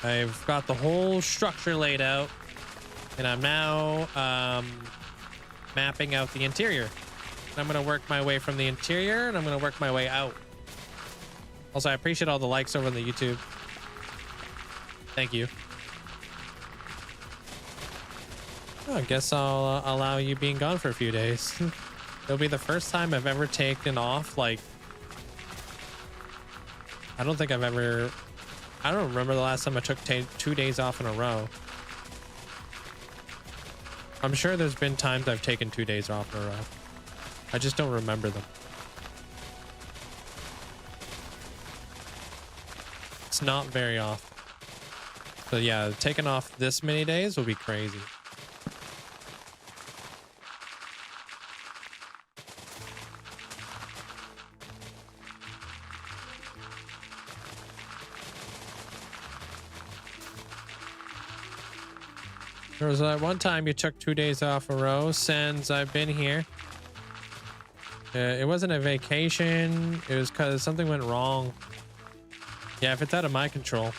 S1: I've got the whole structure laid out. And I'm now mapping out the interior. And I'm going to work my way from the interior, and I'm going to work my way out. Also, I appreciate all the likes over on the YouTube. Thank you. Oh, I guess I'll allow you being gone for a few days. It'll be the first time I've ever taken off, like... I don't think I've ever... I don't remember the last time I took 2 days off in a row. I'm sure there's been times I've taken 2 days off in a row. I just don't remember them. It's not very often. So yeah, taking off this many days will be crazy. There was that one time you took 2 days off a row since I've been here. It wasn't a vacation. It was because something went wrong. Yeah, if it's out of my control.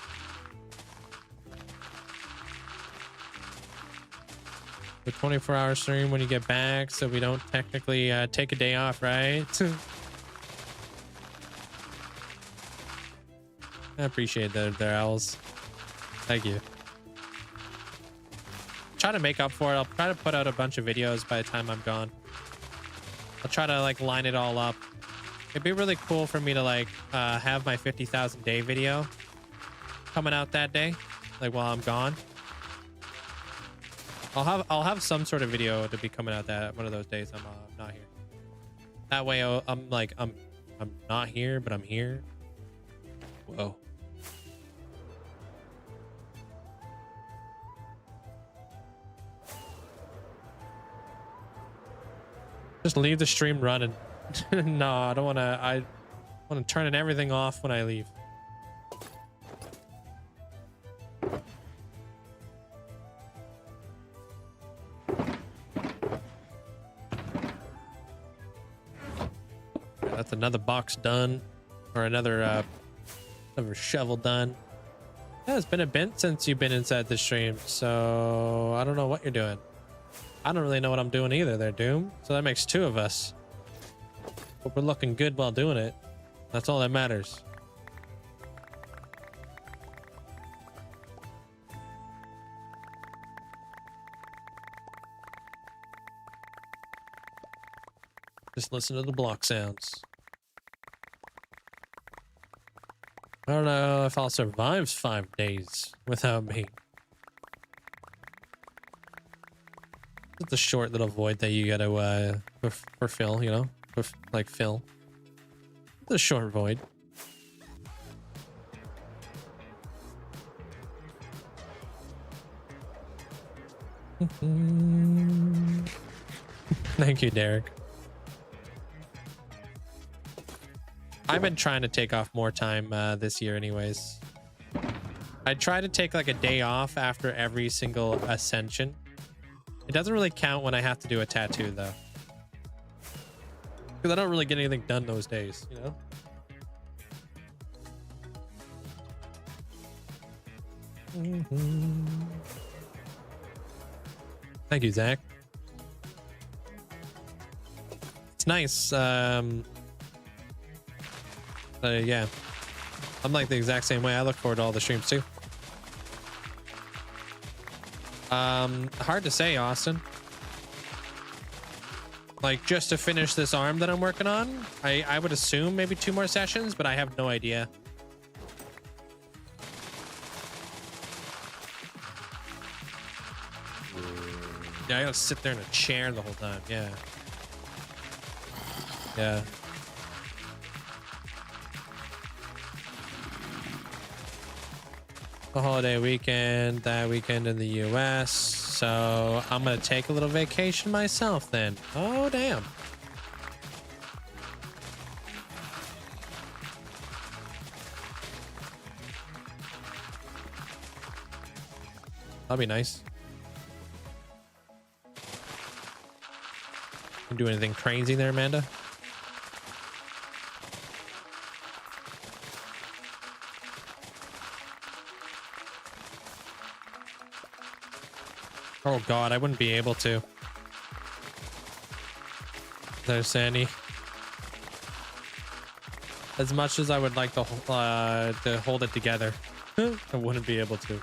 S1: The 24-hour stream when you get back, so we don't technically take a day off, right? I appreciate that, there, Owls. Thank you. Try to make up for it. I'll try to put out a bunch of videos by the time I'm gone. I'll try to like line it all up. It'd be really cool for me to like have my 50,000 day video coming out that day, like while I'm gone. I'll have some sort of video to be coming out that one of those days I'm not here. That way I'm not here, but I'm here. Whoa. Just leave the stream running. No, I don't want to. I want to turn everything off when I leave. That's another box done, or another shovel done. Yeah, it's been a bit since you've been inside the stream, so I don't know what you're doing. I don't really know what I'm doing either there, Doom. So that makes 2 of us. But we're looking good while doing it. That's all that matters. Just listen to the block sounds. I don't know if I'll survive 5 days without me. It's a short little void that you gotta for fill, you know, like fill. It's a short void. Thank you, Derek. I've been trying to take off more time this year anyways. I try to take like a day off after every single ascension. It doesn't really count when I have to do a tattoo though. Because I don't really get anything done those days, you know? Thank you, Zach. It's nice. Yeah, I'm like the exact same way. I look forward to all the streams too. Hard to say, Austin. Like, just to finish this arm that I'm working on, I would assume maybe 2 more sessions, but I have no idea. Yeah, I gotta sit there in a chair the whole time. Yeah. Yeah. The holiday weekend, that weekend in the US, so I'm gonna take a little vacation myself then. Oh damn. That'll be nice. You do anything crazy there, Amanda? Oh god, I wouldn't be able to. There's Sandy. As much as I would like to hold it together, I wouldn't be able to.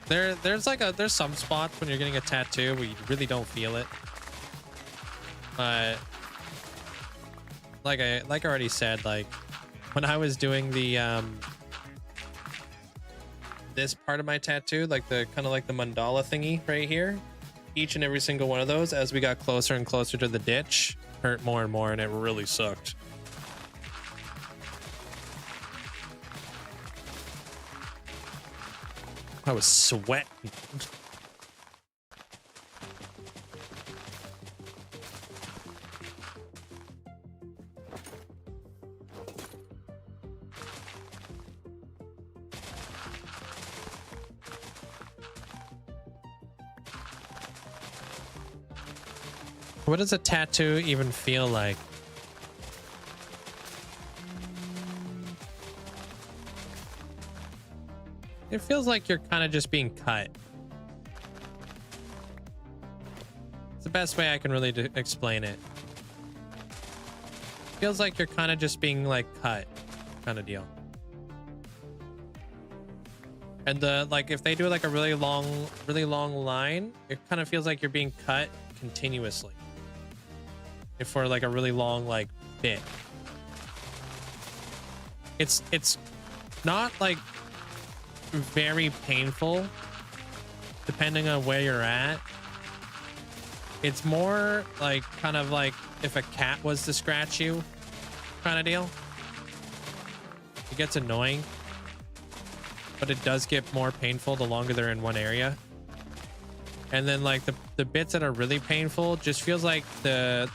S1: There's some spots when you're getting a tattoo where you really don't feel it. But like I already said, like when I was doing the this part of my tattoo, like the kind of like the mandala thingy right here, each and every single one of those, as we got closer and closer to the ditch, hurt more and more, and it really sucked. I was sweating. What does a tattoo even feel like? It feels like you're kind of just being cut. It's the best way I can really explain it. Feels like you're kind of just being like cut, kind of deal. And like if they do like a really long line, it kind of feels like you're being cut continuously. If for like a really long like bit. It's not like very painful depending on where you're at. It's more like kind of like if a cat was to scratch you kind of deal. It gets annoying, but it does get more painful the longer they're in one area. And then like the bits that are really painful just feels like the,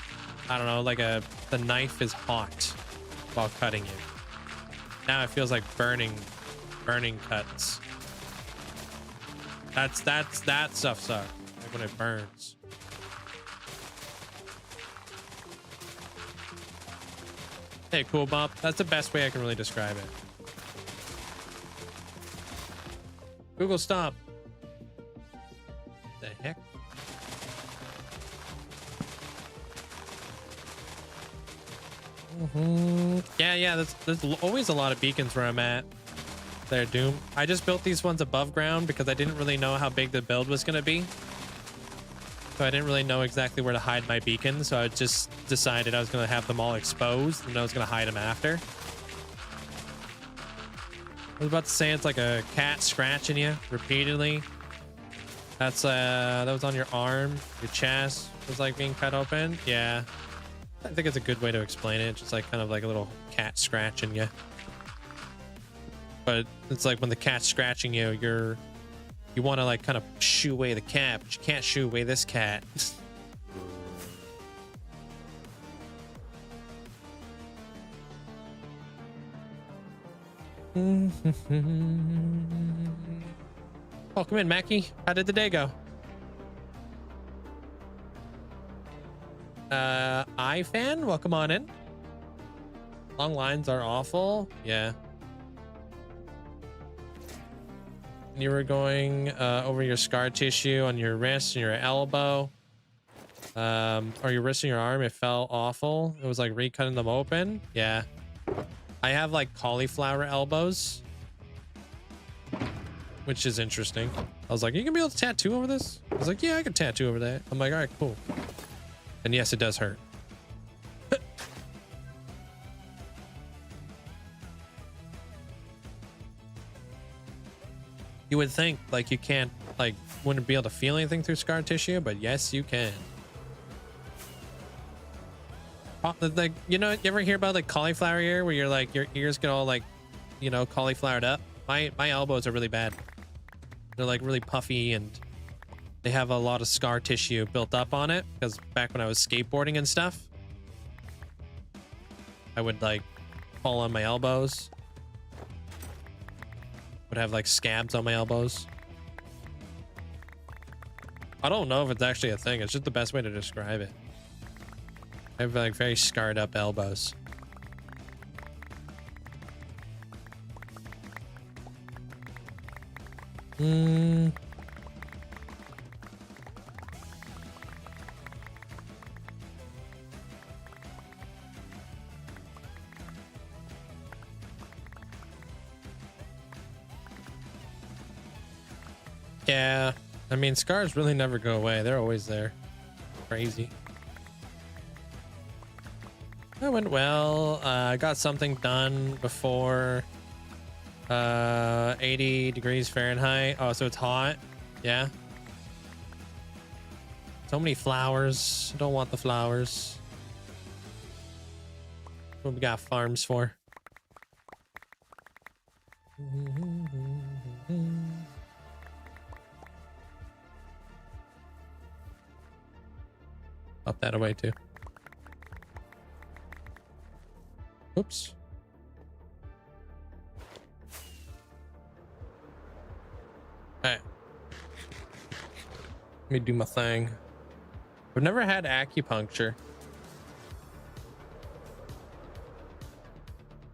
S1: I don't know, like the knife is hot while cutting you. Now it feels like burning cuts. That stuff sucks. Like when it burns. Hey, cool bump. That's the best way I can really describe it. Google, stop. The heck? Yeah, there's always a lot of beacons where I'm at. There, Doom. I just built these ones above ground because I didn't really know how big the build was going to be. So I didn't really know exactly where to hide my beacons. So I just decided I was going to have them all exposed and I was going to hide them after. I was about to say it's like a cat scratching you repeatedly. That's that was on your arm, your chest was like being cut open. Yeah. I think it's a good way to explain it. Just like kind of like a little cat scratching you. But it's like when the cat's scratching you, you want to like kind of shoo away the cat, but you can't shoo away this cat. Oh, come in, Mackie. How did the day go? iFan, welcome on in. Long lines are awful. Yeah. You were going over your scar tissue on your wrist and your elbow. Or your wrist and your arm. It felt awful. It was like recutting them open. Yeah. I have like cauliflower elbows, which is interesting. I was like, you gonna be able to tattoo over this? I was like, yeah, I can tattoo over that. I'm like, all right, cool. And yes, it does hurt. You would think like you can't, like, wouldn't be able to feel anything through scar tissue, but yes, you can. Like, you know, you ever hear about like cauliflower ear where you're like, your ears get all like, you know, cauliflowered up? My elbows are really bad. They're like really puffy and they have a lot of scar tissue built up on it because back when I was skateboarding and stuff, I would like fall on my elbows. Would have like scabs on my elbows. I don't know if it's actually a thing. It's just the best way to describe it. I have like very scarred up elbows. Yeah, I mean, scars really never go away. They're always there. Crazy. That went well. I got something done before 80 degrees Fahrenheit. Oh, so it's hot. Yeah. So many flowers. Don't want the flowers. What we got farms for? Up that away too. Oops. All right. Let me do my thing. I've never had acupuncture.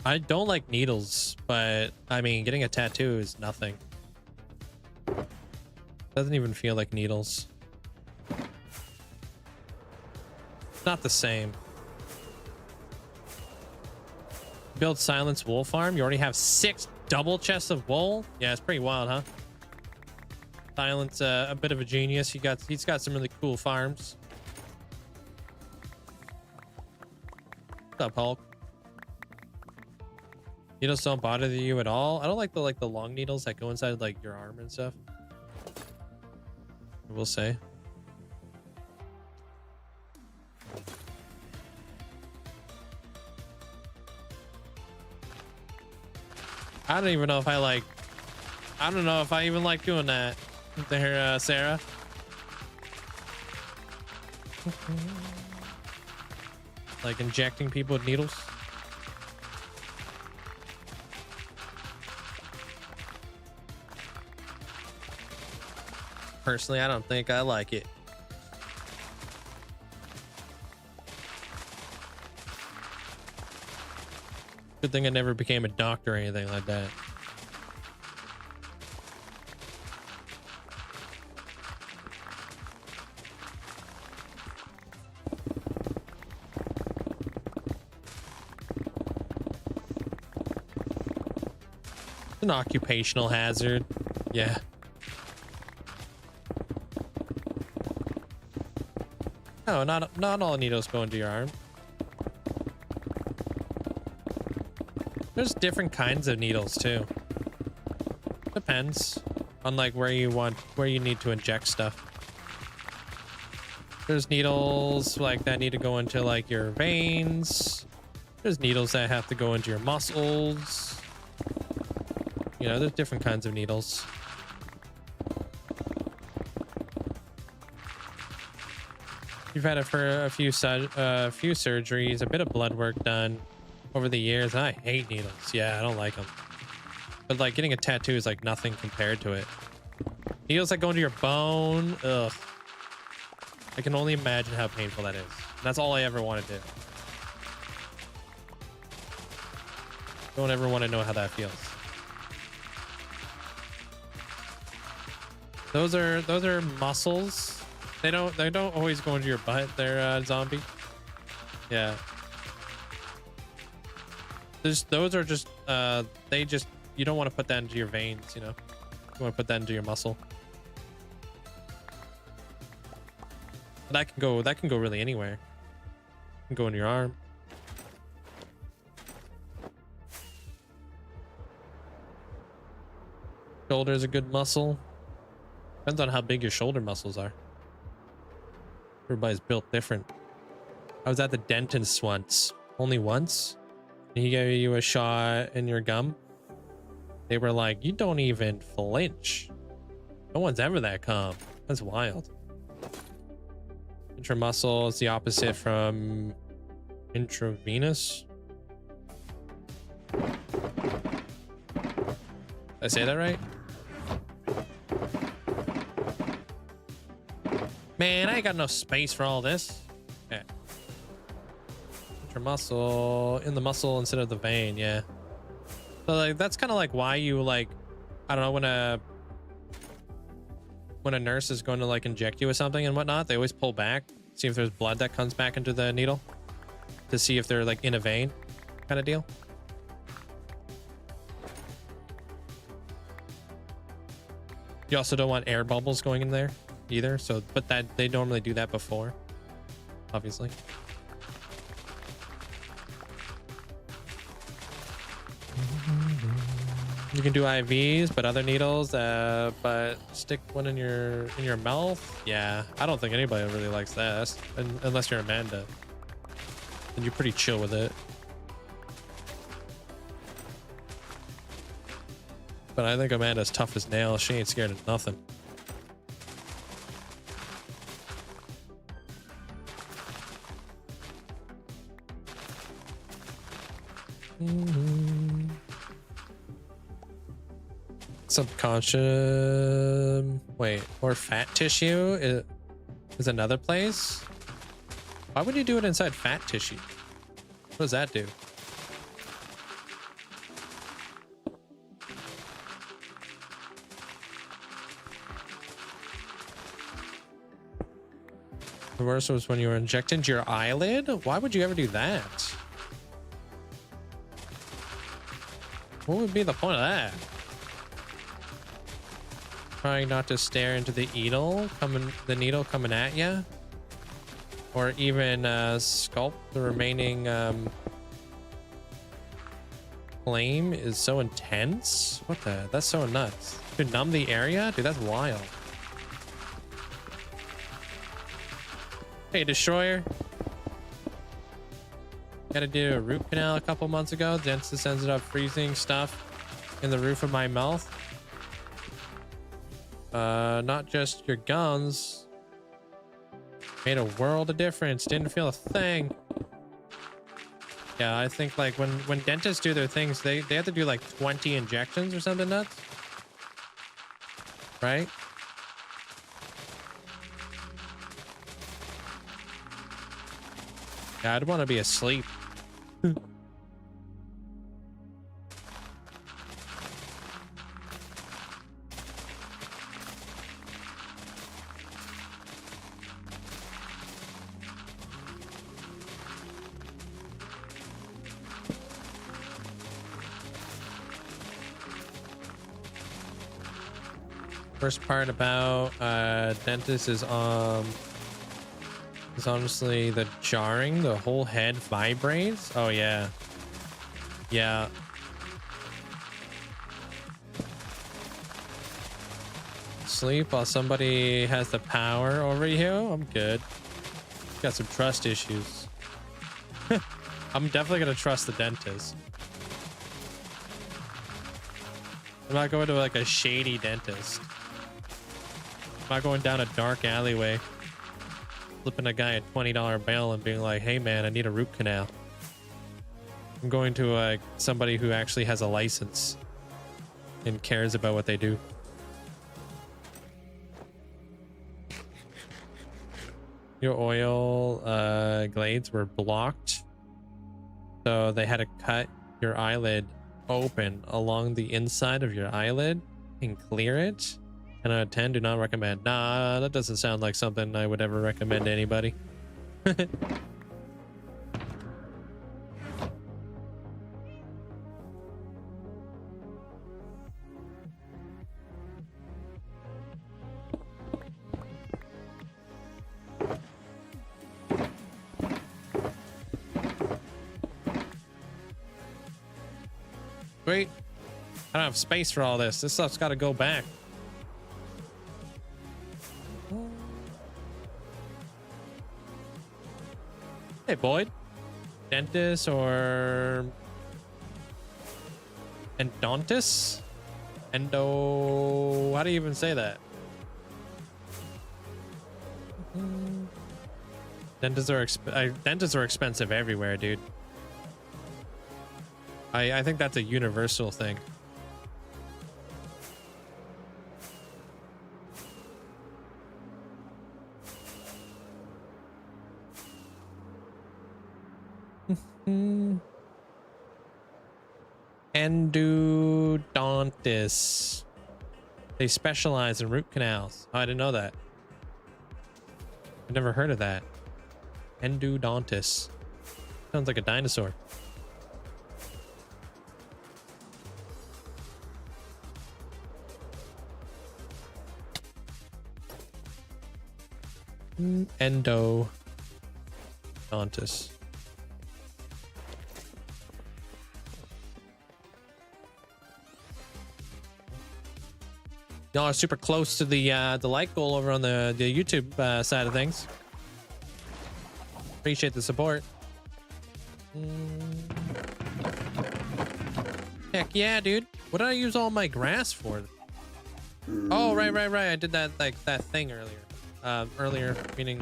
S1: I don't like needles, but I mean, getting a tattoo is nothing. Doesn't even feel like needles. It's not the same. Build silence wool farm. You already have 6 double chests of wool. Yeah, it's pretty wild, huh? Silence, a bit of a genius. He's got some really cool farms. What's up, Hulk? Needles don't bother you at all. I don't like the long needles that go inside like your arm and stuff. I will say. I don't even know if I don't know if I even like doing that. There, Sarah. Like injecting people with needles. Personally, I don't think I like it. Good thing I never became a doctor or anything like that. An occupational hazard. Yeah. No, not all needles go into your arm. There's different kinds of needles too. Depends on like where you need to inject stuff. There's needles like that need to go into like your veins. There's needles that have to go into your muscles. You know, there's different kinds of needles. You've had it for a few surgeries, a bit of blood work done over the years. And I hate needles. Yeah, I don't like them. But like getting a tattoo is like nothing compared to it. Needles that go into your bone. Ugh. I can only imagine how painful that is. That's all I ever want to do. Don't ever want to know how that feels. Those are muscles. They don't always go into your butt. They're zombie. Yeah. Those are just you don't want to put that into your veins, you know. You want to put that into your muscle. That can go really anywhere. It can go in your arm. Shoulder is a good muscle. Depends on how big your shoulder muscles are. Everybody's built different. I was at the dentist once. Only once. And he gave you a shot in your gum. They were like, you don't even flinch. No one's ever that calm. That's wild. Intramuscle is the opposite from intravenous. Did I say that right? Man, I ain't got enough space for all this. Okay. Intramuscle in the muscle instead of the vein, yeah. So like that's kind of like why you like, I don't know, when a nurse is going to like inject you with something and whatnot, they always pull back, see if there's blood that comes back into the needle to see if they're like in a vein kind of deal. You also don't want air bubbles going in there either. So, but that they normally do that before, obviously. You can do IVs, but other needles, but stick one in your mouth. Yeah, I don't think anybody really likes that, unless you're Amanda. And you're pretty chill with it. But I think Amanda's tough as nails. She ain't scared of nothing. Subconscious, wait, or fat tissue is another place. Why would you do it inside fat tissue? What does that do? The worst was when you were injected into your eyelid. Why would you ever do that? What would be the point of that? Trying not to stare into the needle coming at you, or even sculpt the remaining flame is so intense. What the? That's so nuts. To numb the area, dude, that's wild. Hey, Destroyer. Got to do a root canal a couple months ago. Dentist ended up freezing stuff in the roof of my mouth. Not just your gums. Made a world of difference. Didn't feel a thing. Yeah, I think like when dentists do their things, they have to do like 20 injections or something nuts. Right? Yeah, I'd want to be asleep. First part about dentist is honestly the jarring. The whole head vibrates. Oh yeah, yeah. Sleep while somebody has the power over you. I'm good. Got some trust issues. I'm definitely gonna trust the dentist. I'm not going to like a shady dentist. I'm not going down a dark alleyway, flipping a guy a $20 bill and being like, hey man, I need a root canal. I'm going to somebody who actually has a license and cares about what they do. Your oil glades were blocked, so they had to cut your eyelid open along the inside of your eyelid and clear it. 10 out of 10, do not recommend. Nah, that doesn't sound like something I would ever recommend to anybody. Wait, I don't have space for all this. This stuff's got to go back. Hey, Boyd. Dentist or endontis? Endo. How do you even say that? Dentists are expensive everywhere, dude. I think that's a universal thing. Endodontists. They specialize in root canals. Oh, I didn't know that. I've never heard of that. Endodontists. Sounds like a dinosaur. Endodontist. Y'all are super close to the like goal over on the YouTube side of things. Appreciate the support. Heck yeah, dude. What did I use all my grass for? Oh, right. I did that that thing earlier. Earlier, meaning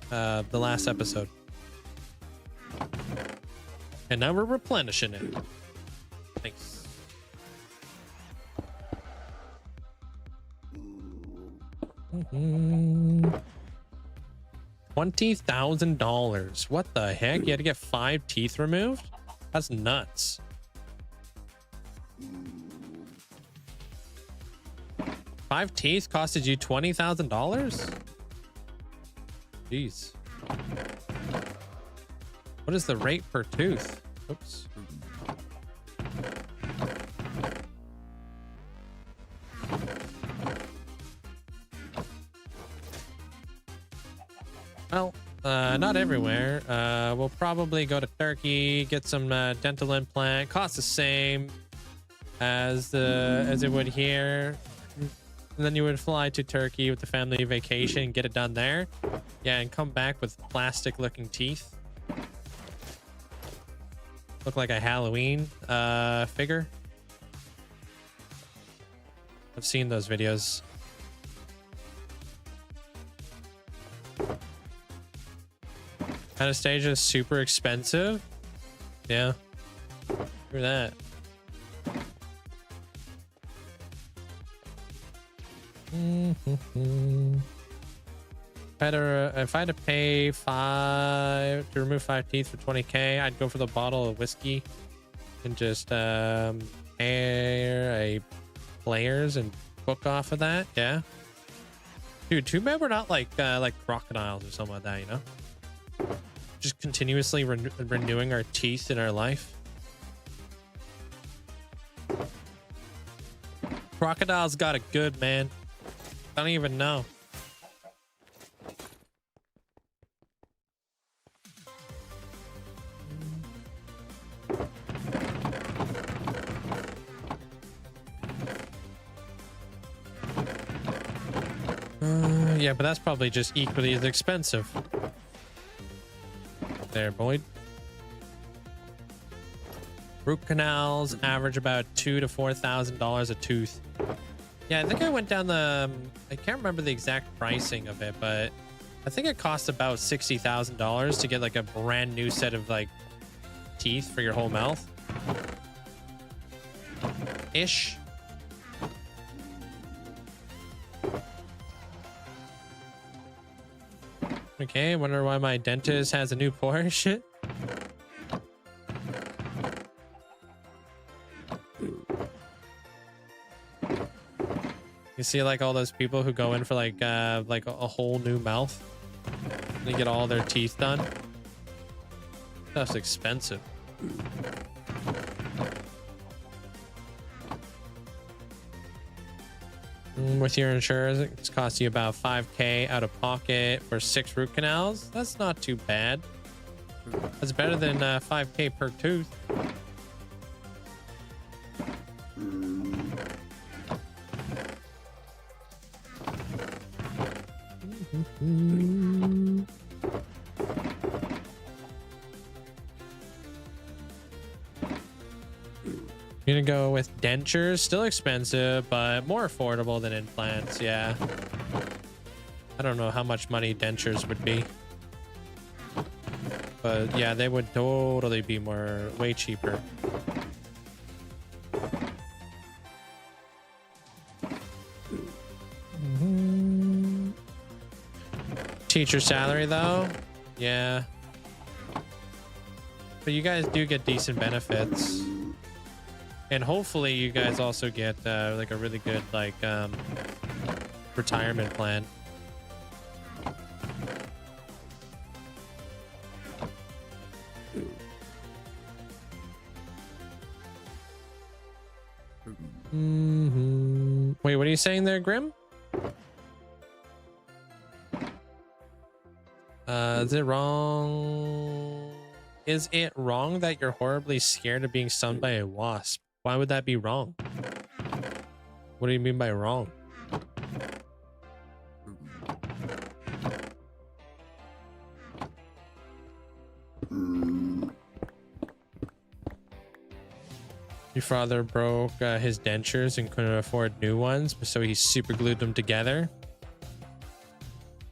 S1: the last episode. And now we're replenishing it. Thanks. $20,000. What the heck? You had to get 5 teeth removed? That's nuts. Five teeth costed you $20,000? Jeez. What is the rate per tooth? Oops. Well, not everywhere. We'll probably go to Turkey, get some dental implant. Costs the same as it would here. And then you would fly to Turkey with the family vacation, get it done there. Yeah, and come back with plastic looking teeth. Look like a Halloween figure. I've seen those videos. Anastasia is super expensive. Yeah. Hear that. If I had to pay to remove 5 teeth for 20K, I'd go for the bottle of whiskey and just air a players and book off of that. Yeah, dude. Too bad we're not like crocodiles or something like that. You know, just continuously renewing our teeth in our life. Crocodile's got it good, man. I don't even know. Yeah, but that's probably just equally as expensive. There, Boyd. Root canals average about $2,000 to $4,000 a tooth. Yeah, I think I went down the... I can't remember the exact pricing of it, but I think it costs about $60,000 to get like a brand new set of like teeth for your whole mouth. Ish. Okay, wonder why my dentist has a new Porsche. You see like all those people who go in for like a whole new mouth. They get all their teeth done. That's expensive. With your insurance, it's cost you about $5K out of pocket for 6 root canals. That's not too bad. That's better than $5K per tooth. I'm gonna go with dentures. Still expensive, but more affordable than implants. Yeah. I don't know how much money dentures would be. But yeah, they would totally be way cheaper. Teacher salary though? Yeah. But you guys do get decent benefits. And hopefully you guys also get like a really good like retirement plan. Wait, what are you saying there, Grim? Is it wrong? Is it wrong that you're horribly scared of being stung by a wasp? Why would that be wrong? What do you mean by wrong? Your father broke his dentures and couldn't afford new ones, so he super glued them together.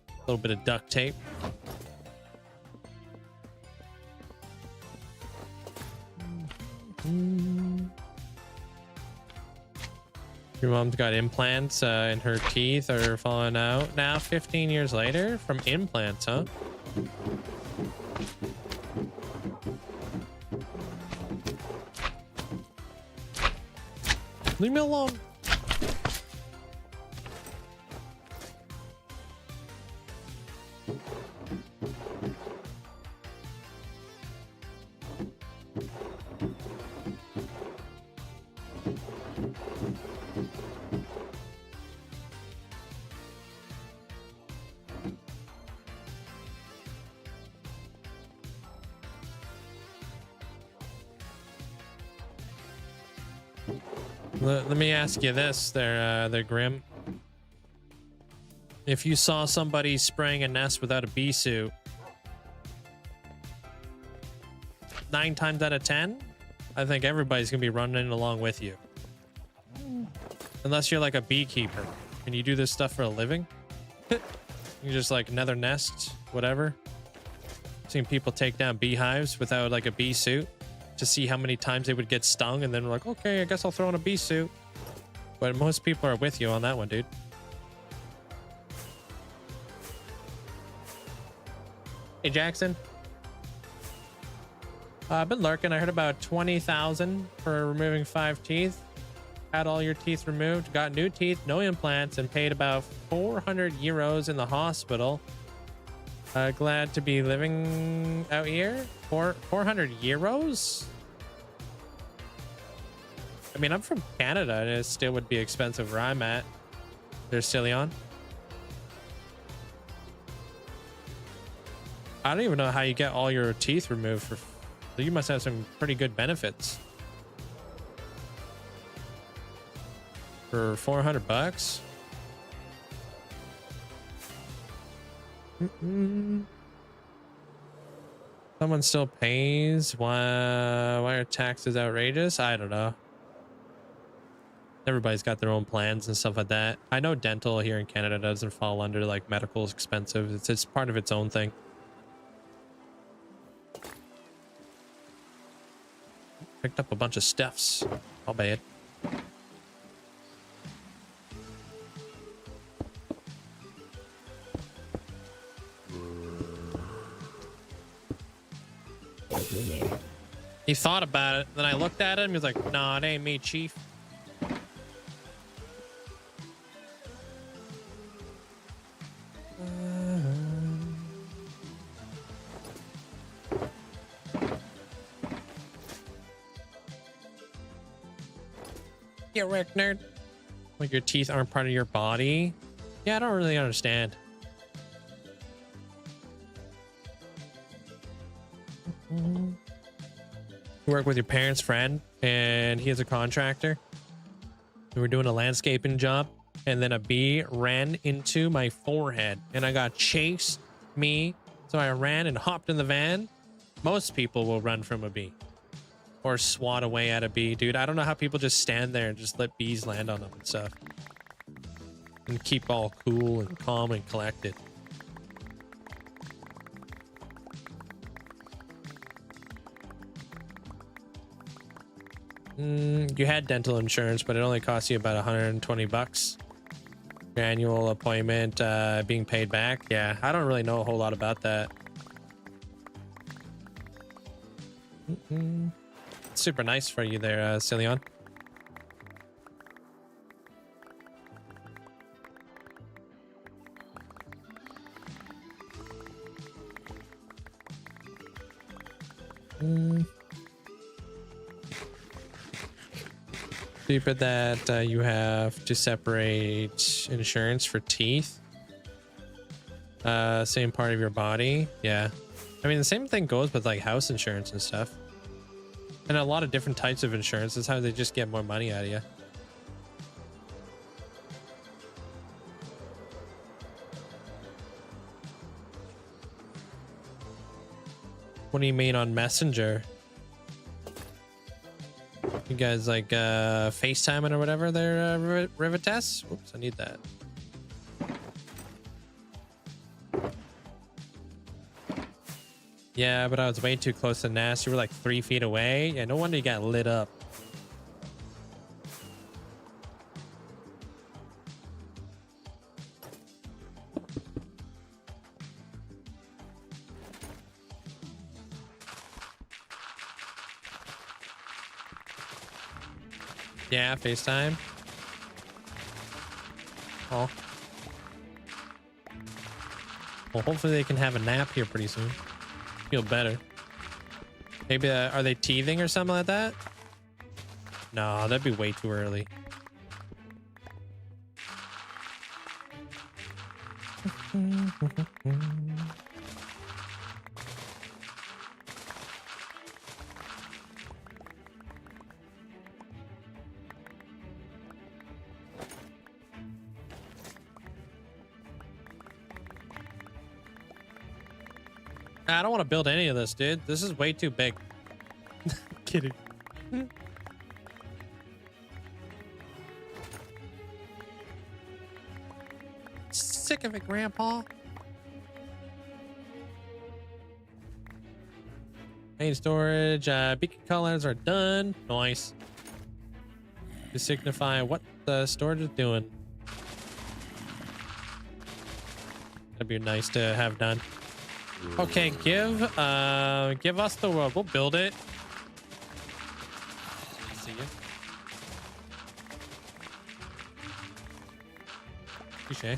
S1: A little bit of duct tape. Your mom's got implants and her teeth are falling out now 15 years later from implants, huh? Leave me alone. Let me ask you this, they're Grim. If you saw somebody spraying a nest without a bee suit, 9 times out of 10, I think everybody's gonna be running along with you. Unless you're like a beekeeper and you do this stuff for a living. You just like nether nests, whatever. Seen people take down beehives without like a bee suit to see how many times they would get stung, and then we're like, okay, I guess I'll throw in a bee suit. But most people are with you on that one, dude. Hey, Jackson. I've been lurking. I heard about 20,000 for removing 5 teeth. Had all your teeth removed, got new teeth, no implants, and paid about 400 euros in the hospital. Glad to be living out here. 400 euros? I mean, I'm from Canada and it still would be expensive where I'm at. There's Cillian. I don't even know how you get all your teeth removed for. You must have some pretty good benefits. For 400 bucks. Someone still pays. Why are taxes outrageous? I don't know. Everybody's got their own plans and stuff like that. I know dental here in Canada doesn't fall under like medical is expensive. It's part of its own thing. Picked up a bunch of stuffs. Not bad. He thought about it. Then I looked at him. He was like, "Nah, it ain't me, Chief." Get wrecked, nerd. Like your teeth aren't part of your body. Yeah, I don't really understand. You work with your parents' friend, and he is a contractor. We were doing a landscaping job, and then a bee ran into my forehead, and I got chased me. So I ran and hopped in the van. Most people will run from a bee or swat away at a bee, dude. I don't know how people just stand there and just let bees land on them and stuff and keep all cool and calm and collected. You had dental insurance, but it only cost you about 120 bucks. Your annual appointment being paid back. Yeah, I don't really know a whole lot about that. Super nice for you there, Cillian. Stupid that you have to separate insurance for teeth. Same part of your body. Yeah. I mean, the same thing goes with like house insurance and stuff. And a lot of different types of insurance. That's how they just get more money out of you. What do you mean on Messenger? You guys like FaceTiming or whatever there, Rivites? Whoops, I need that. Yeah, but I was way too close to Nast. You were like 3 feet away. Yeah, no wonder you got lit up. Yeah, FaceTime. Oh. Well, hopefully they can have a nap here pretty soon. Feel better. Maybe are they teething or something like that? No, that'd be way too early. I don't want to build any of this, dude. This is way too big. Kidding. Sick of it, Grandpa. Main storage. Beacon colors are done. Nice. To signify what the storage is doing. That'd be nice to have done. Okay, give us the world. We'll build it. See ya. Touché.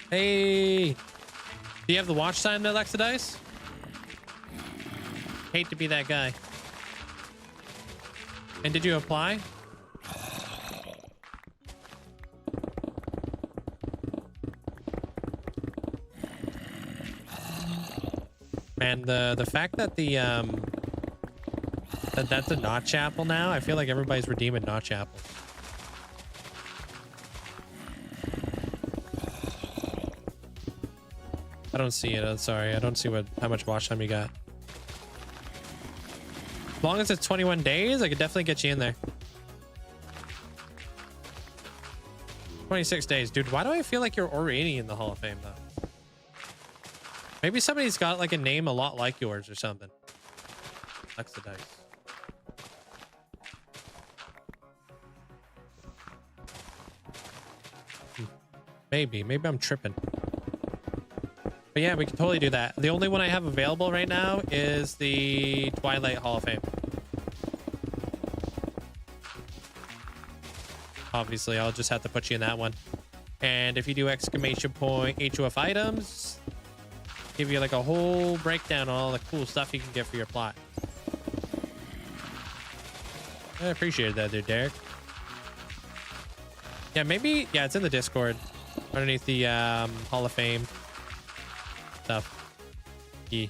S1: Hey, do you have the watch time, Alexa Dice? Hate to be that guy. And did you apply? Man, the fact that that's a notch apple now, I feel like everybody's redeeming notch apples. I don't see it. I'm sorry. I don't see how much watch time you got. As long as it's 21 days, I could definitely get you in there. 26 days. Dude, why do I feel like you're already in the Hall of Fame, though? Maybe somebody's got like a name a lot like yours or something. Linkzzey dice. Maybe I'm tripping. But yeah, we can totally do that. The only one I have available right now is the Twilight Hall of Fame. Obviously, I'll just have to put you in that one. And if you do exclamation point HOF items, give you like a whole breakdown on all the cool stuff you can get for your plot. I appreciate that, dude, Derek. Yeah, maybe, yeah, it's in the Discord underneath the Hall of Fame stuff. Yeah.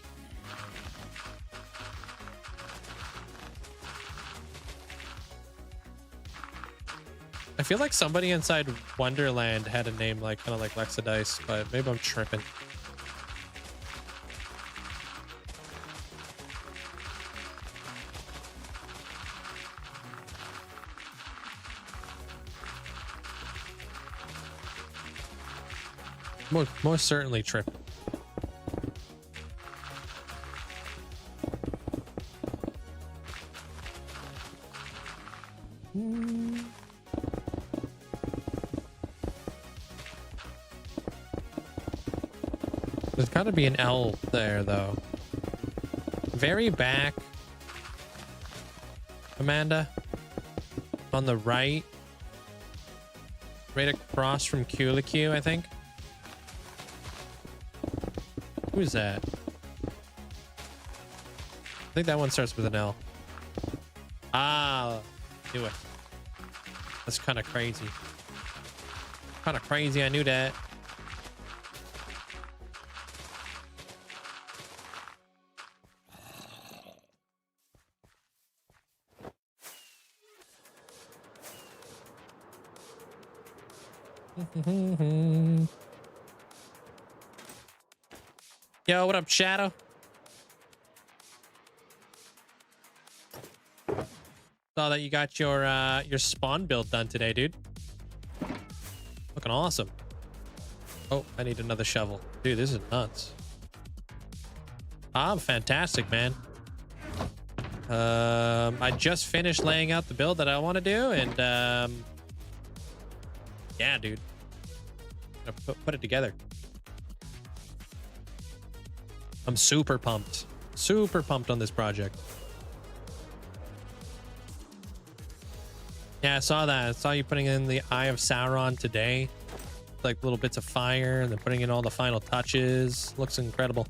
S1: I feel like somebody inside Wonderland had a name like kind of like Linkzzey Dice, but maybe I'm tripping. Most certainly tripping. There's got to be an L there, though. Very back, Amanda. On the right. Right across from Q, I think. Who's that? I think that one starts with an L. Ah, knew it. That's kind of crazy. Kind of crazy. I knew that. Yo, what up, Shadow? Saw that you got your spawn build done today, dude. Looking awesome. Oh, I need another shovel. Dude, this is nuts. Ah, fantastic, man. I just finished laying out the build that I want to do, and yeah, dude. I'm gonna put it together. I'm super pumped. Super pumped on this project. Yeah, I saw that. I saw you putting in the Eye of Sauron today. Like little bits of fire and then putting in all the final touches. Looks incredible.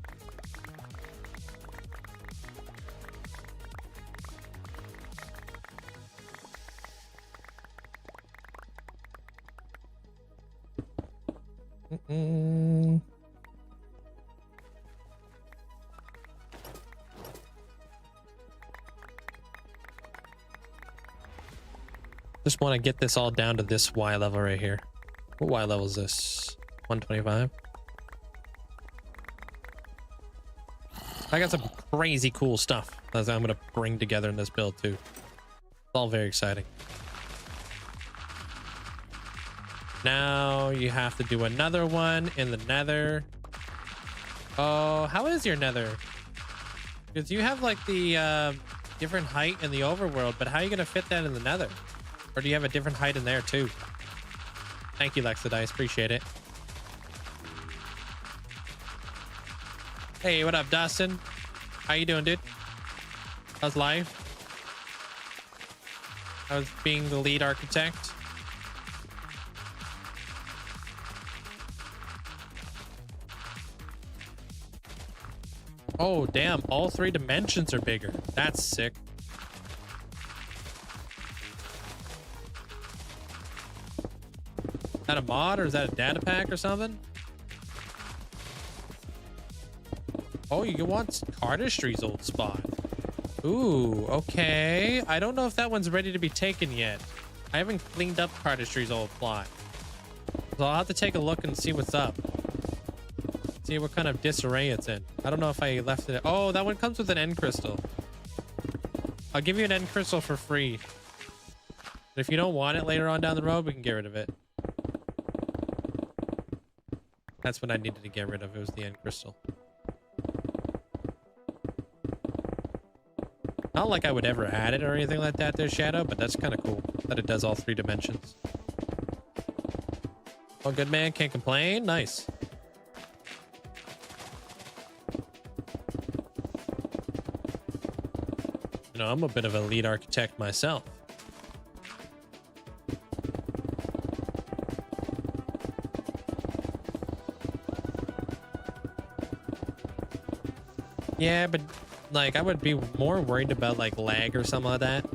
S1: Just want to get this all down to this Y level right here. What Y level is this? 125. I got some crazy cool stuff that I'm going to bring together in this build too. It's all very exciting. Now you have to do another one in the nether. Oh, how is your nether? Because you have like the different height in the overworld, but how are you going to fit that in the nether? Or do you have a different height in there too? Thank you, Linkzzey Dice. Appreciate it. Hey, what up, Dustin? How you doing, dude? How's life? How's being the lead architect? Oh, damn. All 3 dimensions are bigger. That's sick. Is that a mod or is that a data pack or something? Oh, you want Cardistry's old spot. Ooh, okay. I don't know if that one's ready to be taken yet. I haven't cleaned up Cardistry's old plot. So I'll have to take a look and see what's up. See what kind of disarray it's in. I don't know if I left it. Oh, that one comes with an end crystal. I'll give you an end crystal for free. But if you don't want it later on down the road, we can get rid of it. That's what I needed to get rid of. It was the end crystal. Not like I would ever add it or anything like that there, Shadow, but that's kind of cool that it does all 3 dimensions. Oh, good man. Can't complain. Nice. You know, I'm a bit of a lead architect myself. Yeah, but like I would be more worried about like lag or something like that.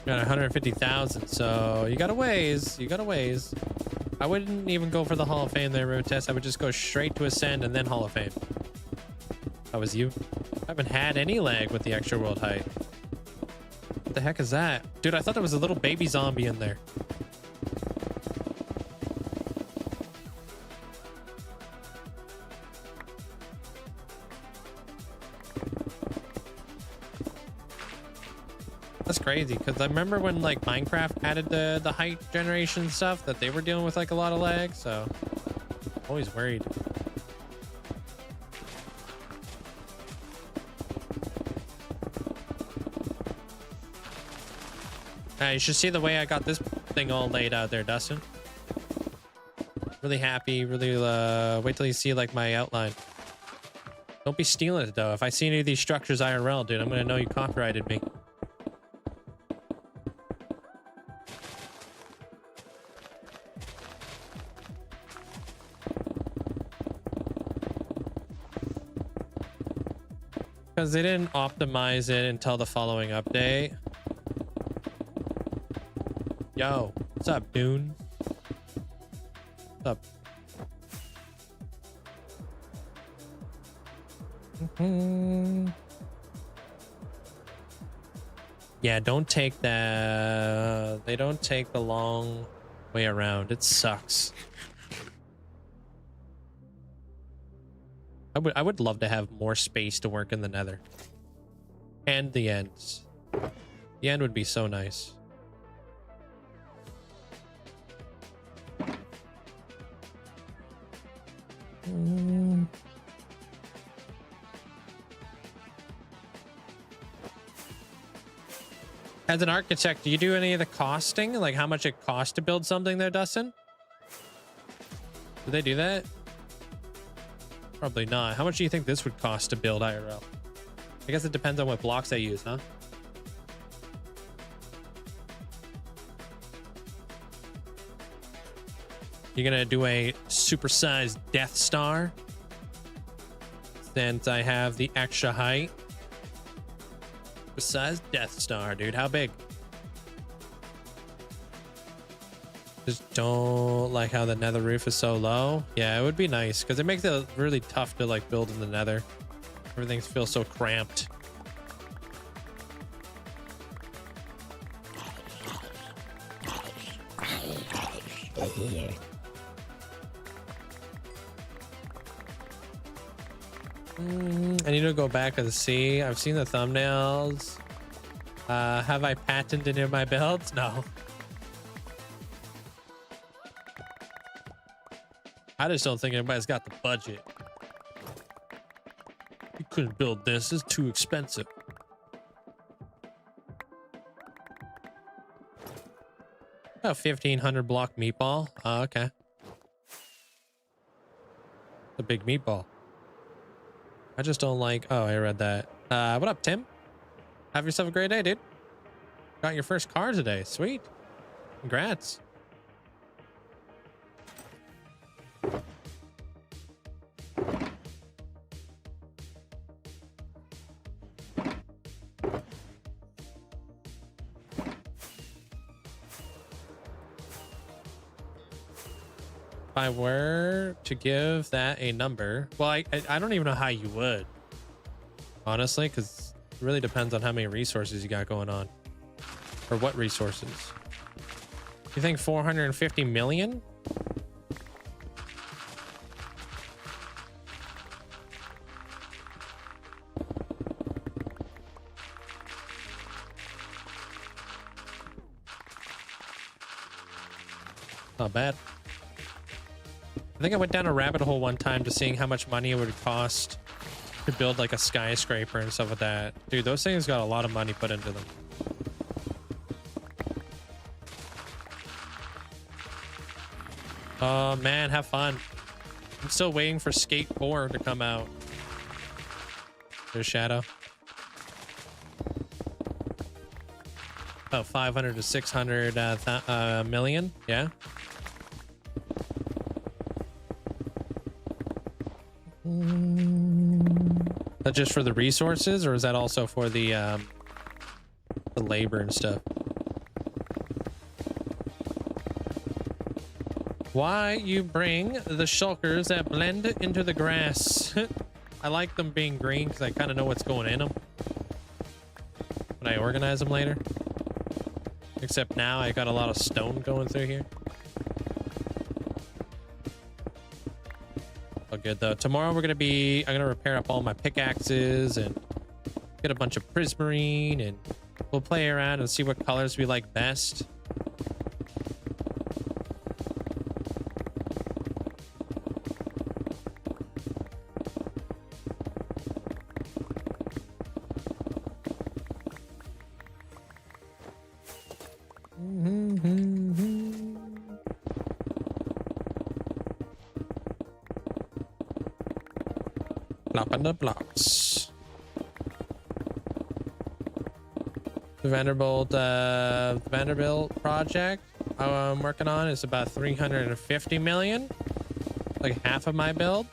S1: Got 150,000, so you got a ways. You got a ways. I wouldn't even go for the Hall of Fame there, Road Test. I would just go straight to Ascend and then Hall of Fame. That was you. I haven't had any lag with the extra world height. What the heck is that? Dude, I thought there was a little baby zombie in there. That's crazy, because I remember when like Minecraft added the height generation stuff that they were dealing with like a lot of lag, so I'm always worried. You should see the way I got this thing all laid out there, Dustin. Really happy, really wait till you see like my outline. Don't be stealing it though. If I see any of these structures IRL, dude, I'm gonna know you copyrighted me. Because they didn't optimize it until the following update. Yo, what's up, Dune? What's up? Yeah, don't take that. They don't take the long way around. It sucks. I would love to have more space to work in the Nether. And the ends. The end would be so nice. As an architect, do you do any of the costing? Like how much it costs to build something there, Dustin? Do they do that? Probably not. How much do you think this would cost to build IRL? I guess it depends on what blocks they use, huh? You're gonna do a supersized Death Star? Since I have the extra height. Supersized Death Star, dude. How big? Just don't like how the nether roof is so low. Yeah, it would be nice because it makes it really tough to like build in the nether. Everything feels so cramped. I need to go back and see. I've seen the thumbnails. Have I patented in my builds? No. I just don't think anybody's got the budget. You couldn't build this. It's too expensive. Oh, 1,500 block meatball. Oh, okay. The big meatball. I just don't like... Oh, I read that. What up, Tim? Have yourself a great day, dude. Got your first car today. Sweet. Congrats. If I were to give that a number, well, I don't even know how you would, honestly, because it really depends on how many resources you got going on, or what resources. You think 450 million? Not bad. I think I went down a rabbit hole one time to seeing how much money it would cost to build like a skyscraper and stuff like that. Dude, those things got a lot of money put into them. Oh man, have fun. I'm still waiting for Skate 4 to come out. There's Shadow. About 500 to 600 million, yeah. That just for the resources, or is that also for the labor and stuff? Why you bring the shulkers that blend into the grass? I like them being green because I kind of know what's going in them when I organize them later. Except now I got a lot of stone going through here. Oh, good though. Tomorrow I'm gonna repair up all my pickaxes and get a bunch of prismarine, and we'll play around and see what colors we like best. Plopping the blocks. The Vanderbilt project I'm working on is about 350 million. Like half of my build.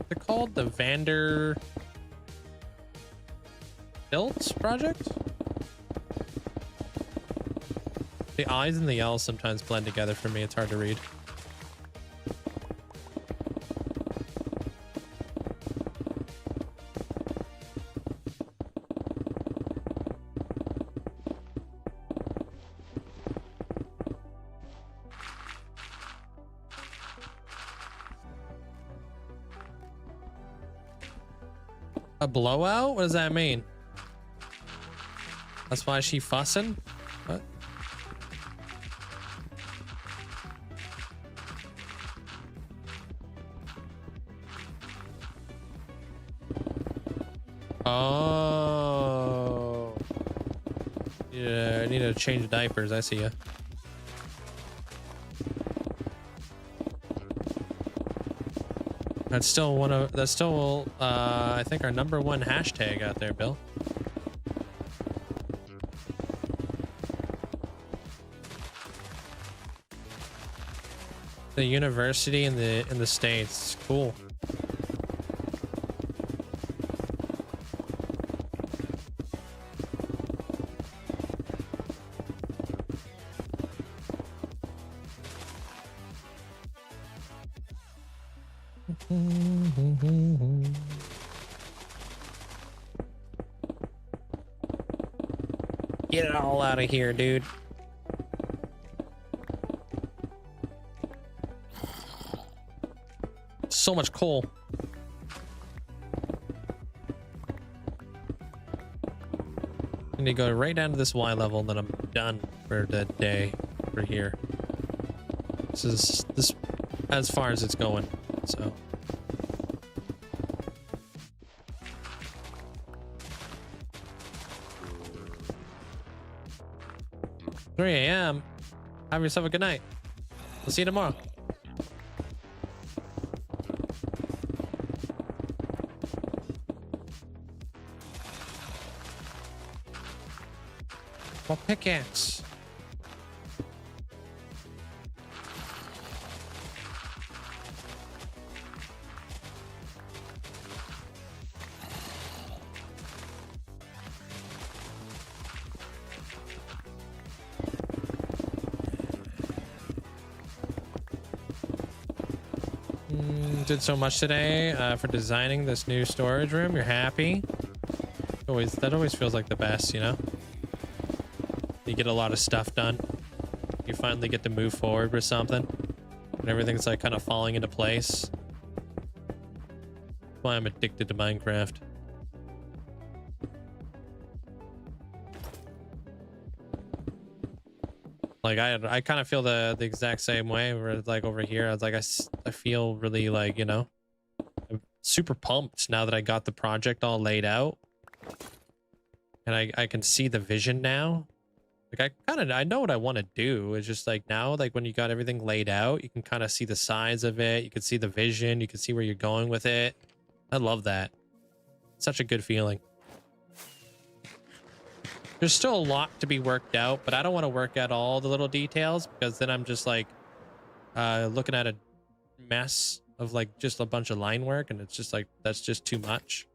S1: They're called the Vanderbilt project. The I's and the L's sometimes blend together for me. It's hard to read. A blowout? What does that mean? That's why she fussing? What? Oh. Yeah, I need to change diapers. I see ya. That's still I think our #1 hashtag out there, Bill. The university in the States. Cool. Get it all out of here, dude. So much coal. I need to go right down to this Y level, and then I'm done for the day for here. This is as far as it's going, so. 3 a.m. Have yourself a good night. We'll see you tomorrow. Well, pickaxe. Did so much today for designing this new storage room. You're happy? That always feels like the best, you know? You get a lot of stuff done. You finally get to move forward with something. And everything's like kind of falling into place. That's why I'm addicted to Minecraft. Like I kind of feel the exact same way. Where like over here, I was like I feel really like, you know, I'm super pumped now that I got the project all laid out, and I can see the vision now. Like I know what I want to do. It's just like now, like when you got everything laid out, you can kind of see the size of it. You can see the vision. You can see where you're going with it. I love that. Such a good feeling. There's still a lot to be worked out, but I don't want to work out all the little details because then I'm just like looking at a mess of like just a bunch of line work, and it's just like that's just too much.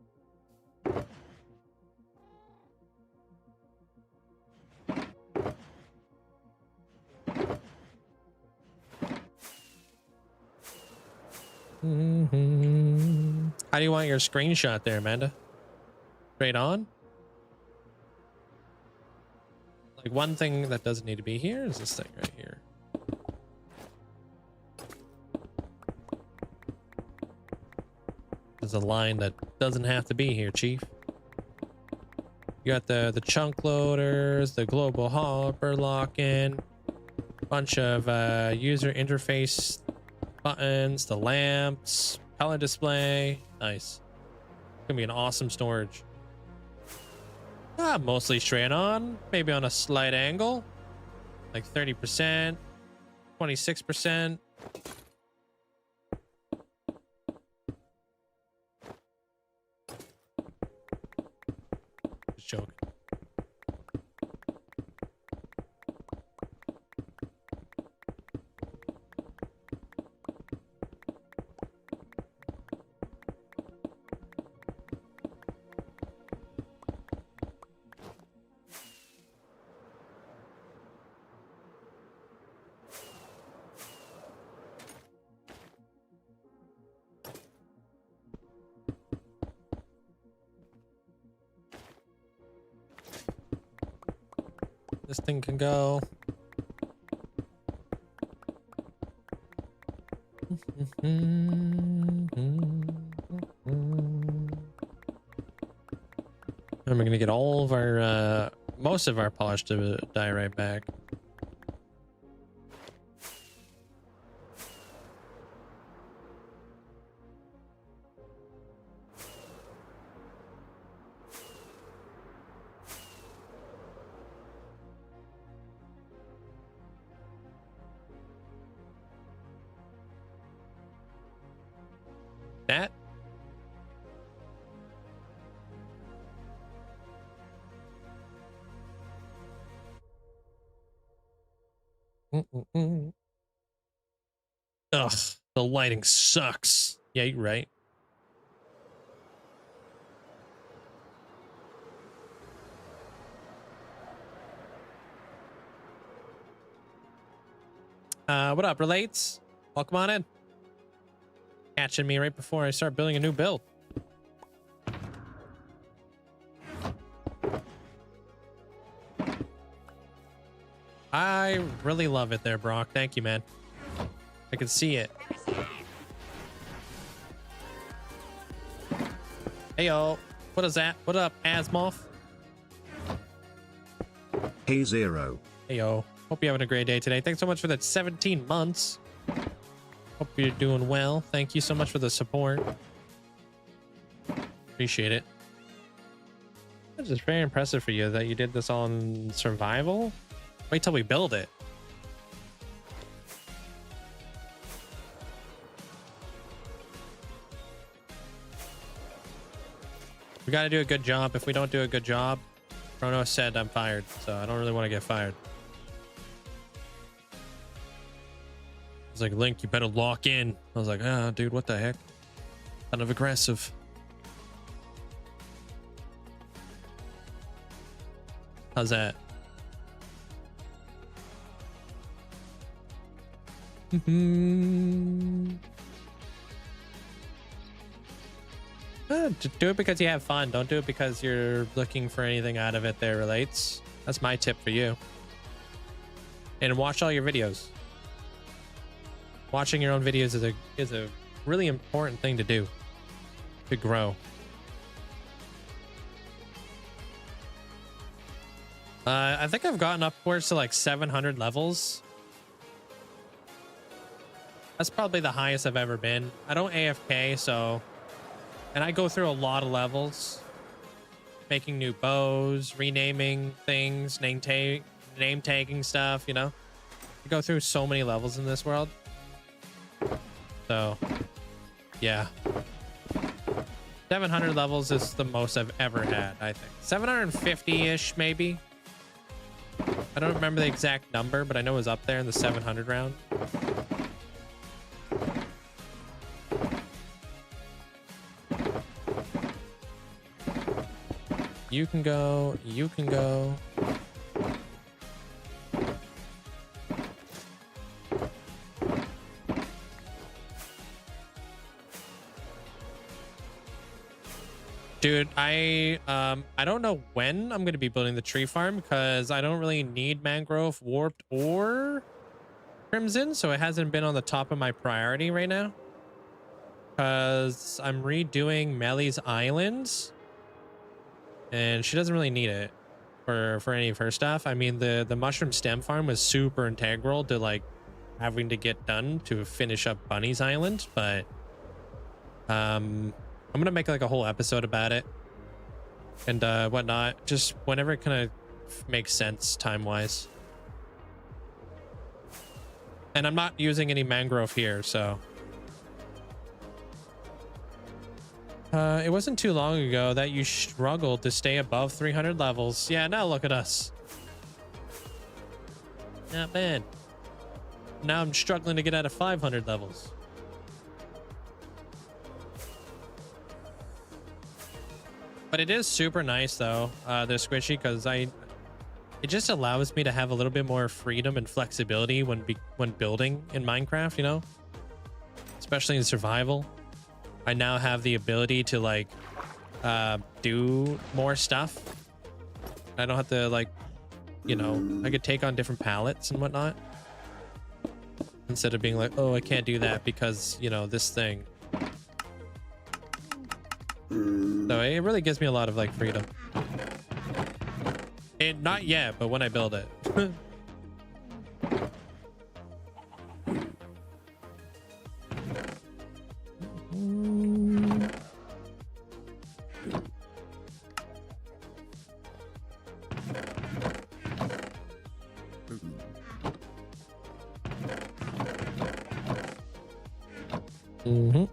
S1: How do you want your screenshot there, Amanda? Straight on? Like one thing that doesn't need to be here is this thing right here. There's a line that doesn't have to be here, Chief. You got the chunk loaders, the global hopper lock-in, bunch of user interface buttons, the lamps, pallet display. Nice. It's gonna be an awesome storage. Mostly straight on, maybe on a slight angle, like 30%, 26%. Just joking. This thing can go. And we're gonna get all of our most of our polish to die right back. That ugh, the lighting sucks. Yeah, you're right. What up, relates? Welcome on in. Catching me right before I start building a new build. I really love it there, Brock. Thank you, man. I can see it. Hey, yo. What is that? What up, Asmoth?
S3: Hey, Zero.
S1: Hey, yo. Hope you're having a great day today. Thanks so much for that 17 months. Hope you're doing well. Thank you so much for the support. Appreciate it. It's just very impressive for you that you did this on survival. Wait till we build it. We got to do a good job. If we don't do a good job, Chrono said I'm fired, so I don't really want to get fired. He's like, Link, you better lock in. I was like, ah, dude, what the heck? Kind of aggressive. How's that? Do it because you have fun. Don't do it because you're looking for anything out of it that relates. That's my tip for you. And watch all your videos. Watching your own videos is a really important thing to do to grow. I think I've gotten upwards to like 700 levels. That's probably the highest I've ever been. I don't AFK, so... And I go through a lot of levels. Making new bows, renaming things, name tagging stuff, you know? I go through so many levels in this world. So, yeah. 700 levels is the most I've ever had, I think. 750-ish, maybe. I don't remember the exact number, but I know it was up there in the 700 round. You can go. You can go. Dude, I don't know when I'm gonna be building the tree farm because I don't really need mangrove, warped, or crimson, so it hasn't been on the top of my priority right now. Because I'm redoing Melly's islands, and she doesn't really need it for any of her stuff. I mean, the mushroom stem farm was super integral to like having to get done to finish up Bunny's island, but I'm gonna make like a whole episode about it and whatnot, just whenever it kind of makes sense time-wise. And I'm not using any mangrove here, so it wasn't too long ago that you struggled to stay above 300 levels. Yeah, now look at us. Not bad. Now I'm struggling to get out of 500 levels. But it is super nice though, the squishy, because it just allows me to have a little bit more freedom and flexibility when building in Minecraft, you know, especially in survival. I now have the ability to like do more stuff. I don't have to like, you know, I could take on different palettes and whatnot instead of being like, oh, I can't do that because, you know, this thing. So it really gives me a lot of like freedom. And not yet, but when I build it. Mm-hmm.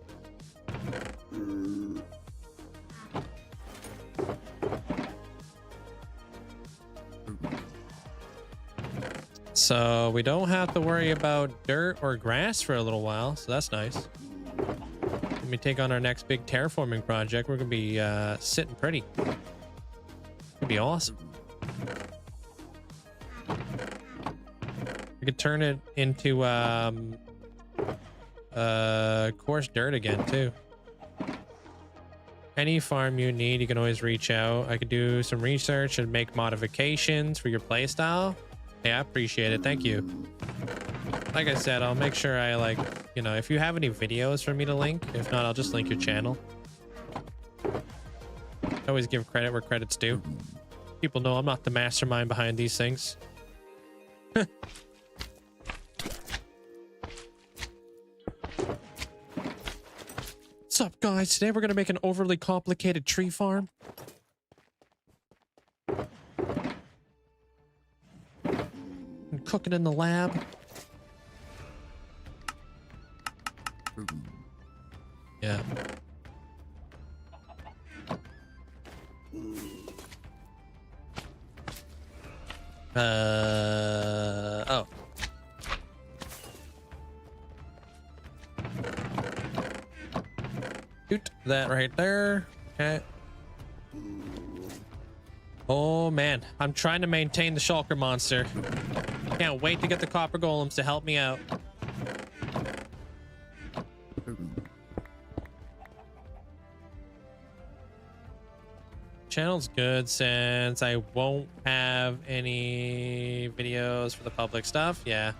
S1: So we don't have to worry about dirt or grass for a little while, so that's nice. When we take on our next big terraforming project, we're gonna be sitting pretty. It's gonna be awesome. We could turn it into coarse dirt again too. Any farm you need, you can always reach out. I could do some research and make modifications for your playstyle. Yeah, I appreciate it. Thank you. Like I said, I'll make sure I like, you know, if you have any videos for me to link. If not, I'll just link your channel. I always give credit where credit's due. People know I'm not the mastermind behind these things. What's up, guys? Today we're gonna make an overly complicated tree farm. And cook it in the lab. Yeah. Oh. Shoot that right there. Okay. Oh man, I'm trying to maintain the shulker monster. Can't wait to get the copper golems to help me out. Channel's good since I won't have any videos for the public stuff. Yeah.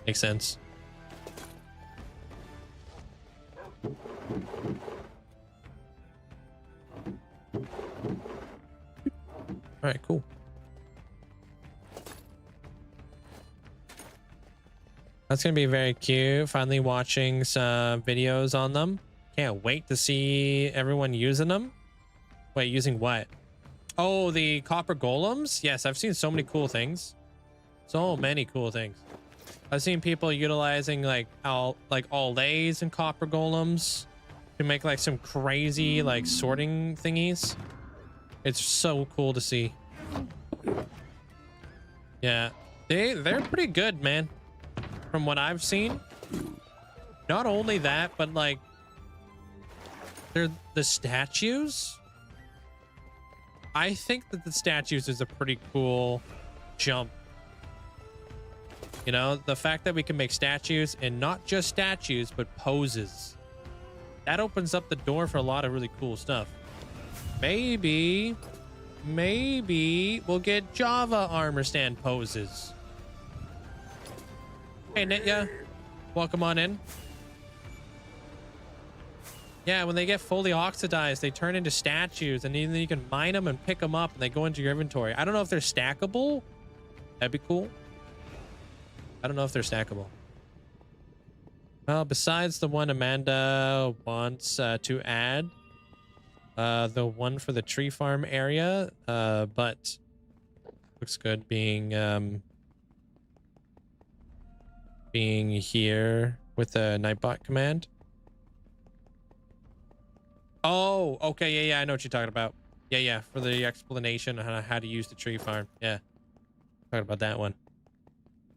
S1: Makes sense. All right, cool. That's gonna be very cute. Finally watching some videos on them. Can't wait to see everyone using them. Wait, using what? Oh, the copper golems? Yes, I've seen so many cool things. So many cool things. I've seen people utilizing like all lays and copper golems to make like some crazy like sorting thingies. It's so cool to see. Yeah, they're pretty good, man. From what I've seen. Not only that, but like they're the statues. I think that the statues is a pretty cool jump. You know, the fact that we can make statues, and not just statues, but poses. That opens up the door for a lot of really cool stuff. Maybe we'll get Java armor stand poses. Hey, Nitya. Welcome on in. Yeah, when they get fully oxidized, they turn into statues, and then you can mine them and pick them up, and they go into your inventory. I don't know if they're stackable. That'd be cool. I don't know if they're stackable. Well, besides the one Amanda wants to add, the one for the tree farm area, but looks good being here with the Nightbot command. Oh, okay, yeah, I know what you're talking about. Yeah, for the explanation on how to use the tree farm. Yeah, talking about that one.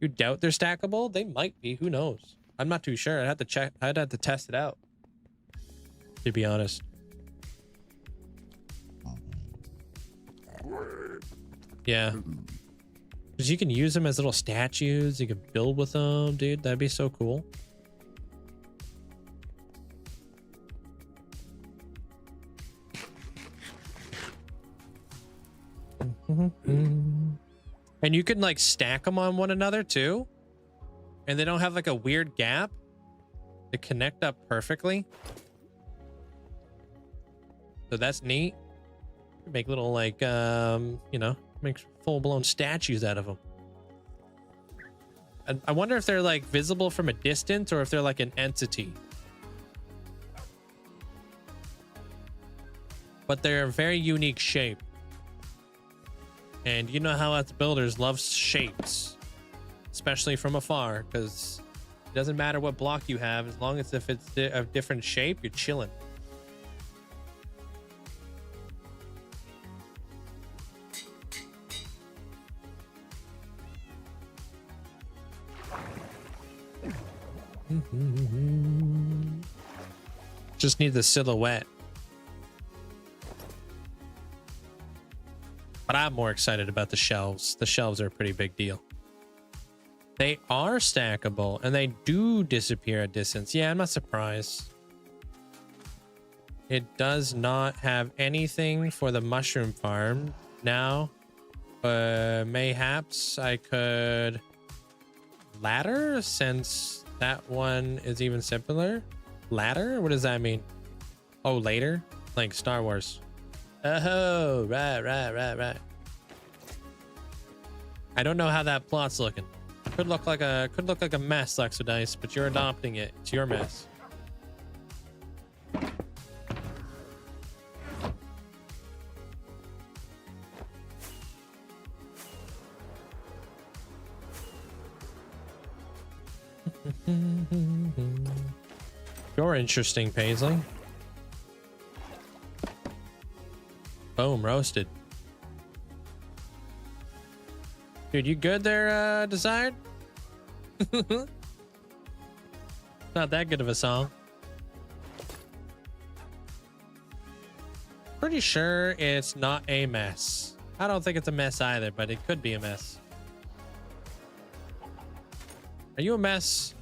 S1: You doubt they're stackable? They might be. Who knows? I'm not too sure. I'd have to check. I'd have to test it out, to be honest. Yeah. Because you can use them as little statues. You can build with them, dude. That'd be so cool. And you can like stack them on one another too. And they don't have like a weird gap. They connect up perfectly. So that's neat. Make little like, you know, make full-blown statues out of them. I wonder if they're like visible from a distance or if they're like an entity. But they're a very unique shape. And you know how us builders love shapes, especially from afar, because it doesn't matter what block you have, as long as if it's a different shape, you're chilling. Just need the silhouette. But I'm more excited about the shelves. The shelves are a pretty big deal. They are stackable and they do disappear at distance. Yeah, I'm not surprised. It does not have anything for the mushroom farm now. Mayhaps I could ladder, since that one is even simpler. Ladder? What does that mean? Oh, later? Like Star Wars. Oh, right. I don't know how that plot's looking. Could look like a mess, Lexodice, but you're adopting it. It's your mess. You're interesting, Paisley. Boom, roasted. Dude, you good there, Desired? Not that good of a song. Pretty sure it's not a mess. I don't think it's a mess either, but it could be a mess. Are you a mess?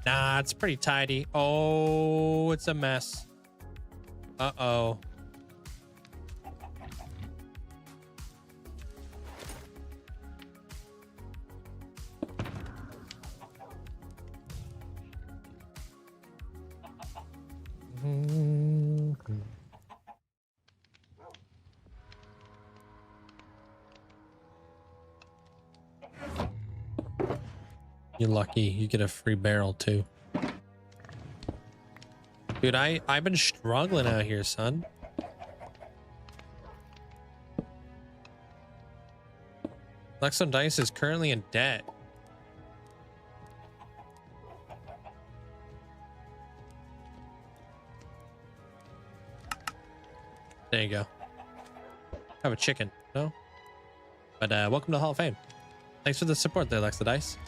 S1: Nah, it's pretty tidy. Oh, it's a mess. Uh-oh. You're lucky. You get a free barrel too. Dude, I've been struggling out here, son. Lexon Dice is currently in debt. There you go. Have a chicken, no? But welcome to the Hall of Fame. Thanks for the support there, Lex the Dice.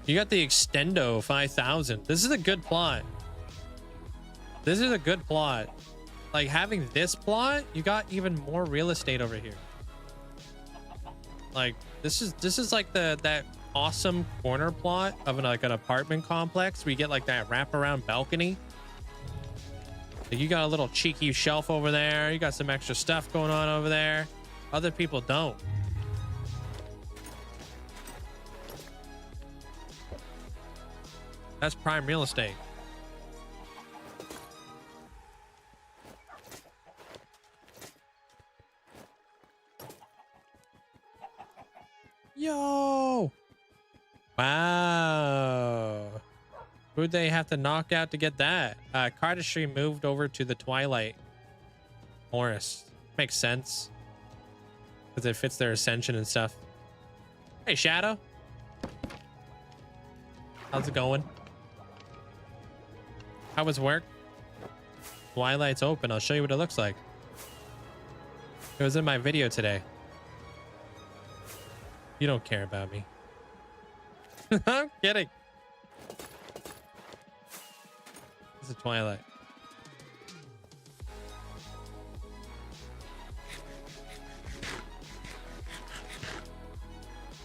S1: You got the Extendo 5000. This is a good plot. This is a good plot. Like having this plot, you got even more real estate over here. Like this is like that awesome corner plot of an apartment complex where you get like that wraparound balcony. Like you got a little cheeky shelf over there. You got some extra stuff going on over there. Other people don't. That's prime real estate. Yo! Wow. Who'd they have to knock out to get that? Cardistry moved over to the Twilight Forest. Makes sense. Because it fits their ascension and stuff. Hey, Shadow. How's it going? How was work? Twilight's open. I'll show you what it looks like. It was in my video today. You don't care about me. I'm kidding. It's a Twilight.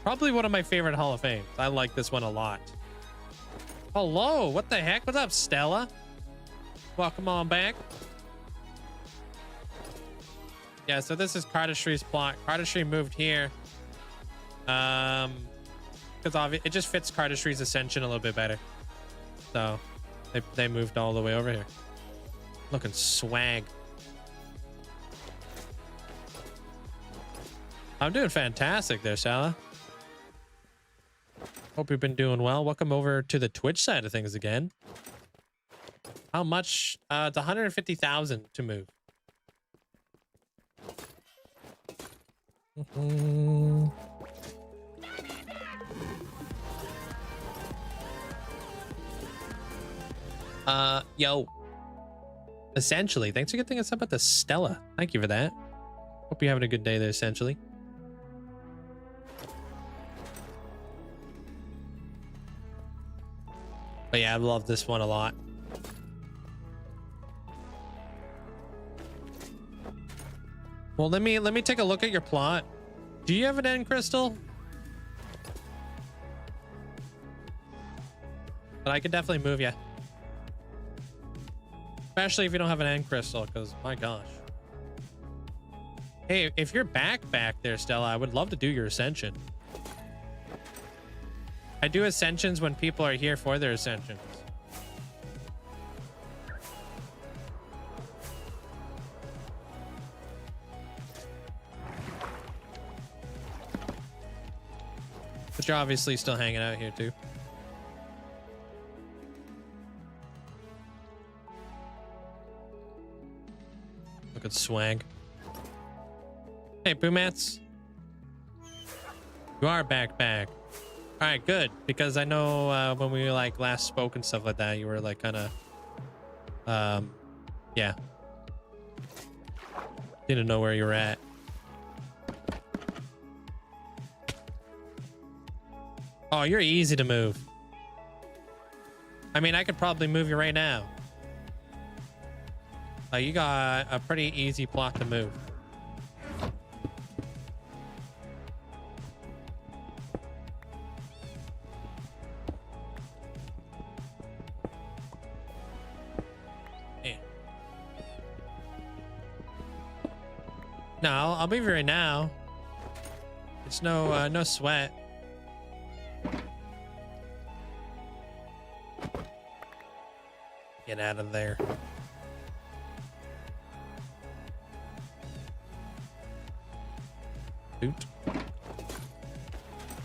S1: Probably one of my favorite Hall of Fames. I like this one a lot. Hello, what the heck? What's up, Stella? Welcome on back. Yeah, so this is Cardistry's plot. Cardistry moved here. Because it just fits Cardistry's ascension a little bit better. So they moved all the way over here. Looking swag. I'm doing fantastic there, Stella. Hope you've been doing well. Welcome over to the Twitch side of things again. How much? It's 150,000 to move. Yo. Essentially, thanks for getting us up at the Stella. Thank you for that. Hope you're having a good day there, Essentially. But yeah, I love this one a lot. Well, let me take a look at your plot. Do you have an end crystal? But I could definitely move you. Especially if you don't have an end crystal, because my gosh. Hey, if you're back there, Stella, I would love to do your ascension. I do ascensions when people are here for their ascensions. But you're obviously still hanging out here too. Look at swag. Hey, Boomats. You are back. All right, good, because I know when we like last spoke and stuff like that, you were like kind of Yeah. Didn't know where you were at. Oh, you're easy to move. I mean, I could probably move you right now. You got a pretty easy plot to move. Yeah. No, I'll move you right now. It's no sweat. Get out of there. Oot.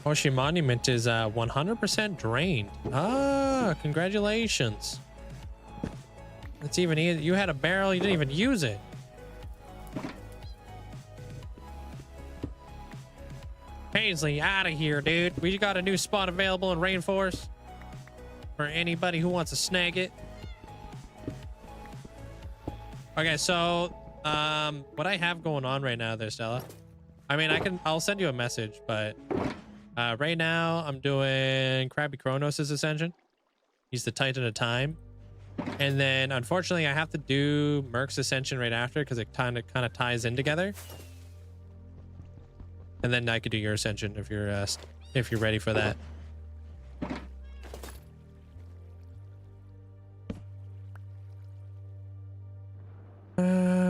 S1: Hoshi Monument is 100% drained. Ah, congratulations. That's even easy. You had a barrel, you didn't even use it. Paisley, out of here, dude. We got a new spot available in Rainforest for anybody who wants to snag it. Okay, so what I have going on right now there, Stella, I mean, I'll send you a message, but right now I'm doing Krabby Kronos' Ascension. He's the Titan of Time. And then unfortunately I have to do Merc's Ascension right after because it kind of ties in together. And then I could do your Ascension if you're ready for that.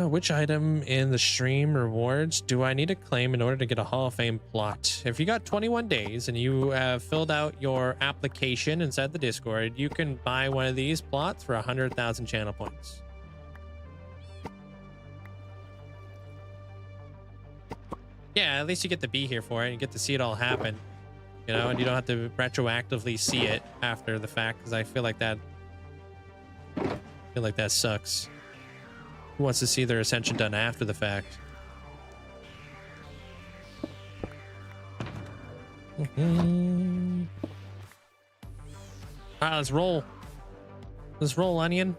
S1: Which item in the stream rewards do I need to claim in order to get a Hall of Fame plot? If you got 21 days and you have filled out your application inside the Discord, you can buy one of these plots for 100,000 channel points. Yeah, at least you get to be here for it and you get to see it all happen, you know, and you don't have to retroactively see it after the fact, because I feel like that sucks. Who wants to see their ascension done after the fact? All right, let's roll. Let's roll, Onion.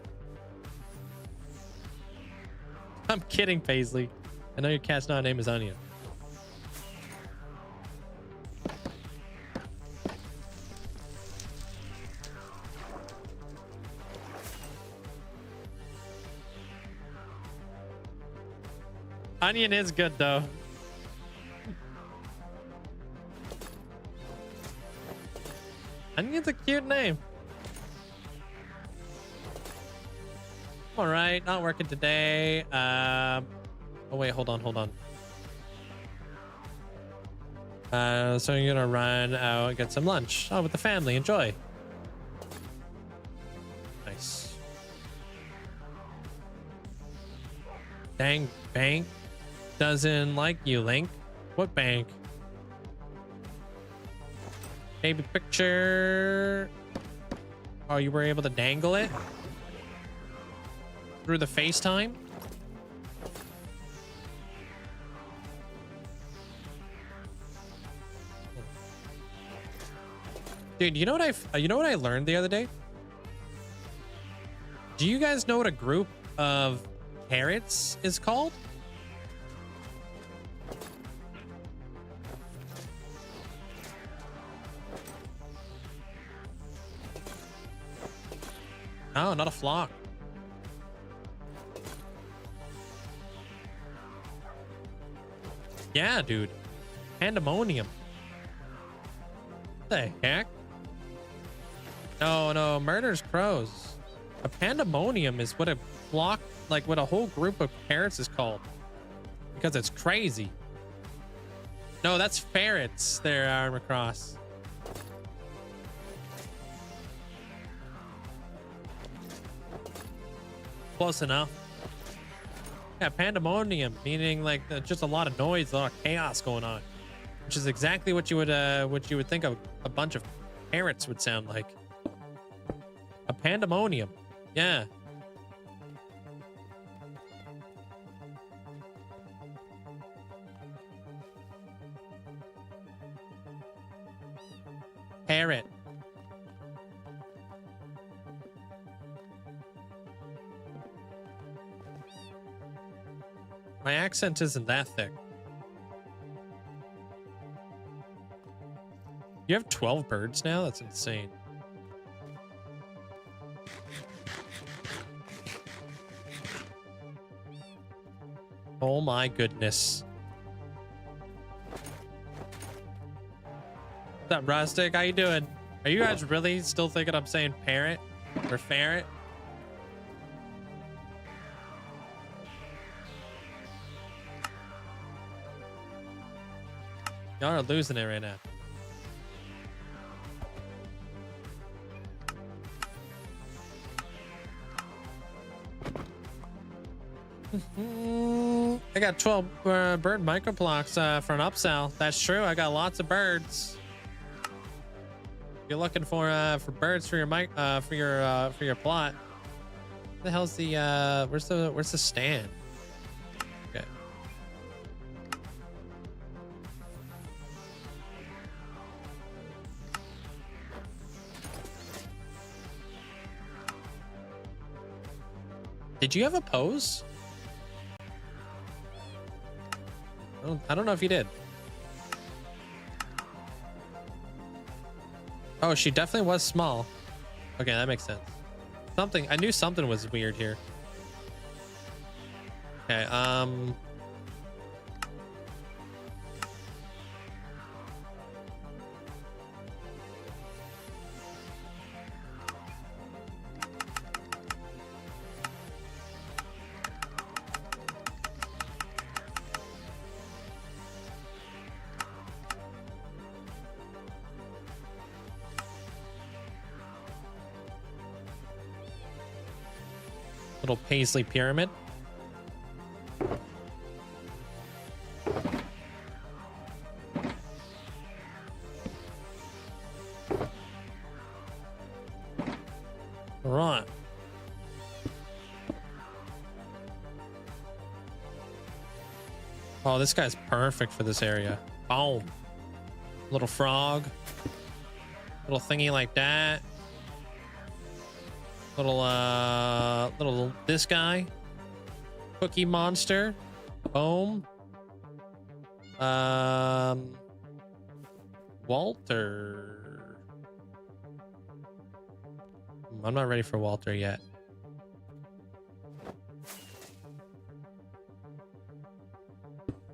S1: I'm kidding, Paisley. I know your cat's not name is Onion. Onion is good though. Onion's a cute name. All right, not working today. Oh wait, hold on. So you're gonna run out and get some lunch. Oh, with the family. Enjoy. Nice. Dang, bank doesn't like you, Link. What bank? Baby picture. Oh, you were able to dangle it through the FaceTime? Dude, you know what I learned the other day? Do you guys know what a group of parrots is called? No, not a flock. Yeah, dude. Pandemonium. What the heck? No, murder's crows. A pandemonium is what a flock, like what a whole group of parrots is called. Because it's crazy. No, that's ferrets there, Aaron McCross. Close enough. Yeah, pandemonium, meaning like just a lot of noise, a lot of chaos going on, which is exactly what you would think of a bunch of parrots would sound like. A pandemonium. Yeah. Parrot. My accent isn't that thick. You have 12 birds now? That's insane. Oh my goodness. What's up, Rustic? How you doing? Are you guys really still thinking I'm saying parrot or ferret? Y'all are losing it right now. I got 12 bird microblocks for an upsell. That's true. I got lots of birds. If you're looking for birds for your for your plot. What the hell's the where's the stand? Okay. Did you have a pose? I don't know if you did. Oh, she definitely was small. Okay, that makes sense. I knew something was weird here. Okay, little paisley pyramid. All right. Oh, this guy's perfect for this area. Boom. Little frog. Little thingy like that. Little this guy. Cookie monster. Boom. Walter. I'm not ready for Walter yet.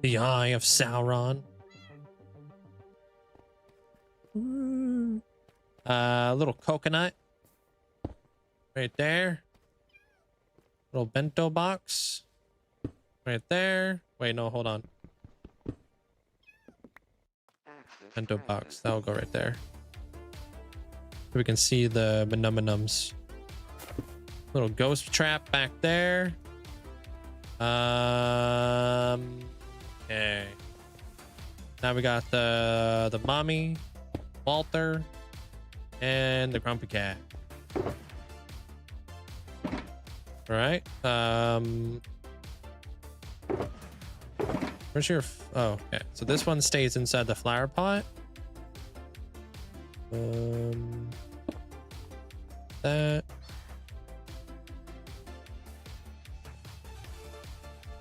S1: The Eye of Sauron. Little coconut. Right there. Little bento box. Right there. Wait, no, hold on. Bento box. That'll go right there. We can see the nums. Little ghost trap back there. Okay. Now we got the mommy, Walter, and the grumpy cat. All right. Where's your? Oh, okay. So this one stays inside the flower pot. That.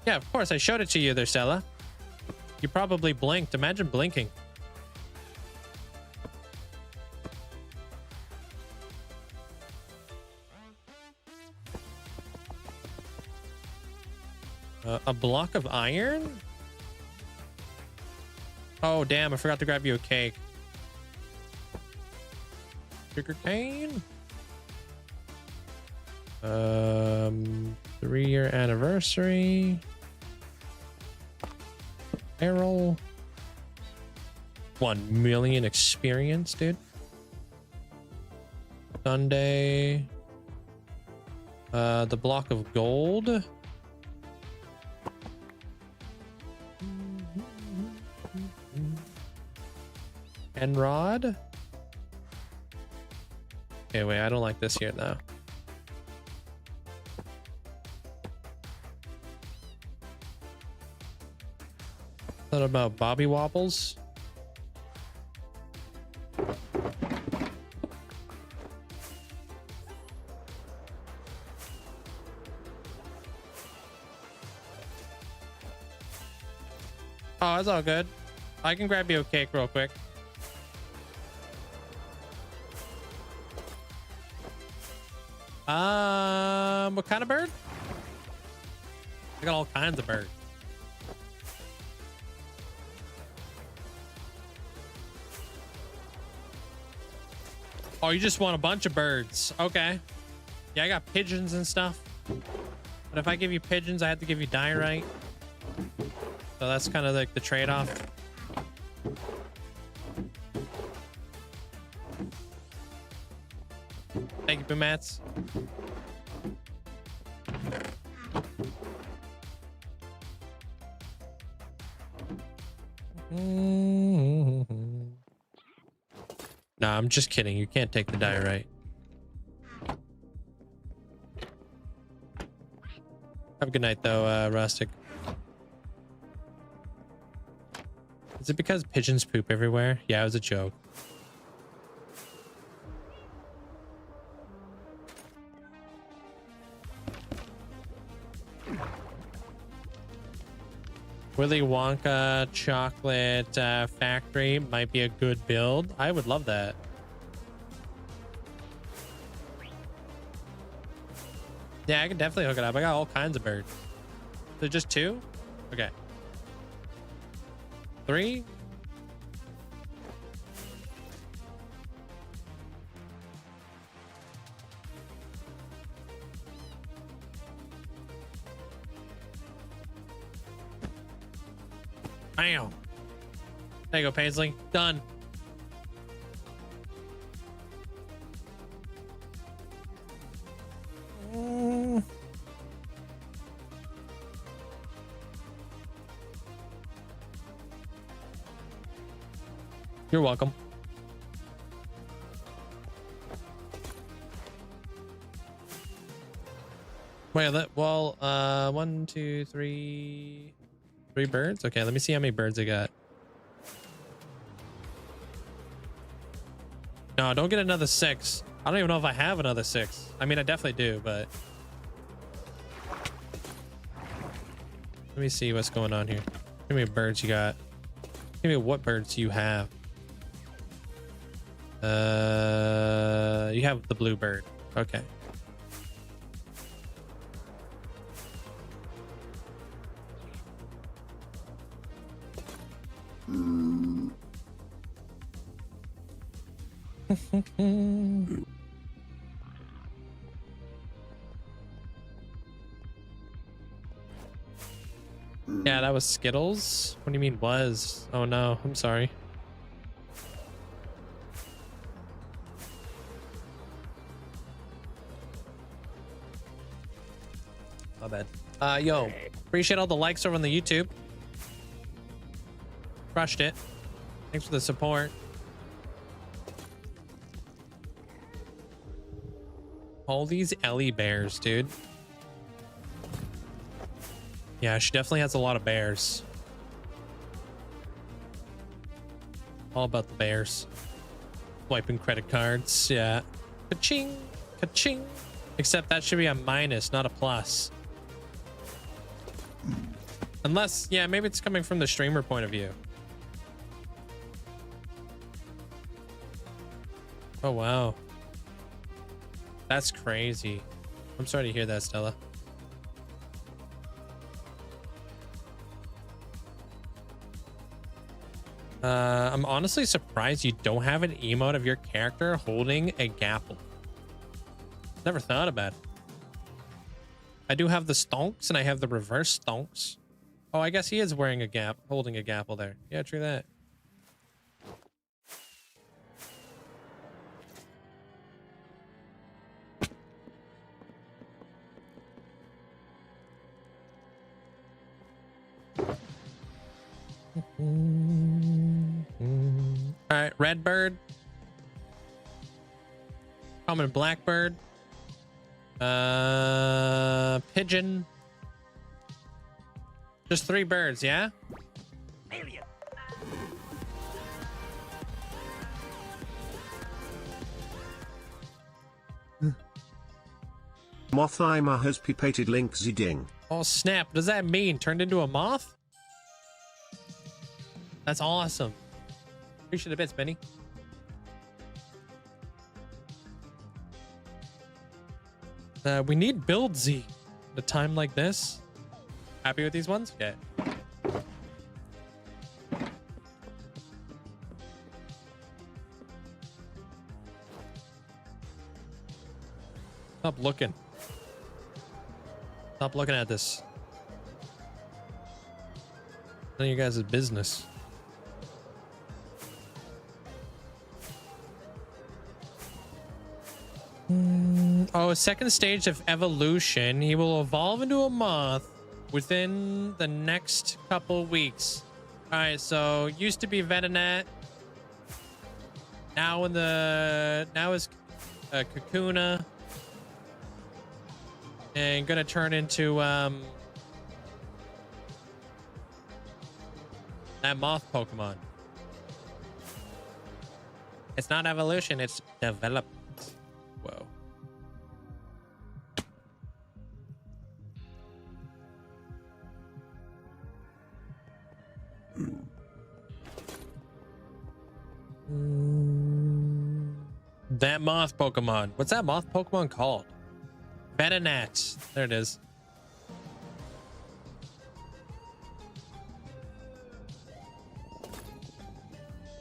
S1: Yeah, of course. I showed it to you there, Stella. You probably blinked. Imagine blinking. A block of iron? Oh, damn. I forgot to grab you a cake. Sugar cane? 3-year anniversary. Barrel. 1 million experience, dude. Sunday. The block of gold. Enrod. Okay, wait, I don't like this here now. What about Bobby Wobbles? Oh, it's all good. I can grab you a cake real quick. What kind of bird? I got all kinds of birds. Oh, you just want a bunch of birds. Okay. Yeah, I got pigeons and stuff. But if I give you pigeons, I have to give you diorite. So that's kind of like the trade-off. Thank you, Boomats. Nah, I'm just kidding. You can't take the diorite. Have a good night, though, Rustic. Is it because pigeons poop everywhere? Yeah, it was a joke. Willy Wonka chocolate factory might be a good build. I would love that. Yeah, I can definitely hook it up. I got all kinds of birds. So just 2? Okay. 3? Bam. There you go, Paisley. Done. You're welcome. Wait, well, 1, 2, 3 birds. Okay, let me see how many birds I got. No, don't get another 6. I don't even know if I have another 6. I mean, I definitely do, but let me see what's going on here. Give me birds you got. Give me what birds you have. You have the blue bird. Okay. Yeah, that was Skittles. What do you mean was? Oh no, I'm sorry. My bad. Yo, appreciate all the likes over on the YouTube. Crushed it. Thanks for the support. All these Ellie bears, dude. Yeah, she definitely has a lot of bears. All about the bears. Wiping credit cards, yeah. Ka-ching, ka-ching. Except that should be a minus, not a plus. Unless, yeah, maybe it's coming from the streamer point of view. Oh, wow. That's crazy. I'm sorry to hear that, Stella. I'm honestly surprised you don't have an emote of your character holding a gapple. Never thought about it. I do have the stonks and I have the reverse stonks. Oh, I guess he is wearing a gap, holding a gapple there. Yeah, true that. All right, red bird. Common blackbird. Pigeon. Just 3 birds, yeah?
S4: Alien.
S3: Mothima has pipated Linkzzey ding.
S1: Oh snap, what does that mean? Turned into a moth? That's awesome. Appreciate the bits, Benny. We need Linkzzey at a time like this. Happy with these ones? Okay. Stop looking. Stop looking at this. None of you guys' business. Oh, second stage of evolution. He will evolve into a moth within the next couple weeks. All right, so used to be Vetinet. Now is Kakuna. And gonna turn into that moth Pokemon. It's not evolution, it's development. Whoa. That moth Pokemon. What's that moth Pokemon called? Vetinet. There it is.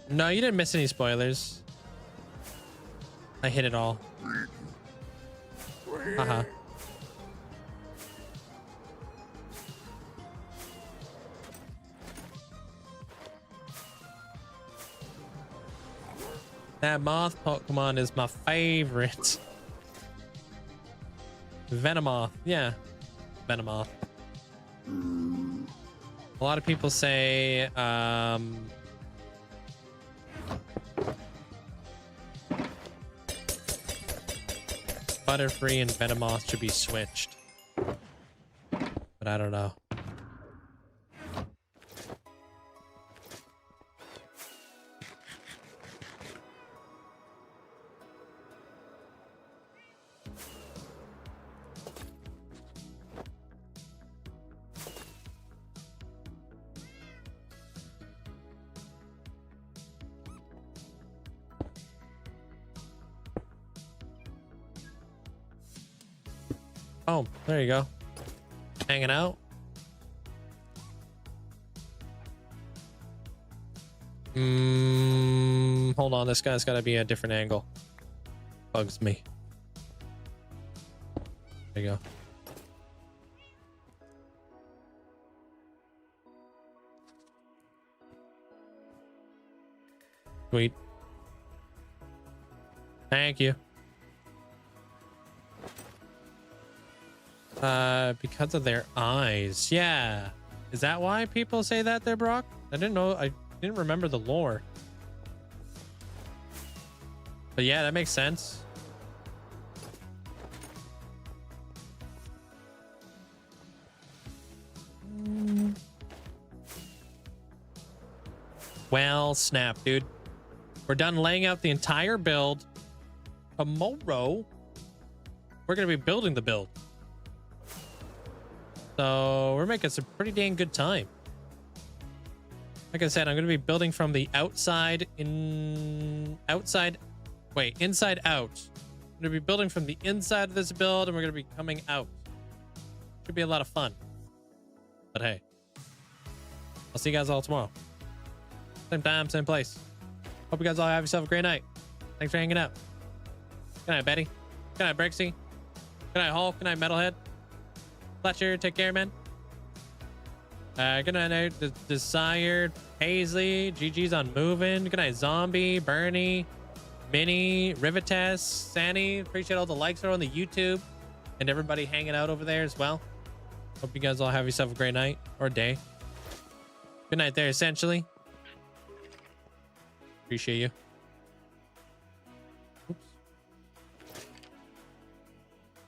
S1: No, you didn't miss any spoilers. I hit it all. Uh-huh. That moth Pokemon is my favorite. Venomoth. Yeah. Venomoth. A lot of people say, Butterfree and Venomoth should be switched. But I don't know. Oh, there you go. Hanging out. Hold on. This guy's got to be a different angle. Bugs me. There you go. Sweet. Thank you. Because of their eyes. Yeah. Is that why people say that there, Brock? I didn't know. I didn't remember the lore. But yeah, that makes sense. Well, snap, dude. We're done laying out the entire build. Tomorrow, we're going to be building the build. So we're making some pretty dang good time. Like I said, I'm going to be building from the inside out. I'm going to be building from the inside of this build, and we're going to be coming out. Should be a lot of fun. But hey, I'll see you guys all tomorrow. Same time, same place. Hope you guys all have yourself a great night. Thanks for hanging out. Good night, Betty. Good night, Brixie. Good night, Hulk. Good night, Metalhead. Fletcher, take care, man. Good night, Desired, Paisley, GG's on moving. Good night, Zombie, Bernie, Minnie, Rivites, Sandy. Appreciate all the likes that are on the YouTube and everybody hanging out over there as well. Hope you guys all have yourself a great night or day. Good night there, essentially. Appreciate you.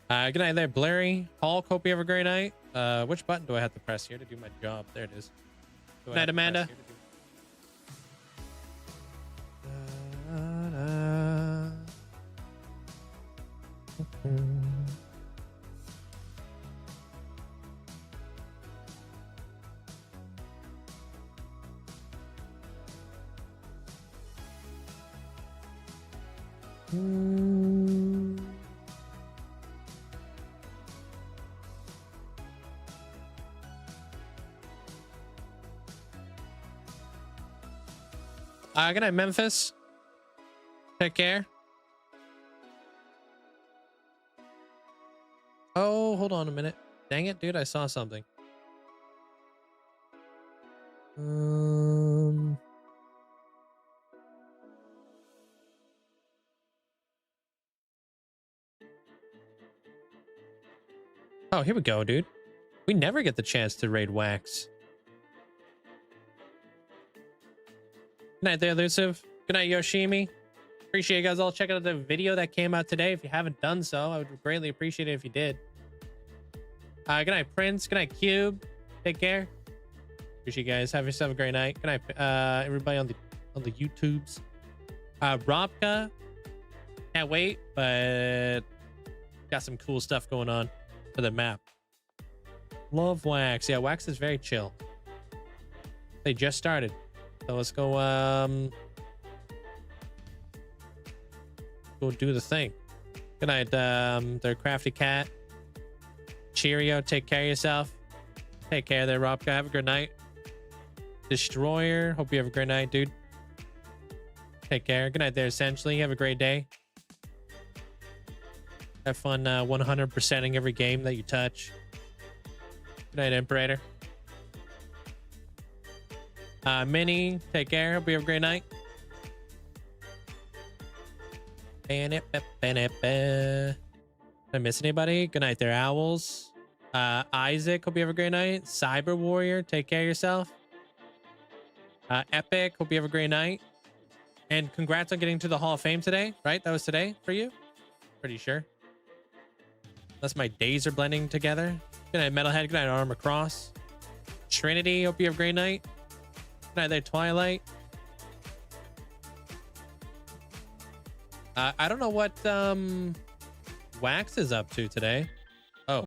S1: Good night there, Blurry. Hulk, hope you have a great night. Which button do I have to press here to do my job? There it is. Good night, Amanda. Good night, Memphis. Take care. Oh, hold on a minute. Dang it, dude. I saw something. Oh, here we go, dude. We never get the chance to raid Wax. Good night there, Elusive. Good night, Yoshimi. Appreciate you guys all checking out the video that came out today. If you haven't done so, I would greatly appreciate it if you did. Good night, Prince. Good night, Cube. Take care. Appreciate you guys. Have yourself a great night. Good night, everybody on the YouTubes. Robka. Can't wait, but got some cool stuff going on for the map. Love Wax. Yeah, Wax is very chill. They just started. So let's go go do the thing. Good night, their crafty cat. Cheerio, take care of yourself. Take care there, Robka. Have a good night. Destroyer, hope you have a great night, dude. Take care. Good night there, essentially. Have a great day. Have fun 100%ing every game that you touch. Good night, Imperator. Minnie, take care. Hope you have a great night. Did I miss anybody? Good night there, Owls. Isaac, hope you have a great night. Cyber Warrior, take care of yourself. Epic, hope you have a great night. And congrats on getting to the Hall of Fame today, right? That was today for you? Pretty sure. Unless my days are blending together. Good night, Metalhead. Good night, Armor Cross. Trinity, hope you have a great night. Good night there, Twilight. I don't know what Wax is up to today.